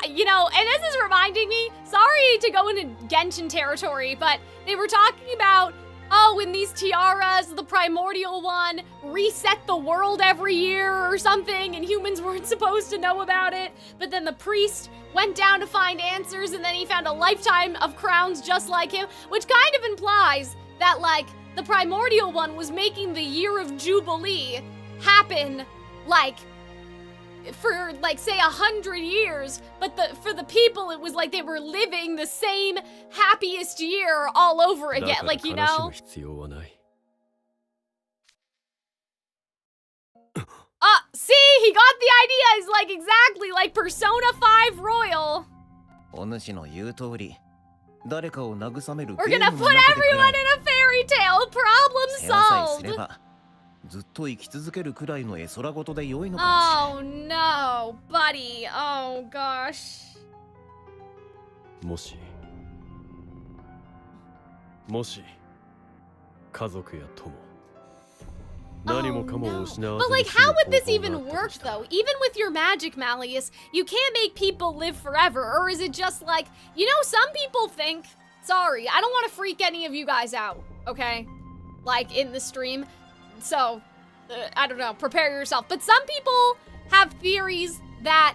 you know, and this is reminding me, sorry to go into Genshin territory, but they were talking about oh, in these tiaras, the primordial one reset the world every year or something, and humans weren't supposed to know about it. But then the priest went down to find answers, and then he found a lifetime of crowns just like him, which kind of implies that, like, the primordial one was making the year of Jubilee happen, like, for, like, say 100 years, but for the people, it was like they were living the same happiest year all over again, like, you know? See, he got the idea. He's like, exactly, like Persona 5 Royal. We're gonna put everyone in a fairy tale. Problem solved. Oh no, buddy. Oh gosh. もし家族や友何もかも失わず But like, how would this even work though? Even with your magic, Malleus, you can't make people live forever. Or is it just like, you know, some people think, sorry, I don't want to freak any of you guys out, okay? Like, in the stream. So, I don't know, prepare yourself. But some people have theories that,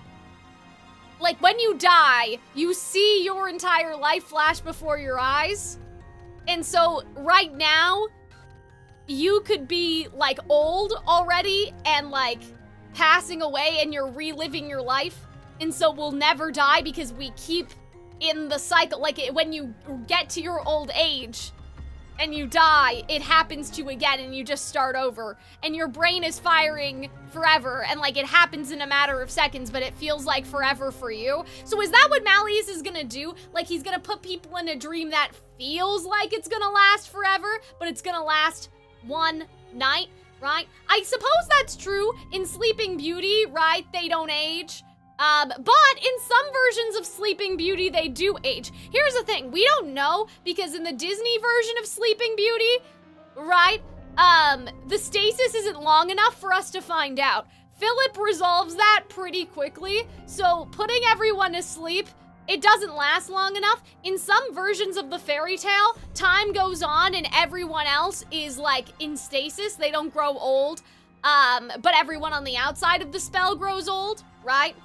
like, when you die, you see your entire life flash before your eyes. And so, right now, you could be, like, old already and, like, passing away and you're reliving your life. And so we'll never die because we keep in the cycle. Like, when you get to your old age and you die, it happens to you again and you just start over. And your brain is firing forever and, like, it happens in a matter of seconds, but it feels like forever for you. So is that what Malleus is gonna do? Like, he's gonna put people in a dream that feels like it's gonna last forever, but it's gonna last one night, right? I suppose that's true in Sleeping Beauty, right? They don't age. But in some versions of Sleeping Beauty, they do age. Here's the thing, we don't know, because in the Disney version of Sleeping Beauty, right, the stasis isn't long enough for us to find out. Philip resolves that pretty quickly, so putting everyone to sleep, it doesn't last long enough. In some versions of the fairy tale, time goes on and everyone else is, like, in stasis. They don't grow old, but everyone on the outside of the spell grows old, right?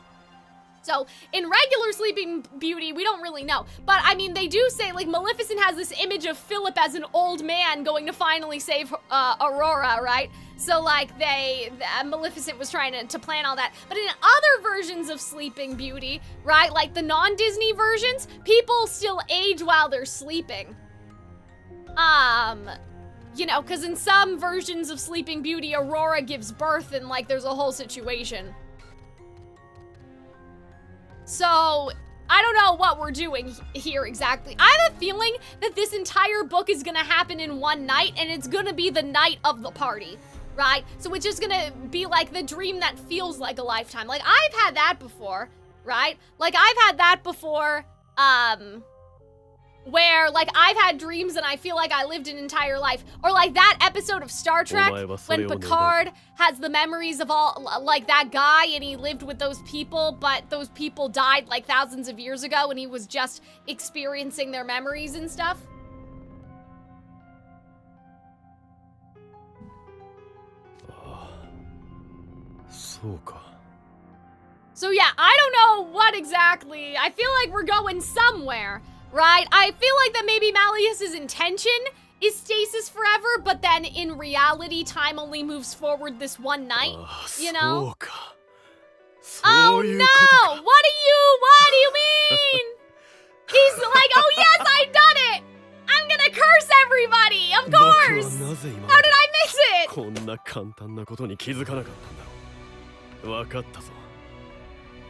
So, in regular Sleeping Beauty, we don't really know. But, I mean, they do say, like, Maleficent has this image of Philip as an old man going to finally save Aurora, right? So, like, Maleficent was trying to plan all that. But in other versions of Sleeping Beauty, right, like the non-Disney versions, people still age while they're sleeping. You know, because in some versions of Sleeping Beauty, Aurora gives birth and, like, there's a whole situation. So, I don't know what we're doing here exactly. I have a feeling that this entire book is gonna happen in one night, and it's gonna be the night of the party, right? So it's just gonna be like the dream that feels like a lifetime. Like, I've had that before, right? Like, I've had that before, where, like, I've had dreams and I feel like I lived an entire life. Or like that episode of Star Trek when Picard has the memories of all, like, that guy and he lived with those people, but those people died like thousands of years ago and he was just experiencing their memories and stuff. So yeah, I don't know what exactly. I feel like we're going somewhere. Right? I feel like that maybe Malleus's intention is stasis forever, but then in reality, time only moves forward this one night, you know? Oh no! What do you mean? He's like, oh yes, I've done it! I'm gonna curse everybody, of course! How did I miss it?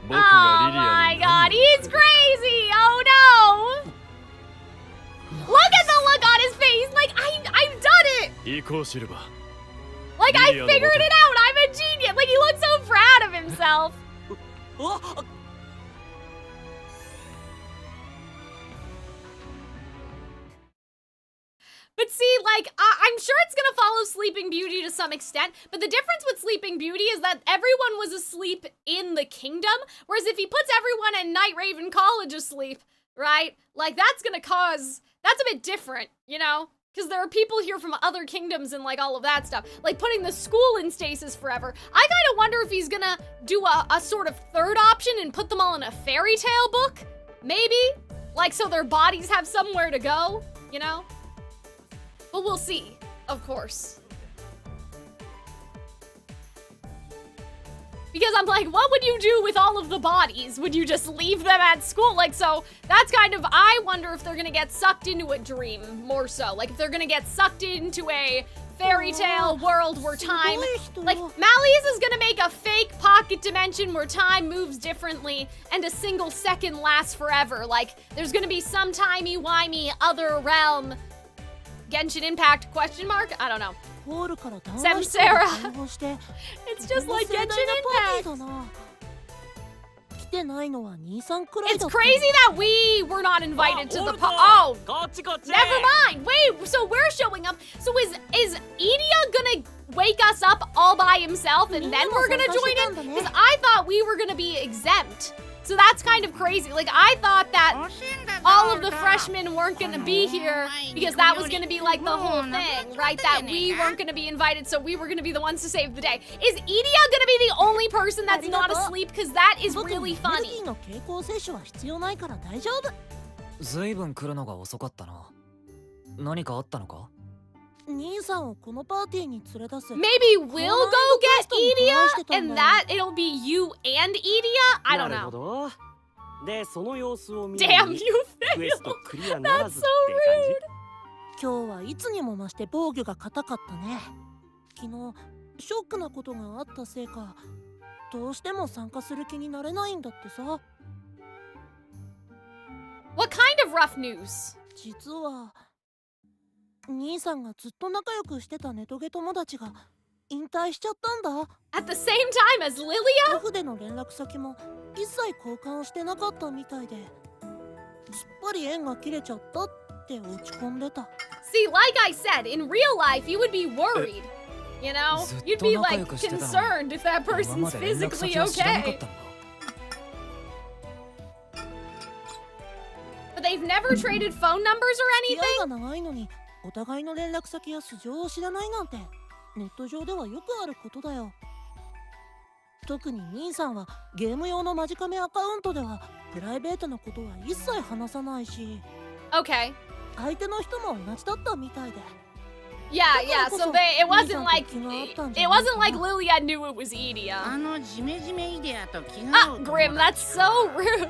Oh my god, he's crazy! Oh no! Look at the look on his face! Like, I've done it! Like, I figured it out! I'm a genius! Like, he looks so proud of himself! But see, like, I'm sure it's gonna follow Sleeping Beauty to some extent, but the difference with Sleeping Beauty is that everyone was asleep in the kingdom, whereas if he puts everyone in Night Raven College asleep, right, like, that's a bit different, you know? Because there are people here from other kingdoms and like all of that stuff. Like putting the school in stasis forever. I kind of wonder if he's gonna do a sort of third option and put them all in a fairy tale book. Maybe? Like so their bodies have somewhere to go, you know? But we'll see, of course. Because I'm like, what would you do with all of the bodies? Would you just leave them at school? Like, so that's kind of, I wonder if they're gonna get sucked into a dream more so. Like, if they're gonna get sucked into a fairy tale world where time, like, Malleus is gonna make a fake pocket dimension where time moves differently and a single second lasts forever. Like, there's gonna be some timey-wimey other realm. Genshin Impact, question mark? I don't know. Samsara. It's just like Genshin Impact. It's crazy that we were not invited to the oh, never mind. Wait, so we're showing up. So is Idia gonna wake us up all by himself and then we're gonna join in? Because I thought we were gonna be exempt. So that's kind of crazy. Like, I thought that all of the freshmen weren't gonna be here because that was gonna be like the whole thing, right? That we weren't gonna be invited, so we were gonna be the ones to save the day. Is Idia gonna be the only person that's not asleep? Because that is really funny. ずいぶん来るのが遅かったな。何かあったのか? Maybe we'll go get Idia, and that it'll be you and Idia? I don't know. Damn, you failed. That's so rude. 今日はいつにも増して防御が硬かったね。昨日ショックなことがあったせいか、どうしても参加する気になれないんだってさ。What kind of rough news? 実は兄さんがずっと仲良くしてたネトゲ友達が引退しちゃったんだ。At the same time as Lilia? オフでの連絡先も一切交換してなかったみたいで、すっぱり縁が切れちゃったって落ち込んでた。See, like I said, in real life you would be worried. You know? You'd be like concerned if that person's physically okay. But they've never traded phone numbers or anything? 長いのにお互いの連絡先や素性を知らないなんてネット上ではよくあることだよ。特に兄さんはゲーム用のマジカメアカウントではプライベートなことは一切話さないし。Okay. 相手の人も同じだったみたいで。Yeah, yeah. So it wasn't like Lilia knew it was Idia. Ah, Grim, that's so rude.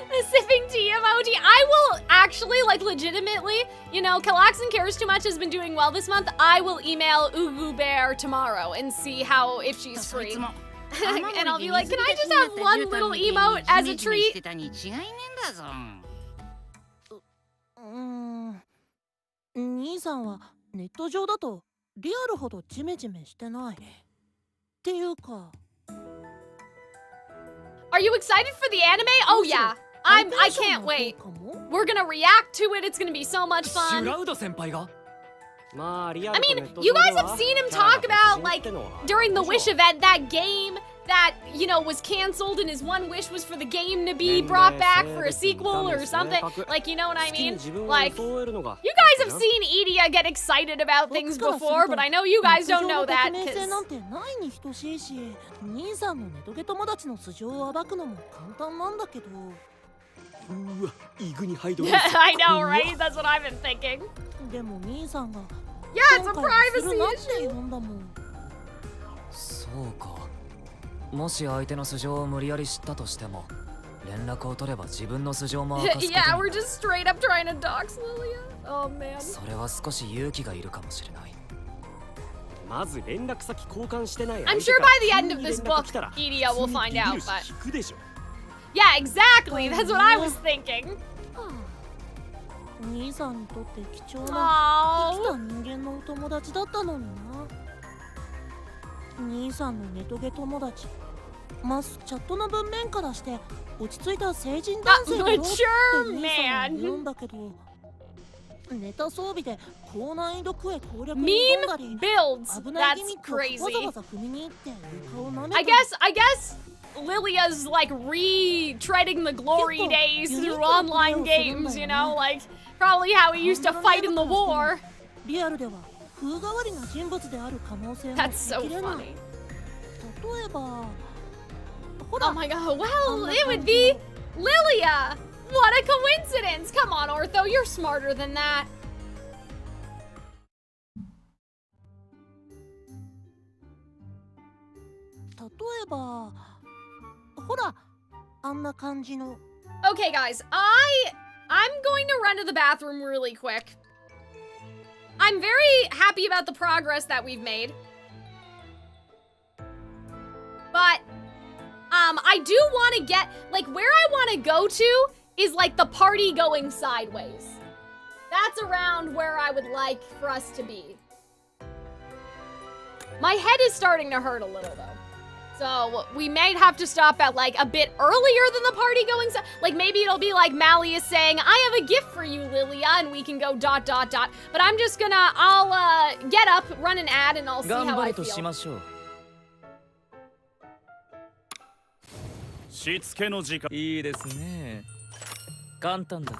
The sipping tea emoji. I will actually, like, legitimately, you know, Calxiyn Cares Too Much has been doing well this month. I will email Ugu Bear tomorrow and see if she's free. And I'll be like, can I just have one little emote as a treat? 兄さんはネット上だとリアルほどジメジメしてない。っていうか。Are you excited for the anime? Oh yeah. I can't wait. We're gonna react to it. It's gonna be so much fun. I mean, you guys have seen him talk about, like, during the Wish event, that game that, you know, was canceled and his one wish was for the game to be brought back for a sequel or something. Like, you know what I mean? Like, you guys have seen Idia get excited about things before, but I know you guys don't know that, I know, right? That's what I've been thinking. Yeah, it's a privacy issue. そうか。もし相手の素性を無理やり知ったとしても、連絡を取れば自分の素性も明かすことになる。Yeah, we're just straight up trying to dox Lilia. Oh man. それは少し勇気がいるかもしれない。I'm sure by the end of this book, Idia will find out, but... Yeah, exactly. That's what I was thinking. 兄さんにとって貴重な生きた人間のお友達だったのにな。兄さんのネトゲ友達、まずチャットの文面からして落ち着いた成人男性だろうって兄さんは言うんだけど、ネタ装備で高難易度クエ攻略に挑んだり、危ないギミックをわざわざ踏みに行って床を舐めたり。I guess Lilia's like retreading the glory days through online games, you know, like Probably how he used to fight in the war. リアルでは風変わりな人物である可能性も That's so 否定ない。 funny. 例えば、 Oh my god, well, it would be Lilia! What a coincidence! Come on, Ortho, you're smarter than that. 例えば、ほら、あんな感じの。 Okay, guys, I'm going to run to the bathroom really quick. I'm very happy about the progress that we've made. But, I do want to get, like, where I want to go to is, like, the party going sideways. That's around where I would like for us to be. My head is starting to hurt a little, though. So, we may have to stop at, like, a bit earlier than the party going side. Like, maybe it'll be like Malleus saying, I have a gift for you, Lilia, and we can go ... But I'm just gonna, I'll, get up, run an ad, and I'll see how I feel. しつけの時間。いいですね。簡単だ。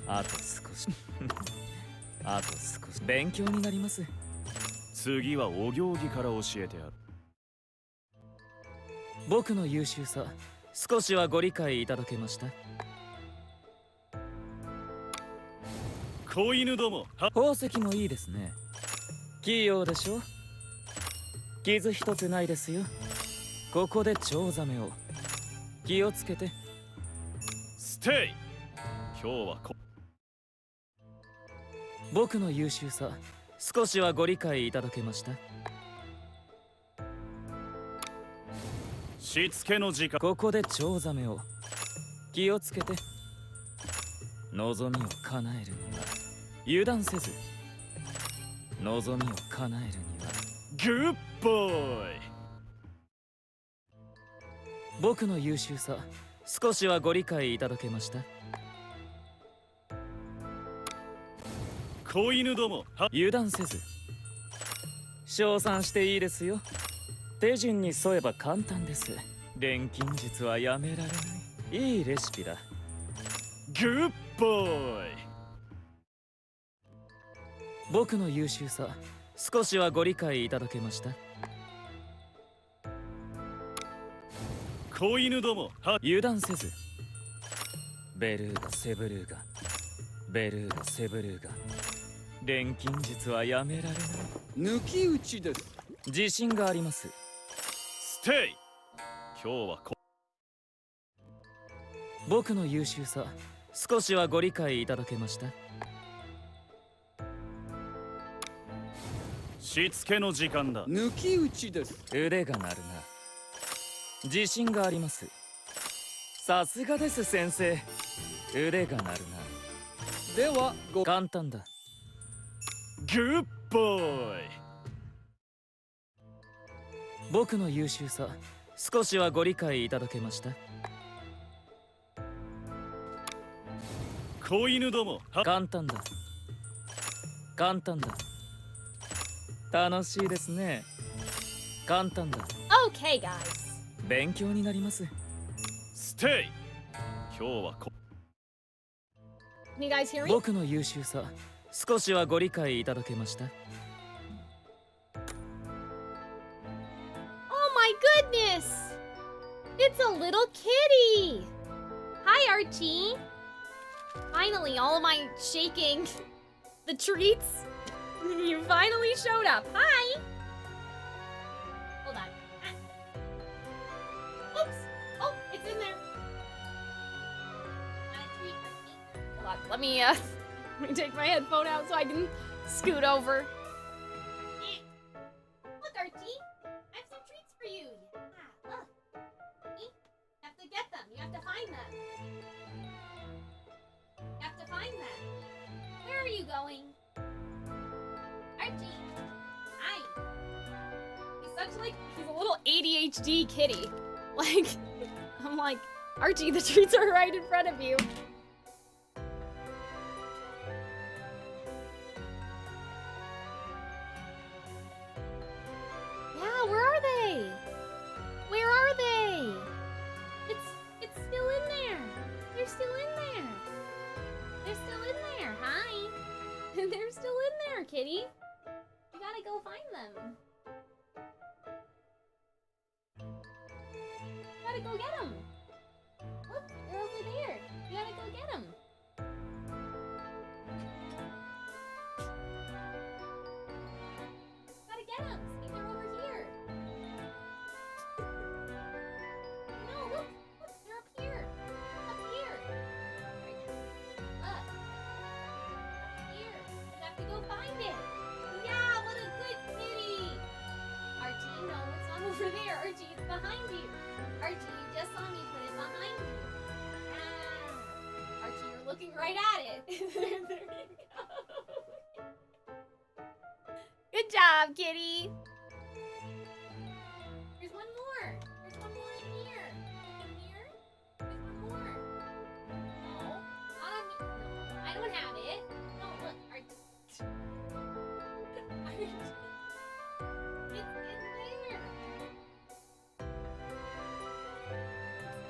あと少し。あと少し。勉強になります。次はお行儀から教えてやる。僕の優秀さ、少しはご理解いただけました？子犬ども。宝石もいいですね。器用でしょ？傷一つないですよ。ここでチョウザメを。気をつけて。ステイ。今日は僕の優秀さ、少しはご理解いただけました？しつけの時間。ここでチョウザメを。気をつけて。望みを叶えるには油断せず。望みを叶えるにはグッボーイ。僕の優秀さ、少しはご理解いただけました？子犬ども。油断せず。称賛していいですよ。手順に沿えば簡単です。錬金術はやめられない。いいレシピだ。グッボーイ。僕の優秀さ、少しはご理解いただけました？子犬ども。油断せず。ベルーガ、セブルーガ。ベルーガ、セブルーガ。錬金術はやめられない。抜き打ちです。自信があります。ステイ。今日は僕の優秀さ、少しはご理解いただけました？しつけの時間だ。抜き打ちです。腕が鳴るな。自信があります。さすがです先生。腕が鳴るな。では簡単だ。グッボーイ。僕の優秀さ、少しはご理解いただけました？子犬ども。簡単だ。簡単だ。楽しいですね。簡単だ。Okay, guys. 勉強になります。ステイ。今日はCan you guys hear me? 僕の優秀さ、少しはご理解いただけました？ Oh my goodness! It's a little kitty! Hi, Archie! Finally, all of my shaking the treats. You finally showed up. Hi! Hold on. Oops! Oh, it's in there. Want a treat, Archie? Hold on, let me take my headphone out so I can scoot over. Look, Archie! I have some treats for you. Yeah, look. See? You have to get them. You have to find them. You have to find them. Where are you going? Archie! Hi! He's a little ADHD kitty. Like, I'm like, Archie, the treats are right in front of you. Yeah, where are they? Where are they? It's still in there. They're still in there. They're still in there. Hi. They're still in there, kitty. You gotta go find them. You gotta go get them. Look, they're over there. You gotta go get them. Gotta get them. See, they're over here. No, look. Look, they're up here. Up here. Right. Look. Up here. You have to go find it. Yeah, what a good kitty. Archie, no, it's not over there. Archie, it's behind you. Archie, you just saw me put it behind you. Ah. Archie, you're looking right at it. There you go. Good job, kitty. There's one more. There's one more in here. In here? There's one more. No, not on me. No, I don't have it. No, look, Archie. Archie. It's in there.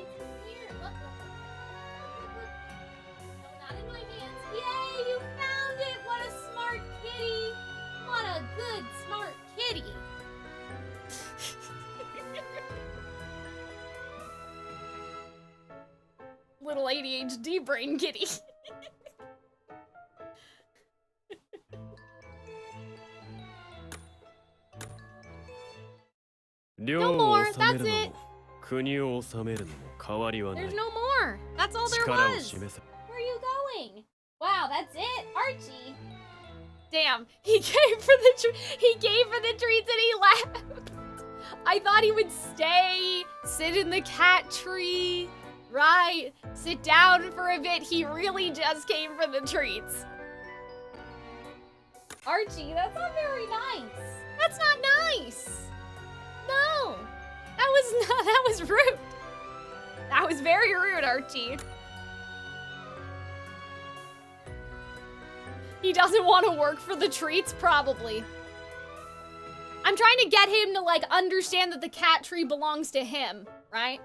It's in here. Look, look, look, look. No, not in my hands. Yay, you found it. What a smart kitty. What a good, smart kitty. Little ADHD brain kitty. No more, that's it. 国を治めるのも変わりはない。 There's no more. That's all there 力を was. 示せ。 Where are you going? Wow, that's it, Archie. Damn, he gave for the treats and he left. I thought he would stay, sit in the cat tree, right? Sit down for a bit. He really just came for the treats. Archie, that's not very nice. That's not nice. No, that was rude. That was very rude, Archie. He doesn't want to work for the treats, probably. I'm trying to get him to, like, understand that the cat tree belongs to him, right?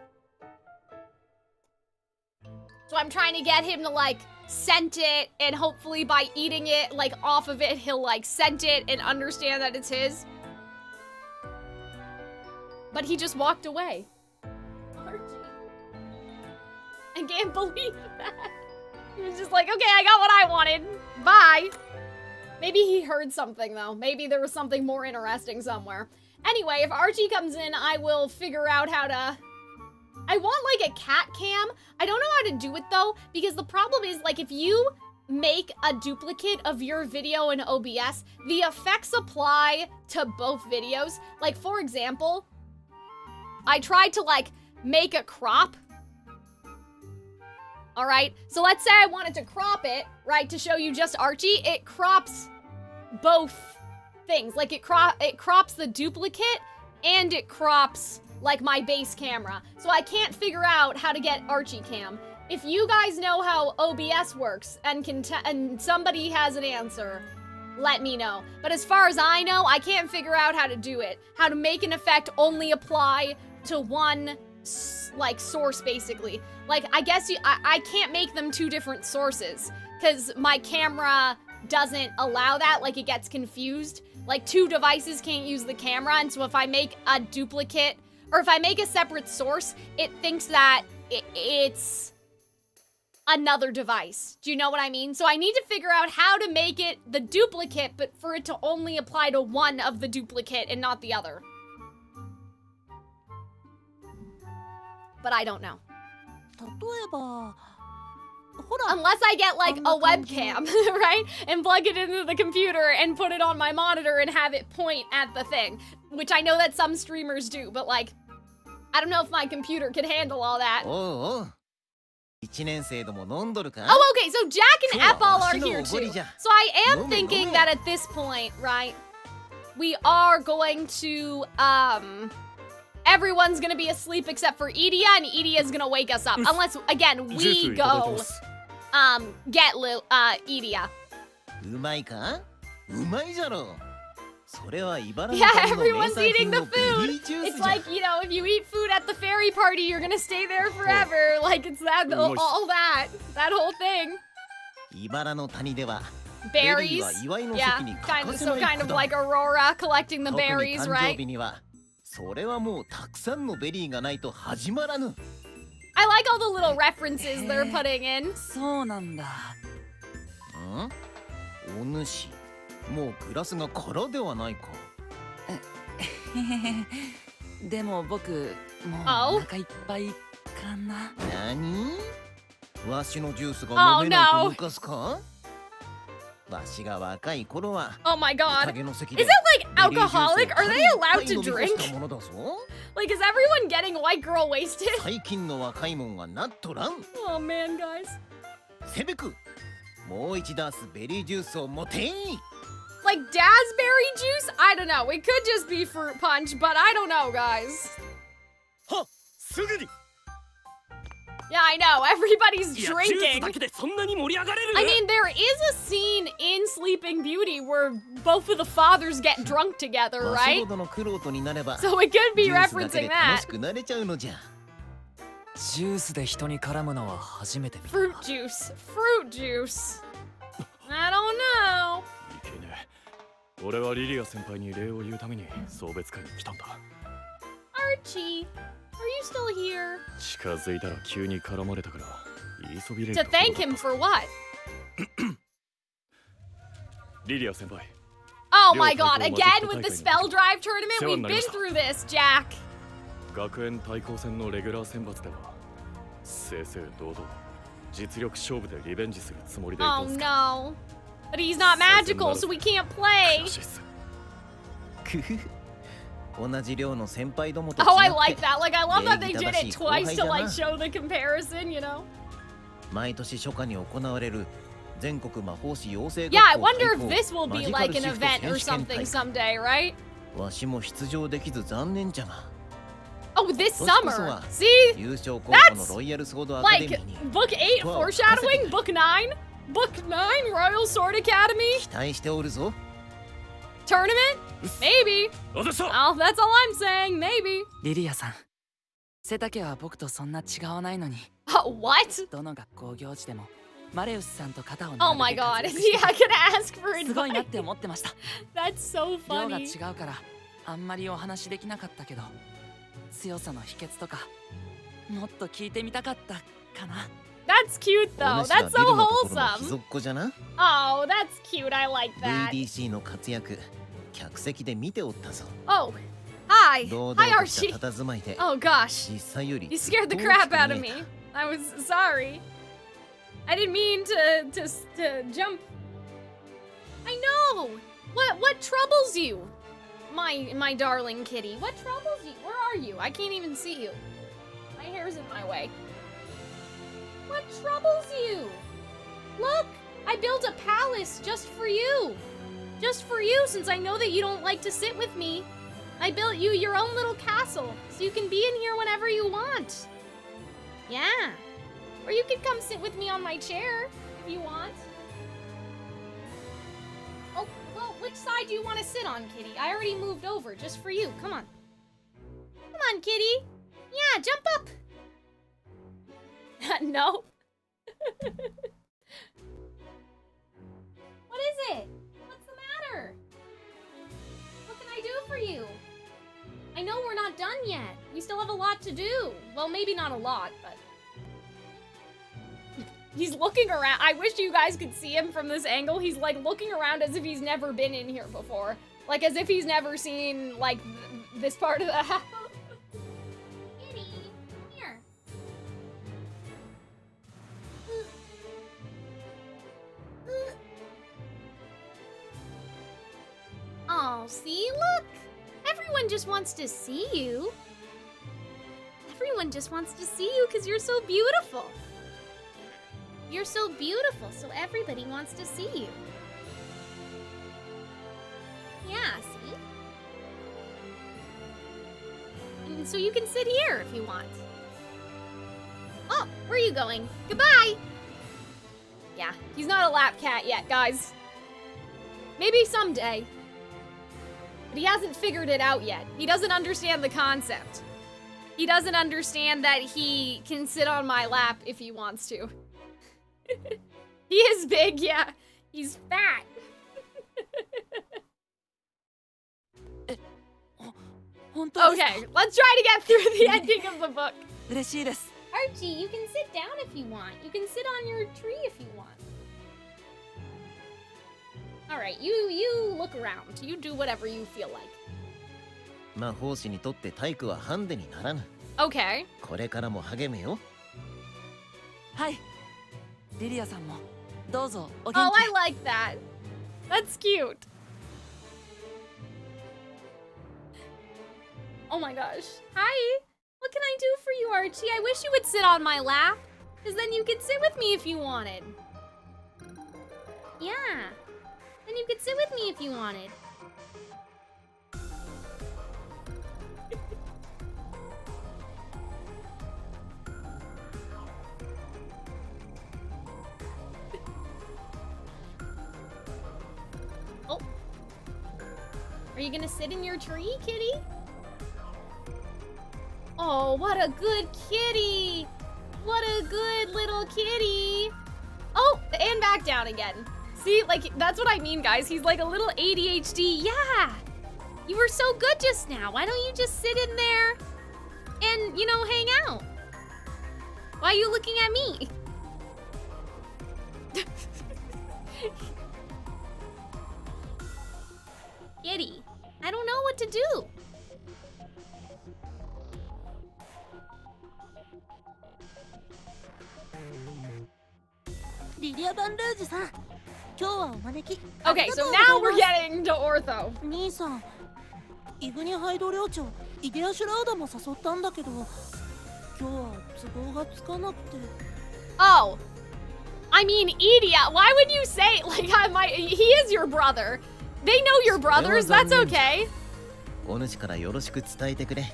So I'm trying to get him to, like, scent it, and hopefully by eating it, like, off of it, he'll, like, scent it and understand that it's his. But he just walked away. Archie. I can't believe that. He was just like, okay, I got what I wanted. Bye. Maybe he heard something, though. Maybe there was something more interesting somewhere. Anyway, if Archie comes in, I will figure out how to... I want, like, a cat cam. I don't know how to do it, though, because the problem is, like, if you make a duplicate of your video in OBS, the effects apply to both videos. Like, for example, I tried to, like, make a crop. All right, so let's say I wanted to crop it, right, to show you just Archie. It crops both things. Like, it crops the duplicate and it crops, like, my base camera. So I can't figure out how to get Archie cam. If you guys know how OBS works and somebody has an answer, let me know. But as far as I know, I can't figure out how to do it. How to make an effect only apply to one, like, source, basically. Like, I guess I can't make them two different sources, because my camera doesn't allow that, like, it gets confused. Like, two devices can't use the camera, and so if I make a duplicate, or if I make a separate source, it thinks that it's another device. Do you know what I mean? So I need to figure out how to make it the duplicate, but for it to only apply to one of the duplicate and not the other. But I don't know. Unless I get, like, a webcam, right? And plug it into the computer and put it on my monitor and have it point at the thing. Which I know that some streamers do, but, like, I don't know if my computer could handle all that. Oh, okay, so Jack and Epal are here too. So I am thinking that at this point, right, we are going to, everyone's gonna be asleep except for Idia, and Idia's gonna wake us up. Unless, again, we go, get Idia. Yeah, everyone's eating the food. It's like, you know, if you eat food at the fairy party, you're gonna stay there forever. Like, it's that, all that whole thing. Berries? Yeah, kind of like Aurora collecting the berries, right? I like all the little references they're putting in. そうなんだ。お主、もうグラスが空ではないか。でも僕、もうお腹いっぱいかな。何？わしのジュースが飲めないと抜かすか？わしが若い頃は。Oh my god. Is it like alcoholic? Are they allowed to drink? Like, is everyone getting white girl wasted? 最近の若いもんはなっとらん。Oh man, guys. セベク、もう一ダースベリージュースを持て。Like Dazzberry juice? I don't know. It could just be fruit punch, but I don't know, guys. は、すぐに。Yeah, I know. Everybody's drinking. I mean, there is a scene in Sleeping Beauty where both of the fathers get drunk together, right? So it could be referencing that. ジュースで人に絡むのは初めて見た。 Fruit juice. Fruit juice. I don't know. いけねえ。俺はリリア先輩に礼を言うために送別会に来たんだ。 Archie, are you still here? 近づいたら急に絡まれたから言いそびれる。 To thank him for what? リリア先輩。 Oh my god, again with the spell drive tournament? We've been through this, Jack. 学園対抗戦のレギュラー選抜では正々堂々実力勝負でリベンジするつもりでいたんですか。 Oh no. But he's not magical, so we can't play. Oh, I like that. Like, I love that they did it twice to like show the comparison, you know? Yeah, I wonder if this will be like an event or something someday, right? Oh, this summer. See? That's like book 8 foreshadowing, book 9, book 9 Royal Sword Academy. Tournament? Maybe. Oh, that's all I'm saying. Maybe. リリアさん、背丈は僕とそんな違わないのに。What? どの学校行事でもマレウスさんと肩を Oh my god, is he gonna ask for advice? すごいなって思ってました。That's so funny. 量が違うからあんまりお話できなかったけど、強さの秘訣とかもっと聞いてみたかったかな。That's cute though. That's so wholesome. Oh, that's cute. I like that. Oh, hi. Hi, Archie. Oh gosh. You scared the crap out of me. I was sorry. I didn't mean to jump. I know. What troubles you? My darling kitty. What troubles you? Where are you? I can't even see you. My hair's in my way. What troubles you? Look, I built a palace just for you. Just for you, since I know that you don't like to sit with me. I built you your own little castle, so you can be in here whenever you want. Yeah. Or you can come sit with me on my chair, if you want. Oh, well, which side do you want to sit on, kitty? I already moved over, just for you. Come on. Come on, kitty. Yeah, jump up. No. What is it? What's the matter? What can I do for you? I know we're not done yet. We still have a lot to do. Well, maybe not a lot, but... He's looking around. I wish you guys could see him from this angle. He's like looking around as if he's never been in here before. Like as if he's never seen like this part of the house. Kitty, come here. Oh, see? Look! Everyone just wants to see you. Everyone just wants to see you because you're so beautiful. You're so beautiful, so everybody wants to see you. Yeah, see? And so you can sit here if you want. Oh, where are you going? Goodbye! Yeah, he's not a lap cat yet, guys. Maybe someday. But he hasn't figured it out yet. He doesn't understand the concept. He doesn't understand that he can sit on my lap if he wants to. He is big, yeah. He's fat. Okay, let's try to get through the ending of the book. Archie, you can sit down if you want. You can sit on your tree if you want. Alright, you look around. You do whatever you feel like. 魔法師にとって体育はハンデにならぬ。Okay. これからも励めよ。はい。リリアさんもどうぞお元気。Oh, I like that. That's cute. Oh my gosh. Hi. What can I do for you, Archie? I wish you would sit on my lap. Because then you could sit with me if you wanted. Yeah. Then you could sit with me if you wanted. Oh. Are you gonna sit in your tree, kitty? Oh, what a good kitty! What a good little kitty! Oh, and back down again. See, like, that's what I mean, guys. He's like a little ADHD. Yeah! You were so good just now. Why don't you just sit in there and, you know, hang out? Why are you looking at me? Kitty, I don't know what to do. Okay, so now we're getting to ortho. 兄さん、イグニハイド寮長、イデアシュラウダも誘ったんだけど、今日は都合がつかなくて。Oh, I mean, Idia, why would you say, like, he is your brother. They know you're brothers, that's okay. お主からよろしく伝えてくれ。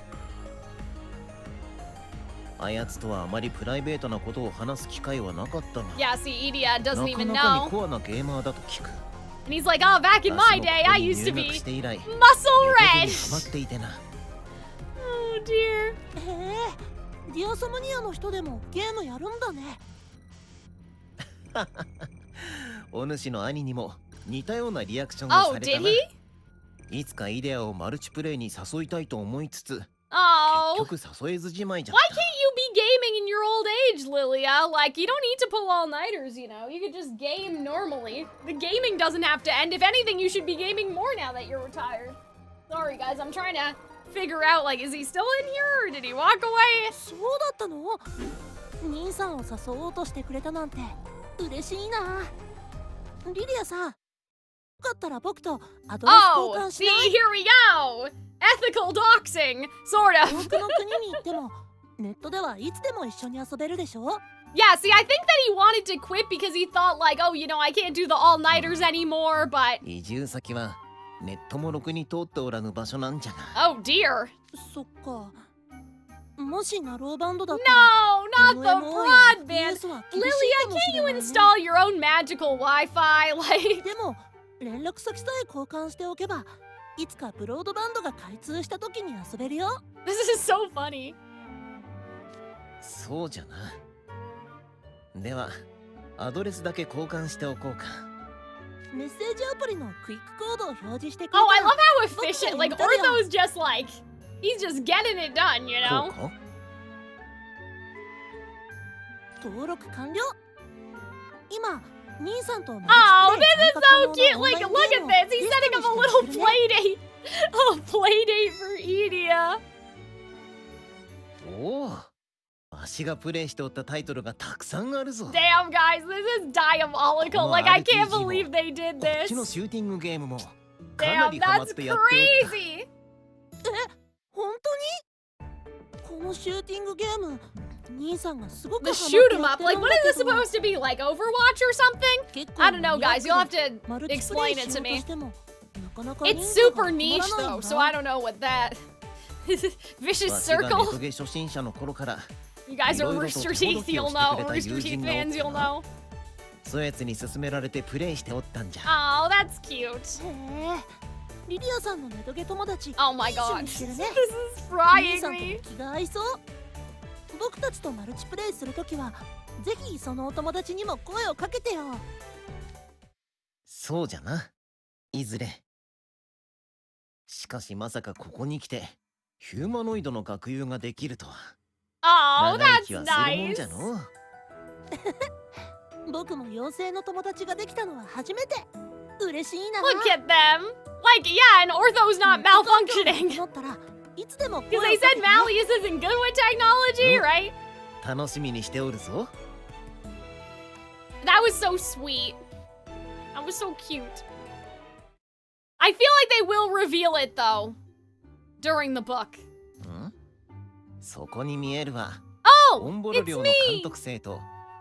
あやつとはあまりプライベートなことを話す機会はなかったが。Yeah, see, Idia doesn't even know. なかなかにコアなゲーマーだと聞く。And he's like, oh, back in my day, I used to be muscle red. Oh dear. ディアソムニアの人でもゲームやるんだね。お主の兄にも似たようなリアクションをされたな。Oh, did he? いつかイデアをマルチプレイに誘いたいと思いつつ、Oh. 結局誘えずじまいじゃっ Why た。 can't you be gaming in your old age, Lilia? Like, you don't need to pull all-nighters, you know? You could just game normally. The gaming doesn't have to end. If anything, you should be gaming more now that you're retired. Sorry, guys, I'm trying to figure out, like, is he still in here or did he walk away? そうだったの？兄さんを誘おうとしてくれたなんて嬉しいな。リリアさん、よかったら僕とアドレス交換しない？ See, here we go! Ethical doxing, sort of. 遠くの国に行ってもネットではいつでも一緒に遊べるでしょ？ Yeah, see, I think that he wanted to quit because he thought like, oh, you know, I can't do the all-nighters anymore, but... 移住先はネットもろくに通っておらぬ場所なんじゃが。 Oh, dear. そっか。もしナローバンドだったら No, not the broadband. Lilia, can't you install your own magical Wi-Fi? Like... でも連絡先さえ交換しておけばいつかブロードバンドが開通した時に遊べるよ。 This is so funny. そうじゃな。ではアドレスだけ交換しておこうか。メッセージアプリのクイックコードを表示してくれたら。 Oh, I love how efficient. Like Ortho's just like, he's just getting it done, you know? 登録完了。今。Oh, this is so cute! Like, look at this! He's setting up a little playdate! A playdate for Idia! おお、わしがプレイしておったタイトルがたくさんあるぞ。 Damn, guys, this is diabolical! Like, I can't believe they did こっ this! ちのシューティングゲームもかな Damn, りハマっ that's てやっておった。 crazy! 本当に？このシューティングゲーム。 The shoot 'em up, like what is this supposed to be, like Overwatch or something? I don't know, guys, you'll have to explain it to me. It's super niche though, so I don't know what that... Vicious Circle? You guys are Rooster Teeth, you'll know. Rooster Teeth fans, you'll know. そやつに勧められてプレイしておったんじゃ。 Oh, that's cute. リリアさんのネトゲ友達。 Oh my god, this is frying me. 気が合いそう。僕たちとマルチプレイするときはぜひそのお友達にも声をかけてよ。そうじゃな。いずれ。しかしまさかここに来てヒューマノイドの学友ができるとは。Oh, 長生き that's はするもんじゃ nice. の。僕も妖精の友達ができたのは初めて。嬉しいな。Look at them. Like, yeah, and Ortho's not malfunctioning. Because they said Malleus isn't good with technology, right? 楽しみにしておるぞ。That was so sweet. That was so cute. I feel like they will reveal it, though, during the book. そこに見えるわ。Oh, オンボロ it's 領の me. 監督生と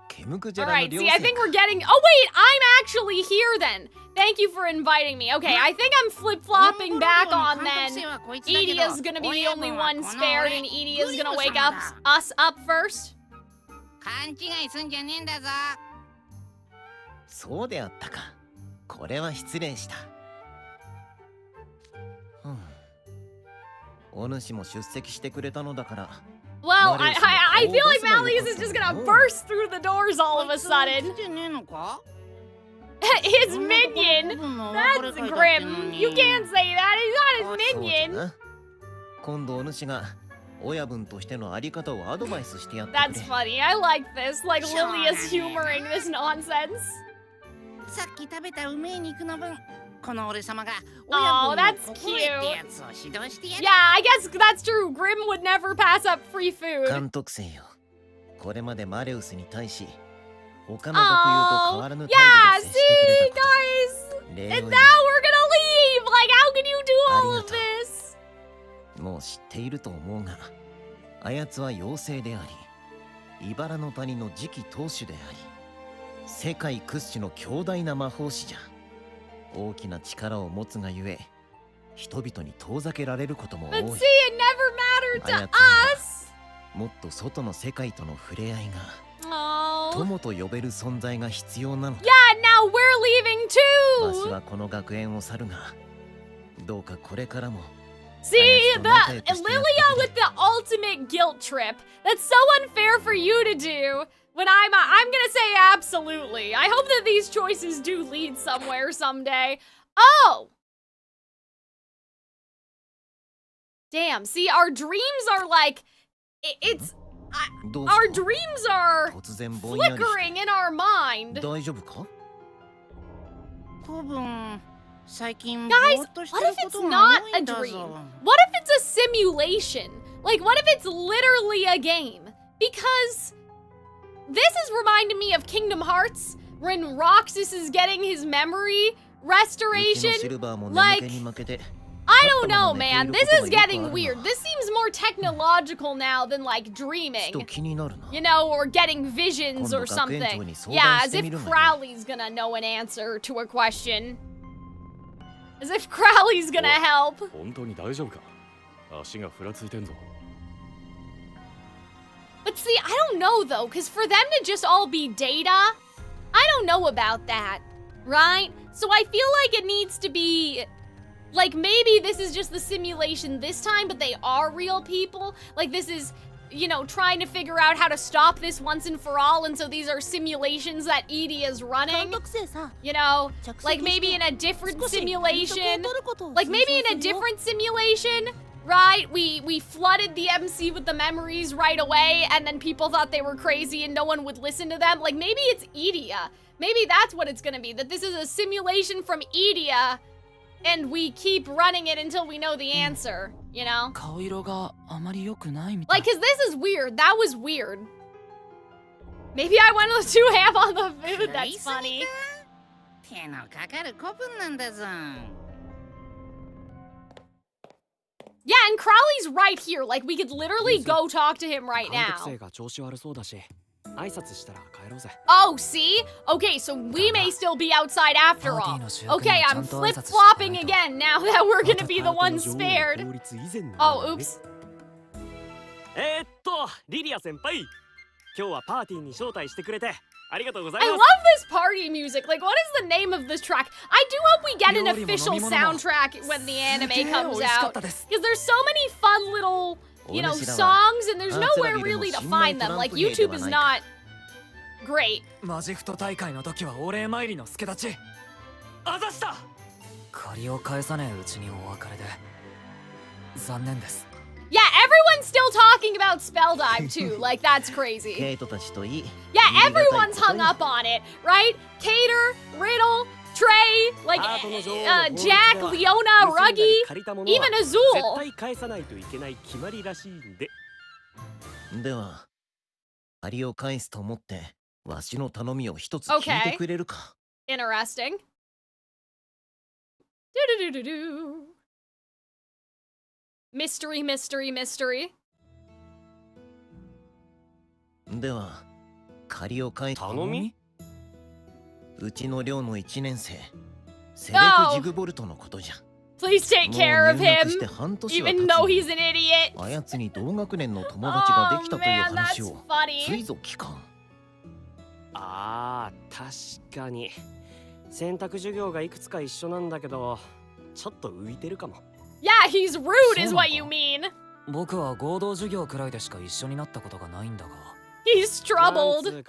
ケムクジャ All ラの right, 両 see, I 生 think か。 we're getting... Oh, wait, I'm actually here then. Thank you for inviting me. Okay, I think I'm flip-flopping back on then. Edia's gonna be the only one spared, and Edia's gonna wake us up first. 勘違いすんじゃねえんだぞ。そうであったか。これは失礼した。お主も出席してくれたのだから。Well, I feel like Malleus is just gonna burst through the doors all of a sudden. His minion? That's grim. You can't say that. He's not his minion. 今度お主が親分としてのあり方をアドバイスしてやってくれ。 That's funny. I like this. Like Lilia's humoring this nonsense. さっき食べたうめえ肉の分、この俺様が Oh, 親分 that's の心得ってや cute. つを指導してやる。 Yeah, I guess that's true. Grim would never pass up free food. 監督生よ。これまでマレウスに対し他の学友と変わらぬ態 Yeah, 度で接してくれた see, guys. 礼 And を now 言 we're gonna leave. Like, how can you do all of this? う。もう知っていると思うが、あやつは妖精であり、茨の谷の次期当主であり、世界屈指の強大な魔法師じゃ。大きな力を持つがゆえ、人々に遠ざけられることも多い。 But see, it never mattered to us. もっと外の世界との触れ合いが、 Oh. 友と呼べる存在が必要なのだ。 Yeah, now we're leaving わし too. はこの学園を去るが、どうかこれからも。 See, Lilia with the ultimate guilt trip. That's so unfair for you to do. When I'm gonna say absolutely. I hope that these choices do lead somewhere someday. Oh! Damn, see, our dreams are like... Our dreams are flickering in our mind. 大丈夫か？多分最近 Guys, ぼーっとして what る if こ it's とが not 多い a んだぞ。 dream? What if it's a simulation? Like, what if it's literally a game? Because this is reminding me of Kingdom Hearts, when Roxas is getting his memory restoration. Like, I don't know, man. This is getting weird. This seems more technological now than, like, dreaming. You know, or getting visions or something. Yeah, as if Crowley's gonna know an answer to a question. As if Crowley's gonna help. 本当に大丈夫か？足がふらついてんぞ。 But see, I don't know though, because for them to just all be data, I don't know about that, right? So I feel like it needs to be, like maybe this is just the simulation this time, but they are real people. Like this is, you know, trying to figure out how to stop this once and for all, and so these are simulations that Edie is running. You know, like maybe in a different simulation, right? We flooded the MC with the memories right away, and then people thought they were crazy and no one would listen to them. Like, maybe it's Edia. Maybe that's what it's gonna be, that this is a simulation from Edia, and we keep running it until we know the answer, you know? Like, cause this is weird. That was weird. Maybe I went a little too ham on the food. That's funny. 手のかかる子分なんだぞ。 Yeah, and Crowley's right here. Like, we could literally go talk to him right now. Oh, see? Okay, so we may still be outside after all. Okay, I'm flip-flopping again now that we're gonna be the ones spared. Oh, oops. リリア先輩。今日はパーティーに招待してくれてありがとうござい I ま love す。 this party music. Like, what is the name of this track? I do hope we get an official soundtrack when the anime comes out. Because there's so many fun little, you know, songs, and there's nowhere really to find them. Like, YouTube is not Great. マジフト大会の時はお礼参りの助立ちあざした。借りを返さねえうちにお別れで残念です。 Yeah, everyone's still talking about Spell Dive too. Like, that's crazy. Keito たちといい Yeah, everyone's hung up on it, right? Cater, Riddle, Trey, like Jack, Leona, Ruggy, even Azul. 絶対返さないといけない決まりらしいんで。では借りを返すと思ってわしの頼みを一つ聞いてくれるか。 Interesting. Mystery, mystery, mystery. では借りを返す頼みうちの寮の1年生セベク・ジグボルトのことじゃ。 Please take care of him, even though he's an idiot. あやつに同学年の友達ができたという話をついぞ聞かん。ああ、確かに選択授業がいくつか一緒なんだけどちょっと浮いてるかも。 Yeah, he's rude is what you mean. 僕は合同授業くらいでしか一緒になったことがないんだが。 He's troubled.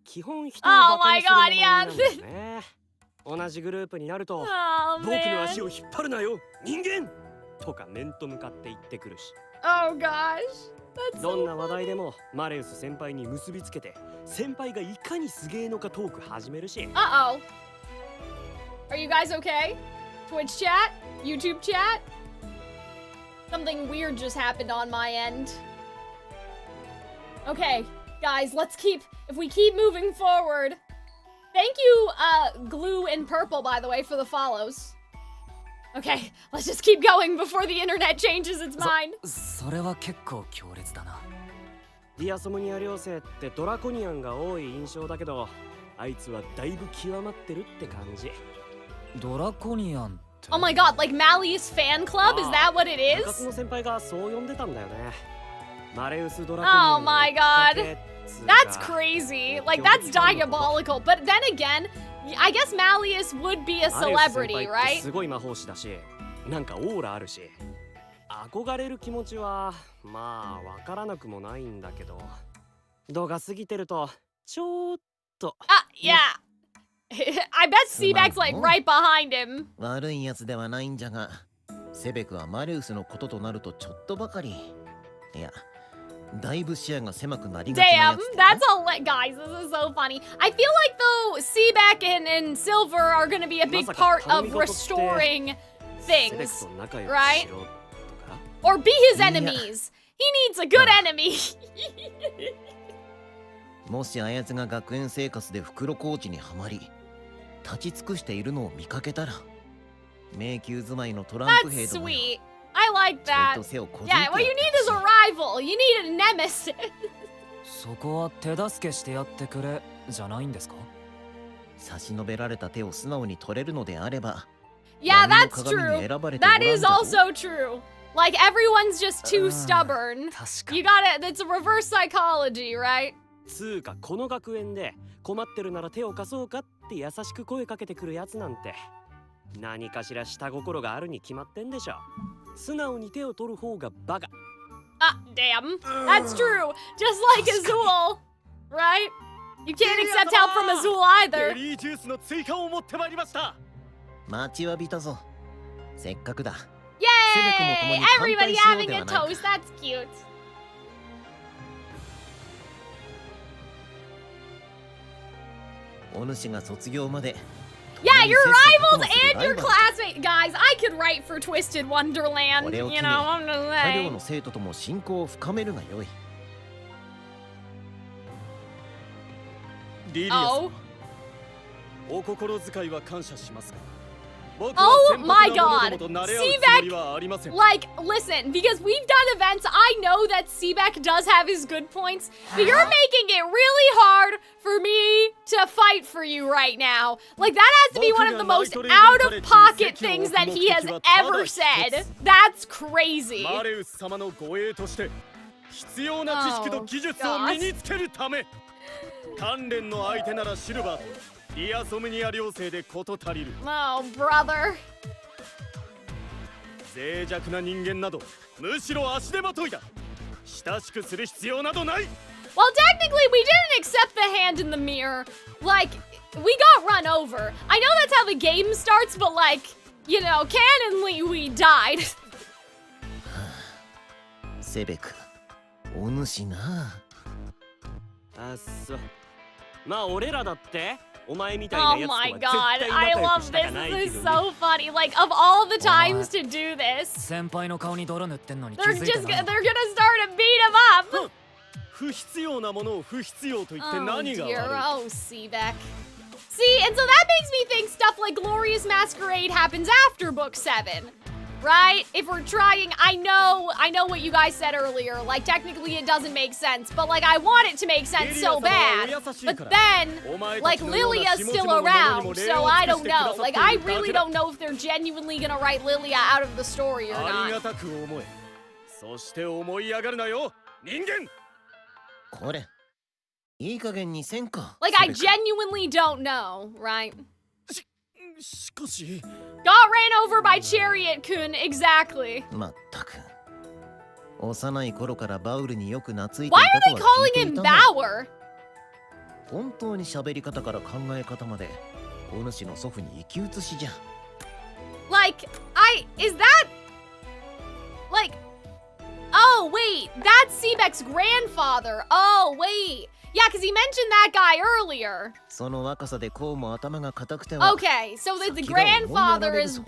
基本人 Oh my god, yeah. 同じグループになると、 Oh, 僕の足を引っ張るなよ人間とか面と向かって言ってくるし。 Oh gosh. That's どんな話題でもマレウス先輩に結びつけて先輩がいかにすげえのかトーク始めるし。 Uh-oh. Are you guys okay? Twitch chat? YouTube chat? Something weird just happened on my end. Okay, guys, if we keep moving forward. Thank you, Glue and Purple, by the way, for the follows. Okay, let's just keep going before the internet changes its mind. それは結構強烈だな。ディアソムニア寮生ってドラコニアンが多い印象だけど、あいつはだいぶ極まってるって感じ。ドラコニアン Oh my god, like Malleus fan club? Is that what it 部 is? 活の先輩がそう呼んでたんだよね。マレウスドラコニアン Oh my god. That's crazy. Like, that's diabolical. But then again, I guess Malleus would be a celebrity, right? すごい魔法師だし、なんかオーラあるし、憧れる気持ちはまあわからなくもないんだけど、度が過ぎてるとちょっと。Yeah. I bet Sebek's like right behind him. 悪いやつではないんじゃが、セベクはマレウスのこととなるとちょっとばかり。いや。Damn, that's all. Guys, this is so funny. I feel like though Sebek and Silver are gonna be a big part of restoring things, right? Or be his enemies. He needs a good enemy. もしあやつが学園生活で袋コーチにはまり、立ち尽くしているのを見かけたら、迷宮住まいのトランプ兵 That's どもよ。 sweet. I like that. Yeah, what you need is a rival. You need a nemesis. そこは手助けしてやってくれじゃないんですか？差し伸べられた手を素直に取れるのであれば。Yeah, that's true. That is also true. Like everyone's just too stubborn. You got it. It's a reverse psychology, right? つうかこの学園で困ってるなら手を貸そうかって優しく声かけてくるやつなんて何かしら下心があるに決まってんでしょ。素直に手を取る方がバカ。Damn. That's true. Just like Azul, right? You can't accept help from Azul either. ベリージュースの追加を持ってまいりました。待ちわびたぞ。せっかくだ。Yay! Everybody having a toast. That's cute. お主が卒業まで。Yeah, your rivals and your classmates. Guys, I could write for Twisted Wonderland. You know, I'm just saying. 他寮の生徒とも親交を深めるがよい。リリア様、お心遣いは感謝しますが。Oh my god! Sebek, like, listen, because we've done events, I know that Sebek does have his good points, but you're making it really hard for me to fight for you right now. Like, that has to be one of the most out-of-pocket things that he has ever said. That's crazy. マレウス様の護衛として必要な知識と技術を身につけるため、関連の相手ならシルバーと。ディアソムニア寮生で事足りる。Oh, brother. 脆弱な人間などむしろ足手まといだ。親しくする必要などない。Well, technically, we didn't accept the hand in the mirror. Like, we got run over. I know that's how the game starts, but like, you know, canonly, we died. Sebek, お主な。あっそ。まあ俺らだって。Oh my god, I love this. This is so funny. Like, of all the times to do this, they're gonna start to beat him up. 不必要なものを不必要と言って何が悪い? Oh, Sebek. See, and so that makes me think stuff like Glorious Masquerade happens after Book 7. Right? If we're trying, I know what you guys said earlier. Like, technically it doesn't make sense, but like, I want it to make sense so bad. But then, like, Lilia's still around, so I don't know. Like, I really don't know if they're genuinely gonna write Lilia out of the story or not. そして思い上がるなよ、人間。これ、いい加減にせんか。Like, I genuinely don't know, right? しかし Got ran over by Chariot-kun, exactly. まったく。幼い頃からバウルによく懐いてい Why た are と they は聞い calling てい him たが、 Bauer? 本当に喋り方から考え方まで、お主の祖父に生き写しじゃ。Like, is that... Like... Oh, wait, that's Sebek's grandfather. Oh, wait. Yeah, because he mentioned that guy earlier. その若さでこうも頭が固くては。 Okay, so the grandfather is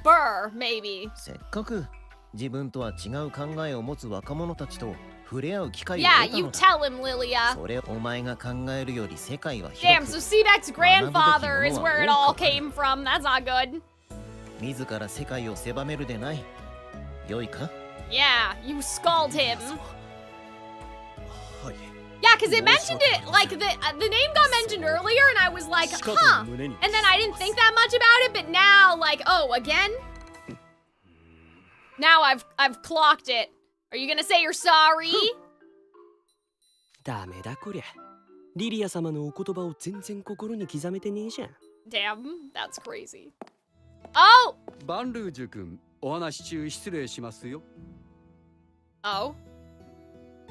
Burr, maybe. せっかく自分とは違う考えを持つ若者たちと触れ合う機会を Yeah, 得た you のだ。 tell him, Lilia. それお前が考えるより世界は Damn, 広 so く。 Sebek's grandfather is where it all came from. That's not good. 自ら世界を狭めるでない。良いか？ Yeah, you scald him. はい。 Yeah, because it mentioned it, like, the name got mentioned earlier, and I was like, huh. And then I didn't think that much about it, but now, like, oh, again? Now I've clocked it. Are you gonna say you're sorry? ダメだこりゃ。リリア様のお言葉を全然心に刻めてねえじゃん。Damn, that's crazy. Oh! バンルージュ君、お話中失礼しますよ。Oh.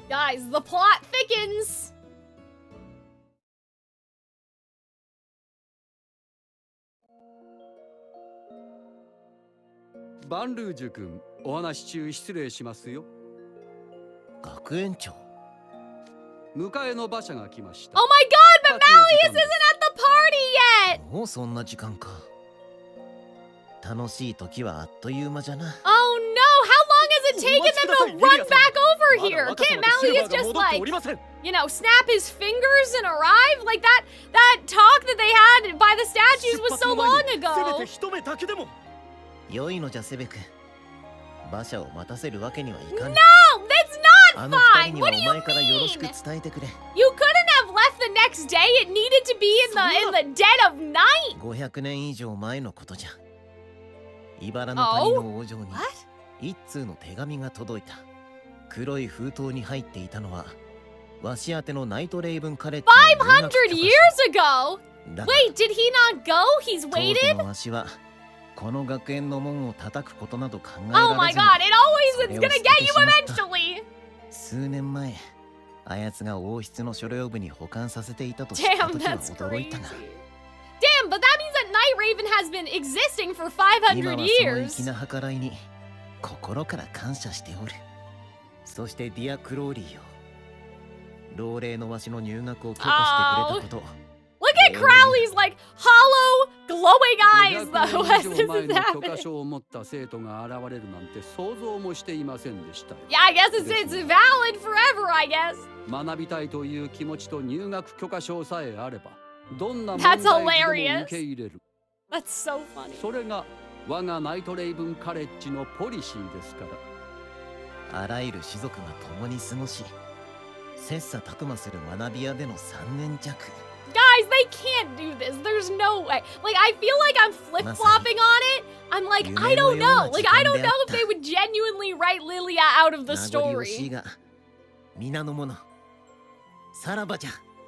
Guys, the plot thickens! バンルージュ君、お話中失礼しますよ。学園長。迎えの馬車が来ました。Oh my god, but Malleus isn't at the party yet! もうそんな時間か。楽しい時はあっという間じゃな。Oh no, how long has it taken them to run back over here? Can't Malleus just like, you know, snap his fingers and arrive? Like that talk that they had by the statues was so long ago. 良いのじゃセベク。馬車を待たせるわけにはいかん。 No, that's not fine. What do you mean? You couldn't have left the next day. It needed to be in the dead of night. 500年以上前のことじゃ。茨の谷の王女に一通の手紙が届いた。黒い封筒に入っていたのはわし宛てのナイトレイブンカレッジの500 years ago? Wait, did he not go? He's waited? 当時のわしはこの学園の門を叩くことなど考えられずに。 Oh my god, it always is gonna get you eventually. 数年前、あやつが王室の書類部に保管させていたと知った時は驚いたが。Damn, but that means that Night Raven has been existing for 500 years. 今はその粋な計らいに心から感謝しておる。そしてディア・クローリーよ。老齢のわしの入学を許可してくれたこと。Look at Crowley's like hollow, glowing eyes though. As this is happening. 許可証を持った生徒が現れるなんて想像もしていませんでした。Yeah, I guess it's valid forever, I guess. 学びたいという気持ちと入学許可証さえあれば、どんな問題児でも受け入れる。That's so funny. それが我がナイトレイブンカレッジのポリシーですから。あらゆる種族が共に過ごし、切磋琢磨する学び屋での3年弱。Guys, they can't do this. There's no way. Like, I feel like I'm flip-flopping on it. I'm like, I don't know. Like, I don't know if they would genuinely write Lilia out of the story.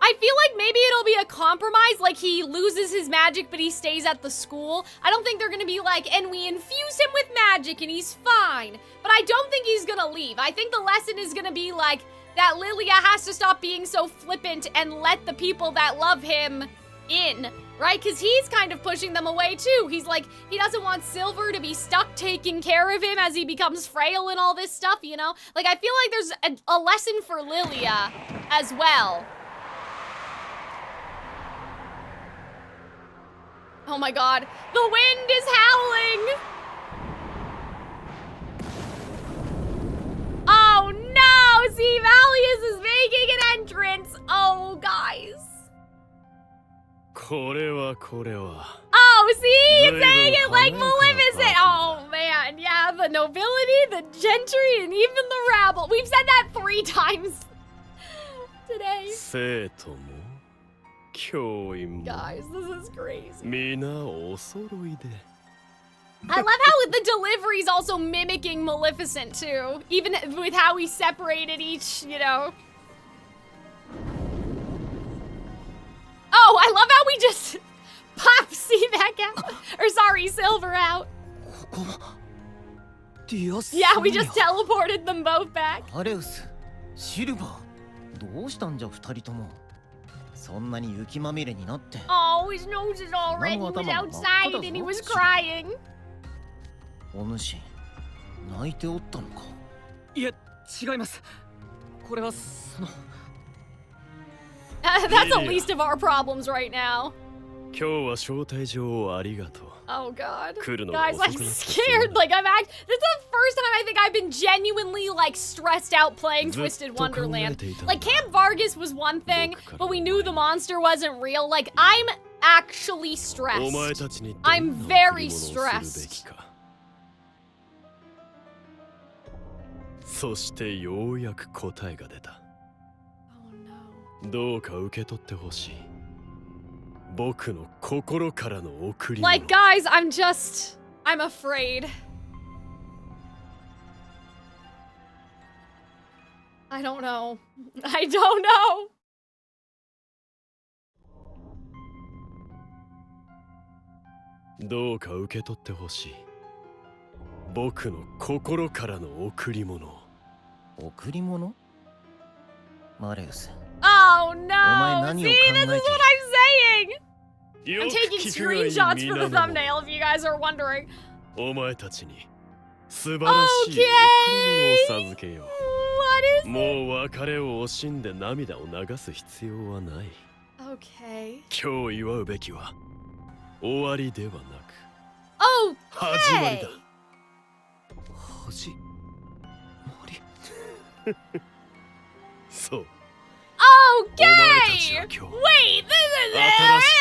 I feel like maybe it'll be a compromise, like he loses his magic but he stays at the school. I don't think they're gonna be like, and we infuse him with magic and he's fine. But I don't think he's gonna leave. I think the lesson is gonna be like, that Lilia has to stop being so flippant and let the people that love him in, right? Because he's kind of pushing them away too. He's like, he doesn't want Silver to be stuck taking care of him as he becomes frail and all this stuff, you know? Like, I feel like there's a lesson for Lilia as well. Oh my god, the wind is howling! Oh no! See, Malleus is making an entrance! Oh, guys. Oh, see? He's saying it like Maleficent! Oh, man. Yeah, the nobility, the gentry, and even the rabble. We've said that 3 times today. Guys, this is crazy. I love how the delivery's also mimicking Maleficent, too. Even with how we separated each, you know. Oh, I love how we just pop Sebek out. Or sorry, Silver out. Yeah, we just teleported them both back. Malleus, Silver, どうしたんじゃ2人とも。そんなに雪まみれになって。Oh, his nose is all red. He was outside and he was crying. お主、泣いておったのか。いえ、違います。これはその。That's the least of our problems right now. 今日は招待状をありがとう。 Oh god. Guys, I'm scared. Like, this is the first time I think I've been genuinely, like, stressed out playing Twisted Wonderland. Like, Camp Vargas was one thing, but we knew the monster wasn't real. Like, I'm actually stressed. I'm very stressed. そしてようやく答えが出た。どうか受け取ってほしい。僕の心からの贈り物。Like, guys, I'm afraid. I don't know. I don't know. どうか受け取ってほしい。僕の心からの贈り物。贈り物？マレウス。Oh no! See, this is what I'm saying! I'm taking screenshots for the thumbnail if you guys are wondering. お前たちに素晴らしい贈り物を授けよう。もう別れを惜しんで涙を流す必要はない。Okay. 今日祝うべきは終わりではなく、始まりだ。始まり。そう。Okay! Wait, this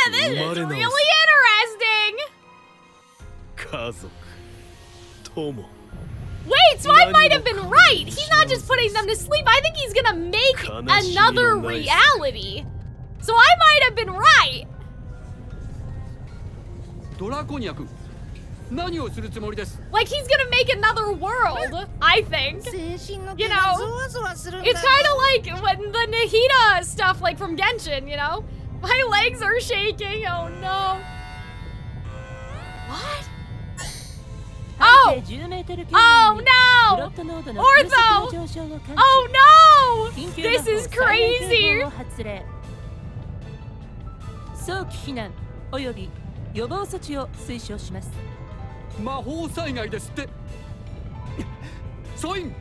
is really interesting! 家族、友。 Wait, so I might have been right! He's not just putting them to sleep, I think he's gonna make another reality! So I might have been right! ドラコニア君、何をするつもりです？ Like he's gonna make another world, I think. You know, it's kind of like when the Nahida stuff, like from Genshin, you know? My legs are shaking, oh no. What? Oh! Oh no! Ortho! Oh no! This is crazy! 早期避難および予防措置を推奨します。魔法災害ですって。ソイン、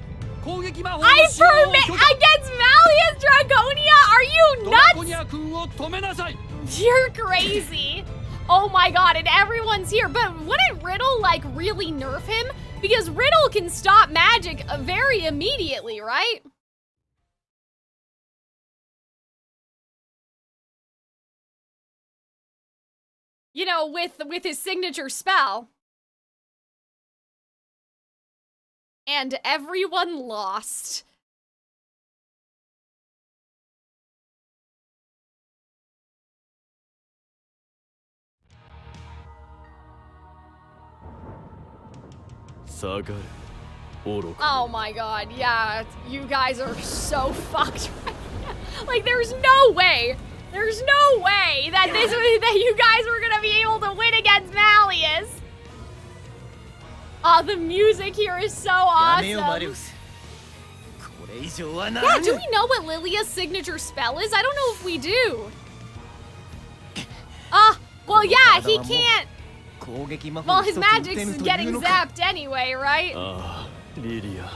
攻撃魔法。I permit against Malleus Dragonia? Are you nuts? ドラコニア君を止めなさい。 You're crazy. Oh my god, and everyone's here. But wouldn't Riddle, like, really nerf him? Because Riddle can stop magic very immediately, right? You know, with his signature spell. And everyone lost. Oh my god, yeah, you guys are so fucked right now. Like, there's no way that that you guys were gonna be able to win against Malleus. Oh, the music here is so awesome. Yeah, do we know what Lilia's signature spell is? I don't know if we do. Well, yeah, he can't. Well, his magic's getting zapped anyway, right? Lilia.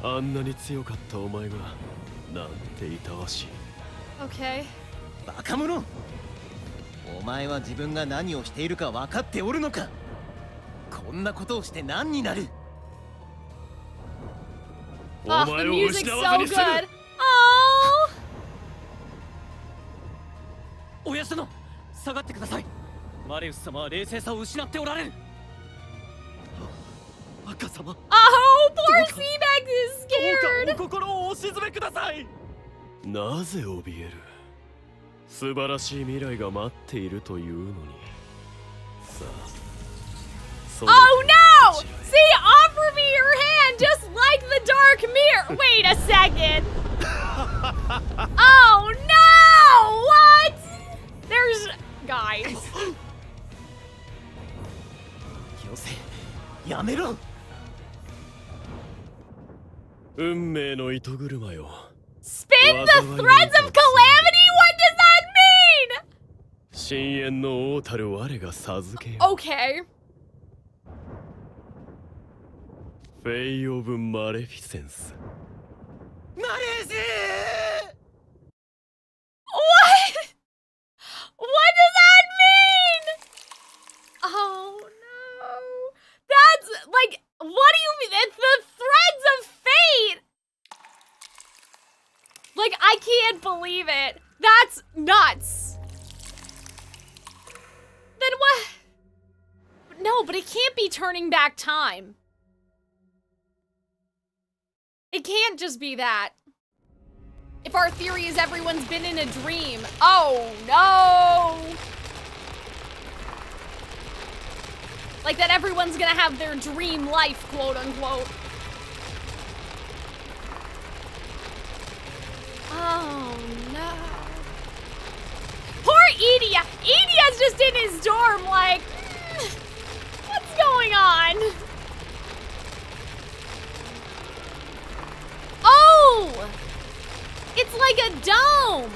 あんなに強かったお前がなんていたわしい。Okay. バカ者。お前は自分が何をしているか分かっておるのか。こんなことをして何になる。Oh, the music's so good. Oh. おやすの下がってください。マレウス様は冷静さを失っておられる。赤様。Oh, poor Sebek is scared. どうかお心をお静めください。なぜ怯える。素晴らしい未来が待っているというのに。さあ。Oh no! See, offer me your hand just like the dark mirror. Wait a second. Oh no! What? There's guys. やめろ。運命の糸車よ。Spin the threads of calamity? What does that mean? 深淵の王たる我が授けよ。Okay. フェイ・オブ・マレフィセンス。マレース What? What does that mean? Oh no. That's like, what do you mean? It's the threads of fate. Like, I can't believe it. That's nuts. Then what? No, but it can't be turning back time. It can't just be that. If our theory is everyone's been in a dream. Oh no! Like that everyone's gonna have their dream life, quote unquote. Oh no. Poor Idia! Idia's just in his dorm like, what's going on? Oh! It's like a dome!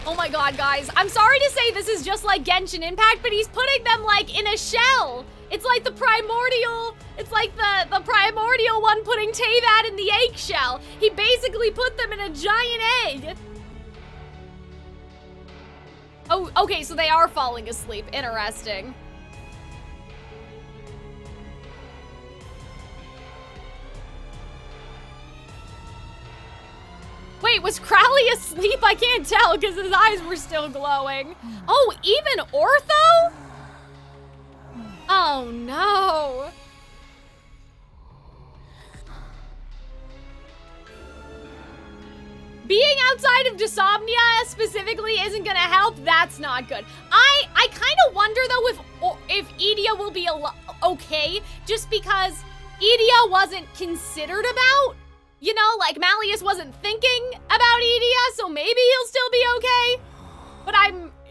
Oh my god, guys. I'm sorry to say this is just like Genshin Impact, but he's putting them like in a shell. It's like the primordial, it's like the primordial one putting Teyvat in the eggshell. He basically put them in a giant egg. Oh, okay, so they are falling asleep. Interesting. Wait, was Crowley asleep? I can't tell because his eyes were still glowing. Oh, even Ortho? Oh no. Being outside of Diasomnia specifically isn't gonna help. That's not good. I kind of wonder though if Idia will be okay, just because Idia wasn't considered about. You know, like Malleus wasn't thinking about Idia, so maybe he'll still be okay.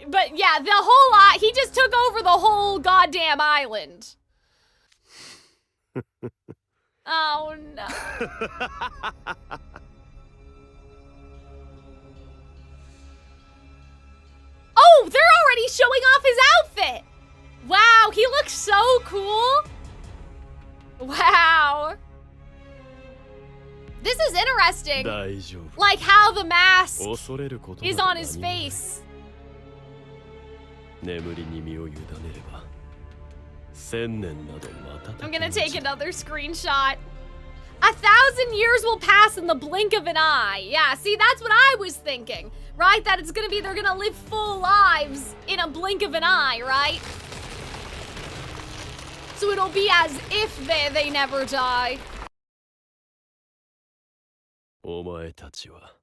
But yeah, the whole lot, he just took over the whole goddamn island. Oh no. Oh, they're already showing off his outfit. Wow, he looks so cool. Wow. This is interesting. Like how the mask is on his face. I'm gonna take another screenshot. 1,000 years will pass in the blink of an eye. Yeah, see, that's what I was thinking, right? That it's gonna be, they're gonna live full lives in a blink of an eye, right? So it'll be as if they never die. お前たちは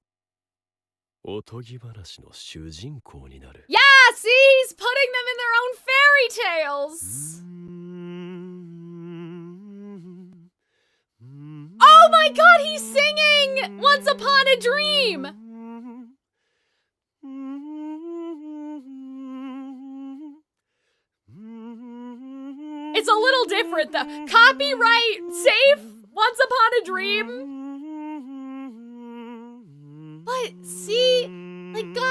おとぎ話の主人公になる。Yeah, see, he's putting them in their own fairy tales. Oh my god, he's singing Once Upon a Dream. It's a little different though. Copyright safe, Once Upon a Dream.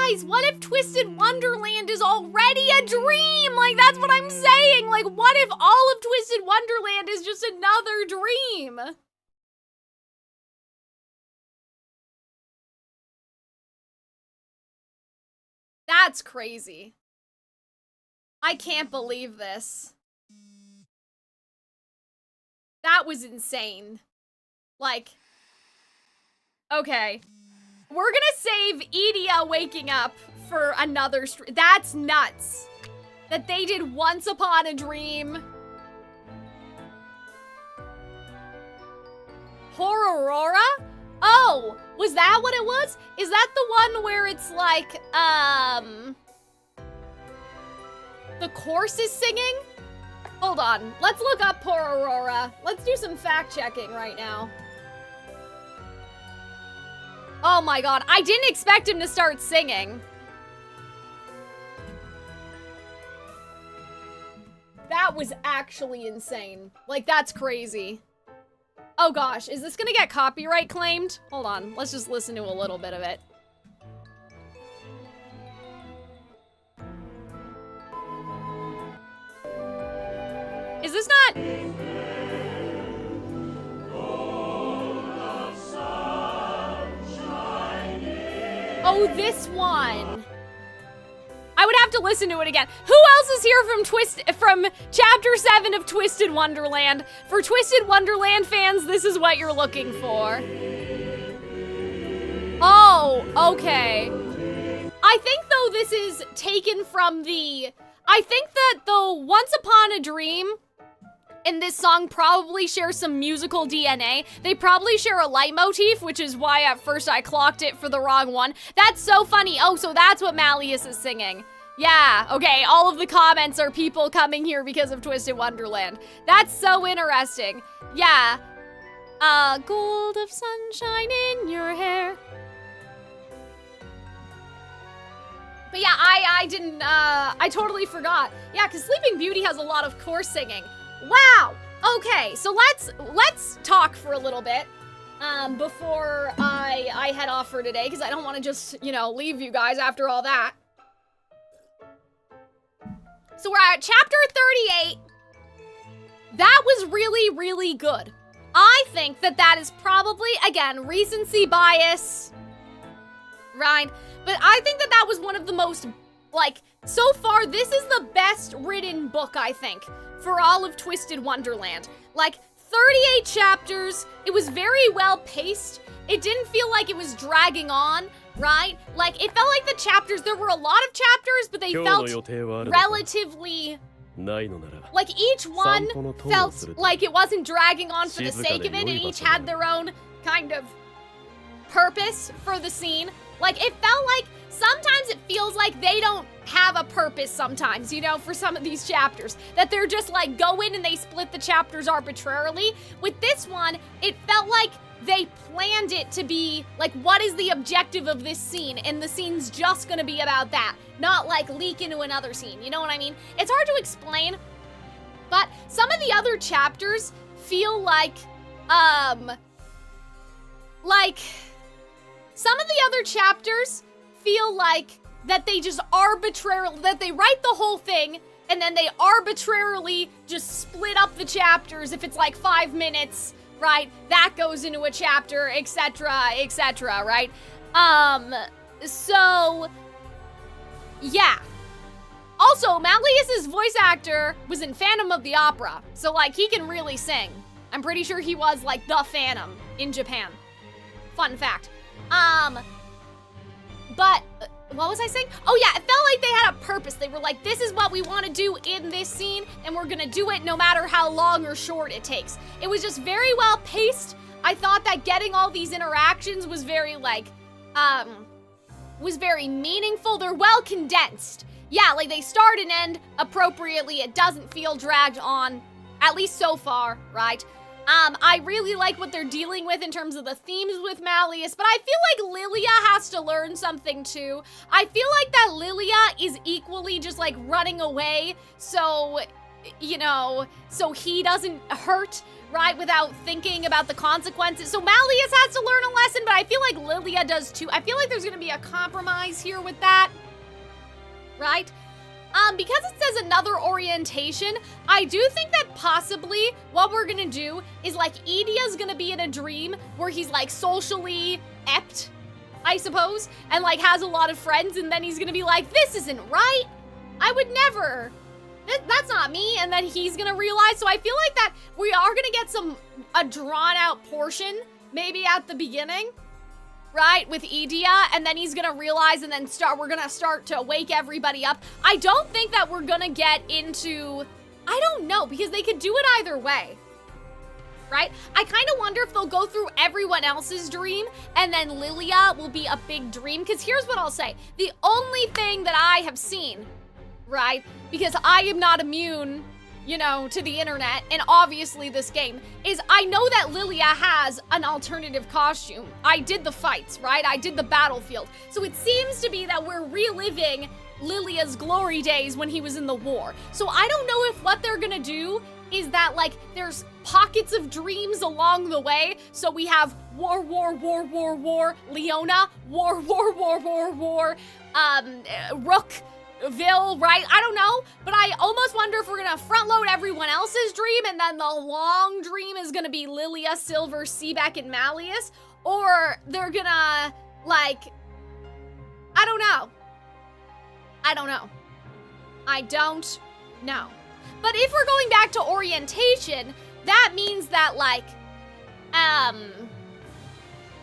guys, what if Twisted Wonderland is already a dream? Like, that's what I'm saying. Like, what if all of Twisted Wonderland is just another dream? That's crazy. I can't believe this. That was insane. Like, okay. We're gonna save Edia waking up for another stream. That's nuts. That they did Once Upon a Dream. Horrorora? Oh, was that what it was? Is that the one where it's like, the chorus is singing? Hold on, let's look up Horrorora. Let's do some fact checking right now. Oh my god, I didn't expect him to start singing. That was actually insane. Like, that's crazy. Oh gosh, is this gonna get copyright claimed? Hold on, let's just listen to a little bit of it. Is this not? Oh, this one. I would have to listen to it again. Who else is here from Chapter 7 of Twisted Wonderland? For Twisted Wonderland fans, this is what you're looking for. Oh, okay. I think, though, this is taken from the... I think that the Once Upon a Dream and this song probably share some musical DNA. They probably share a leitmotif, which is why at first I clocked it for the wrong one. That's so funny. Oh, so that's what Malleus is singing. Yeah, okay, all of the comments are people coming here because of Twisted Wonderland. That's so interesting. Yeah. Gold of sunshine in your hair. But yeah, I totally forgot. Yeah, because Sleeping Beauty has a lot of chorus singing. Wow! Okay, so let's talk for a little bit before I head off for today, because I don't want to just, you know, leave you guys after all that. So we're at chapter 38. That was really, really good. I think that is probably, again, recency bias, right? But I think that was one of the most, like, so far, this is the best written book, I think, for all of Twisted Wonderland. Like, 38 chapters, it was very well paced. It didn't feel like it was dragging on, right? Like, it felt like the chapters, there were a lot of chapters, but they felt relatively... Like, each one felt like it wasn't dragging on for the sake of it, and each had their own kind of purpose for the scene. Like, it felt like sometimes it feels like they don't have a purpose sometimes, you know, for some of these chapters. That they're just like, go in and they split the chapters arbitrarily. With this one, it felt like they planned it to be, like, what is the objective of this scene? And the scene's just gonna be about that. Not, like, leak into another scene, you know what I mean? It's hard to explain, but some of the other chapters feel like, some of the other chapters feel like that they just arbitrarily, that they write the whole thing and then they arbitrarily just split up the chapters. If it's like 5 minutes, right, that goes into a chapter, etc., right? So, yeah. Also, Malleus's voice actor was in Phantom of the Opera, so, like, he can really sing. I'm pretty sure he was, like, the Phantom in Japan. Fun fact. But, what was I saying? Oh yeah, it felt like they had a purpose. They were like, this is what we want to do in this scene, and we're gonna do it no matter how long or short it takes. It was just very well paced. I thought that getting all these interactions was very, like, was very meaningful. They're well condensed. Yeah, like, they start and end appropriately. It doesn't feel dragged on, at least so far, right? I really like what they're dealing with in terms of the themes with Malleus, but I feel like Lilia has to learn something too. I feel like that Lilia is equally just, like, running away, so you know, so he doesn't hurt, right, without thinking about the consequences. So Malleus has to learn a lesson, but I feel like Lilia does too. I feel like there's gonna be a compromise here with that, right? Because it says another orientation, I do think that possibly what we're gonna do is like Edia's gonna be in a dream where he's like socially ept, I suppose, and like has a lot of friends, and then he's gonna be like, this isn't right. I would never. That's not me. And then he's gonna realize. So I feel like that we are gonna get a drawn out portion maybe at the beginning, right, with Edia, and then he's gonna realize, and then we're gonna start to wake everybody up. I don't think that we're gonna get into, I don't know, because they could do it either way, right? I kind of wonder if they'll go through everyone else's dream, and then Lilia will be a big dream, because here's what I'll say. The only thing that I have seen, right, because I am not immune, you know, to the internet, and obviously this game, is I know that Lilia has an alternative costume. I did the fights, right? I did the battlefield. So it seems to be that we're reliving Lilia's glory days when he was in the war. So I don't know if what they're gonna do is that, like, there's pockets of dreams along the way. So we have war, Leona, war, Rookville, right? I don't know, but I almost wonder if we're gonna front load everyone else's dream, and then the long dream is gonna be Lilia, Silver, Sebek, and Malleus, or they're gonna, like, I don't know. I don't know. But if we're going back to orientation, that means that, like,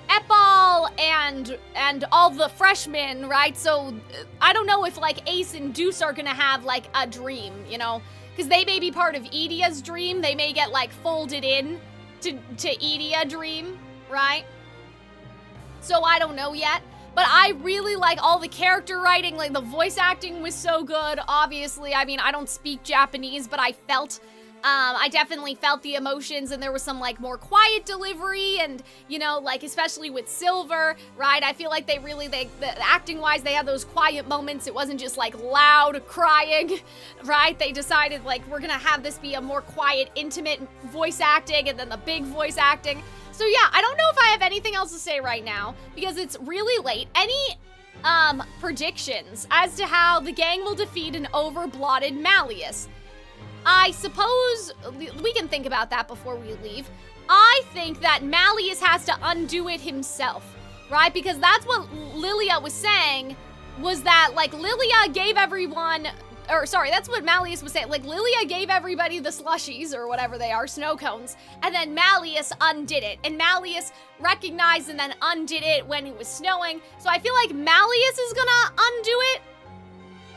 Epal and all the freshmen, right? So I don't know if like Ace and Deuce are gonna have like a dream, you know, because they may be part of Edia's dream. They may get like folded in to Edia dream, right? So I don't know yet, but I really like all the character writing. Like the voice acting was so good. Obviously, I mean, I don't speak Japanese, but I definitely felt the emotions, and there was some like more quiet delivery, and you know, like especially with Silver, right? I feel like the acting wise, they had those quiet moments. It wasn't just like loud crying, right? They decided like, we're gonna have this be a more quiet, intimate voice acting, and then the big voice acting. So yeah, I don't know if I have anything else to say right now because it's really late. Any predictions as to how the gang will defeat an over-blotted Malleus? I suppose we can think about that before we leave. I think that Malleus has to undo it himself, right? Because that's what Lilia was saying, was that, like, Lilia gave everyone, or sorry, that's what Malleus was saying. Like, Lilia gave everybody the slushies, or whatever they are, snow cones, and then Malleus undid it. And Malleus recognized and then undid it when it was snowing. So I feel like Malleus is gonna undo it,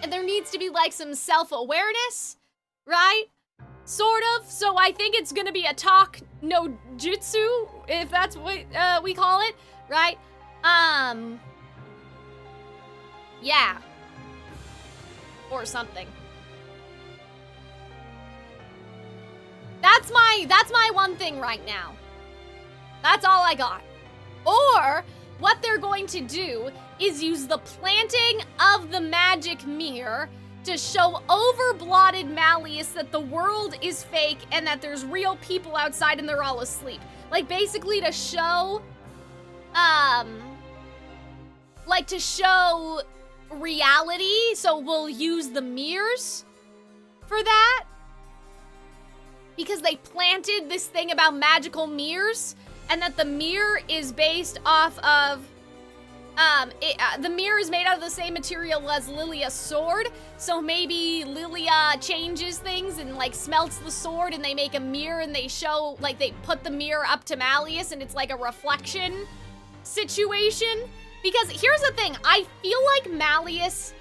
and there needs to be, like, some self-awareness, right? Sort of. So I think it's gonna be a talk no jutsu, if that's what we call it, right? Yeah. Or something. That's my one thing right now. That's all I got. Or what they're going to do is use the planting of the magic mirror to show over-blotted Malleus that the world is fake and that there's real people outside and they're all asleep. Like, basically to show, like, to show reality, so we'll use the mirrors for that. Because they planted this thing about magical mirrors, and that the mirror is based off of, the mirror is made out of the same material as Lilia's sword, so maybe Lilia changes things and, like, smelts the sword, and they make a mirror, and they show, like, they put the mirror up to Malleus, and it's like a reflection situation. Because here's the thing, I feel like Malleus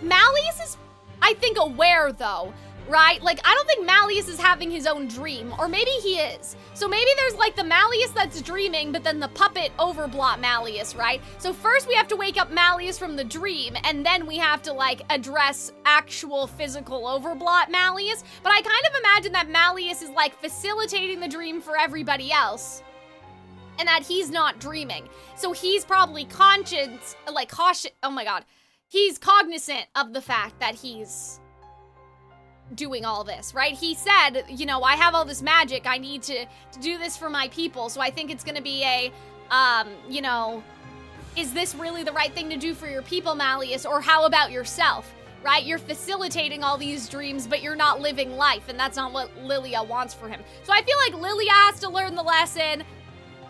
is, I think, aware, though, right? Like, I don't think Malleus is having his own dream, or maybe he is. So maybe there's, like, the Malleus that's dreaming, but then the puppet overblot Malleus, right? So first we have to wake up Malleus from the dream, and then we have to, like, address actual physical overblot Malleus. But I kind of imagine that Malleus is, like, facilitating the dream for everybody else, and that he's not dreaming. So he's probably he's cognizant of the fact that he's doing all this, right? He said, you know, I have all this magic. I need to do this for my people. So I think it's going to be a, you know, is this really the right thing to do for your people, Malleus? Or how about yourself, right? You're facilitating all these dreams, but you're not living life. And that's not what Lilia wants for him. So I feel like Lilia has to learn the lesson.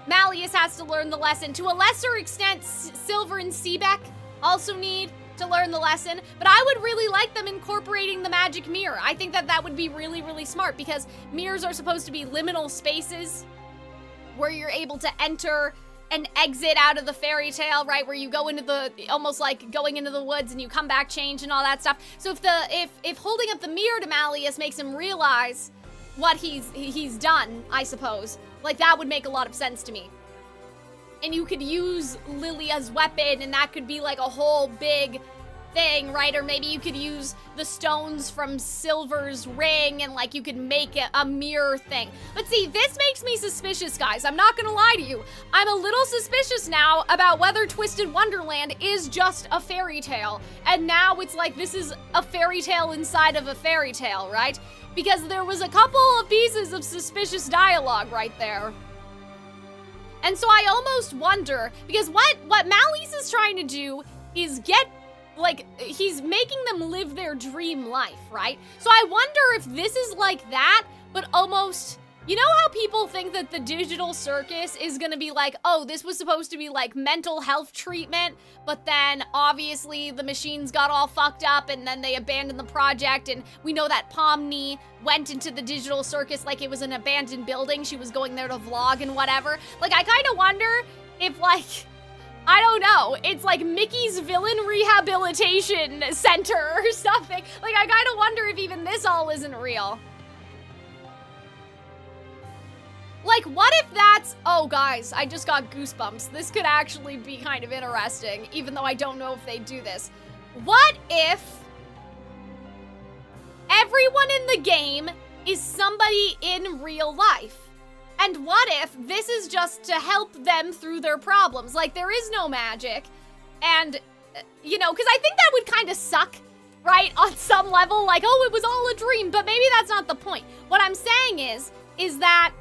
Malleus has to learn the lesson. To a lesser extent, Silver and Sebek also need to learn the lesson, but I would really like them incorporating the magic mirror. I think that that would be really, really smart because mirrors are supposed to be liminal spaces where you're able to enter and exit out of the fairy tale, right? Where you go into the, almost like going into the woods and you come back changed and all that stuff. So if holding up the mirror to Malleus makes him realize what he's done, I suppose, like that would make a lot of sense to me. And you could use Lilia's weapon, and that could be like a whole big thing, right? Or maybe you could use the stones from Silver's ring, and like you could make it a mirror thing. But see, this makes me suspicious, guys. I'm not gonna lie to you. I'm a little suspicious now about whether Twisted Wonderland is just a fairy tale. And now it's like this is a fairy tale inside of a fairy tale, right? Because there was a couple of pieces of suspicious dialogue right there. And so I almost wonder, because what Malleus is trying to do is get, like, he's making them live their dream life, right? So I wonder if this is like that, but almost, you know how people think that the digital circus is gonna be like, oh, this was supposed to be like mental health treatment, but then obviously the machines got all fucked up and then they abandoned the project, and we know that Pomni went into the digital circus like it was an abandoned building. She was going there to vlog and whatever. Like, I kind of wonder if, like, I don't know, it's like Mickey's Villain Rehabilitation Center or something. Like, I kind of wonder if even this all isn't real. Like, what if that's, oh guys, I just got goosebumps. This could actually be kind of interesting, even though I don't know if they do this. What if everyone in the game is somebody in real life? And what if this is just to help them through their problems? Like, there is no magic, and, you know, because I think that would kind of suck, right, on some level, like, oh, it was all a dream, but maybe that's not the point. What I'm saying is that,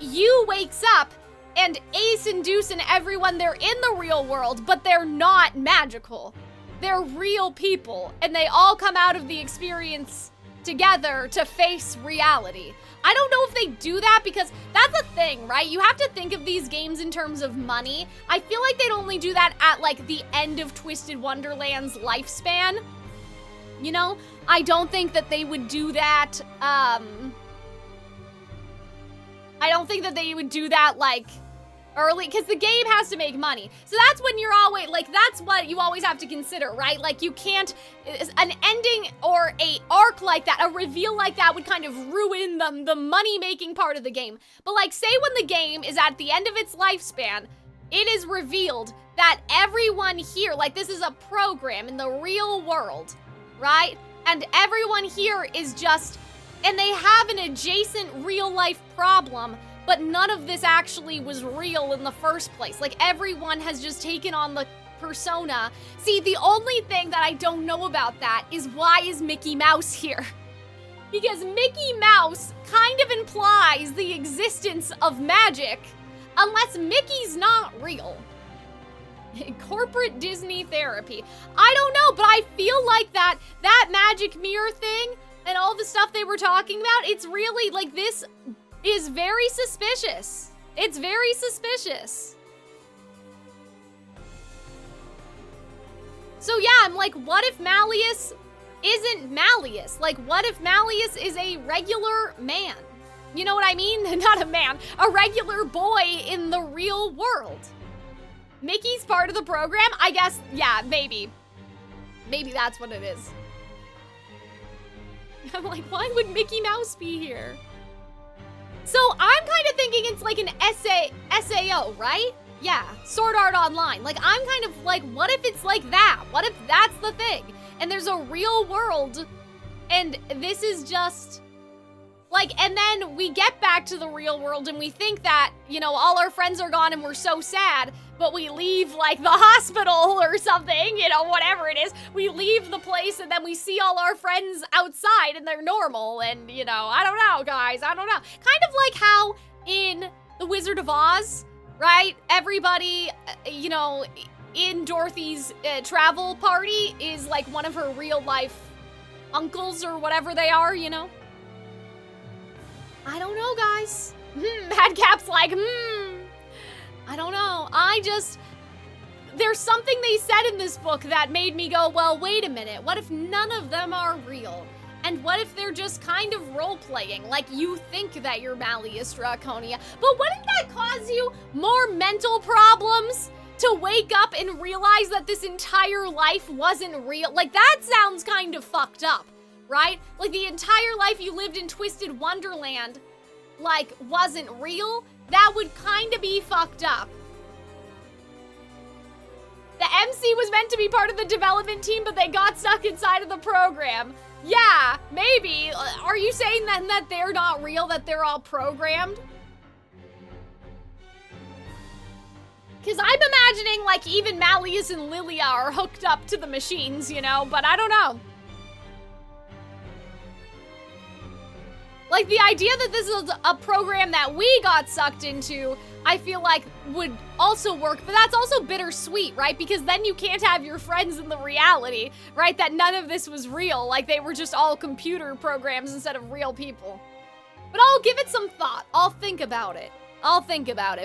you wakes up, and Ace and Deuce and everyone, they're in the real world, but they're not magical. They're real people, and they all come out of the experience together to face reality. I don't know if they do that, because that's a thing, right? You have to think of these games in terms of money. I feel like they'd only do that at, like, the end of Twisted Wonderland's lifespan. You know? I don't think that they would do that, I don't think that they would do that, like, early, because the game has to make money. So that's when you're always, like, that's what you always have to consider, right? Like, you can't, an ending or a arc like that, a reveal like that would kind of ruin the money-making part of the game. But, like, say when the game is at the end of its lifespan, it is revealed that everyone here, like, this is a program in the real world, right? And everyone here is just, and they have an adjacent real-life problem, but none of this actually was real in the first place. Like, everyone has just taken on the persona. See, the only thing that I don't know about that is why is Mickey Mouse here? Because Mickey Mouse kind of implies the existence of magic, unless Mickey's not real. Corporate Disney therapy. I don't know, but I feel like that magic mirror thing and all the stuff they were talking about, it's really, like, this is very suspicious. It's very suspicious. So yeah, I'm like, what if Malleus isn't Malleus? Like, what if Malleus is a regular man? You know what I mean? Not a man, a regular boy in the real world. Mickey's part of the program? I guess, yeah, maybe. Maybe that's what it is. I'm like, why would Mickey Mouse be here? So I'm kind of thinking it's like an SAO, right? Yeah, Sword Art Online. Like, I'm kind of like, what if it's like that? What if that's the thing? And there's a real world, and this is just, Like, and then we get back to the real world and we think that, you know, all our friends are gone and we're so sad, but we leave, like, the hospital or something, you know, whatever it is. We leave the place and then we see all our friends outside and they're normal and, you know, I don't know, guys, I don't know. Kind of like how in The Wizard of Oz, right? Everybody, you know, in Dorothy's travel party is like one of her real life uncles or whatever they are, you know? I don't know, guys. Madcap's like, I don't know. There's something they said in this book that made me go, well, wait a minute. What if none of them are real? And what if they're just kind of role-playing? Like, you think that you're Malleus Draconia, but wouldn't that cause you more mental problems to wake up and realize that this entire life wasn't real? Like, that sounds kind of fucked up, right? Like, the entire life you lived in Twisted Wonderland, like, wasn't real? That would kind of be fucked up. The MC was meant to be part of the development team, but they got stuck inside of the program. Yeah, maybe. Are you saying then that they're not real, that they're all programmed? Because I'm imagining, like, even Malleus and Lilia are hooked up to the machines, you know, but I don't know. Like, the idea that this is a program that we got sucked into, I feel like would also work, but that's also bittersweet, right? Because then you can't have your friends in the reality, right? That none of this was real, like they were just all computer programs instead of real people. But I'll give it some thought. I'll think about it.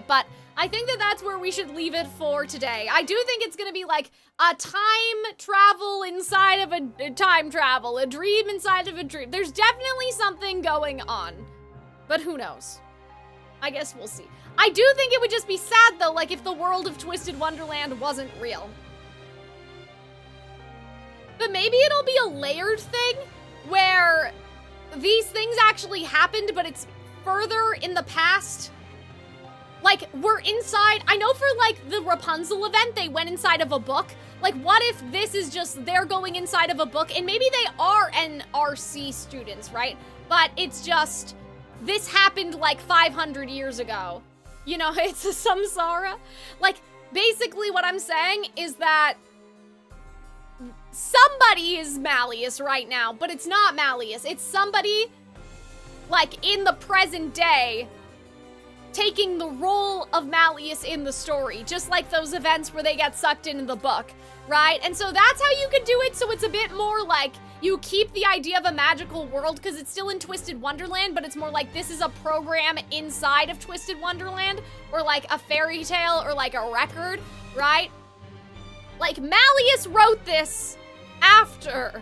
But I think that that's where we should leave it for today. I do think it's gonna be like a time travel inside of a time travel, a dream inside of a dream. There's definitely something going on, but who knows? I guess we'll see. I do think it would just be sad though, like if the world of Twisted Wonderland wasn't real. But maybe it'll be a layered thing where these things actually happened, but it's further in the past. Like, we're inside, I know for like the Rapunzel event, they went inside of a book. Like, what if this is just, they're going inside of a book and maybe they are NRC students, right? But it's just, this happened like 500 years ago. You know, it's a samsara. Like, basically what I'm saying is that somebody is Malleus right now, but it's not Malleus. It's somebody, like, in the present day, taking the role of Malleus in the story, just like those events where they get sucked into the book, right? And so that's how you could do it, so it's a bit more like you keep the idea of a magical world because it's still in Twisted Wonderland, but it's more like this is a program inside of Twisted Wonderland, or like a fairy tale, or like a record, right? Like, Malleus wrote this after,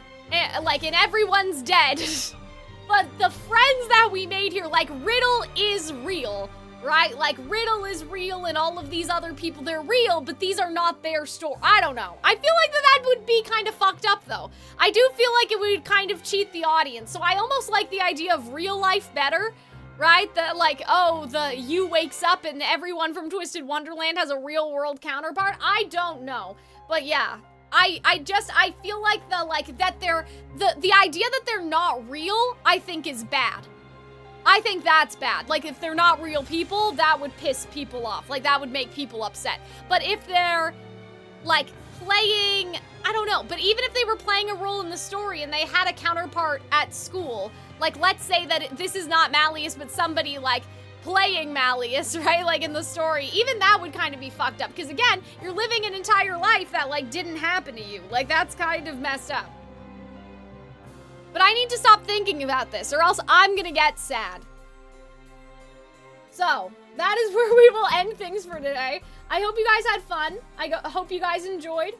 like, and everyone's dead. But the friends that we made here, like, Riddle is real, right? Like, Riddle is real and all of these other people, they're real, but these are not their story. I don't know. I feel like that would be kind of fucked up, though. I do feel like it would kind of cheat the audience, so I almost like the idea of real life better, right? That, like, oh, the you wakes up and everyone from Twisted Wonderland has a real world counterpart. I don't know. But yeah, I feel like the idea that they're not real, I think is bad. I think that's bad. Like, if they're not real people, that would piss people off. Like, that would make people upset. But if they're, like, playing, I don't know, but even if they were playing a role in the story and they had a counterpart at school, like, let's say that this is not Malleus, but somebody, like, playing Malleus, right? Like, in the story, even that would kind of be fucked up. Because, again, you're living an entire life that, like, didn't happen to you. Like, that's kind of messed up. But I need to stop thinking about this, or else I'm gonna get sad. So, that is where we will end things for today. I hope you guys had fun. I hope you guys enjoyed.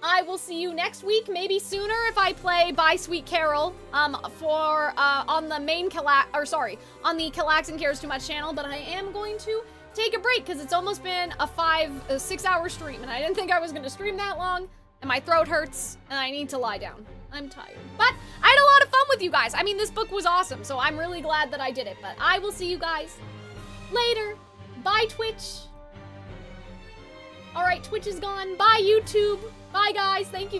I will see you next week, maybe sooner if I play Bye Sweet Carol on the main on the Calxiyn Cares Too Much channel, but I am going to take a break because it's almost been a 6-hour stream, and I didn't think I was gonna stream that long, and my throat hurts, and I need to lie down. I'm tired. But I had a lot of fun with you guys. I mean, this book was awesome, so I'm really glad that I did it. But I will see you guys later. Bye, Twitch. All right, Twitch is gone. Bye, YouTube. Bye, guys. Thank you, guys.